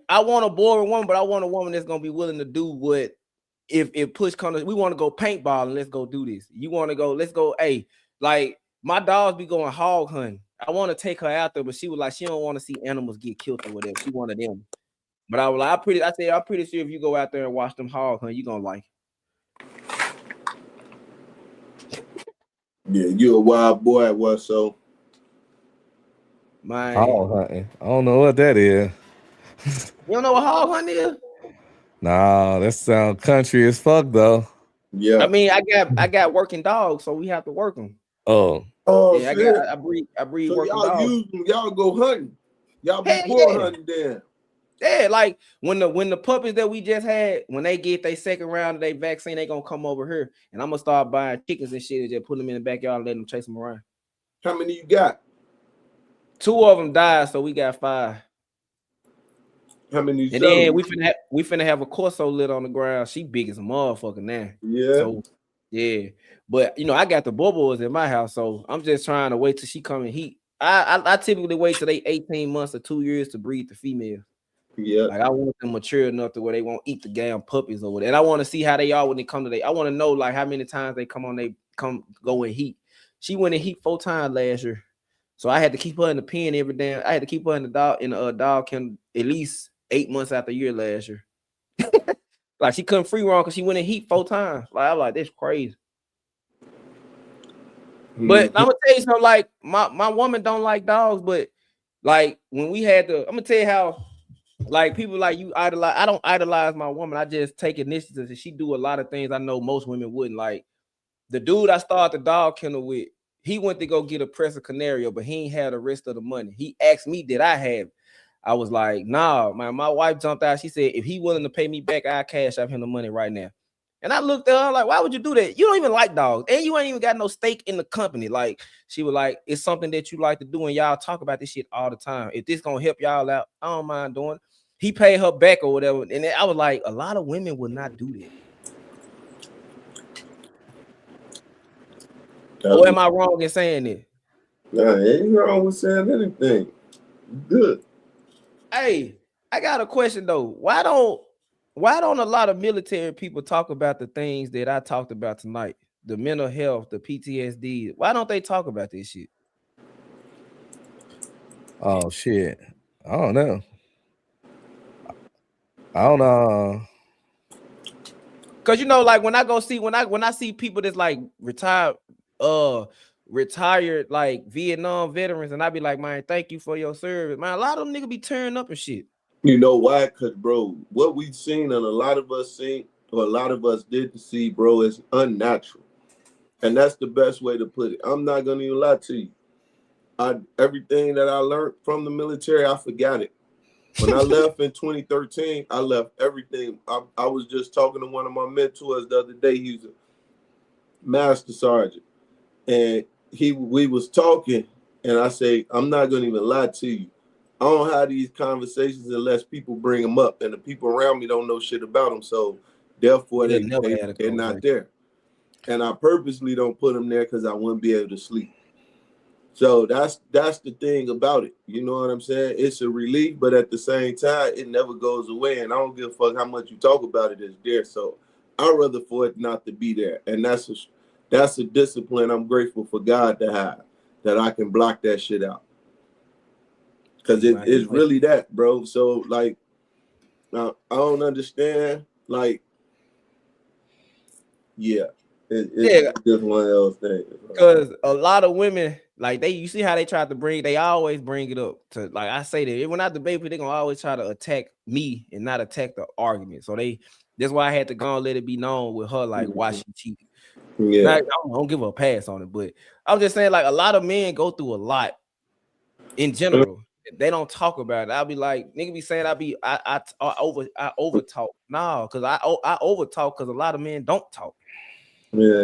I want a boring woman, but I want a woman that's gonna be willing to do what if push comes. We want to go paintball and let's go do this. You want to go? Let's go. Hey, like my dogs be going hog hunting. I want to take her out there, but she was like, she don't want to see animals get killed or whatever. She wanted them. But I was like, I'm pretty sure if you go out there and watch them hog hunt, you gonna like it. Yeah, you a wild boy at what? So my hog hunting. I don't know what that is. You don't know what hog hunting is? Nah, that sound country as fuck though. Yeah. I mean, I got working dogs, so we have to work them. Oh, yeah, shit. I breed so working y'all dogs. use them, y'all go hunting. Y'all be boar hunting then. Yeah, like when the puppies that we just had, when they get their second round of their vaccine, they gonna come over here, and I'm gonna start buying chickens and shit and just put them in the backyard and let them chase them around. How many you got? 2 of them died, so we got 5. How many? And then we finna have a Corso lit on the ground. She big as a motherfucker now. Yeah. So yeah, but you know I got the bubbles in my house, so I'm just trying to wait till she come in heat. I typically wait till they 18 months or 2 years to breed the female. Yeah, like I want them mature enough to where they won't eat the damn puppies or whatever. And I want to see how they are when they come to I want to know like how many times they go in heat. She went in heat 4 times last year, so I had to keep her in the pen every damn. I had to keep her in the dog kennel at least 8 months out the year last year. Like she couldn't free roam because she went in heat 4 times. Like I'm like, that's crazy. But I'm gonna tell you something. Like my woman don't like dogs, but like when we had I'm gonna tell you how. Like people like you idolize. I don't idolize my woman. I just take initiatives, and she do a lot of things I know most women wouldn't. Like the dude I started the dog kennel with, he went to go get a Presa Canario, but he ain't had the rest of the money. He asked me, did I have it? I was like, nah, man. My wife jumped out. She said, if he willing to pay me back, I cash out him the money right now. And I looked at her like, why would you do that? You don't even like dogs, and you ain't even got no stake in the company. Like she was like, it's something that you like to do, and y'all talk about this shit all the time. If this gonna help y'all out, I don't mind doing it. He paid her back or whatever, and I was like, a lot of women would not do that. Or am I wrong in saying it? Nah, ain't wrong with saying anything. Good. Hey, I got a question though. Why don't a lot of military people talk about the things that I talked about tonight? The mental health, the PTSD. Why don't they talk about this shit? Oh shit. I don't know. I don't know. Cause you know, like when I see people that's like retired like Vietnam veterans, and I be like, man, thank you for your service, man. A lot of them niggas be turning up and shit. You know why? Cause bro, what we've seen and a lot of us seen, or a lot of us didn't see, bro, is unnatural, and that's the best way to put it. I'm not gonna even lie to you. Everything that I learned from the military, I forgot it. When I left in 2013, I left everything. I was just talking to one of my mentors the other day. He's a master sergeant, and we was talking, and I say, I'm not gonna even lie to you. I don't have these conversations unless people bring them up, and the people around me don't know shit about them, so therefore they're not there. And I purposely don't put them there because I wouldn't be able to sleep. So that's the thing about it. You know what I'm saying? It's a relief, but at the same time, it never goes away. And I don't give a fuck how much you talk about it, it's there. So I'd rather for it not to be there. And that's a discipline I'm grateful for God to have, that I can block that shit out. Because it's really that, bro. So like, I don't understand. Like, yeah. It's just one of those things. Because a lot of women, like you see how they try to they always bring it up to, like I say that when I debate people, they're gonna always try to attack me and not attack the argument. So that's why I had to go and let it be known with her, like why she cheated. Yeah, now, I don't give her a pass on it, but I'm just saying, like a lot of men go through a lot in general. They don't talk about it. I'll be like, nigga be saying I over talk. No, because I over talk because a lot of men don't talk. Yeah.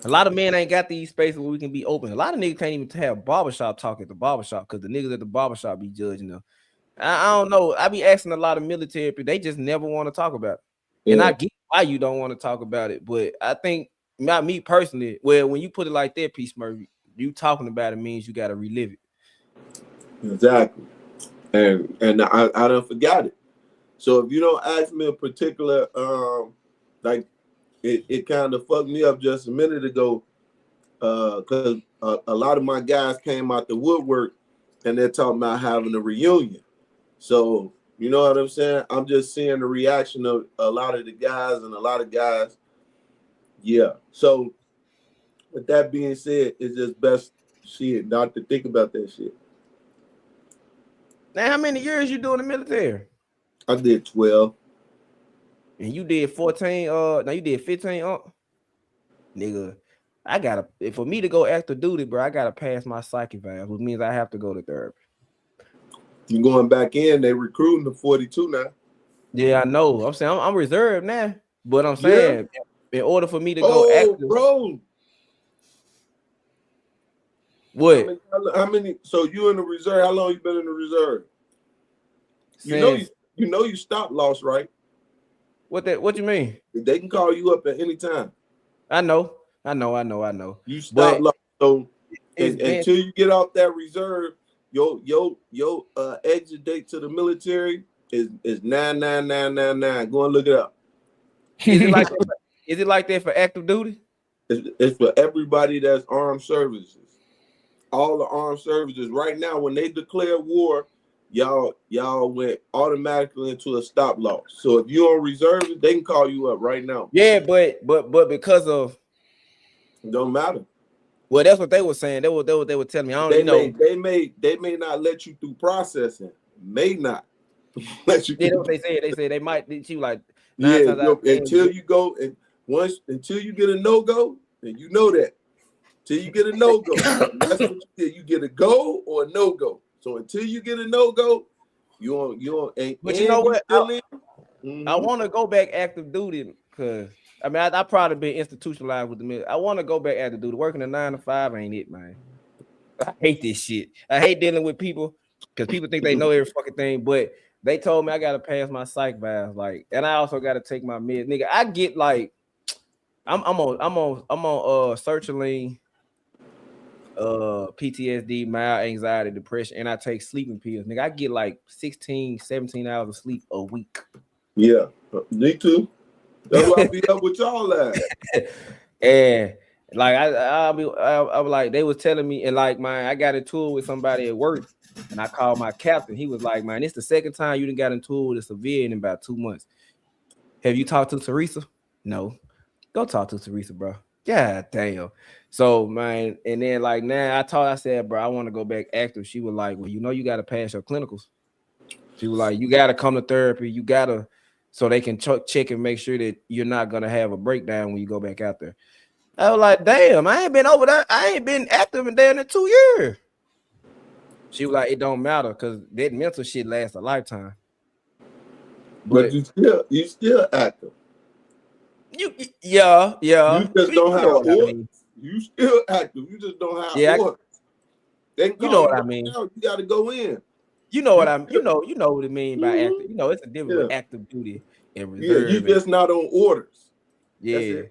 A lot of men ain't got these spaces where we can be open. A lot of niggas can't even have barbershop talk at the barbershop because the niggas at the barbershop be judging them. I don't know. I be asking a lot of military people, they just never want to talk about it. Yeah. And I get why you don't want to talk about it, but I think, not me personally, well, when you put it like that, Peace Murphy, you talking about it means you got to relive it. Exactly. And I done forgot it. So if you don't ask me a particular, like it kind of fucked me up just a minute ago, because a lot of my guys came out the woodwork and they're talking about having a reunion. So, you know what I'm saying? I'm just seeing the reaction of a lot of the guys and a lot of guys. Yeah. So with that being said, it's just best shit not to think about that shit. Now, how many years you doing the military? I did 12. And you did 14. Now you did 15. Nigga, I gotta, for me to go active duty, bro, I gotta pass my psych eval, which means I have to go to therapy. You going back in? They recruiting the 42 now. Yeah, I know. I'm saying I'm reserved now, but I'm saying in order for me to go active, bro. What? How many? So you in the reserve? How long you been in the reserve? You know you stop loss, right? What you mean? They can call you up at any time. I know. You stop loss. So until you get off that reserve, your exit date to the military is 99999. Go and look it up. Is it like that for active duty? It's for everybody that's armed services. All the armed services right now, when they declare war, y'all went automatically into a stop loss. So if you're on reserve, they can call you up right now. Yeah, but because of, it don't matter. Well, that's what they were saying. They were telling me. I don't know. They may not let you through processing. May not let you. Yeah, that's what they said. They said they might. She was like, until you go and until you get a no-go, and you know that. Till you get a no-go. That's what you get. You get a go or a no-go. So until you get a no-go, you on. But you know what? I want to go back active duty because I mean I probably been institutionalized with the military. I want to go back active duty. Working a 9 to 5 ain't it, man. I hate this shit. I hate dealing with people because people think they know every fucking thing, but they told me I gotta pass my psych valves, like, and I also gotta take my meds. Nigga, I get like I'm on sertraline, PTSD, mild anxiety, depression, and I take sleeping pills. Nigga, I get like 16, 17 hours of sleep a week. Yeah, me too. That's why I be up with y'all at. And like I was like, they was telling me, and like I got into it with somebody at work, and I called my captain. He was like, man, it's the second time you done got into it with a severe in about 2 months. Have you talked to Teresa? No. Go talk to Teresa, bro. God damn. So, man, and then like now I said, bro, I want to go back active. She was like, well, you know, you got to pass your clinicals. She was like, you got to come to therapy. You got to, so they can check and make sure that you're not going to have a breakdown when you go back out there. I was like, damn, I ain't been over there. I ain't been active in there in 2 years. She was like, it don't matter because that mental shit lasts a lifetime. But you still active. Yeah. You just don't have orders. You still active. You just don't have orders. They can call you know what I mean. Now, you got to go in. You know what I'm. You know what it mean by active. You know, it's a difference with active duty and reserve. Yeah, you just not on orders. Yeah.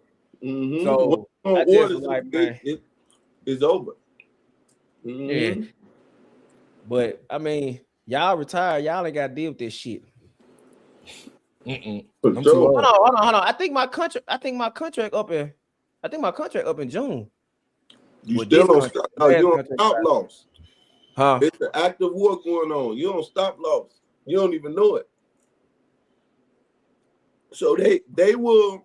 Mm-hmm. So on orders, like, it's over. Mm-hmm. Yeah. But I mean, y'all retired. Y'all ain't got to deal with this shit. I'm Hold on. I think my contract up in June. You still don't stop. No, you don't stop loss. Huh? It's an active war going on. You don't stop loss. You don't even know it. So they will.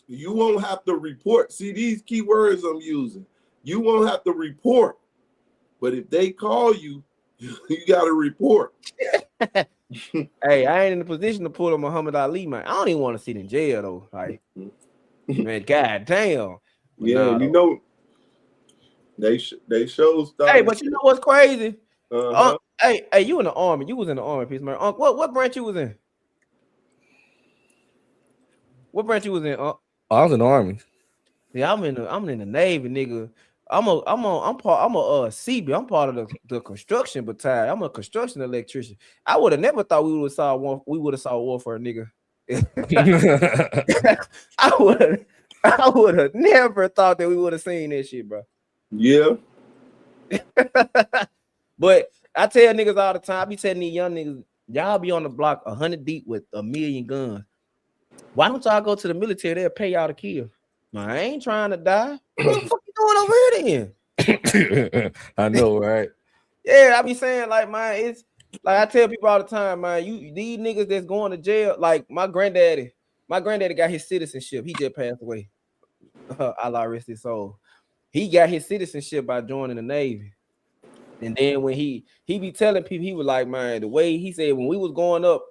You won't have to report. See these keywords I'm using. You won't have to report. But if they call you, you got to report. Hey, I ain't in the position to pull a Muhammad Ali, man. I don't even want to sit in jail though. Like, man, god damn. But yeah, you know, they show stuff. Hey, but you know what's crazy? Hey, you in the army? You was in the army, piece man. What branch you was in? What branch you was in? I was in the army. Yeah, I'm in the Navy, nigga. I'm a CB. I'm part of the construction battalion. I'm a construction electrician. I would have never thought we would have saw warfare, nigga. I would have never thought that we would have seen that shit, bro. Yeah. But I tell niggas all the time, I be telling these young niggas, y'all be on the block 100 deep with 1,000,000 guns. Why don't y'all go to the military? They'll pay y'all to kill. Man, I ain't trying to die. What the fuck you doing over here then? I know, right? Yeah, I be saying, like, man, it's like I tell people all the time, man, these niggas that's going to jail, like my granddaddy got his citizenship. He just passed away. Allah rest his soul. He got his citizenship by joining the Navy. And then when he be telling people, he was like, man, the way he said when we was going up,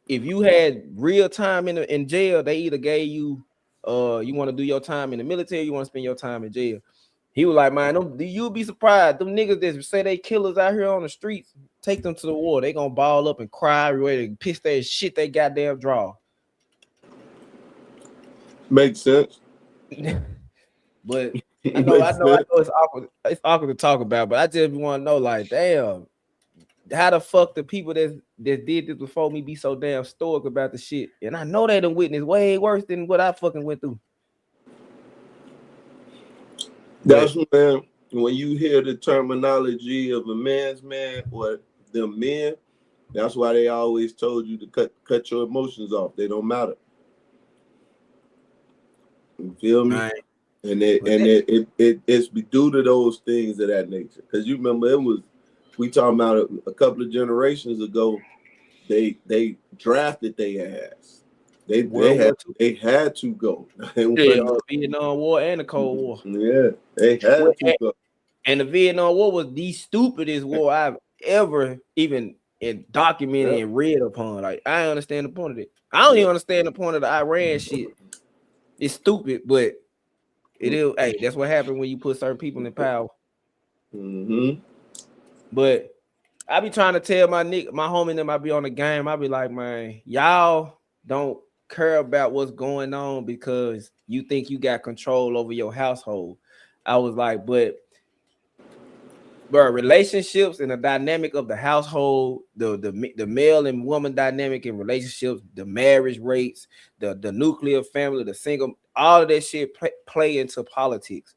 if you had real time in jail, they either gave you you want to do your time in the military, you want to spend your time in jail. He was like, man, you'll be surprised. Them niggas that say they killers out here on the streets, take them to the war. They gonna ball up and cry, ready to piss their shit they goddamn draw. Makes sense. But I know it's awkward. It's awkward to talk about, but I just want to know, like, damn, how the fuck the people that did this before me be so damn stoic about the shit? And I know they done witnessed way worse than what I fucking went through. That's man, when you hear the terminology of a man's man or the men, that's why they always told you to cut your emotions off. They don't matter. You feel me? Right. And it's due to those things of that nature. Because you remember we talking about a couple of generations ago, they drafted their ass. They had to go. Vietnam War and the Cold War. Yeah, they had to go. And the Vietnam War was the stupidest war I've ever even documented and read upon. Like, I don't understand the point of it. I don't even understand the point of the Iran shit. It's stupid, but it is. Hey, that's what happened when you put certain people in power. Mm-hmm. But I be trying to tell my homie them I be on the game. I be like, man, y'all don't care about what's going on because you think you got control over your household. I was like, but relationships and the dynamic of the household, the male and woman dynamic in relationships, the marriage rates, the nuclear family, the single, all of that shit play into politics.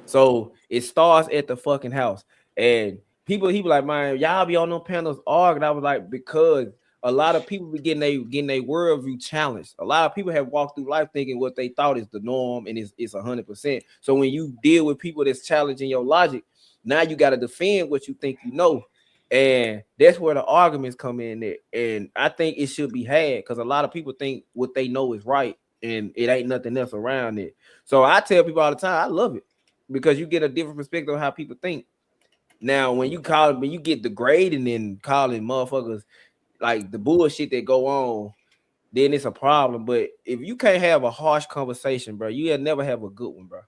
So it starts at the fucking house. And he be like, man, y'all be on them panels arguing. I was like, because a lot of people be getting their worldview challenged. A lot of people have walked through life thinking what they thought is the norm and it's 100%. So when you deal with people that's challenging your logic, now you got to defend what you think you know. And that's where the arguments come in there. And I think it should be had because a lot of people think what they know is right and it ain't nothing else around it. So I tell people all the time, I love it because you get a different perspective of how people think. Now, when you get degrading and calling motherfuckers like the bullshit that go on, then it's a problem. But if you can't have a harsh conversation, bro, you'll never have a good one, bro.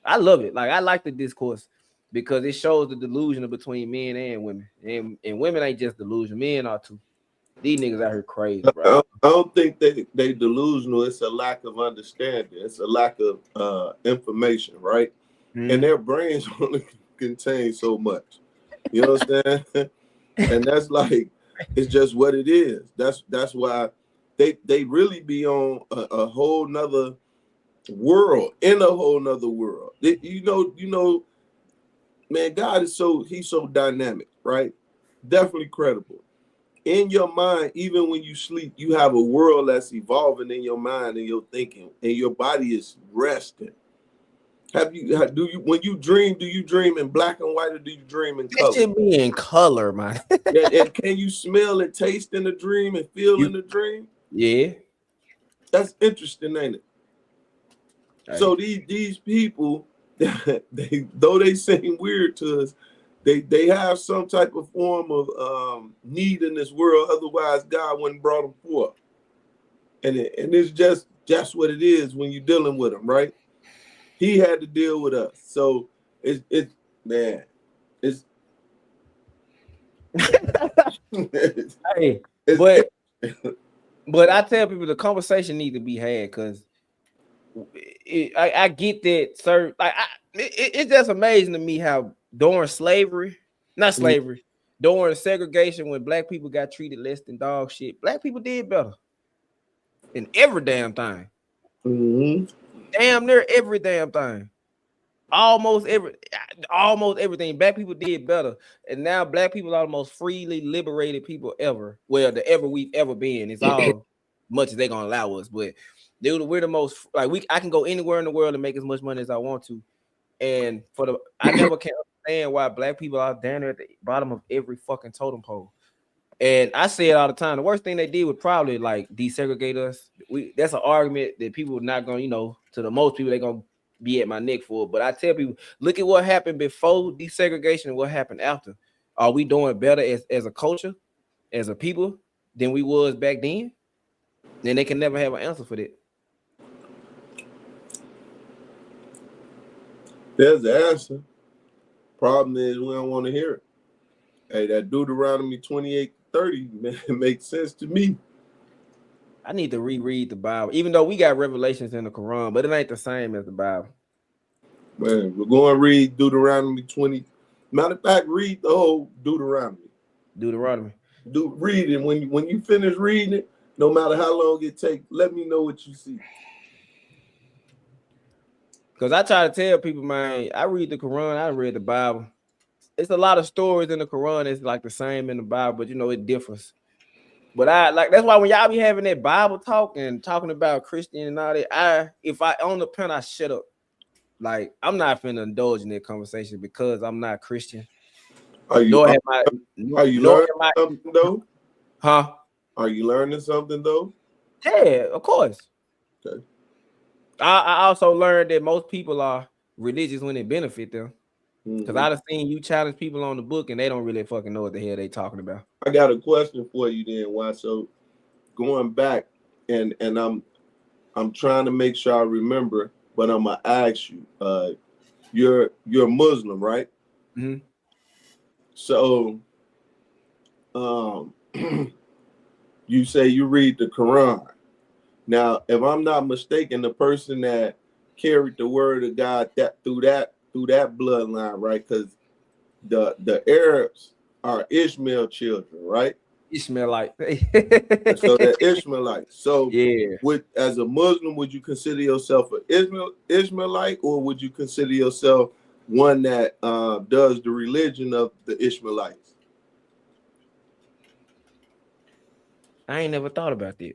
I love it. Like, I like the discourse because it shows the delusion between men and women. And women ain't just delusion. Men are too. These niggas out here crazy, bro. I don't think they delusional. It's a lack of understanding. It's a lack of information, right? And their brains only contain so much. You know what I'm saying? And that's like, it's just what it is. That's why they really be on a whole nother world, in a whole nother world. You know, man, God is he's so dynamic, right? Definitely credible. In your mind, even when you sleep, you have a world that's evolving in your mind and your thinking, and your body is resting. When you dream, do you dream in black and white or do you dream in color? It should be in color, man. And can you smell and taste in the dream and feel in the dream? Yeah. That's interesting, ain't it? Right. So these people, though they seem weird to us, they have some type of form of need in this world. Otherwise, God wouldn't brought them forth. And it's just what it is when you're dealing with them, right? He had to deal with us. So it's hey, but I tell people the conversation need to be had because I get that, sir. Like, it's just amazing to me how during slavery, not slavery, during segregation, when black people got treated less than dog shit, black people did better in every damn thing. Damn near every damn thing. Almost everything. Black people did better, and now black people are the most freely liberated people ever. Well, the ever we've ever been. It's all much as they're gonna allow us, but dude, we're the most like I can go anywhere in the world and make as much money as I want to. And I never can understand why black people are down there at the bottom of every fucking totem pole. And I say it all the time. The worst thing they did would probably like desegregate us. That's an argument that people are not gonna, to the most people, they're gonna be at my neck for. But I tell people, look at what happened before desegregation and what happened after. Are we doing better as a culture, as a people, than we was back then? Then they can never have an answer for that. There's the answer. Problem is we don't want to hear it. Hey, that Deuteronomy 28:30 makes sense to me. I need to reread the Bible, even though we got revelations in the Quran, but it ain't the same as the Bible. Man, we're going to read Deuteronomy 20. Matter of fact, read the whole Deuteronomy. Read it. When you finish reading it, no matter how long it takes, let me know what you see. Because I try to tell people, man, I read the Quran, I read the Bible. It's a lot of stories in the Quran that's like the same in the Bible, but it differs. But that's why when y'all be having that Bible talk and talking about Christian and all that, if I own the pen, I shut up. Like, I'm not finna indulge in that conversation because I'm not Christian. Are you learning something though? Huh? Are you learning something though? Yeah, of course. Okay. I also learned that most people are religious when it benefit them. Because I've seen you challenge people on the book and they don't really fucking know what the hell they talking about. I got a question for you then, why? So going back and I'm trying to make sure I remember, but I'm gonna ask you, you're a Muslim, right? Mm-hmm. So you say you read the Quran. Now, if I'm not mistaken, the person that carried the word of God through that bloodline, right? Because the Arabs are Ishmael children, right? Ishmaelite. So they're Ishmaelites. So yeah, as a Muslim, would you consider yourself an Ishmaelite, or would you consider yourself one that does the religion of the Ishmaelites? I ain't never thought about that.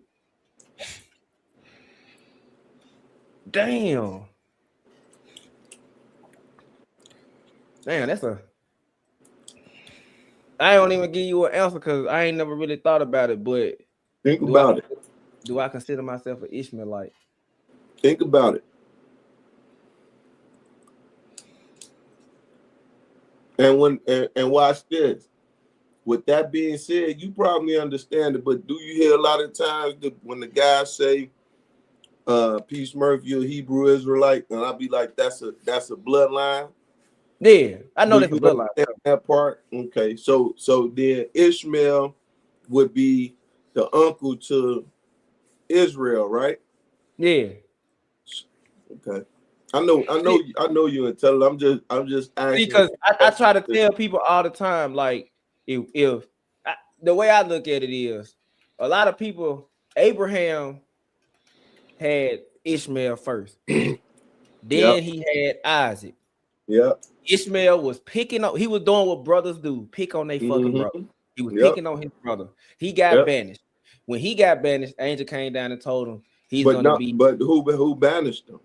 Damn, that's I don't even give you an answer because I ain't never really thought about it. But think about it. Do I consider myself an Ishmaelite? Think about it. And watch this. With that being said, you probably understand it, but do you hear a lot of times when the guys say, Peace Murphy, you're a Hebrew Israelite, and I'll be like, that's a bloodline? Yeah, I know that's a bloodline. That part? Okay. So then Ishmael would be the uncle to Israel, right? Yeah. Okay. I know you're intelligent. I'm just asking because I try to tell people all the time, like if the way I look at it is, a lot of people, Abraham had Ishmael first, then he had Isaac. Yeah. Ishmael was picking up. He was doing what brothers do: pick on their fucking brother. He was picking on his brother. He got banished. When he got banished, angel came down and told him he's gonna be. But who banished him?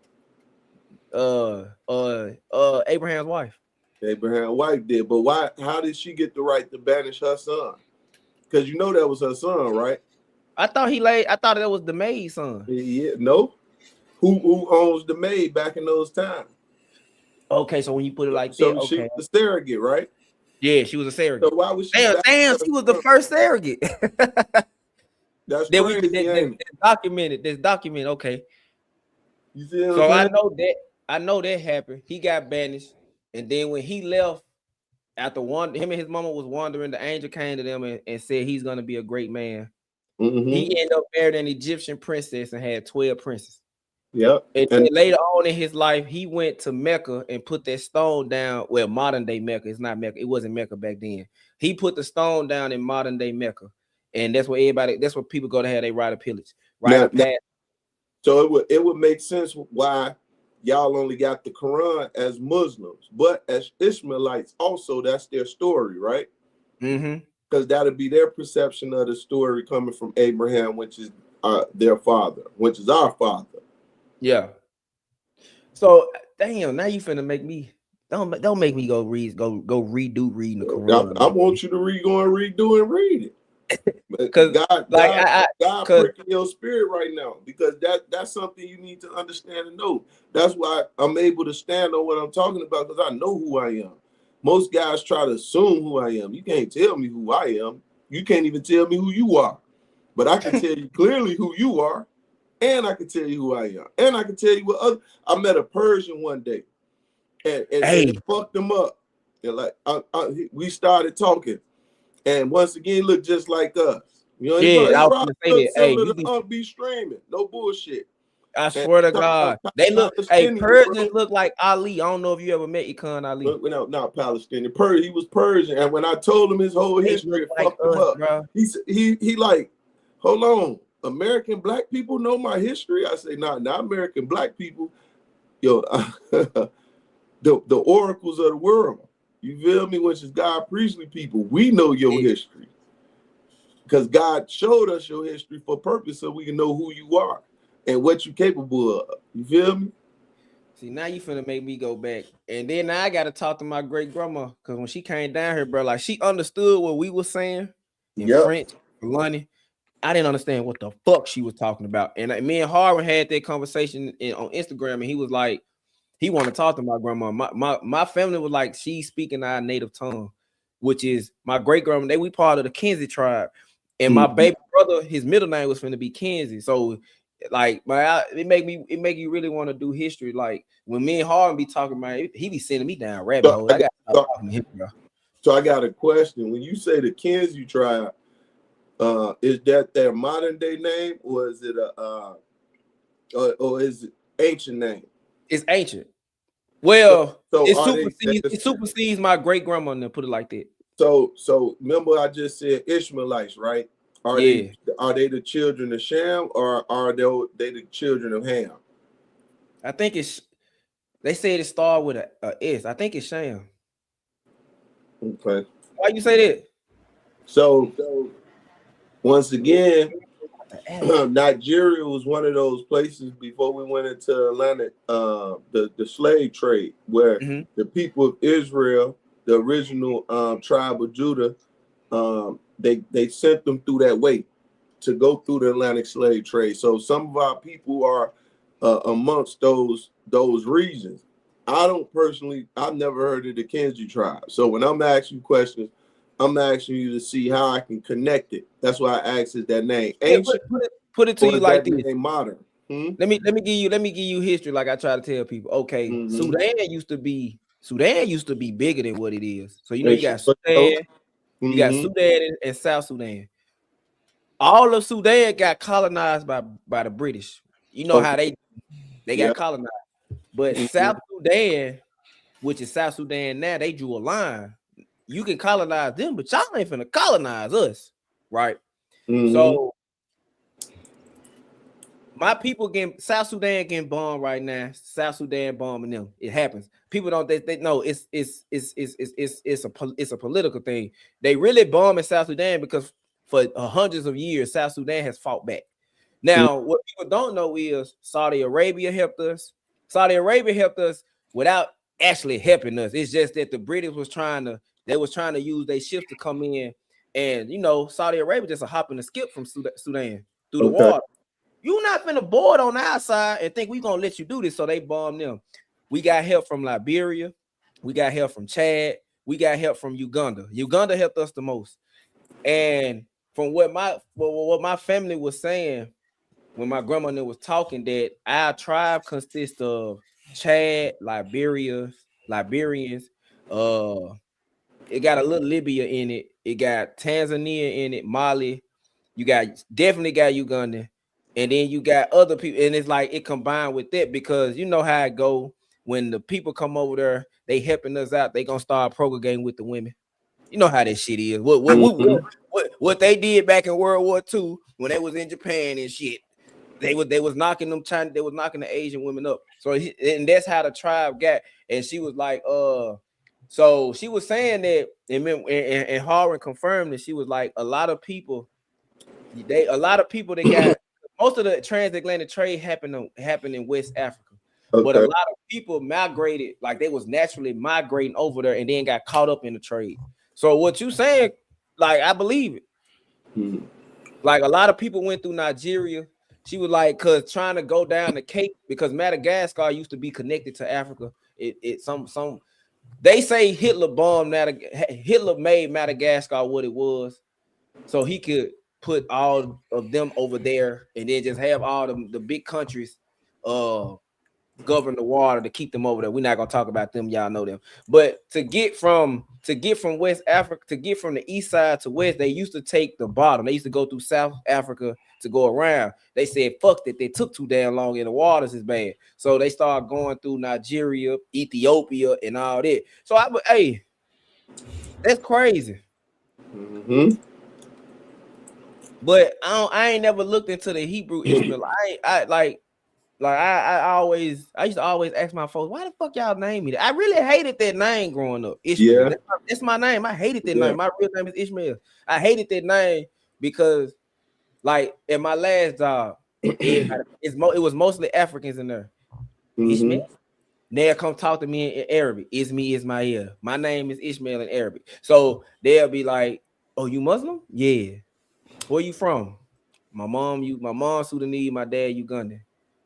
Abraham's wife. Abraham's wife did, but why? How did she get the right to banish her son? Because that was her son, right? I thought that was the maid's son. Yeah, no. Who owns the maid back in those times? Okay, so when you put it like so that, she was a surrogate, right? Yeah, she was a surrogate. So why was she? Damn, she was the first surrogate. That's crazy. That's documented. Okay. You see what so I'm saying? I know that happened. He got banished, and then when he left, after him and his mama was wandering, the angel came to them and said he's gonna be a great man. He ended up marrying an Egyptian princess and had 12 princes. Yep. And then later on in his life, he went to Mecca and put that stone down. Well, modern day Mecca. It's not Mecca. It wasn't Mecca back then. He put the stone down in modern day Mecca. And that's where that's where people go to have their right of pillage. Right of path. So it would make sense why y'all only got the Quran as Muslims, but as Ishmaelites also, that's their story, right? Mm-hmm. Because that'd be their perception of the story coming from Abraham, which is their father, which is our father. Yeah. So damn, now you finna make me don't make me go redo reading the Quran. I want you to redo and read it. Because God pricking your spirit right now, because that's something you need to understand and know. That's why I'm able to stand on what I'm talking about, because I know who I am. Most guys try to assume who I am. You can't tell me who I am. You can't even tell me who you are. But I can tell you clearly who you are, and I can tell you who I am, and I can tell you what other. I met a Persian one day, and it fucked him up. And like we started talking. And once again, look just like us. You know, I was gonna say that. Hey, to be streaming. No bullshit. I swear to God, they look. Hey, Persians look like Ali. I don't know if you ever met Ikan Ali. No, not Palestinian. He was Persian, and when I told him his whole history, it fucked him up. Bro. He like, hold on, American black people know my history. I say, not American black people. Yo, the oracles of the world. You feel me? Which is God Priestley people. We know your history. Because God showed us your history for purpose so we can know who you are and what you're capable of. You feel me? See, now you finna make me go back. And then now I gotta talk to my great grandma. Because when she came down here, bro, like she understood what we were saying in French, London. I didn't understand what the fuck she was talking about. And me and Harvard had that conversation on Instagram, and he was like, he wanted to talk to my grandma. My family was like, she's speaking our native tongue, which is my great grandma. We part of the Kenzie tribe, and my baby brother, his middle name was finna be Kenzie. So, like, it make you really want to do history. Like when me and Harvard be talking about it, he be sending me down rabbit holes. I got to stop talking to him, bro. So I got a question. When you say the Kenzie tribe, is that their modern day name, or is it or is it ancient name? It's ancient. Well, it supersedes my great grandma, and put it like that. So remember I just said Ishmaelites, right? Are they the children of Shem, or are they the children of Ham? I think they said it started with a S. I think it's Shem. Okay. Why you say that? So once again, Nigeria was one of those places before we went into Atlantic, the slave trade, where the people of Israel, the original tribe of Judah, they sent them through that way to go through the Atlantic slave trade. So some of our people are amongst those regions. I've never heard of the Kenzie tribe. So when I'm asking you questions, I'm asking you to see how I can connect it. That's why I asked, is that name ancient? Put it to you like this. Modern. Let me give you history, like I try to tell people. Okay, Sudan used to be bigger than what it is. So you know you got Sudan, you got Sudan and South Sudan. All of Sudan got colonized by the British. You know how they got colonized. But South Sudan, which is South Sudan now, they drew a line. You can colonize them, but y'all ain't finna colonize us, right? So my people South Sudan getting bombed right now. South Sudan bombing them. It happens. People don't they know it's a political thing. They really bombing South Sudan because for hundreds of years South Sudan has fought back. Now, what people don't know is Saudi Arabia helped us. Saudi Arabia helped us without actually helping us. It's just that the British was trying to use their ships to come in, and you know Saudi Arabia just a hop and a skip from Sudan through the water. You're not finna board on our side and think we gonna let you do this. So they bombed them. We got help from Liberia. We got help from Chad. We got help from Uganda. Uganda helped us the most. And from what my family was saying when my grandmother was talking, that our tribe consists of Chad, Liberians. It got a little Libya in it. It got Tanzania in it, Mali. You definitely got Uganda. And then you got other people, and it's like it combined with that because you know how it go when the people come over there, they helping us out, they gonna start procreating with the women. You know how that shit is. What they did back in World War II when they was in Japan and shit. They was knocking them China, they was knocking the Asian women up. So and that's how the tribe got. And she was like, so she was saying that, and Harwin confirmed that she was like a lot of people that got most of the transatlantic trade happened in West Africa. Okay. But a lot of people migrated, like they was naturally migrating over there and then got caught up in the trade. So what you saying, like I believe it. Mm-hmm. Like a lot of people went through Nigeria. She was like, cause trying to go down the Cape because Madagascar used to be connected to Africa. They say Hitler made Madagascar what it was, so he could put all of them over there and then just have all the big countries govern the water to keep them over there. We're not gonna talk about them, y'all know them. But to get from West Africa, to get from the east side to west, they used to take the bottom. They used to go through South Africa to go around. They said fuck that, they took too damn long and the waters is bad. So they started going through Nigeria, Ethiopia, and all that. So hey, that's crazy. Mm-hmm. But I ain't never looked into the Hebrew Ishmael. I used to always ask my folks, why the fuck y'all name me that? I really hated that name growing up. Ishmael. Yeah. That's my name. I hated that name. My real name is Ishmael. I hated that name because, like, in my last job, it was mostly Africans in there. Mm-hmm. Ishmael. They'll come talk to me in Arabic. Ismi Ismail. My name is Ishmael in Arabic. So they'll be like, oh, you Muslim? Yeah. Where you from? My mom Sudanese, my dad Ugandan.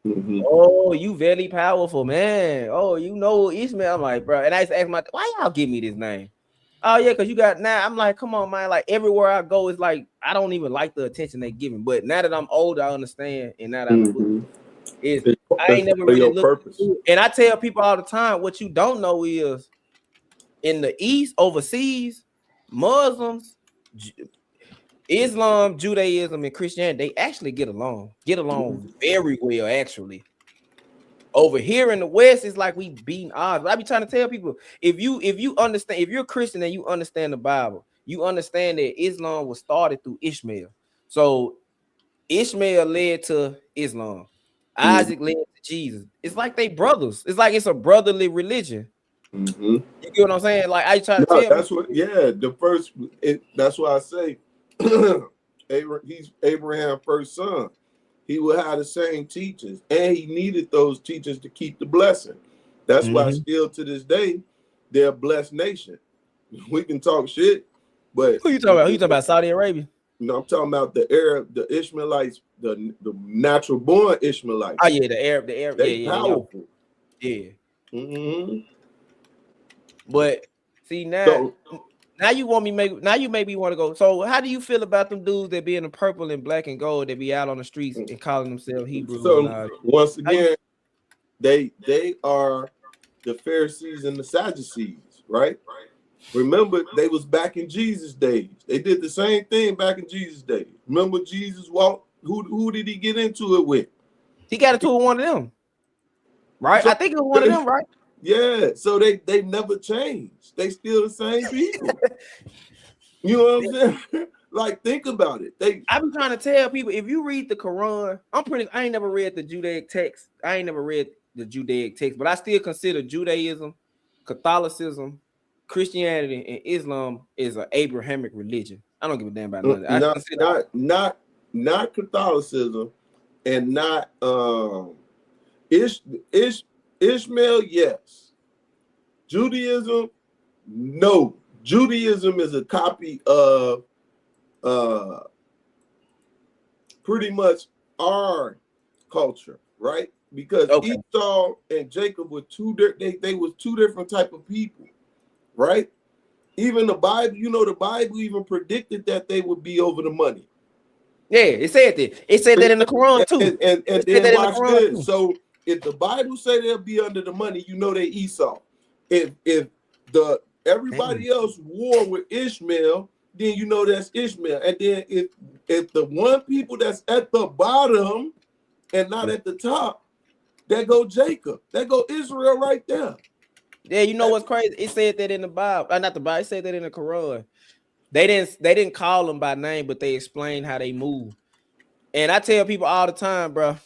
Mm-hmm. Oh, you very powerful, man. Oh, you know Ishmael. I'm like, bro. And I used to ask why y'all give me this name? Oh, yeah, because you got now. I'm like, come on, man. Like everywhere I go, it's like I don't even like the attention they give me. But now that I'm older, I understand. And now that I'm I ain't never really looked. And I tell people all the time, what you don't know is in the East, overseas, Muslims, Islam, Judaism, and Christianity, they actually get along very well, actually. Over here in the West, it's like we beating odds. But I be trying to tell people, if you understand, if you're a Christian and you understand the Bible, you understand that Islam was started through Ishmael. So Ishmael led to Islam. Isaac led to Jesus. It's like they brothers. It's like it's a brotherly religion. Mm-hmm. You get what I'm saying? Like I try to tell that's people. That's why I say he's Abraham's first son. He will have the same teachers, and he needed those teachers to keep the blessing. That's why still to this day, they're a blessed nation. We can talk shit, but who you talking about? Who you talking about? Saudi Arabia? No, I'm talking about the Arab, the Ishmaelites, the natural born Ishmaelites. Oh yeah, the Arab, they powerful. Yeah. Mm-hmm. But see now you want me you maybe want to go. So how do you feel about them dudes that be in the purple and black and gold that be out on the streets and calling themselves Hebrews? So once again, they are the Pharisees and the Sadducees, right? Remember, they was back in Jesus' days. They did the same thing back in Jesus' days. Remember, Jesus walked. Who did he get into it with? He got into it with one of them, right? So, I think it was one of them, right? Yeah. So they never changed. They still the same people. You know what I'm saying? Like, think about it. I've been trying to tell people, if you read the Quran, I ain't never read the Judaic text. But I still consider Judaism, Catholicism, Christianity, and Islam is an Abrahamic religion. I don't give a damn about none of that. Not Catholicism, and not Ishmael. Yes. Judaism. No. Judaism is a copy of pretty much our culture, right? Because Esau and Jacob were they was two different type of people, right? Even the Bible, the Bible even predicted that they would be over the money. Yeah, it said that. It said that in the Quran too. And then watch this. So if the Bible say they'll be under the money, they Esau. If everybody else war with Ishmael, then that's Ishmael. And then if the one people that's at the bottom and not at the top, there go Jacob. There go Israel right there. Yeah, you know what's crazy? It said that in the Bible. Not the Bible. It said that in the Quran. They didn't call them by name, but they explained how they move. And I tell people all the time, bro.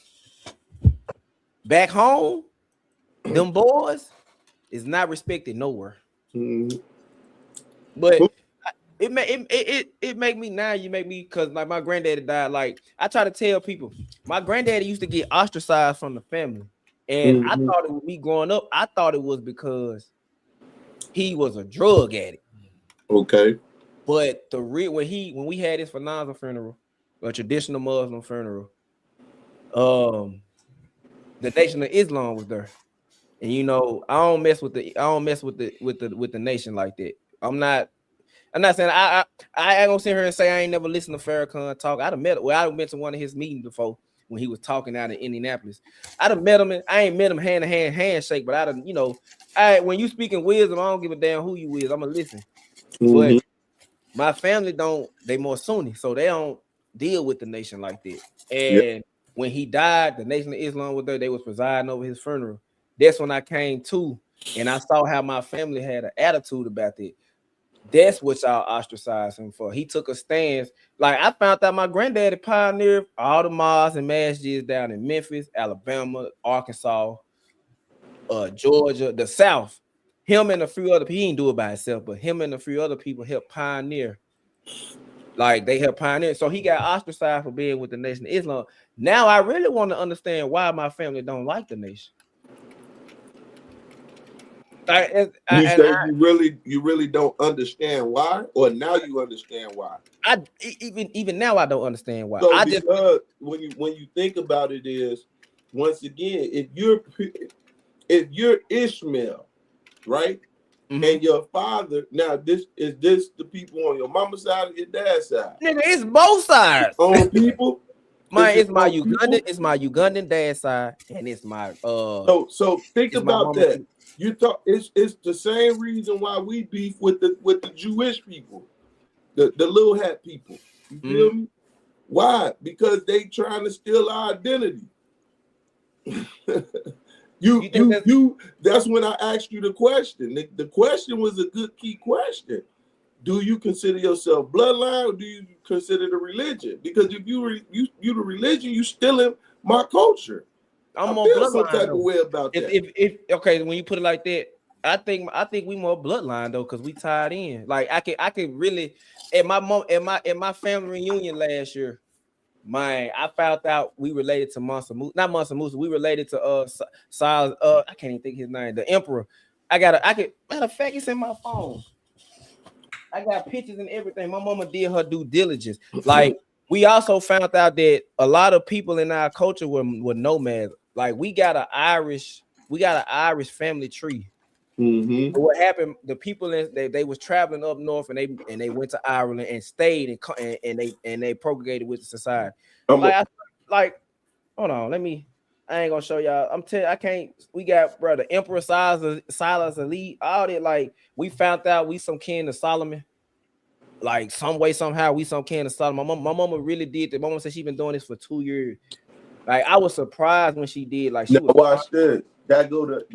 Back home, them boys is not respected nowhere. Mm-hmm. But it make me now. You make me, because like my granddaddy died. Like I try to tell people, my granddaddy used to get ostracized from the family, and I thought it was me growing up. I thought it was because he was a drug addict. Okay. But when we had his Fanazah funeral, a traditional Muslim funeral, the Nation of Islam was there. And you know, I don't mess with the nation like that. I'm not saying I ain't gonna sit here and say I ain't never listened to Farrakhan talk. I'd have met to one of his meetings before when he was talking out in Indianapolis. I'd have met him, and I ain't met him hand to hand handshake, but I'd have, you know, when you speaking wisdom, I don't give a damn who you is. I'm gonna listen. But my family they more Sunni, so they don't deal with the nation like that. And when he died, the Nation of Islam was there, they was presiding over his funeral. That's when I came to, and I saw how my family had an attitude about it. That's what y'all ostracized him for. He took a stance. Like I found out my granddaddy pioneered all the mosques and masjids down in Memphis, Alabama, Arkansas, Georgia, the South. Him and a few other people, he didn't do it by himself, but him and a few other people helped pioneer. Like they helped pioneer. So he got ostracized for being with the Nation of Islam. Now I really want to understand why my family don't like the nation. You really don't understand why, or now you understand why? Even now I don't understand why. So because when you think about it, is once again, if you're Ishmael, right, and your father, now this the people on your mama's side or your dad's side? Nigga, it's both sides. On people. It's my Ugandan dad's side, and it's my So think about that. You talk. It's the same reason why we beef with the Jewish people, the little hat people. You feel me? Why? Because they trying to steal our identity. That's when I asked you the question. The question was a good key question. Do you consider yourself bloodline, or do you consider the religion? Because if you the religion, you stealing my culture. I'm I more feel bloodline some type though. of way about that. If okay, when you put it like that, I think we more bloodline though, because we tied in. Like I could really at my family reunion last year, I found out we related to Mansa Musa, not Mansa Musa, we related to Silas, I can't even think his name, the emperor. Matter of fact, it's in my phone. I got pictures and everything. My mama did her due diligence. Like we also found out that a lot of people in our culture were nomads. Like we got an Irish family tree. But what happened? The people they was traveling up north, and they went to Ireland and stayed and they propagated with the society. Hold on, I ain't gonna show y'all. I can't. We got the Emperor Silas Elite, all that. Like we found out we some kin to Solomon. Like some way, somehow, we some kin to Solomon. My mama really did that. My mama said she been doing this for 2 years. Like I was surprised when she did. Like she was. Watch this. That go to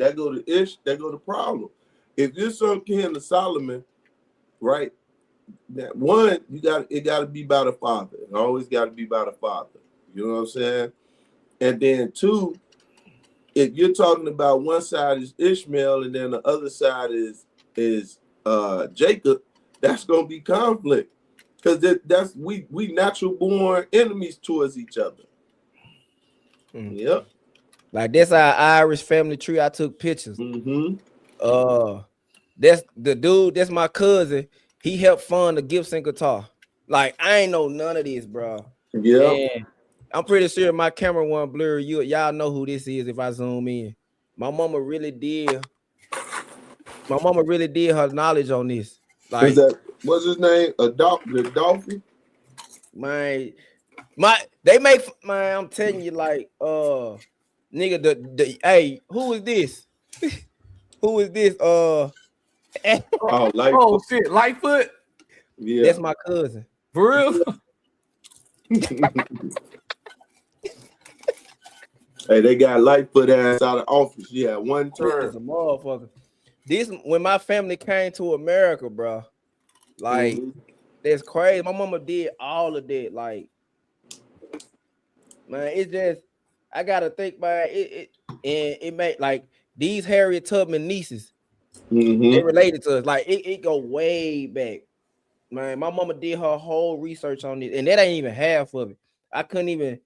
ish. That go to problem. If you're some kin to Solomon, right? That one, it got to be by the father. It always got to be by the father. You know what I'm saying? And then two, if you're talking about one side is Ishmael and then the other side is Jacob, that's gonna be conflict, because that's we natural born enemies towards each other. Yep. Like that's our Irish family tree. I took pictures. That's the dude. That's my cousin. He helped fund the Gibson guitar. Like I ain't know none of this, bro. Yeah. I'm pretty sure my camera won't blur you. Y'all know who this is if I zoom in. My mama really did her knowledge on this. Like, what's his name? Adolphe? I'm telling you, like, nigga, hey, who is this? Who is this? Oh shit, Lightfoot. Yeah, that's my cousin. For real. Hey, they got Lightfoot ass out of office. Yeah, one It's term. a motherfucker. This when my family came to America, bro. Like that's crazy. My mama did all of that. Like, man, it's just I gotta think about it. It made like these Harriet Tubman nieces. They related to us. Like it go way back. Man, my mama did her whole research on this, and that ain't even half of it. I couldn't even.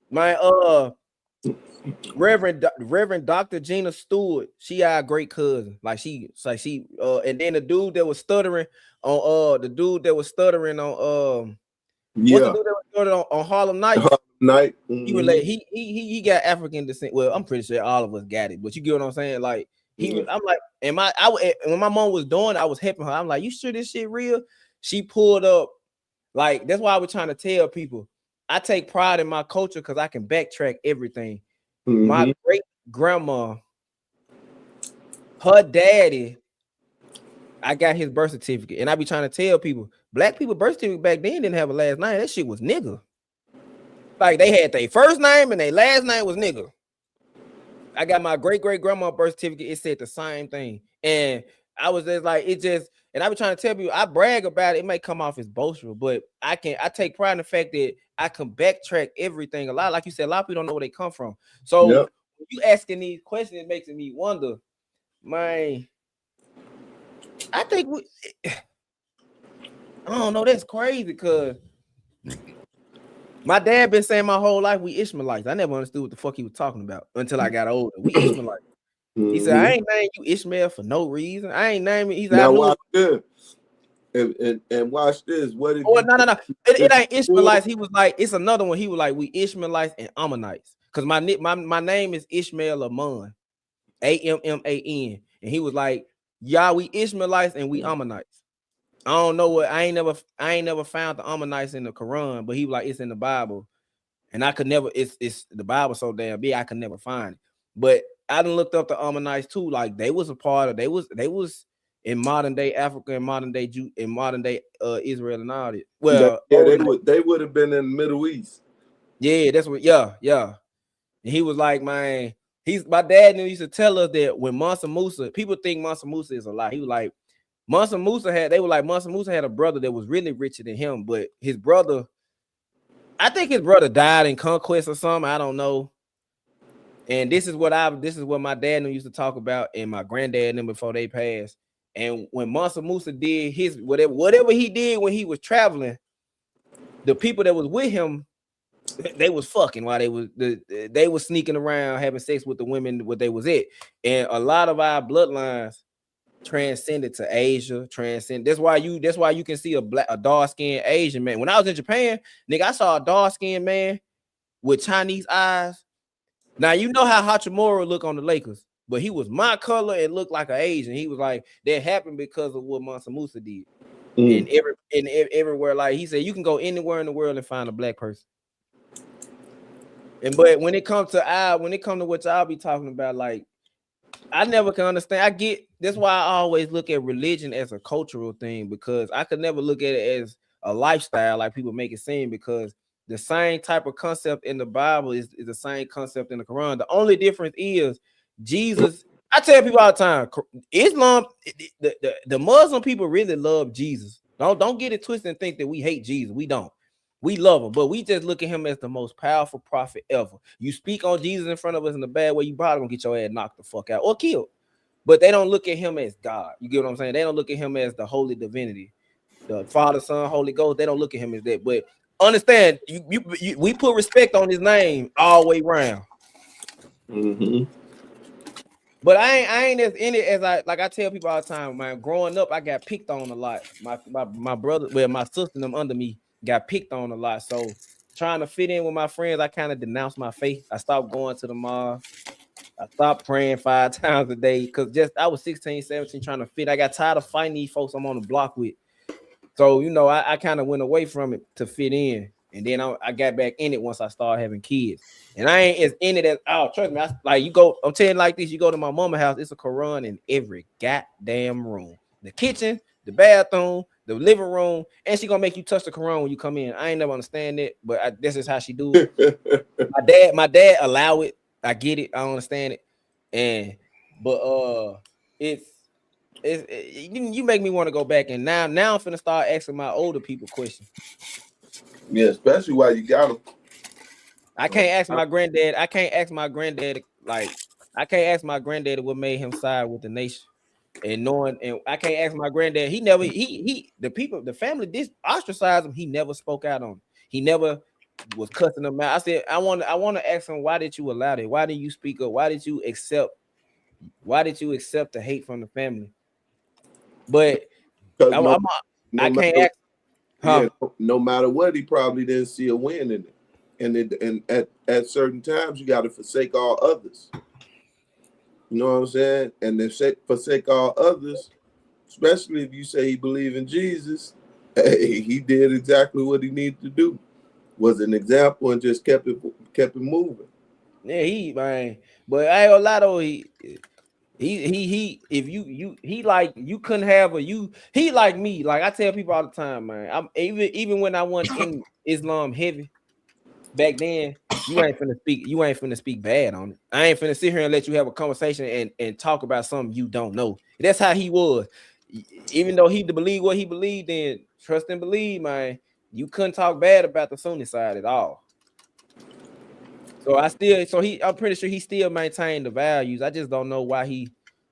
My Reverend Dr. Gina Stewart, she our great cousin. Like she, and then the dude that was stuttering on what's the dude that was stuttering on Harlem Nights? Night. He related. He got African descent. Well, I'm pretty sure all of us got it, but you get what I'm saying? Like he was. I'm like, when my mom was doing, I was helping her. I'm like, you sure this shit real? She pulled up. Like that's why I was trying to tell people. I take pride in my culture because I can backtrack everything. My great grandma, her daddy, I got his birth certificate, and I be trying to tell people, black people birth certificate back then didn't have a last name. That shit was nigga. Like they had their first name and their last name was nigga. I got my great grandma birth certificate. It said the same thing, and I was just like, it just. And I be trying to tell people, I brag about it. It may come off as boastful, but I take pride in the fact that I can backtrack everything. A lot, like you said, a lot of people don't know where they come from. So when you asking these questions, it makes me wonder, man. I think I don't know. That's crazy because my dad been saying my whole life we Ishmaelites. I never understood what the fuck he was talking about until I got older. We Ishmaelites. He said, I ain't naming you Ishmael for no reason. I ain't naming. He said, now I knew watch this. And watch this. What if no. It ain't Ishmaelites. He was like, it's another one. He was like, we Ishmaelites and Ammonites. Because my name is Ishmael Amon. Amman. And he was like, y'all, we Ishmaelites and we Ammonites. I don't know what I ain't never found the Ammonites in the Quran, but he was like, it's in the Bible. And I could never, it's the Bible so damn big, I could never find it. But I done looked up the Ammonites too. Like they was a part of, they was in modern day Africa and modern day Israel and all that. Well, they would have been in the Middle East. Yeah, that's what. Yeah. And he was like, man, my dad used to tell us that when Mansa Musa, people think Mansa Musa is a lie. He was like, Mansa Musa had a brother that was really richer than him, but his brother, I think his brother died in conquest or something. I don't know. And this is what my dad used to talk about, and my granddad and them before they passed. And when Mansa Musa did his whatever he did when he was traveling, the people that was with him, they was fucking while they was sneaking around having sex with the women what they was at. And a lot of our bloodlines transcended to Asia. That's why you can see a dark-skinned Asian man. When I was in Japan, nigga, I saw a dark-skinned man with Chinese eyes. Now you know how Hachimura look on the Lakers, but he was my color and looked like an Asian. He was like, that happened because of what Mansa Musa did. And everywhere, like he said, you can go anywhere in the world and find a black person. But when it comes to what y'all be talking about, like I never can understand. That's why I always look at religion as a cultural thing, because I could never look at it as a lifestyle like people make it seem, because the same type of concept in the Bible is the same concept in the Quran. The only difference is Jesus. I tell people all the time, Islam, the Muslim people really love Jesus. Don't get it twisted and think that we hate Jesus. We don't. We love him, but we just look at him as the most powerful prophet ever. You speak on Jesus in front of us in a bad way, you probably gonna get your ass knocked the fuck out or killed. But they don't look at him as God. You get what I'm saying? They don't look at him as the holy divinity, the Father, Son, Holy Ghost. They don't look at him as that. But understand, we put respect on his name all the way around. But I ain't as in it as I tell people all the time, man. Growing up, I got picked on a lot. My brother, well, my sister and them under me got picked on a lot. So trying to fit in with my friends, I kind of denounced my faith. I stopped going to the mall. I stopped praying 5 times a day because I was 16, 17 trying to fit. I got tired of fighting these folks I'm on the block with. So, I kind of went away from it to fit in. And then I got back in it once I started having kids. And I ain't as in it as, trust me, I'm telling you like this, you go to my mama's house, it's a Quran in every goddamn room. The kitchen, the bathroom, the living room, and she gonna make you touch the Quran when you come in. I ain't never understand it, but this is how she do it. My dad allow it. I get it. I understand it. But you make me want to go back, and now I'm finna start asking my older people questions. Yeah, especially while you got them. I can't ask my granddad. I can't ask my granddad what made him side with the nation. And I can't ask my granddad. He never the family ostracized him. He never spoke out on it. He never was cussing them out. I said, I want to ask him, why did you allow it? Why did you speak up? Why did you accept the hate from the family? But I can't ask. Yeah, no matter what, he probably didn't see a win in it. And at certain times, you got to forsake all others. You know what I'm saying? And then forsake all others, especially if you say he believed in Jesus. Hey, he did exactly what he needed to do. Was an example and just kept it moving. Yeah, but I ain't gonna lie though, if he like you couldn't have he like me. Like I tell people all the time, man. I'm even when I wasn't in Islam heavy back then, you ain't finna speak bad on it. I ain't finna sit here and let you have a conversation and talk about something you don't know. That's how he was. Even though he believed what he believed in, trust and believe, man. You couldn't talk bad about the Sunni side at all. So I'm pretty sure he still maintained the values. I just don't know why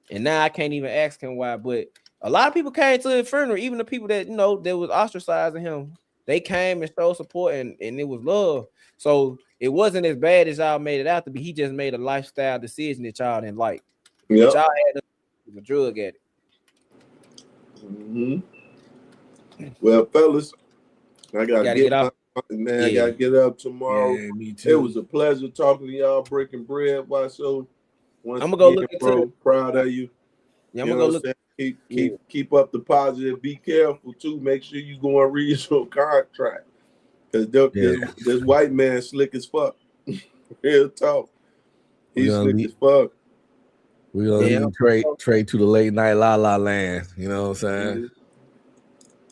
and now I can't even ask him why. But a lot of people came to the funeral, even the people that that was ostracizing him. They came and showed support, and it was love. So it wasn't as bad as y'all made it out to be. He just made a lifestyle decision that y'all didn't like. Yep. But y'all had a drug addict. Mm-hmm. Well, fellas, I gotta get up. Man, yeah. I gotta get up tomorrow. Yeah, me too. It was a pleasure talking to y'all, breaking bread. Why so? I'm gonna go look into it. Proud of you. Yeah, I'm gonna go look. Keep up the positive. Be careful too. Make sure you go and read your contract, because this white man slick as fuck. Real talk. He's slick as fuck. We're gonna leave Trey to the late night la land. You know what I'm saying? Mm-hmm.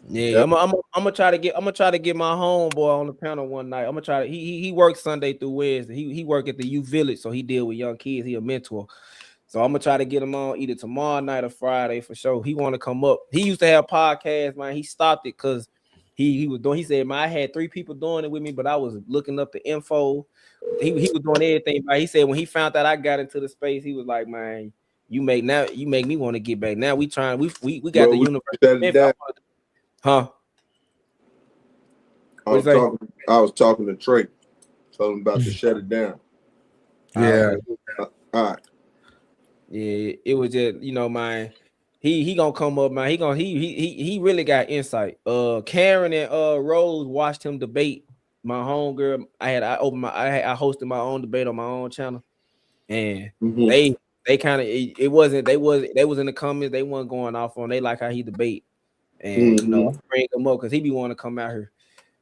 Yeah, I'm gonna try to get my homeboy on the panel one night. I'm gonna try to. He works Sunday through Wednesday. He work at the youth village, so he deal with young kids. He a mentor, so I'm gonna try to get him on either tomorrow night or Friday for sure. He want to come up. He used to have podcasts, man. He stopped it because he was doing. He said, man, I had 3 people doing it with me, but I was looking up the info. He was doing everything. But he said when he found out I got into the space, he was like, man, you make me want to get back. Now we trying. We got the universe. Huh? I was talking to Trey. Told him about to shut it down. Yeah. All right. Yeah, it was just man. He gonna come up, man. He really got insight. Karen and Rose watched him debate my homegirl. I hosted my own debate on my own channel, and they kind of they was in the comments. They wasn't going off on. They like how he debate. And bring him up because he be wanting to come out here.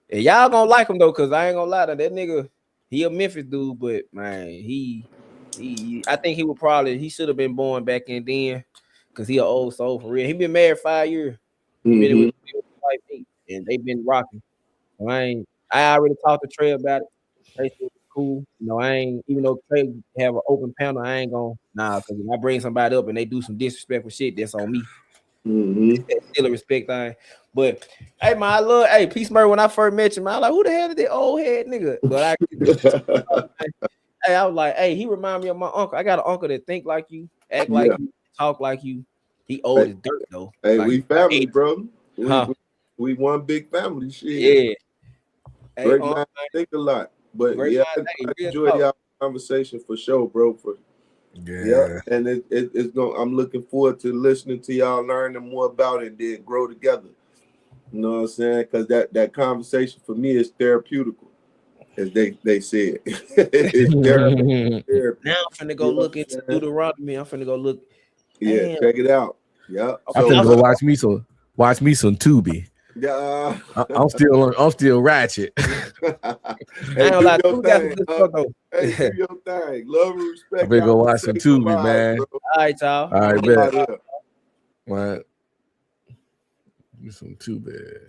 And y'all gonna like him though, because I ain't gonna lie to that nigga. He a Memphis dude, but man, I think he should have been born back in then, because he an old soul for real. He been married 5 years. Been with his wife 8, and they been rocking. So I already talked to Trey about it. Trey said it's cool. I ain't, even though Trey have an open panel, I ain't gonna because if I bring somebody up and they do some disrespectful shit, that's on me. Still a respect thing. But hey man, I love Peace Murray. When I first met you, man, I'm like, who the hell is that old head nigga? But I was like, hey, he remind me of my uncle. I got an uncle that think like you, act like you, talk like you. He old as dirt though. Hey, like, we family, bro. We one big family. Shit. Yeah. Great man, think a lot. But I enjoy y'all conversation for sure, bro. And it's going. I'm looking forward to listening to y'all, learning more about it, and then grow together. You know what I'm saying? Because that conversation for me is therapeutical, as they said. It's therapy. Now I'm finna go look into Deuteronomy. I'm finna go look. Yeah, check it out. Yeah, I'm finna go watch me some Tubi. Yeah, I'm still ratchet. Hey, do your thing. Hey, do your thing. Love and respect. I'm gonna go watch some Tubi, man. All right, y'all. All right, bet. What? Do some Tubi.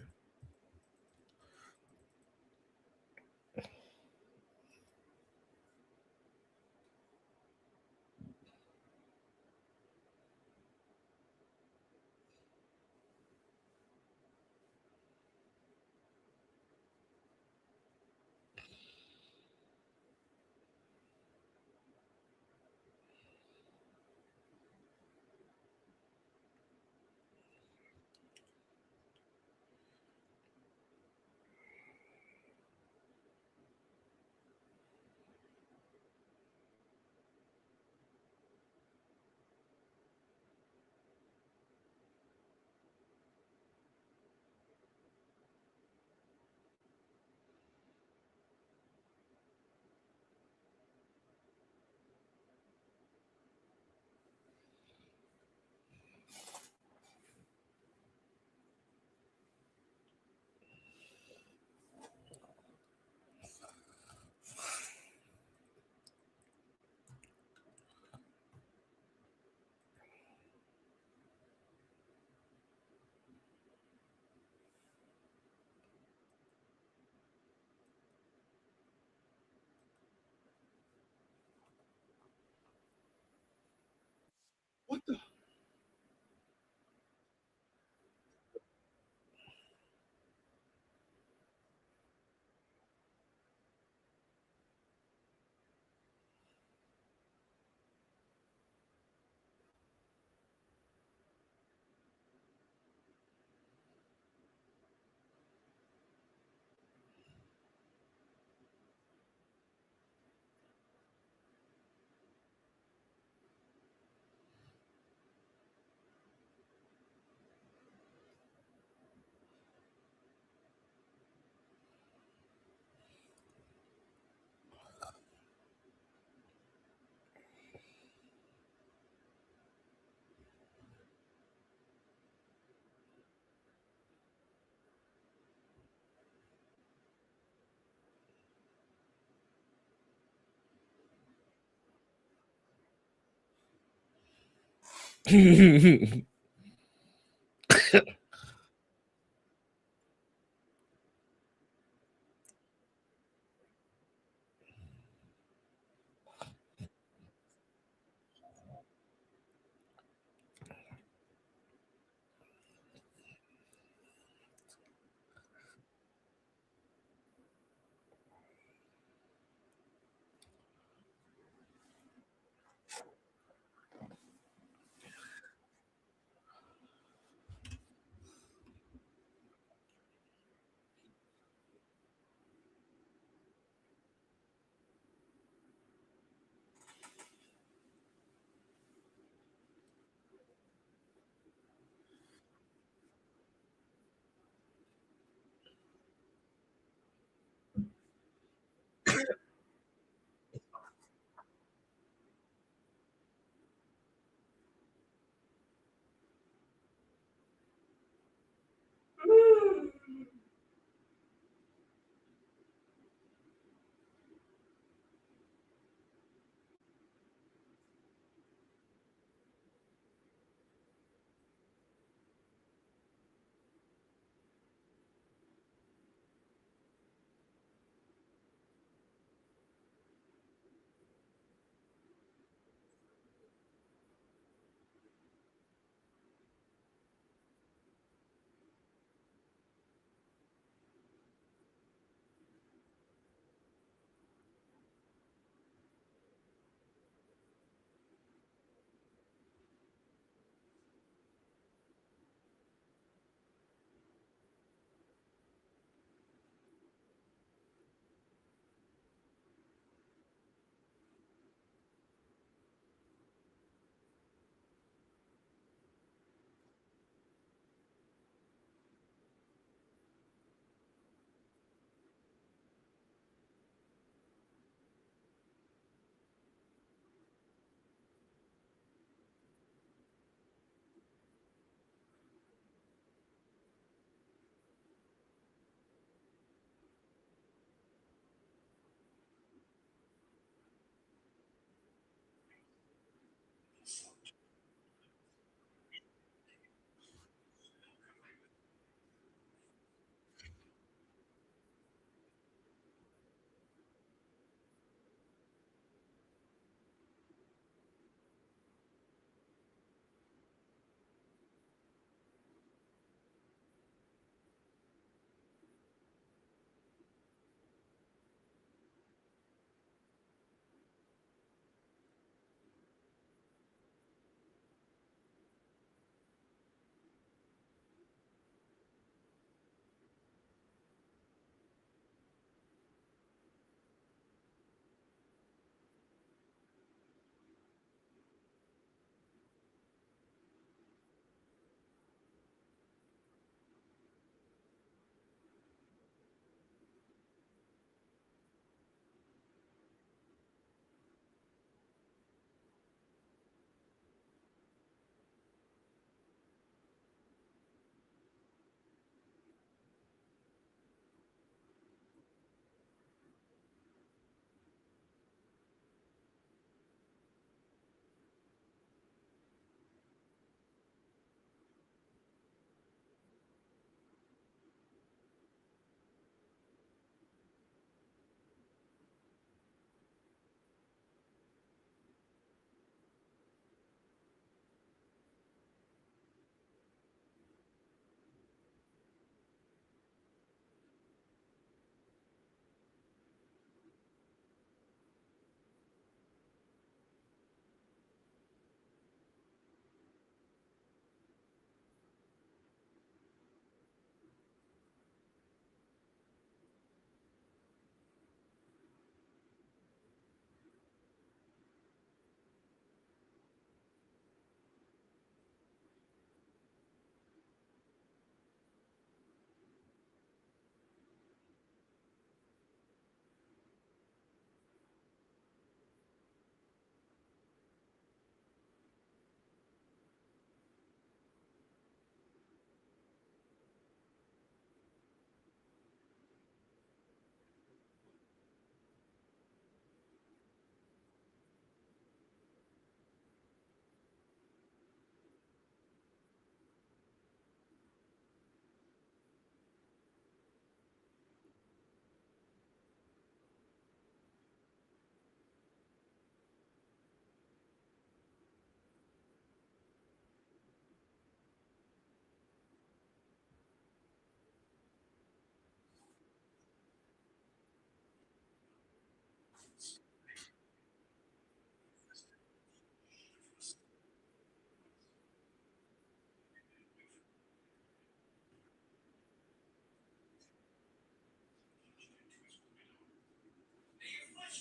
His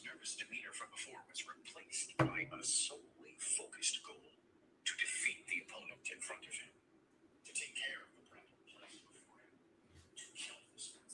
nervous demeanor from before was replaced by a solely focused goal to defeat the opponent in front of him, to take care of the problem playing before him, to kill this man.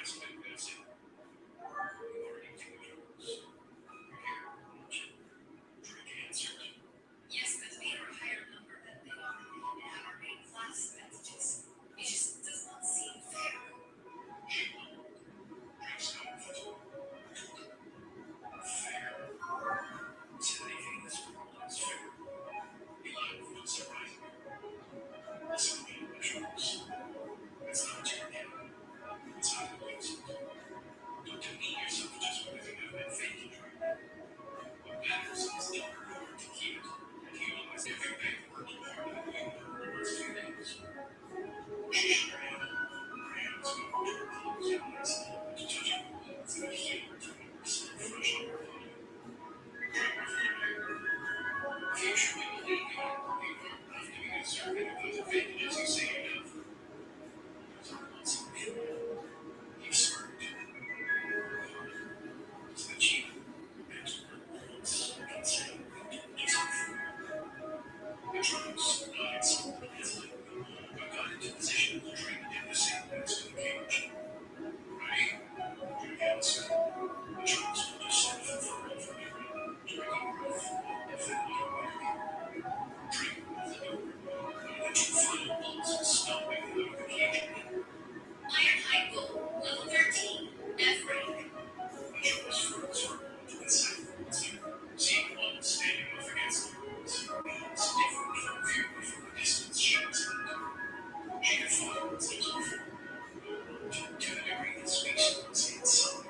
Yes, but we are a higher number than they are and have our main class messages. It just does not seem fair. Fair. So anything in this world is fair. Not surprising. Listen to me, Charles. It's not your name. It's how you use it. Don't demean yourself just because you have been faking right now. What matters is the reward to keep it. And you always give your bank working hard to win the rewards 2 days. She shook her head. Her hands moved to her closed eyes, to touching the walls and heal her to fresh on her body. Future will lead you to believe you are enough to be deserving of those advantages you say you have. Those are not so pure. You smirked. So that she answered her words and said, "Just the drugs, not something hesitant, but got into position to train in the same place to the cage. Ready? Yes. The drugs will just set the furrow from your ground, drinking breath, and then automatically. Drink with the door. Let your final pulses stop without the cage. Iron High Goal, level 13, F rank. The choice for its to inside the walls here. Seeing one standing off against the walls. It's different from view from a distance shows it. She had fought those before. To the degree that speaks to us in size. The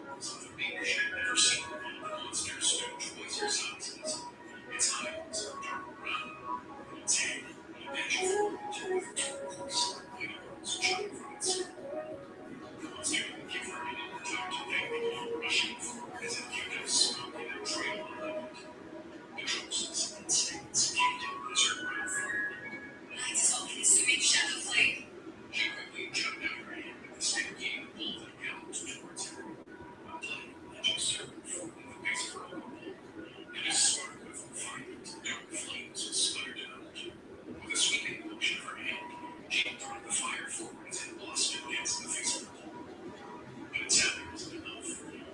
balls of the baby she had never seen. The monster stood twice her size. Its eyes were dark brown. Its head, a bench of forms with turquoise, white arms showing from its skull. The monster didn't give her any time to think, rushing forward as if you could smoke in a trail behind it. The troops and instincts kicked in as her ground forward. Let's talk this big shadow flame. She quickly jumped out her hand with the stampede bull that galloped towards her. A black magic circle formed in the base of her bull, and a spark of violent, dark flames sputtered out. With a sweeping motion of her hand, she brought the fire forward as it lost it against the face of the bull. But its happening wasn't enough,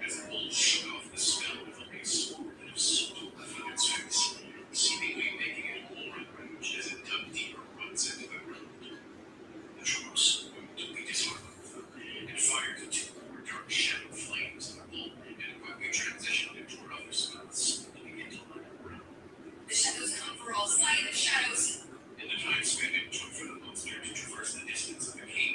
as the bull shook off the spell with a big sword and assaulted the its face, seemingly making it more enraged as it dug deeper runs into the ground. The troops quickly disarmed and fired the 2 more dark shadow flames at the bull, and quickly transitioned into other spells to begin to line up around. The shadows come for all sight of shadows. In the time spent it took for the monster to traverse the distance of the cave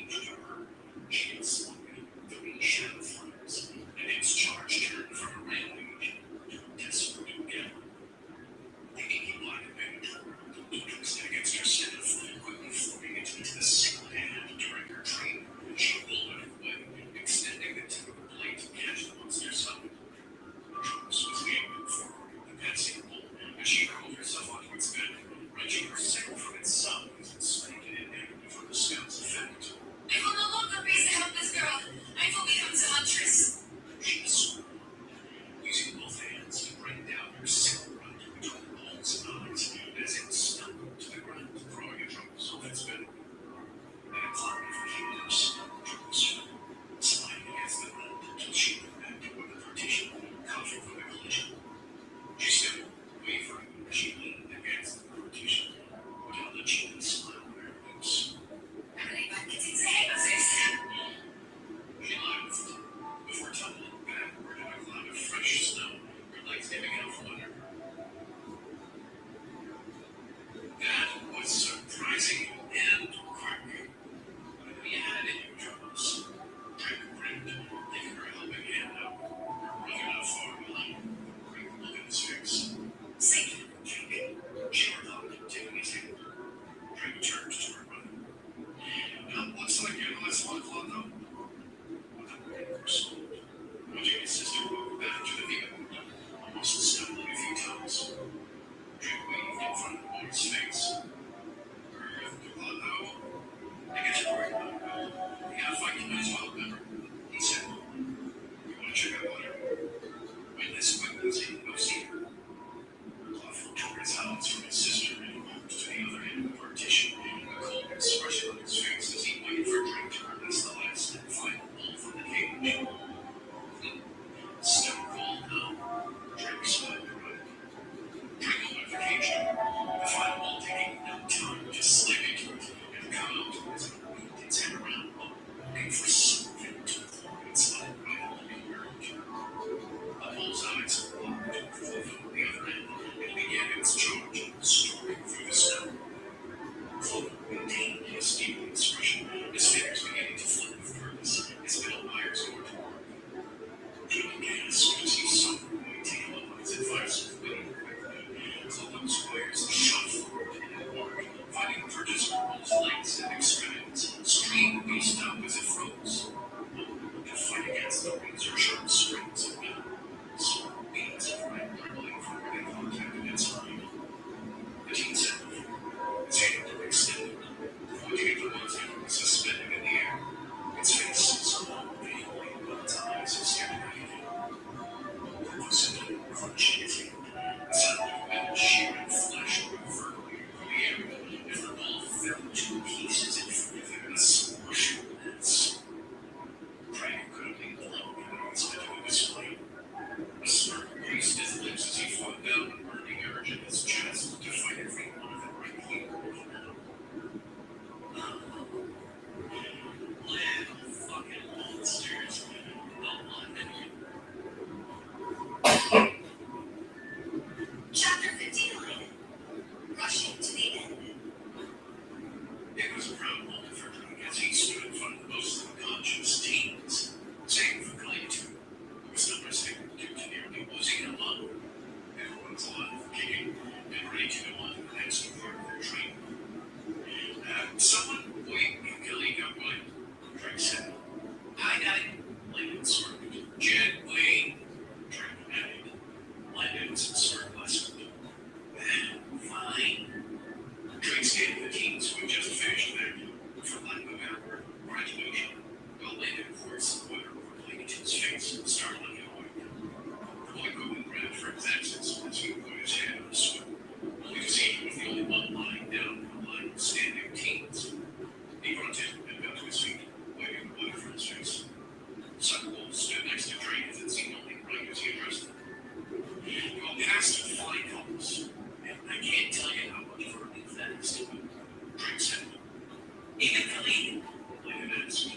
clean, like an ass.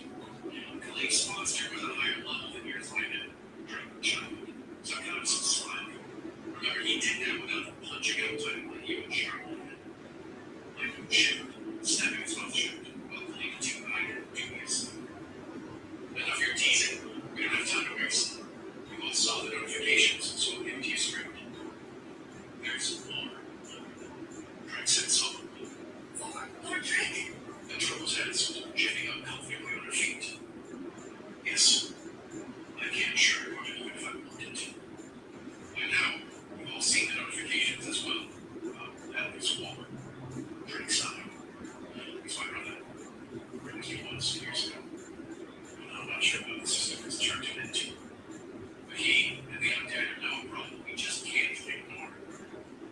Police monster with a higher level than yours might have. Drunk child. So I got him some slack. Remember, he did that without punching out time like you and Charlotte. Like a chip, snapping his mouth shut, while pulling a too high and doing his. Enough your teasing. We don't have time to waste. You all saw the notifications, so I'll give it to you script. There's more. Drake said solemnly. More Drake. The troll's head is jetting up comfortably on her feet. Yes. I can't sugarcoat it even if I wanted to. By now, you've all seen the notifications as well. That is war. Drake sighed. He's my brother. Or at least he was years ago. I'm not sure what the system has turned him into. But he and the undead know a problem we just can't ignore.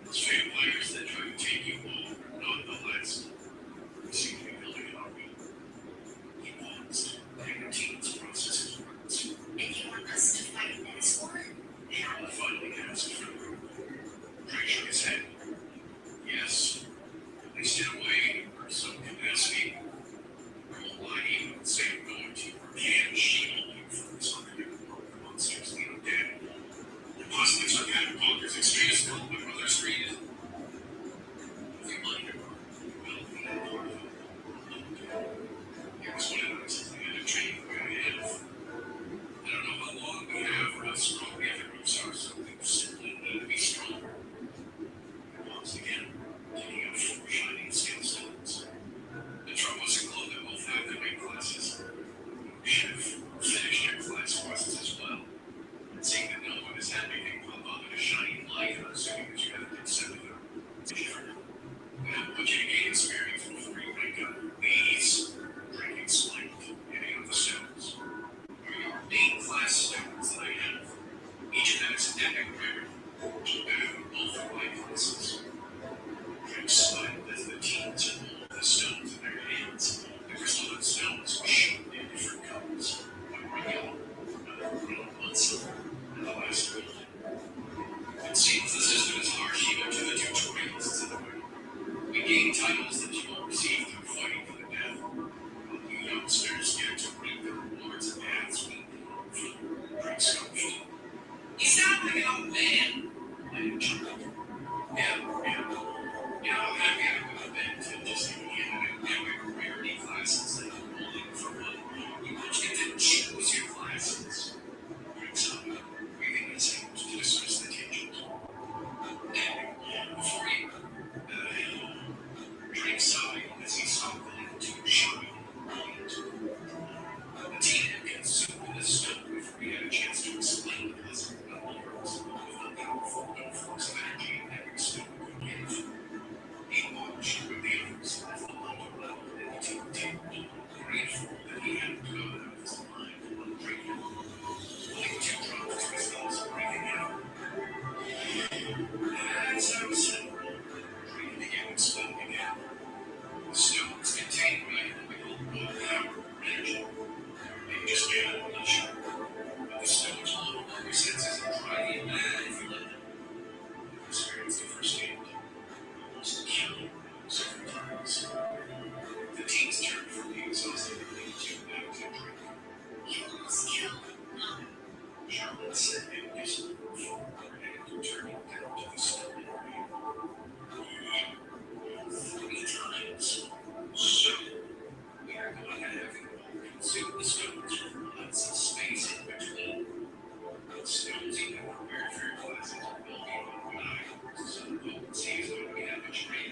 Those vampires that try to take you all are not the last. We seem to be building it our way. He paused, letting her teens process his words. And you want us to fight this war? Charlotte finally asked for the group. Drake shook his head. Yes. At least in a way, or some capacity. I won't lie to you and say I'm going to, or can shield you from this unpredictable monsters the undead. And possibly some kind of bonkers extremist cult my brother's created. If you mind, well, be a part of it. It was one of those I had to train the way I have. I don't know how long we have or how strong the other groups are, so we simply need to be stronger. I paused again, taking out 4 shining scale stones. The trouble was a clue that both had their main classes. We should have finished their class quests as well. And seeing that no one has had anything pop up in a shining light, I'm assuming that you haven't been sent to them. But you gain experience before you wake up. These, Drake explained, handing out the stones, are your main class stones that I have. Each of them is an epic rarity. Both are my classes. Drake smiled as the teens rolled the stones in their hands. The crystalline stones were shown in different colors. One were yellow, another one silver, and the last golden. It seems the system is harsh even to the tutorialists in the way. We gain titles that you will receive through fighting for the death. While you youngsters get to reap the rewards and paths we from. Drake scoffed. You sound like an old man. I interrupted. Yeah. You know how happy I would have been to just give an epic rarity classes that you're holding for one. You each get to choose your classes. Drake sighed, waving his hands to dismiss the tangent. Before you, Drake sighed as he saw the two shining brilliant. The team had consumed the stone before he had a chance to explain the lesson about words, with the powerful influx of energy every stone could give. He watched with the others as the wonder leveled and the two tingled, grateful that he hadn't gone out of his mind undrinking. Pulling 2 drops to his nose, breathing out. As I was saying, Drake began explaining again. The stones contain magnetic power energy. Maybe just made I'm not sure. But the stones will unlock your senses and try to mad if you let them. I've experienced it firsthand. Almost killing several times. The teens turned from the exhausted to back to Drake. You almost killed Mom. Charlotte said it used to forward and turning down to the stone in her hand. 3 times. So, we are going to have you all consume the stones with lots of space in between. The stones even prepared for your classes will be on what I courses on potencies when we have a train.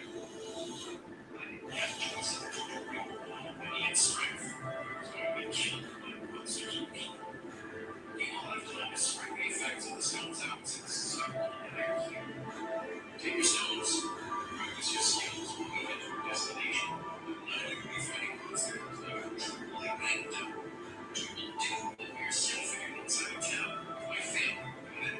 I didn't have a choice in the tutorial. I needed strength. I was going to be killed by monsters and people. You all have time to spring the effects of the stones out since summer and I here. Take your stones, practice your skills when we get to our destination. None of you will be fighting monsters that are truly random. You will do yourself again inside of town with my family and then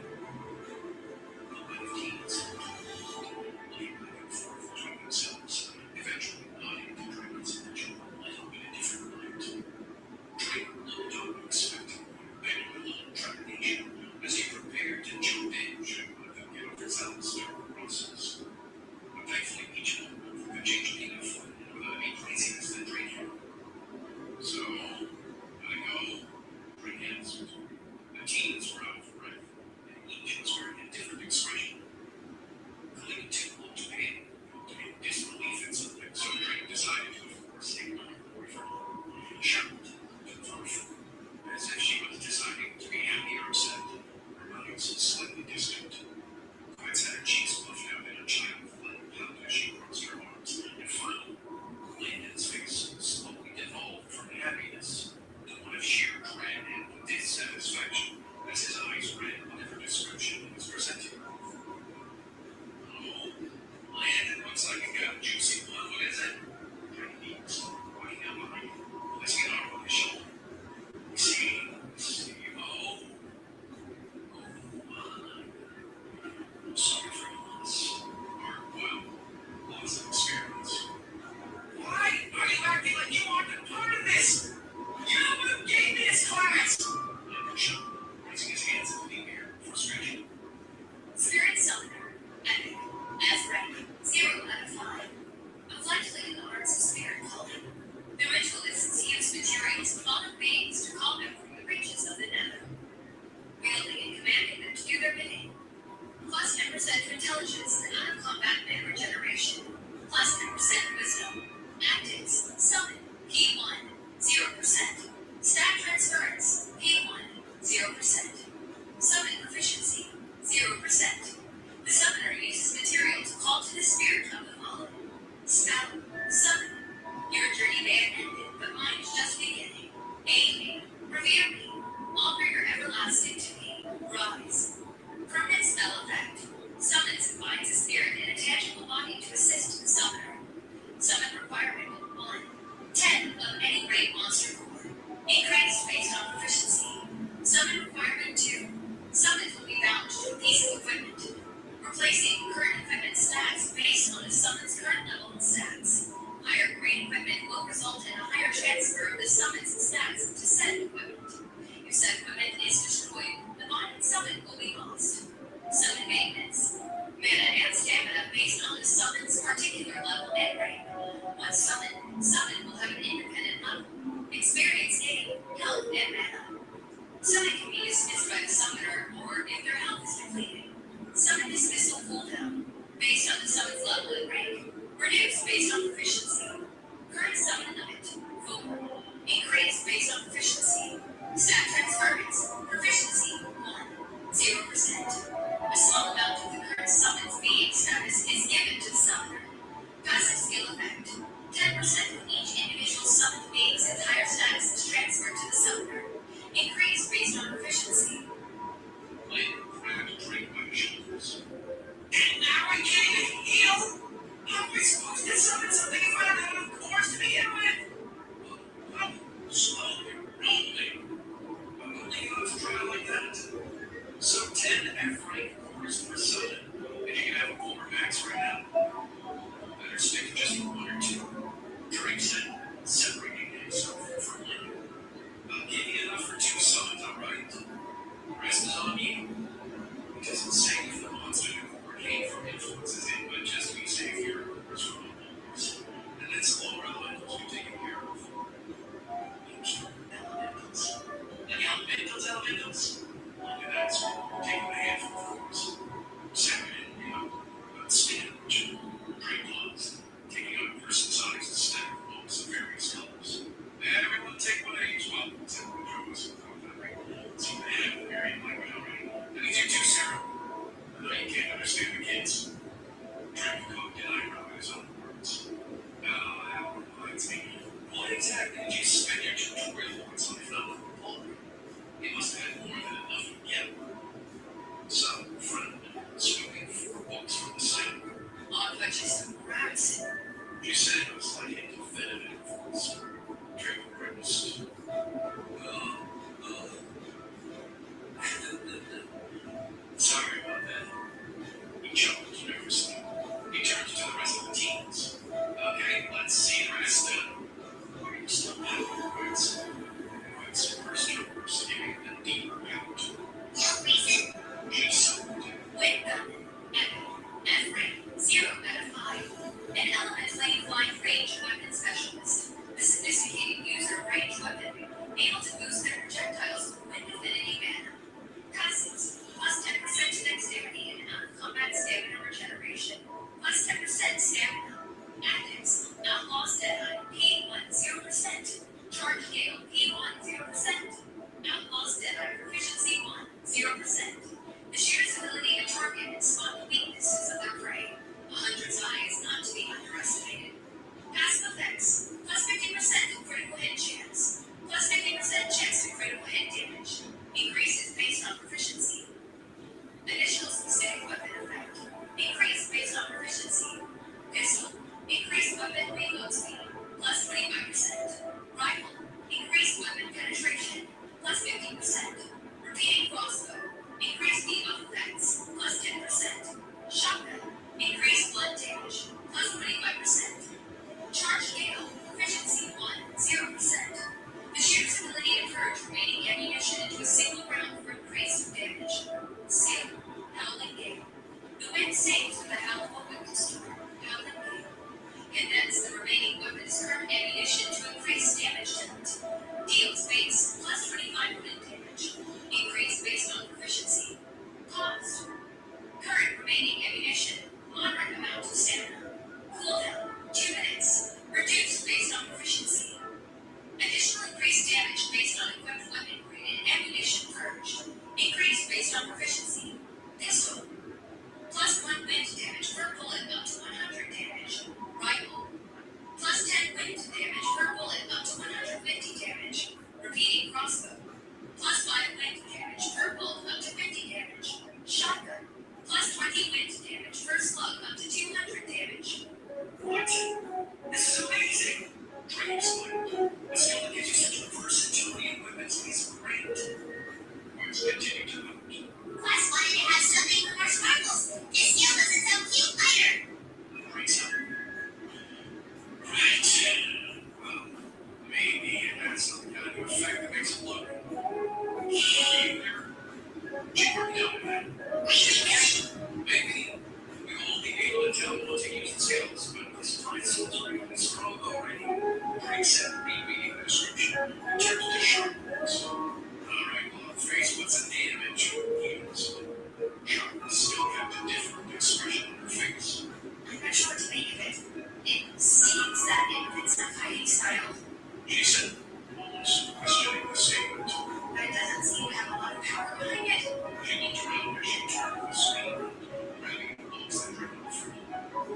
Confirm the summons status to set equipment. If set equipment is destroyed, the bonded summon will be lost. Summon maintenance. Mana and stamina based on the summon's particular level and rank. Once summoned, summon will have an independent level. Experience gain, health, and mana. Summon can be dismissed by the summoner or if their health is depleted. Summon dismissal cooldown. Based on the summon's level and rank. Reduce based on proficiency. Current summon limit. 4. Increase based on proficiency. Stat transference. Proficiency 1. 0%. A small amount of the current summon's being status is given to the summoner. Passive skill effect. 10% of each individual summoned being's entire status is transferred to the summoner. Increase based on proficiency. Later, grab a drink by the shoulders. And now I can't even heal? How am I supposed to summon something if I don't have enough cores to begin with? Slowly, rolling. I'm only going to try like that. So 10 F-rank cores per summon. And you can have a core max right now. Better stick to just 1 or 2. Drinks and separating yourself from later. I'll give you enough for 2 summons, alright? The rest is on you. Because it's safe if the monster to coordinate from influences in, but just be safe here from monsters. And then some lower elementals you're taking care of. Elementals. Like elementals? Look at that, so taking a handful of force. Separate it, but sandwich. Drink gloves. Taking out a person's size to stack balls of various colors. Everyone take one of each one. Except the drugs. So they have the very language already. I need you too, Sarah. I know you can't understand the kids. Drink a Coke and eyebrow in his own words. That reminds me. What exactly did you spend your tutorial on some fellow Paul? He must have had more than enough to get. Some friend smoking 4 books from the same. On purchase of Radisson. You said it was like a definitive influence. Drink breakfast. Sorry about that. He chuckled nervously. He turned to the rest of the teams. Okay, let's see the rest of. Are you still having words? Words first troopers giving a deeper power to it. She summoned. Wake up. F-rank 0 out of 5. An elementally inclined range weapon specialist. A sophisticated user range weapon. Able to boost their projectiles with wind affinity mana. Passives, plus 10% dexterity and out-of-combat stamina regeneration, plus 10% stamina. Actives, Outlaw Deadeye, P1 0%. Charge Gale, P1 0%. Outlaw Deadeye, Proficiency 1 0%. The shooter's ability to target and spot the weaknesses of their prey. 100's eye is not to be underestimated. Passive effects, plus 50% critical hit chance, plus 50% chance to critical hit damage. Increases based on proficiency. Additional specific weapon effect. Increase based on proficiency. Pistol. Increased weapon reload speed. Plus 25%. Rifle. Increased weapon penetration. Plus 50%. Repeating crossbow. Increased debuff effects. Plus 10%. Shotgun. Increased blood damage. Plus 25%. Charge Gale. Proficiency 1 0%. That's not the kind of effect that makes it look here. She worked out that. Maybe we will be able to tell what to use the skills, but this device is really strong already. Preset rereading the description in terms of sharpness. Alright, well, on face, what's the data mention? Yes. Sharpness still kept a different expression on her face. I'm not sure what to make of it. It seems that it fits not highly styled. She said, almost questioning the statement. But it doesn't seem to have a lot of power behind it. She looked around as she turned the screen, grabbing the notes that were on the front.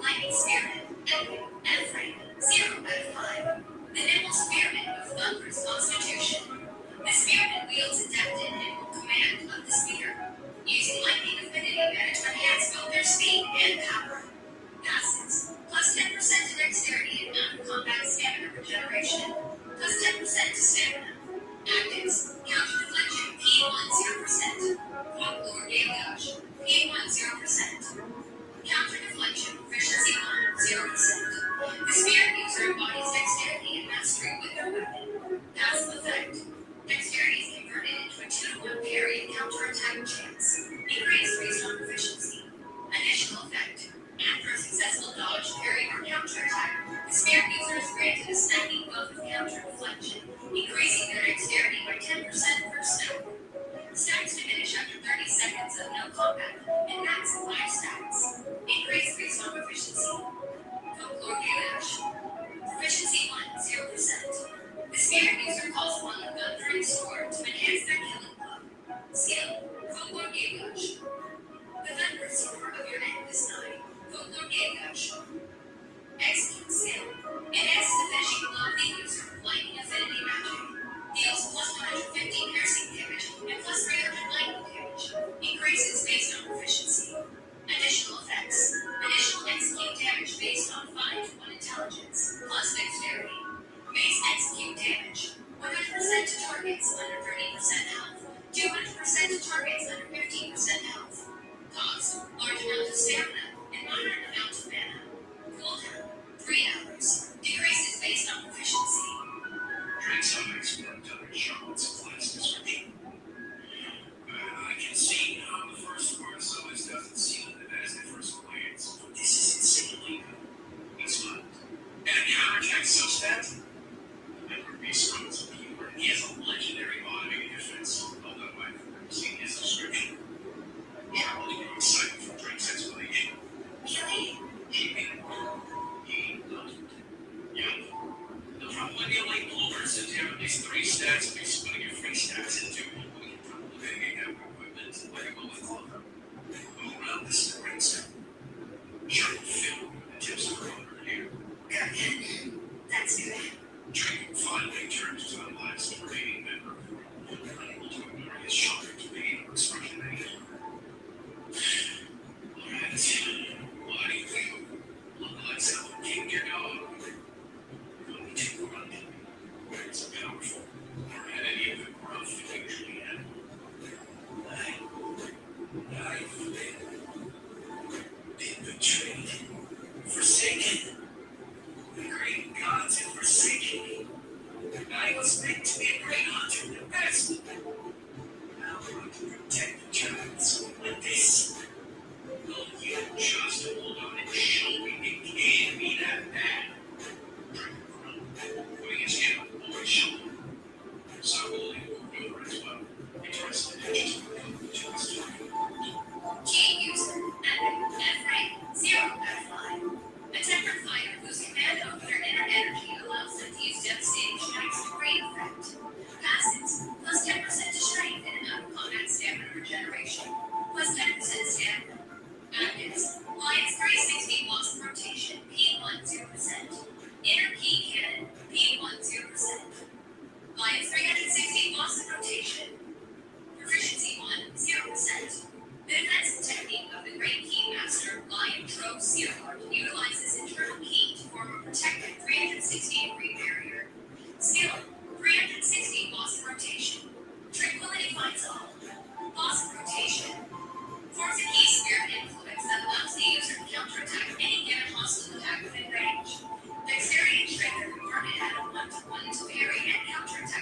Lightning Spearmint, Edwin, and Frank, 0 out of 5. The nimble Spearmint of thunderous constitution. The Spearmint wields adept and nimble command of the spear, using lightning affinity to enhance both their speed and power. Passives, plus 10% to dexterity and non-combat stamina regeneration, plus 10% to stamina. Actives, counter deflection, P1 0%. Folklore Galeage, P1 0%. Counter deflection, proficiency 1 0%. The spear user embodies dexterity and mastery with their weapon. Passive effect. Dexterity is converted into a 2-to-1 parry and counter-attack chance. Increased based on proficiency. Additional effect. After a successful dodge, parry, or counter-attack, the spear user is granted a snapping buff with counter deflection, increasing their dexterity by 10% per step. Stacks diminish after 30 seconds of no combat, and max 5 stacks. Increase based on proficiency. Folklore Galash. Proficiency 1 0%. The spear user calls upon the gun-free sword to enhance their killing club. Skill, Folklore Galash. The thunderous roar of your neck this night. Folklore Galash. Execute skill. Enhances the finishing blow of the user with lightning affinity magic. Deals plus 150 piercing damage and plus 300 lightning damage. Increases based on proficiency. Additional effects. Additional execute damage based on 5 to 1 intelligence, plus dexterity. Base execute damage. 100% to targets under 30% health. 200% to targets under 15% health. Cost, large amount of stamina, and moderate amount of mana. Cooldown, 3 hours. Decreases based on proficiency. Drake's expert under Charlotte's class description. I can see how the first part of this doesn't seem the best at first glance, but this is insanely good. He smiled. And a counterattack such that? Remember, Beast's a viewer. He has a legendary automated defense, although I've never seen his description. Charlotte grew excited for Drake's explanation. Really? She made it wrong. He loved it. Yeah. From when you like plovers and tear these 3 stats and be splitting your free stats into, we can probably hang out equipment like a go with clover. Go around this spring step. Charlotte filled with the tips of her own hair. Good. That's good. Drake finally turned to the last remaining member of the group, unable to ignore his shocked pain or expression anymore. Alright, what do you think? Look like someone kicked your dog. Only 2 run. Words are powerful, or had any of the growth they usually had. I've been betrayed, forsaken. The great gods have forsaken me. I was meant to be a great hunter, the best. Now I want to protect the child, something like this. Will you just hold on and show me it can be that bad? Drake groaned, putting his hand on the boy's shoulder. Slowly moved over as well, interested in just to his talking. Key user, Epic, F-Rank, 0 out of 5. A tempered fighter whose command over their inner energy allows them to use devastating strikes to great effect. Passives, plus 10% to strength and out-of-combat stamina regeneration, plus 10% stamina. Actives, Lion's 360 Blossom Rotation, P1 0%. Inner Key Cannon, P1 0%. Lion's 360 Blossom Rotation. Proficiency 1 0%. The defensive technique of the Great Key Master, Lion Trove Sealguard, utilizes internal key to form a protective 360-degree barrier. Skill, 360 Blossom Rotation. Tranquility finds all. Blossom Rotation. Forms a key spirit influence that allows the user to counterattack any given hostile attack within range. Dexterity and strength are converted at a 1-to-1 to parry and counterattack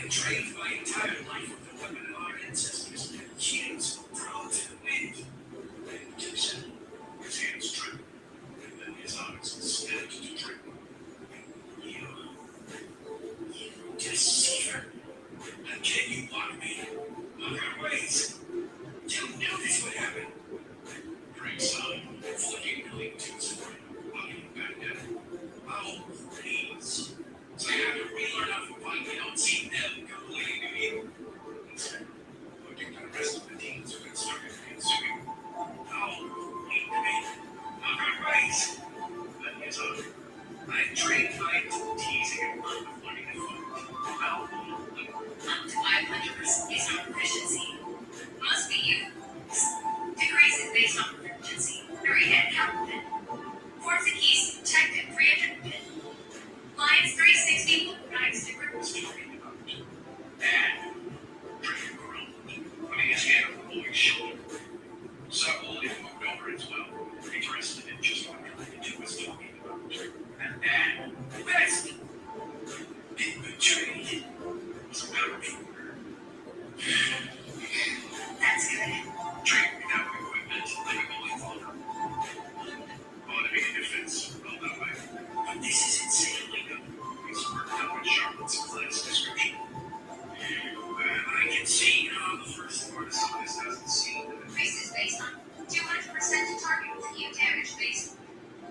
trained my entire life with the women of our ancestors. Kings thrown to the wind. His hands trembled, and his eyes stabbed to drink. You deceiver! How can you mock me? Mock our ways? You knew this would happen. Craig sighed, flicking Billy to his forehead, looking back at him. Oh, please. So I have to relearn how to fight. We don't see them completely new either. He said, looking at the rest of the teens who had started consuming. Oh, lead the me. Mock our ways. Then his own. I trained my teasing and underfunding the food. Well, up to 500% based on proficiency. Must be you. Decreases based on proficiency. Very head count pin. Fourth the keys, checked at 300 pin. Lines 360 will provide sticker was talking about. And Trigger grumbled, putting his hand on the boy's shoulder. Several moved over as well, interested in just what the two was talking about. And then, West! Been betrayed. Was a powerful word. That's good. Trained without equipment, like a bully father. Automated defense, well that way. But this is insanely good. It's worked out with Charlotte's class description. I can see how the first part of this doesn't seem. Increases based on 200% to target with new damage based.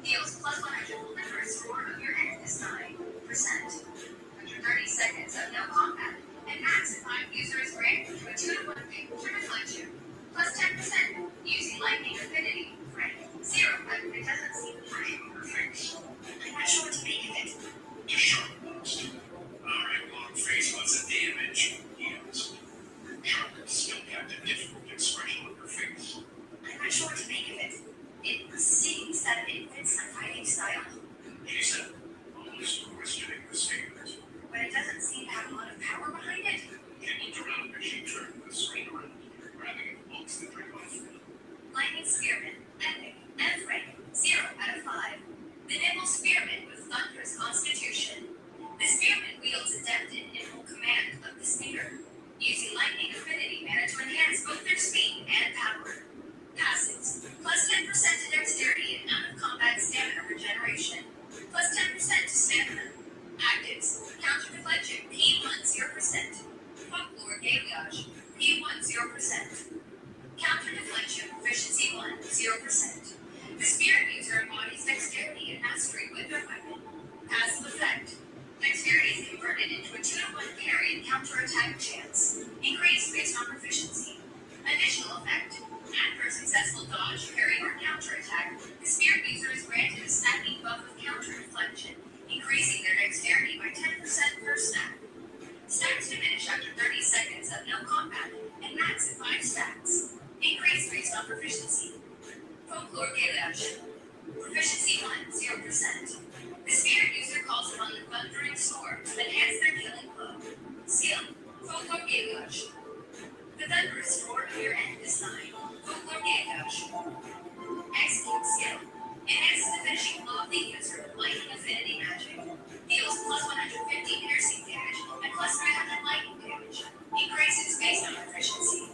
Deals plus 100 will never score of your end this 9%. Under 30 seconds of no combat, and max if 5 users granted to a 2-to-1 pick to reflect you. Plus 10% using lightning affinity. Right. 0, but it doesn't seem pressure on her face. I'm not sure what to make of it. Just Charlotte lost. Alright, long face, what's the damage? He asked. Charlotte still kept a difficult expression on her face. I'm not sure what to make of it. It seems that it fits the fighting style. She said, almost questioning the standards. But it doesn't seem to have a lot of power behind it. She looked around as she turned the screen around, grabbing at the books that drink off. Lightning Spearman, Epic, F-Rank, 0 out of 5. The Nimble Spearman with thunderous constitution. The Spearman wields adept in nimble command of the spear, using lightning affinity mana to enhance both their speed and power. Passives, plus 10% to dexterity and out-of-combat stamina regeneration, plus 10% to stamina. Actives, counter deflection, P1 0%. Folklore Galeage, P1 0%. Counter deflection, proficiency 1 0%. The spirit user embodies dexterity and mastery with their weapon. Passive effect. Dexterity is converted into a 2-to-1 parry and counter-attack chance. Increased based on proficiency. Additional effect. After a successful dodge, parry, or counterattack, the spirit user is granted a snapping buff with counter deflection, increasing their dexterity by 10% per snap. Stacks diminish after 30 seconds of no combat, and max at 5 stacks. Increase based on proficiency. Folklore Galeage. Proficiency 1 0%. The spirit user calls upon the thundering sword to enhance their killing blow. Skill. Folklore Galeage. The thunderous roar of your end is 9. Folklore Galeage. Execute skill. Enhances the finishing blow of the user with lightning affinity magic. Deals plus 150 piercing damage and plus 300 lightning damage. Increases based on proficiency.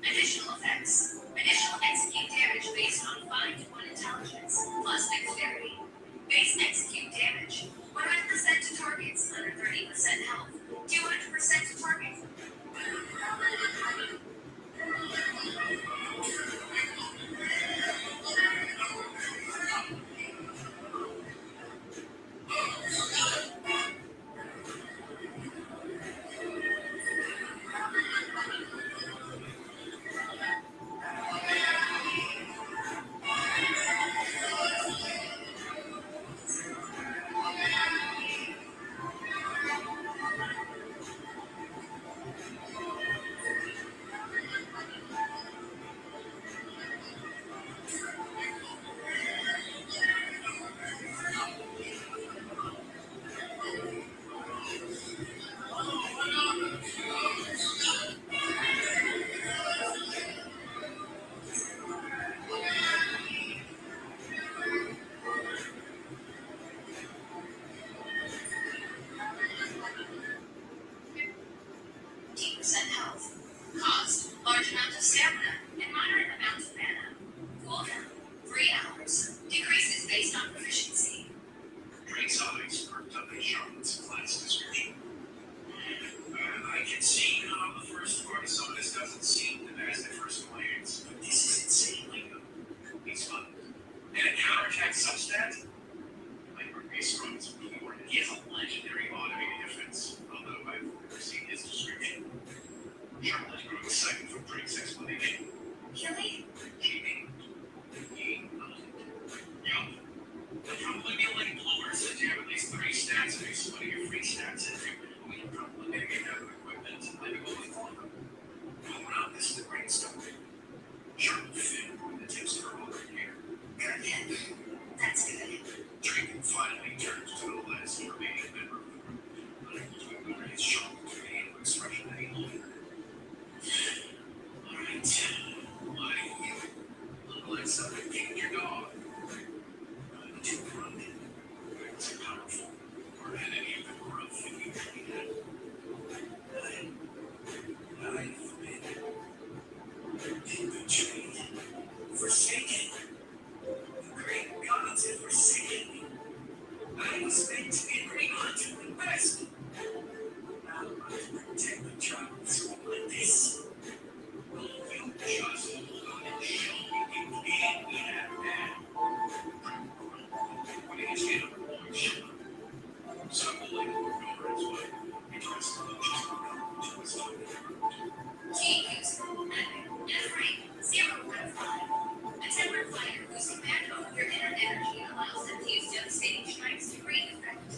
Additional effects. Additional execute damage based on 5 to 1 intelligence, plus dexterity. Base execute damage. 100% to targets under 30% health. 200% to targets. can see how the first part of some of this doesn't seem the best at first glance, but this is insanely good. It's fun. And it counterattacks such that Hyper-Base-Run's keyboard is a legendary automated defense, although I've never seen his description. Charlotte grew excited from Drake's explanation. Killing? Keeping? Yup. They'll probably be letting blowers that have at least 3 stats and use one of your free stats into. We can probably mitigate that with equipment and maybe what we thought of. Well, around this is the brainstorm. Charlotte fit the tips of her over here. Good. That's good. Drake finally turned to the last remaining member of the group, unable to ignore his shocked facial expression any longer. Alright. Why you look like something kicked your dog? I'm too drunk. It's powerful. Or had any of the growth that you usually had. I forbid. Betrayed. Forsaken. The great gods have forsaken me. I was meant to be a great hunter and best. Now I must protect the child like this. Will you just look and show me you can't be that bad? Putting his hand on the boy's shoulder. Stumbling over his way, he tries to look just to his tongue. Team user, F-rank 015. A tempered fighter whose command over their inner energy allows them to use devastating strikes to great effect.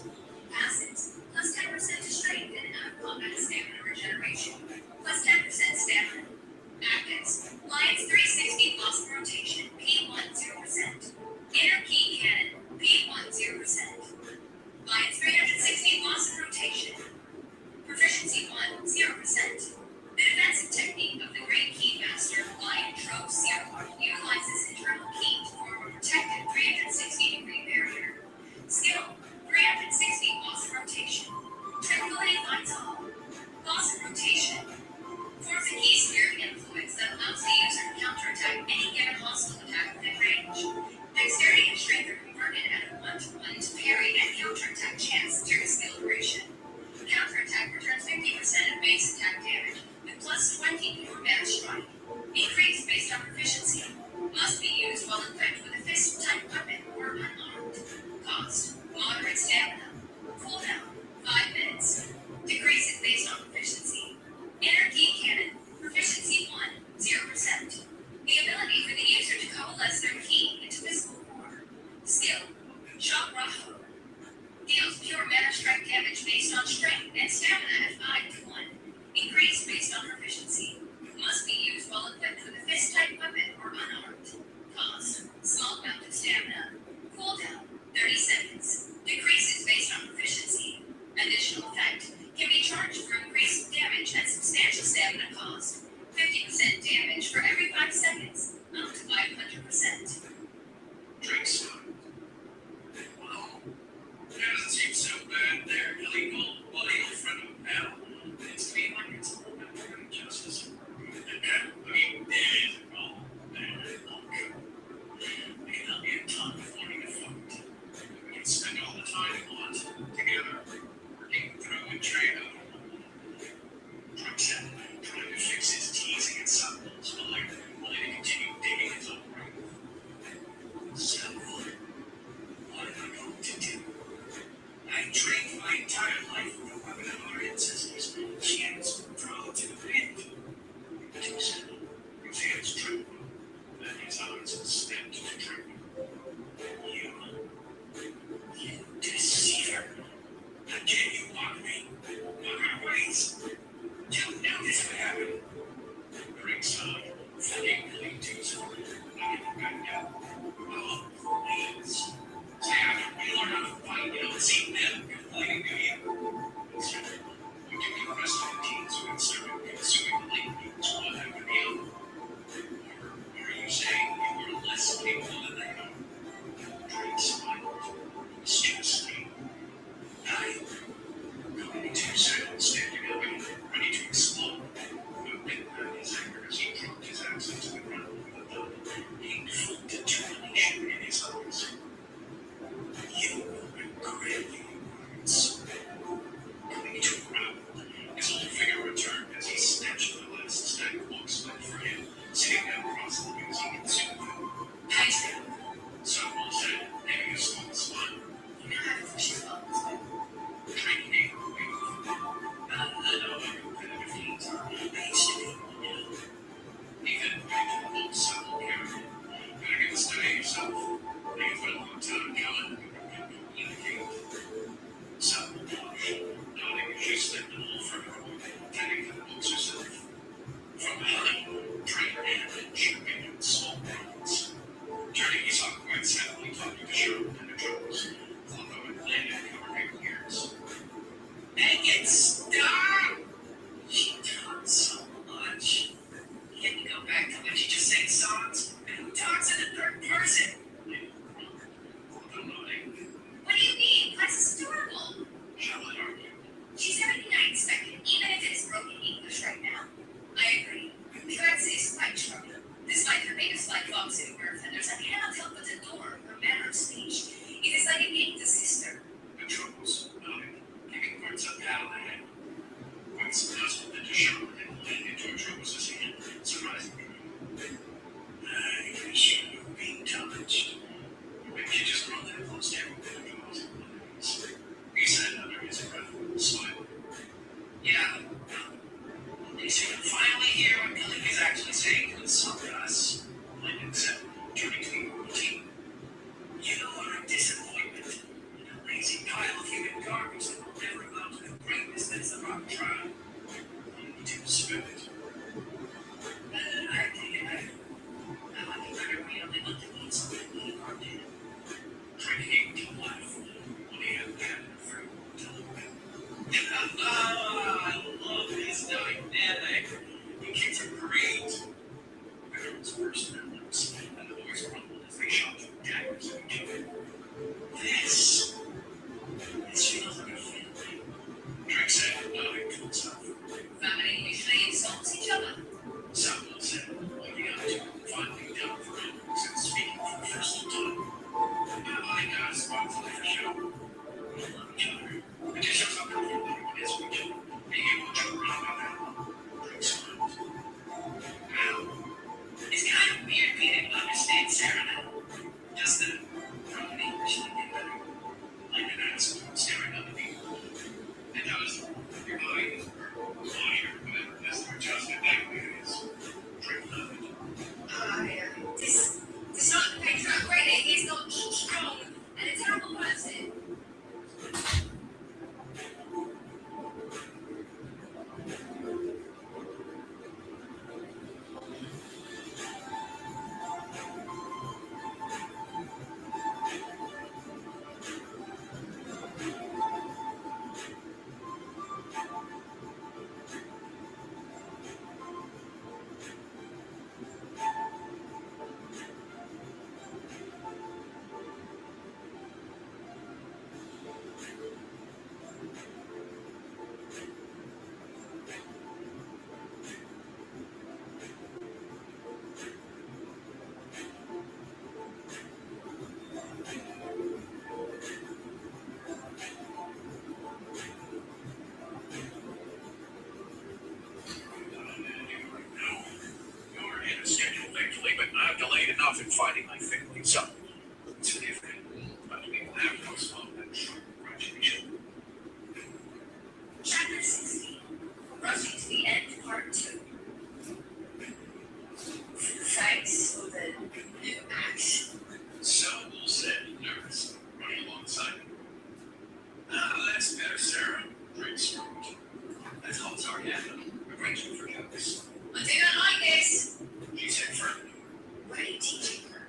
Passives, plus 10% to strength and out-of-combat stamina regeneration, plus 10% stamina. Actives, Lions 360 Blossom Rotation, P1 0%. Inner Key Cannon, P1 0%. Lions 360 Blossom Rotation. Proficiency 1, 0%. The defensive technique of the Great Key Master, Lion Trove Zero, utilizes internal key to form a protected 360-degree barrier. Skill, 360 Blossom Rotation. Tranquility finds all. Blossom Rotation forms a key spirit influence that allows the user to counterattack any given hostile attack within range. Dexterity and strength are converted at a 1-to-1 to parry and counterattack chance during skill duration. Counterattack returns 50% of base attack damage with plus 20 for mass strike. Increase based on proficiency. Must be used while equipped with a fist-type weapon or unarmed. Cost, moderate stamina. Cooldown, 5 minutes. Decreases based on proficiency. Inner Key Cannon, proficiency 1, 0%. The ability for the user to coalesce their key into physical form. Skill, Shock Raho. Deals pure mana strike damage based on strength and stamina at 5-to-1. Increased based on proficiency. Must be used while equipped with a fist-type weapon or unarmed. Cost, small amount of stamina. Cooldown, 30 seconds. Decreases based on proficiency. Additional effect can be charged for increased damage and substantial stamina cost. 50% damage for every 5 seconds, up to 500%. Drink some. Wow. That doesn't seem so bad there, illegal buddy or friend of a pal. It's to me like it's a little bit more than justice. I mean, it is all bad luck. We cannot be a ton of wanting to fight. We can spend all the time we want together, working through and trade out. Trying to fix his teasing and subtles while I'm willing to continue digging his own grave. So, what am I going to do? I trained my entire life with the weapon of our ancestors, chance draw to the wind. Too simple. His hands tremble, and his arms stepped to tremble. You deceiver. How dare you mock me? Mock our ways. You know this would happen. Ringside, fucking clean to his heart. Not even back down. Oh, please. Say after we learn how to fight, you don't see them complaining, do you? Instead, you give the rest of the teams who started consuming the late news one after the other. Or are you saying you are less capable than they are? Drake smiled. Seriously. Coming to silent, standing up and ready to explode. Moving back his anger as he dropped his axe into the ground with a thud. Painful determination in his eyes. You will regret your words. Coming to ground, his old figure returned You see, I'm finally here when Billy is actually saying to insult us. Like himself, turning to your routine. You are a disappointment. A lazy pile of human garbage that will never amount to the greatness that's the rock tribe. You need to spend it. I take it back. I like it better when you only looked at me as something we are dead. Drinking to life. When you have had fruit to look at. I love this dynamic. You kids are great. Everyone's worse than themselves, and the boys rumble as they shot through daggers at each other. This feels like a family. Drake said, nodding to himself. Family usually insults each other. Samuel said, looking out to finally down for hours and speaking for the first time. My God, spots like a show. We love each other. It just shows how perfect everyone is for each other. Being able to joke around about that. Drake smiled. Wow. It's kind of weird being able to understand Sarah now. Just the broken English that get better. Like an asshole staring up at me. And I was your body, or whatever this adjusted language is. Drake nodded. This not the picture of great. He's not strong and a terrible person. You're in a schedule, thankfully, but not delayed enough in finding my family. So, it's different. But we will have to postpone that short graduation. Chapter 16. Rushing to the end, part 2. Thanks for the new action. Samuel said, nervous, running alongside him. That's better, Sarah. Drake screamed. That's all it's already happened. Arranging for jokes. I do not like this, she said firmly. What are you teaching her?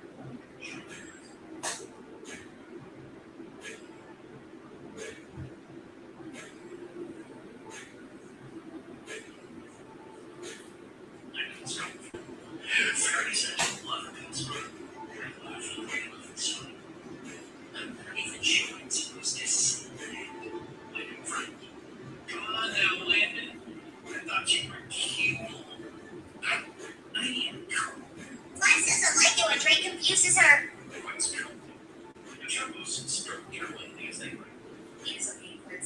Fairy said she loved it. I laughed at the way of the sun. I'm not even sure it's necessary. My new friend. Come on now, Landon. I thought you were cute. I am cool. Lex doesn't like it when Drake confuses her. What's cool? The Jumbos spoke carefully as they were. He's okay, Lex.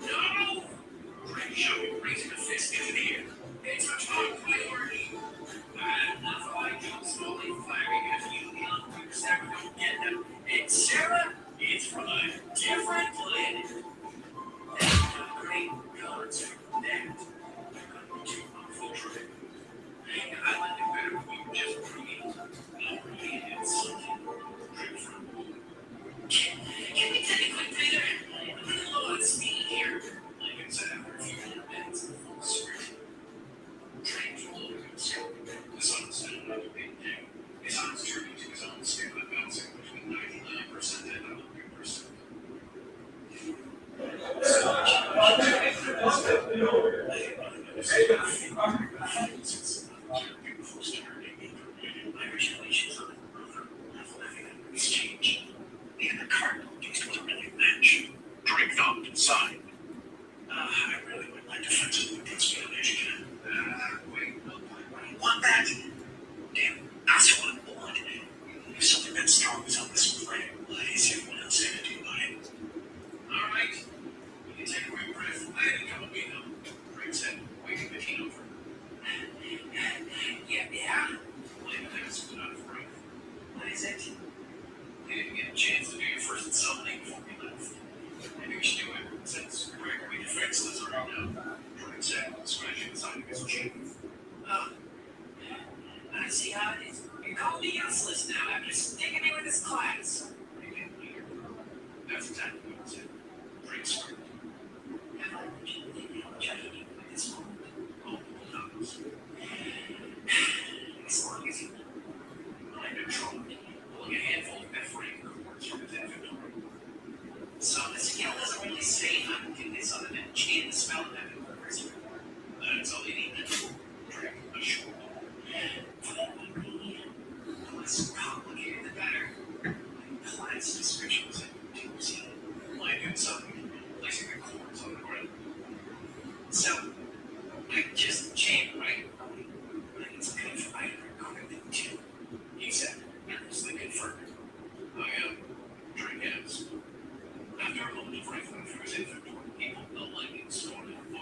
No! Drake shouted, raising a fist in the air. It's a top priority. And that's why I'm slowly flagging as you young Sarah don't get them. And Sarah is from a different planet. That's a great concept. That. Too unfortunate. I like it better when you just breathe. Not really, it's something. Can we take a quick breather? I'm a little low on speed here. Like I said, after a few minutes, full sprint. Drake in the smell of that person. That's all you need to do. Drink a short ball. For that would be the less complicated, the better. Class descriptions and doozy. Like something, placing the cords on the ground. So, I just jammed right. But it's good for either equipment too. He said, nervously confirmed. I am. Drink ends. After a moment of rifling through his inventory, he pulled the lightning storm and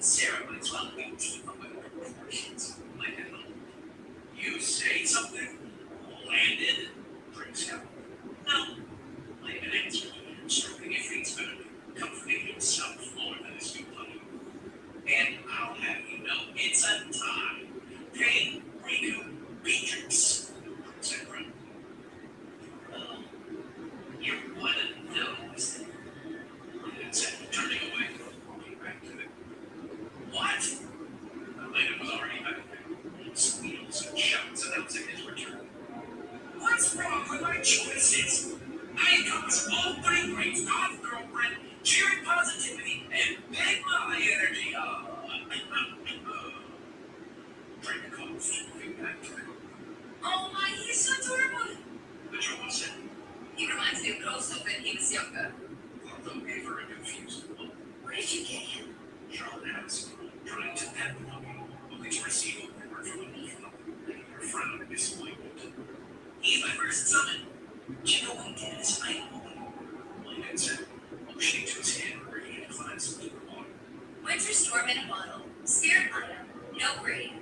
Sarah might as well be team up with proportions. Like that. You say something, landed, drinks out. No. I have an answer. Stroking your feet's better than comforting himself more than his new buddy. And I'll have you know it's a tie. Pain, recoup, matrix. Etc. You're one of those. That's it. Turning away. Walking back to it. What? Elena was already back there. Squeals and shouts announcing his return. What's wrong with my choices? I encompass all three grades: God, girlfriend, cheering positivity, and big my energy. Drink a coffee, moving back to it. Oh my, he's so adorable. The drama said. He reminds me of Koso when he was younger. Although gave her a confused look. Where did you get him? Sean asked, trying to pet the puppy, only to receive a word from a wolf puppy, making her frown in disappointment. He's my first summon. You know what he did is I Lincoln said, motioning to his hand, bringing a glass of liquid water. Winter Storm in a bottle. Spirit item. No grade.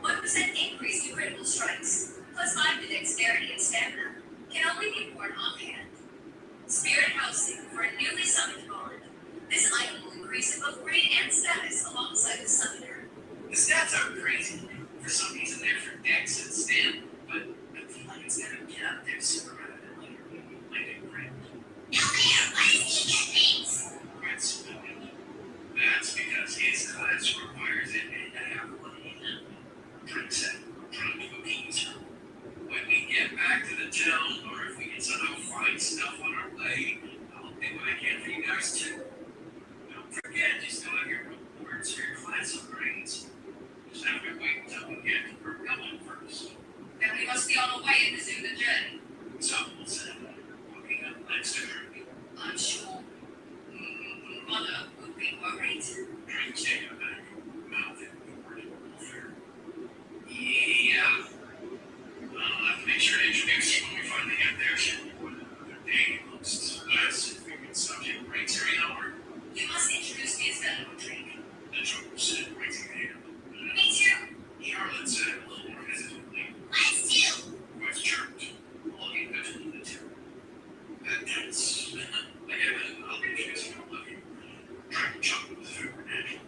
1% increase to critical strikes. Plus 5 to dexterity and stamina. Can only be worn offhand. Spirit housing for a newly summoned bond. This item will increase in both grade and status alongside the summoner. The stats aren't crazy. For some reason they're for dex and stamina, but I feel like it's gonna get up there sooner rather than later. My new friend. Why did he get things? That's because his class requires it and I have one in them. Drink said, trying to appease her. When we get back to the town, or if we can somehow find stuff on our way, I'll do what I can for you guys too. Don't forget, you still have your rewards for your class upgrades. Just have to wait until we get to where we're going first. Then we must be on the way and resume the journey. Someone said, walking up next to her. I'm sure. Mother would be worried. Drink take her back. Mouth it forward and welfare. Yeah. I'll have to make sure to introduce you when we finally get there. Another day amongst less frequent subject breaks every hour. You must introduce me as fellow drink. The trouble said, raising a hand. Me too. Charlotte said a little more hesitantly. Let's do. Voice chirped, looking between the two. That's... I'll introduce you. I love you. Trying to chuckle with her natural.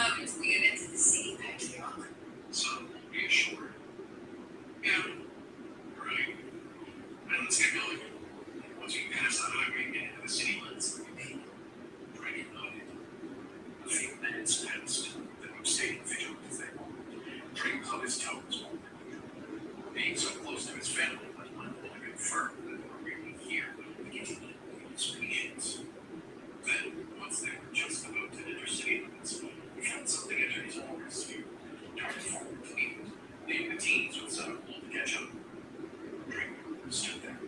Welcome to the event of the city patriarch. So, reassured. Yeah, right. Now let's get going. Once we pass the highway and get into the city limits, we make pretty loaded. A few minutes passed. The group stayed vigilant as they walked. Drake was on his toes. Being so close to his family was unable to confirm that they were really here. He continued to lose patience. Then, once they were just about to enter city limits, he found something under his aura sphere. Darted forward to meet it, leaving the teens with some to catch up. Drake stood there,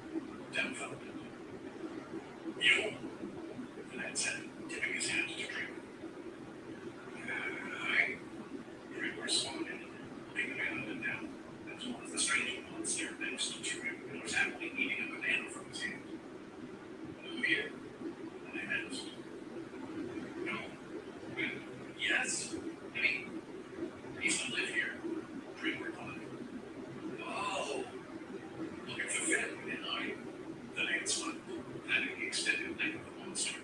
dumbfounded. You, the man said, tipping his hand to Drake. I, Drake responded, looking the man up and down, as well as the strange monster next to him and was happily eating a banana from his hand. New here? And I asked. No. Yes? I mean, I used to live here. Drake replied. Oh, looking for family, then I? The man smiled, patting the extended neck of the monster.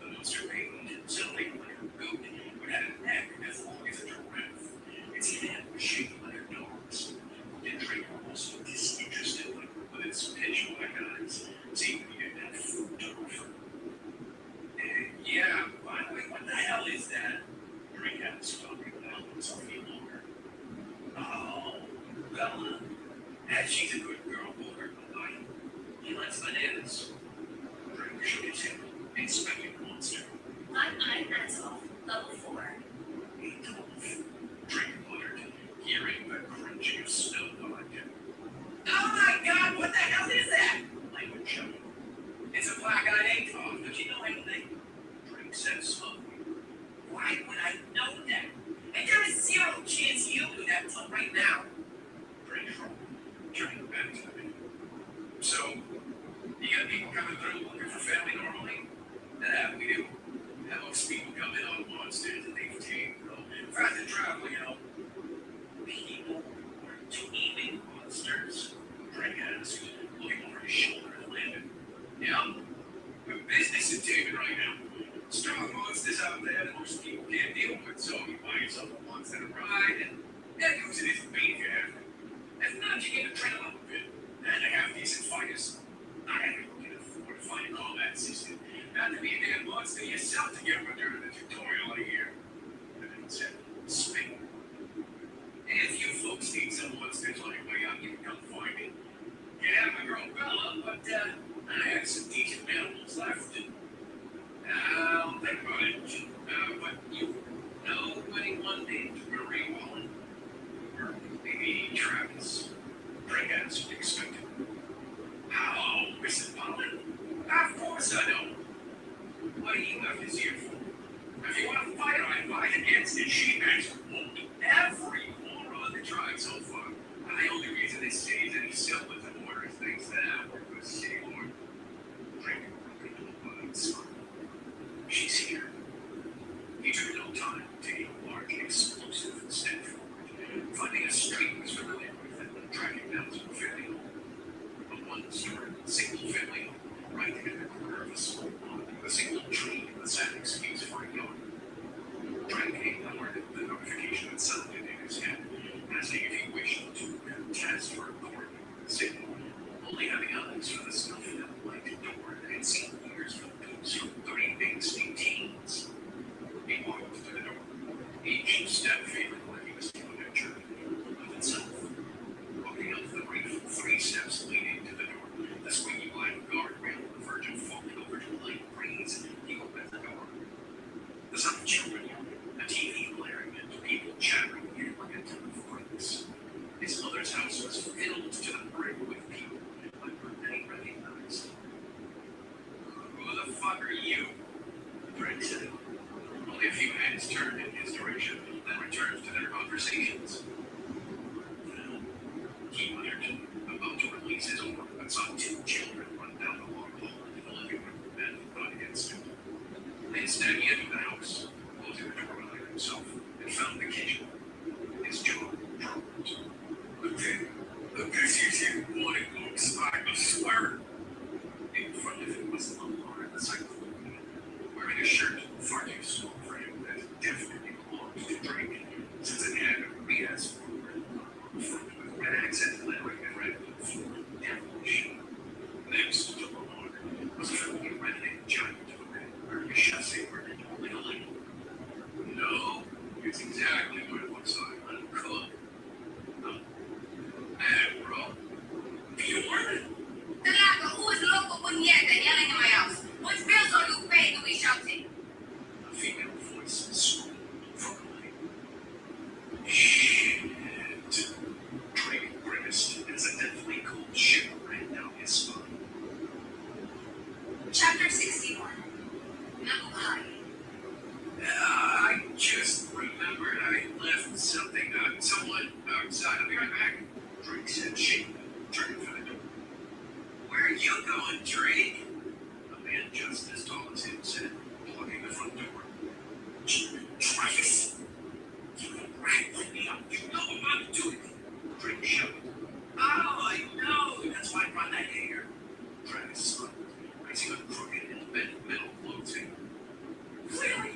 The monster aimed, silly like a goat, but had a neck as long as a giraffe. Its head was shaped like a dog's. Yet Drake almost looked disinterested with its pitch black eyes, seeing he didn't have food to offer. Yeah, by the way, what the hell is that? Drake asked, talking without himself any longer. Oh, Bella. She's a good girl, Booger. He likes bananas. Drake shook his head, inspecting the monster. I'm mental, level 4. Drake muttered, hearing the crunching of snow behind him. Oh my god, what the hell is that? Language shouted. It's a black-eyed eggplant. Don't you know anything? Drake said slowly. Why would I know that? And there is zero chance you do that until right now. Drake shrugged, turning back to me. So, you got people coming through looking for family normally? Yeah, we do. And most people come in on monsters and they tame, fast and travel, you know. People are taming monsters? Drake asked, looking over his shoulder at Landon. Yeah, we're business in taming right now. Strong monsters out there that most people can't deal with, so you buy yourself a monster to ride and use it as a bait if you have to. If not, you get a trail up a bit. And a half-decent fighters. I had to get a fortified combat system. Not to be a damn monster yourself to get one during the tutorial I hear. The man said, spin. If you folks need some monsters on your way out, you can come find me. You have my girl Bella, but I have some decent animals left. I'll think about it. But you know anyone named Marie Wallen? Or maybe Travis? Drake asked expectantly. Oh, Mrs. Pollen? Of course I know. What do you have this here for? If you want to fight, I fight against it. She has whooped every moron that tried so far. And the only reason this city's any simpler than order is thanks to that work with City Lord. Drake broke into a wide smile. She's here. He took no time, taking a large and explosive step forward, finding a street he was familiar with and tracking down to a family home. A one-story, single-family home, right in the corner of a small pond with a single tree in the sad excuse for a yard. Drake ignored the notification that sounded in his head, asking if he wished to contest for a court with the city, only having eyes for the snuff that light door that had seen years from those from 3 big state teens. He walked to the door, each step feeling like he was taking a journey of himself. Walking up the brief 3 steps leading to the door, the swinging black guardrail on the verge of falling over to a light breeze, he opened the door. The sound of children yelling, a TV blaring, and people chattering here like a ton of crooks. His mother's house was filled to the brim with people, but many recognized. Who the fuck are you? Drake said. Only a few heads turned in his direction, then returned to their That's exactly what it looks like. Uncooked. Man, bro. Bjorn? Talaga, who is loco punyeta yelling in my house? What bills are you paying to be shouting? A female voice screamed from the night. Shit. Drake grimaced as a deathly cold shiver ran down his spine. Chapter 61. Nabuhay. I just remembered I left something someone outside. I'll be right back. Drake said, shaking, turning for the door. Where are you going, Drake? A man just as tall as him said, blocking the front door. Travis! You don't rat like me up. You know I'm about to do it. Drake shouted. Oh, I know. That's why I brought that hanger. Travis smiled, raising a crooked and bent metal clothing. Clearly.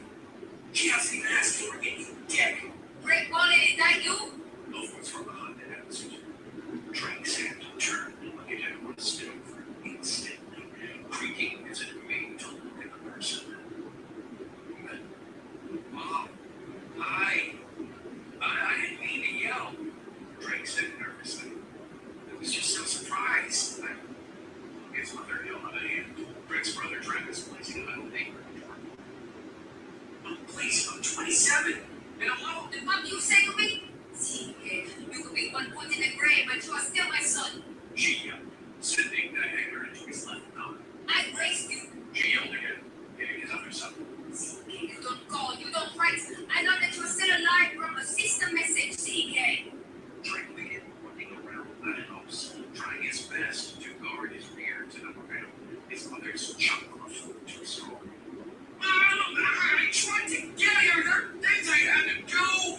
She hasn't even asked for it, you dick. Drake wanted, is that you? No voice from behind the attitude. Drake's hand turned like it had rusted over instantly, creaking as it remained to look at the person. Then, Mom, I didn't mean to yell. Drake said nervously. It was just so surprised. His mother held out a hand. Drake's brother Travis placing a metal paper. Please, I'm 27. And I'm old. And what do you say to me? See, you could be one foot in the grave, but you are still my son. She yelled, sending the hanger into his left thumb. I raised you. She yelled again, hitting his other son. CK, you don't call, you don't fight. I know that you are still alive from a system message, CK. Drake began walking around the house, trying his best to guard his rear to the ground. His mother's chocolate food too strong. I tried to get here. There are things I had to do.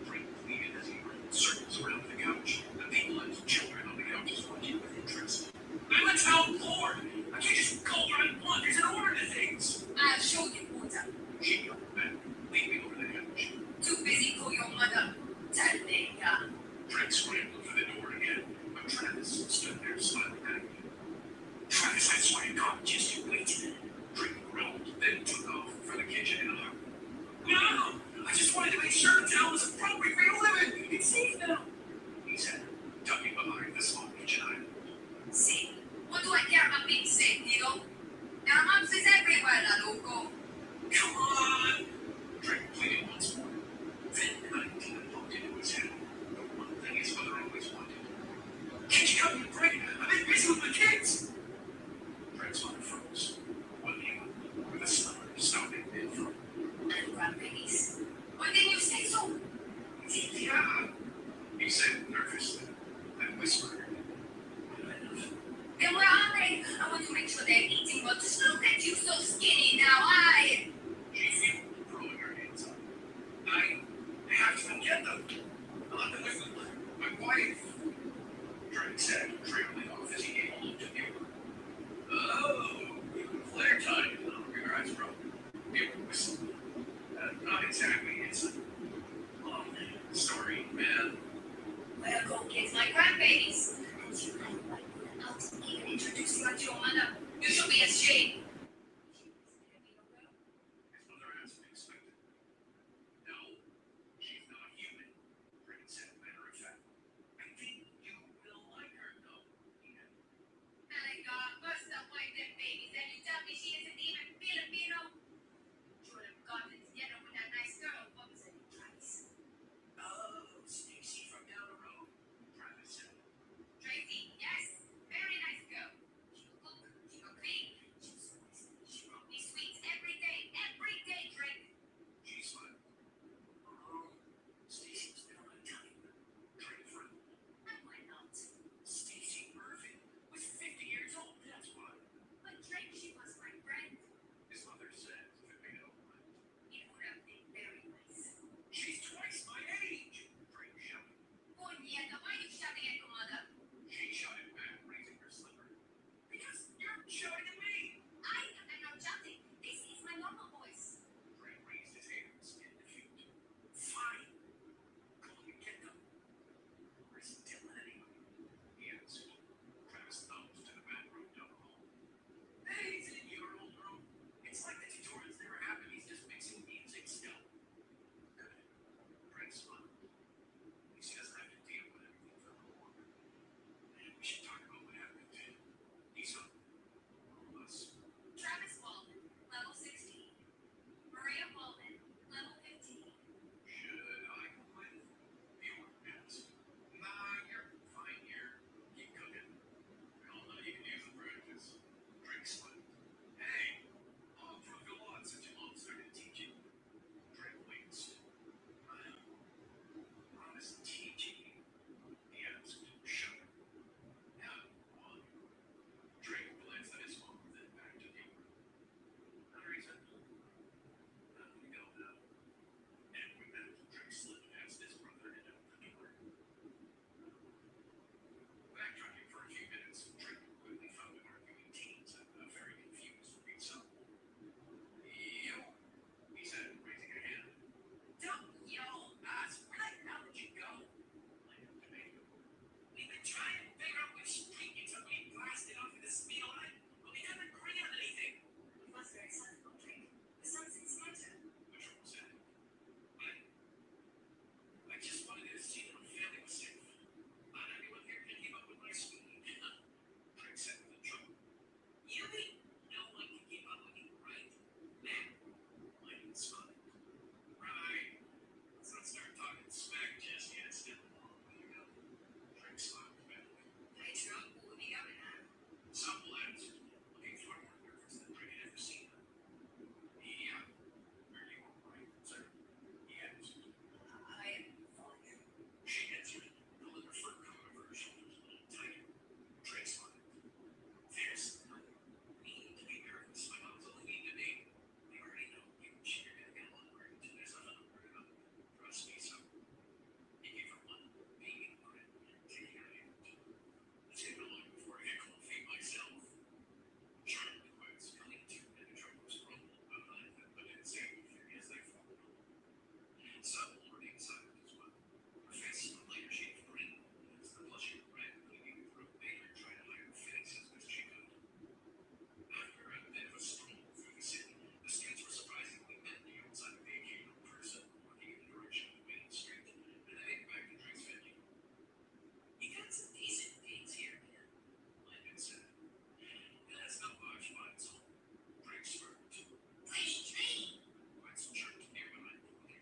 Drake pleaded as he ran circles around the couch. The people and children on the couches watching with interest. I'm a town lord. I can't just go around blunders and order the things. I'll show you, Buddha. She yelled back, leaping over the couch. Too busy for your mother. Tallega. Drake scrambled for the door again, but Travis stood there smiling at him. Travis, I swear to God, just you wait. Drake groaned, then took off for the kitchen in a hurry. No! I just wanted to make sure the town was appropriate for you to live in. It's safe now. He said, ducking behind the small kitchen island. See, what do I care about being safe, Nido? There are monsters everywhere, La Loco. Come on! Drake pleaded once more. Then the idea popped into his head. The one thing his mother always wanted. Can't you help me pray? I've been busy with my kids. Drake's mother froze. With a slimmer, stopping mid-front. And grandbabies. Why didn't you say so? Yeah, he said nervously, and whispered. Then where are they? I want to make sure they're eating well. Just look at you, so skinny now. She fumed, throwing her hands up. I have to go get them. I'll let them with my wife. Drake said, trailing off as he gave a look to Bjorn. Oh, flare time. Your eyes broke. Bjorn whistled. Not exactly innocent. Long story, man. Well, go kids, my grandbabies. And you know what? I'll even introduce you to your mother. You should be ashamed. His mother asked unexpectedly. No, she's not human. Drake said, matter of fact. I think you will like her, though. My God, must have white them babies, and you tell me she isn't even Filipino? Should have gotten together with that nice girl. subtle learning side as well. Her face is a lighter shade of green. It's the blushing red leading through Baker trying to hide her face as best she could. After a bit of a stroll through the city, the streets were surprisingly empty outside of the occasional person walking in the direction of the main street and heading back to Drake's venue. You got some decent things here, man, Landon said. And that's not much, but it's all. Drake smirked. Pretty dream. Quite some church near behind the looking.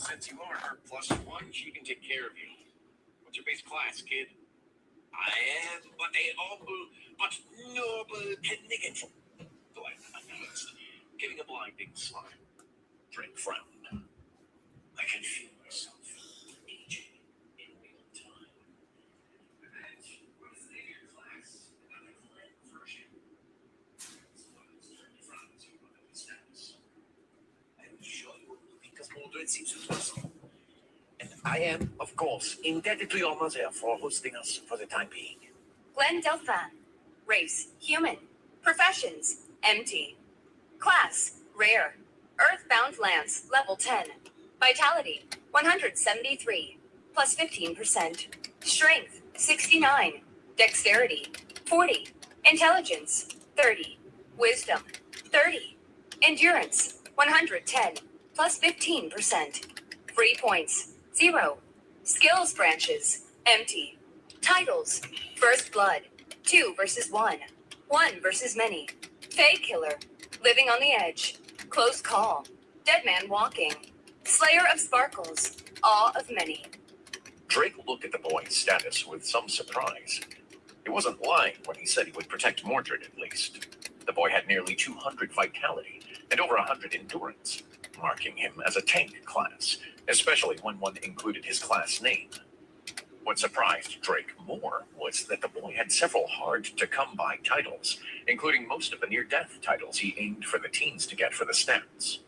since you are her +1, she can take care of you. What's your base class, kid? I am but a humble but noble Renegade. Glenn announced, giving a blinding smile. Drake frowned. I can feel myself aging in real time. And what's the your class? Another Glenn version. I'm sure you will, because Mordred seems to trust you. And I am, of course, indebted to your mother for hosting us for the time being. Glenn Delphin. Race, human. Professions, MT. Class, rare. Earthbound Lance, level 10. Vitality, 173, plus 15%. Strength, 69. Dexterity, 40. Intelligence, 30. Wisdom, 30. Endurance, 110, plus 15%. Free points, 0. Skills branches, empty. Titles, First Blood, 2 versus 1. 1 versus many. Fey Killer, Living on the Edge. Close Call, Dead Man Walking. Slayer of Sparkles, Awe of Many. Drake looked at the boy's status with some surprise. He wasn't lying when he said he would protect Mordred at least. The boy had nearly 200 vitality and over 100 endurance, marking him as a tank class, especially when one included his class name. What surprised Drake more was that the boy had several hard-to-come-by titles, including most of the near-death titles he aimed for the teens to get for the stats.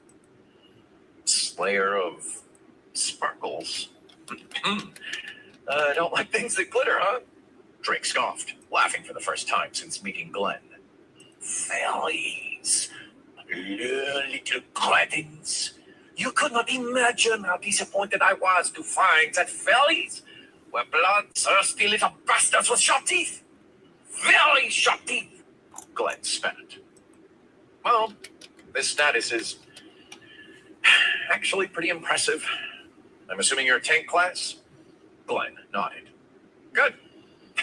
Slayer of Sparkles? Don't like things that glitter, huh? Drake scoffed, laughing for the first time since meeting Glenn. Fairies, little cretins. You could not imagine how disappointed I was to find that fairies were bloodthirsty little bastards with sharp teeth. Very sharp teeth, Glenn spat. Well, this status is actually pretty impressive. I'm assuming you're a tank class? Glenn nodded. Good.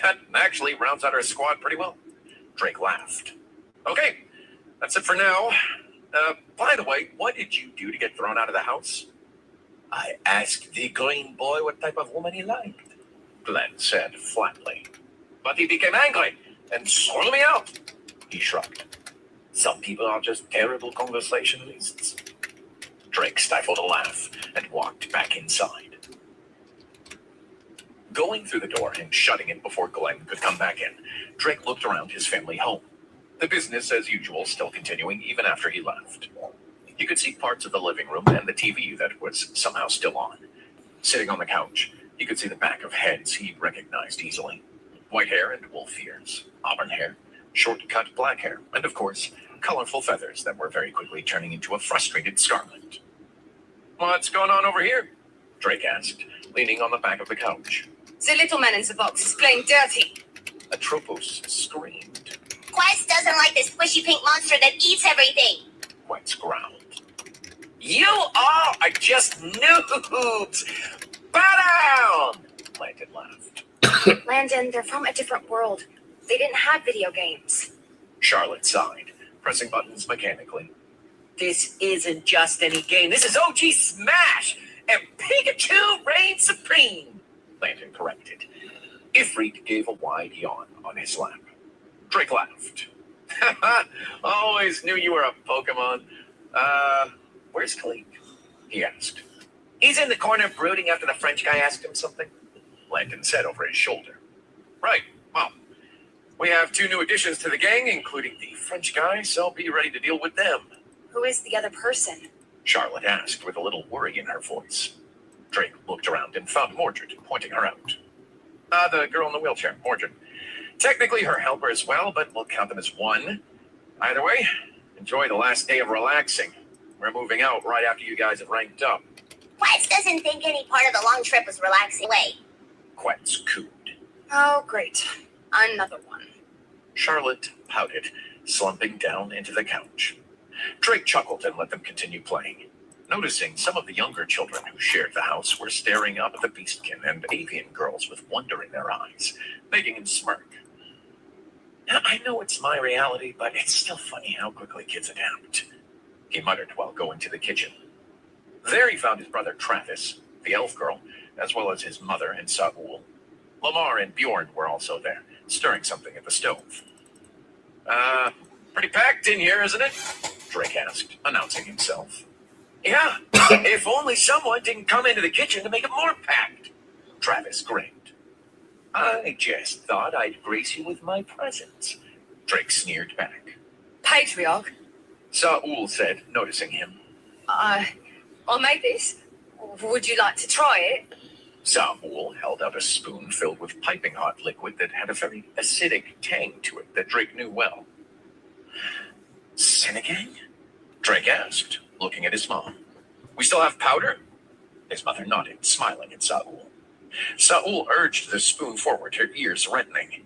That actually rounds out our squad pretty well. Drake laughed. Okay, that's it for now. By the way, what did you do to get thrown out of the house? I asked the green boy what type of woman he liked, Glenn said flatly. But he became angry and threw me out. He shrugged. Some people are just terrible conversationalists. Drake stifled a laugh and walked back inside. Going through the door and shutting it before Glenn could come back in, Drake looked around his family home. The business as usual still continuing even after he left. He could see parts of the living room and the TV that was somehow still on. Sitting on the couch, he could see the back of heads he recognized easily. White hair and wolf ears, auburn hair, short-cut black hair, and of course, colorful feathers that were very quickly turning into a frustrated scarlet. What's going on over here? Drake asked, leaning on the back of the couch. The little man in the box is playing dirty. Atropos screamed. Quest doesn't like this squishy pink monster that eats everything. Quest growled. You all are just noobs! Bow down! Landon laughed. Landon, they're from a different world. They didn't have video games. Charlotte sighed, pressing buttons mechanically. This isn't just any game. This is OG Smash! And Pikachu reigns supreme! Landon corrected. Ifrit gave a wide yawn on his lap. Drake laughed. Always knew you were a Pokemon. Where's Cleek? He asked. He's in the corner brooding after the French guy asked him something, Landon said over his shoulder. Right, well, we have 2 new additions to the gang, including the French guy, so be ready to deal with them. Who is the other person? Charlotte asked with a little worry in her voice. Drake looked around and found Mordred, pointing her out. The girl in the wheelchair, Mordred. Technically her helper as well, but we'll count them as one. Either way, enjoy the last day of relaxing. We're moving out right after you guys have ranked up. Quest doesn't think any part of the long trip was relaxing. Wait. Quest cooed. Oh, great. Another one. Charlotte pouted, slumping down into the couch. Drake chuckled and let them continue playing, noticing some of the younger children who shared the house were staring up at the Beastkin and Avian girls with wonder in their eyes, making him smirk. I know it's my reality, but it's still funny how quickly kids adapt, he muttered while going to the kitchen. There he found his brother Travis, the elf girl, as well as his mother and Saul. Lamar and Bjorn were also there, stirring something at the stove. Pretty packed in here, isn't it? Drake asked, announcing himself. Yeah, if only someone didn't come into the kitchen to make it more packed. Travis grinned. I just thought I'd grace you with my presence. Drake sneered back. Patriarch? Saul said, noticing him. I made this. Would you like to try it? Saul held out a spoon filled with piping hot liquid that had a very acidic tang to it that Drake knew well. Sinigang? Drake asked, looking at his mom. We still have powder? His mother nodded, smiling at Saul. Saul urged the spoon forward, her ears reddening.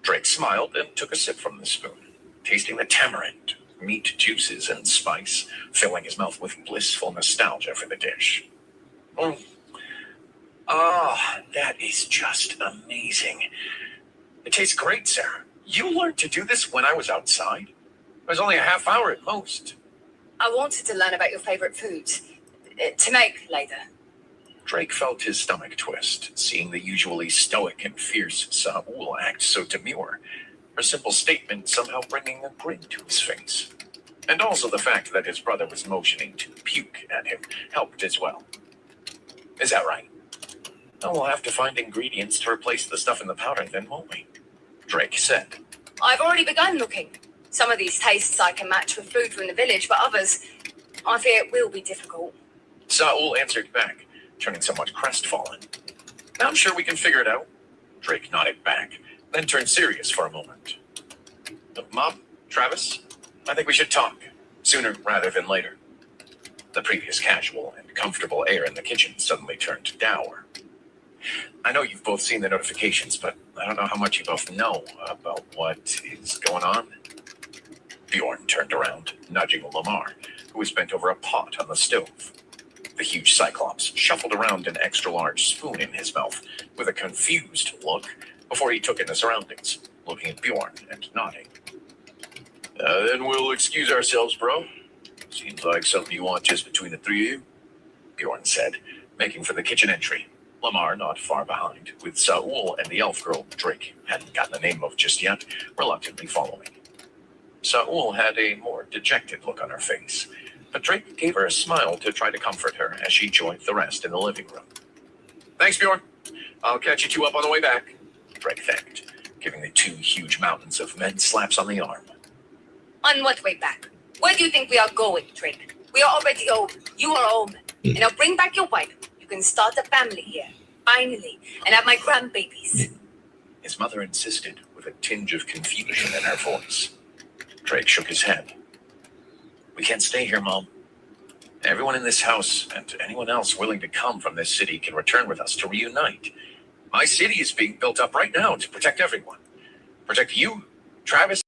Drake smiled and took a sip from the spoon, tasting the tamarind, meat juices, and spice, filling his mouth with blissful nostalgia for the dish. That is just amazing. It tastes great, Sarah. You learned to do this when I was outside? It was only a half hour at most. I wanted to learn about your favorite foods to make later. Drake felt his stomach twist, seeing the usually stoic and fierce Saul act so demure, her simple statement somehow bringing a grin to his face. And also the fact that his brother was motioning to puke at him helped as well. Is that right? Well, we'll have to find ingredients to replace the stuff in the powder then, won't we? Drake said. I've already begun looking. Some of these tastes I can match with food from the village, but others, I fear it will be difficult. Saul answered back, turning somewhat crestfallen. I'm sure we can figure it out. Drake nodded back, then turned serious for a moment. Mom, Travis, I think we should talk, sooner rather than later. The previous casual and comfortable air in the kitchen suddenly turned dour. I know you've both seen the notifications, but I don't know how much you both know about what is going on. Bjorn turned around, nudging Lamar, who was bent over a pot on the stove. The huge Cyclops shuffled around an extra-large spoon in his mouth with a confused look before he took in the surroundings, looking at Bjorn and nodding. Then we'll excuse ourselves, bro. Seems like something you want just between the three of you, Bjorn said, making for the kitchen entry. Lamar not far behind, with Saul and the elf girl Drake hadn't gotten the name of just yet, reluctantly following. Saul had a more dejected look on her face, but Drake gave her a smile to try to comfort her as she joined the rest in the living room. Thanks, Bjorn. I'll catch you two up on the way back, Drake thanked, giving the two huge mountains of men slaps on the arm. On what way back? Where do you think we are going, Drake? We are already home. You are home. And I'll bring back your wife. You can start a family here, finally, and have my grandbabies. His mother insisted, with a tinge of confusion in her voice. Drake shook his head. We can't stay here, Mom. Everyone in this house and anyone else willing to come from this city can return with us to reunite. My city is being built up right now to protect everyone. Protect you, Travis,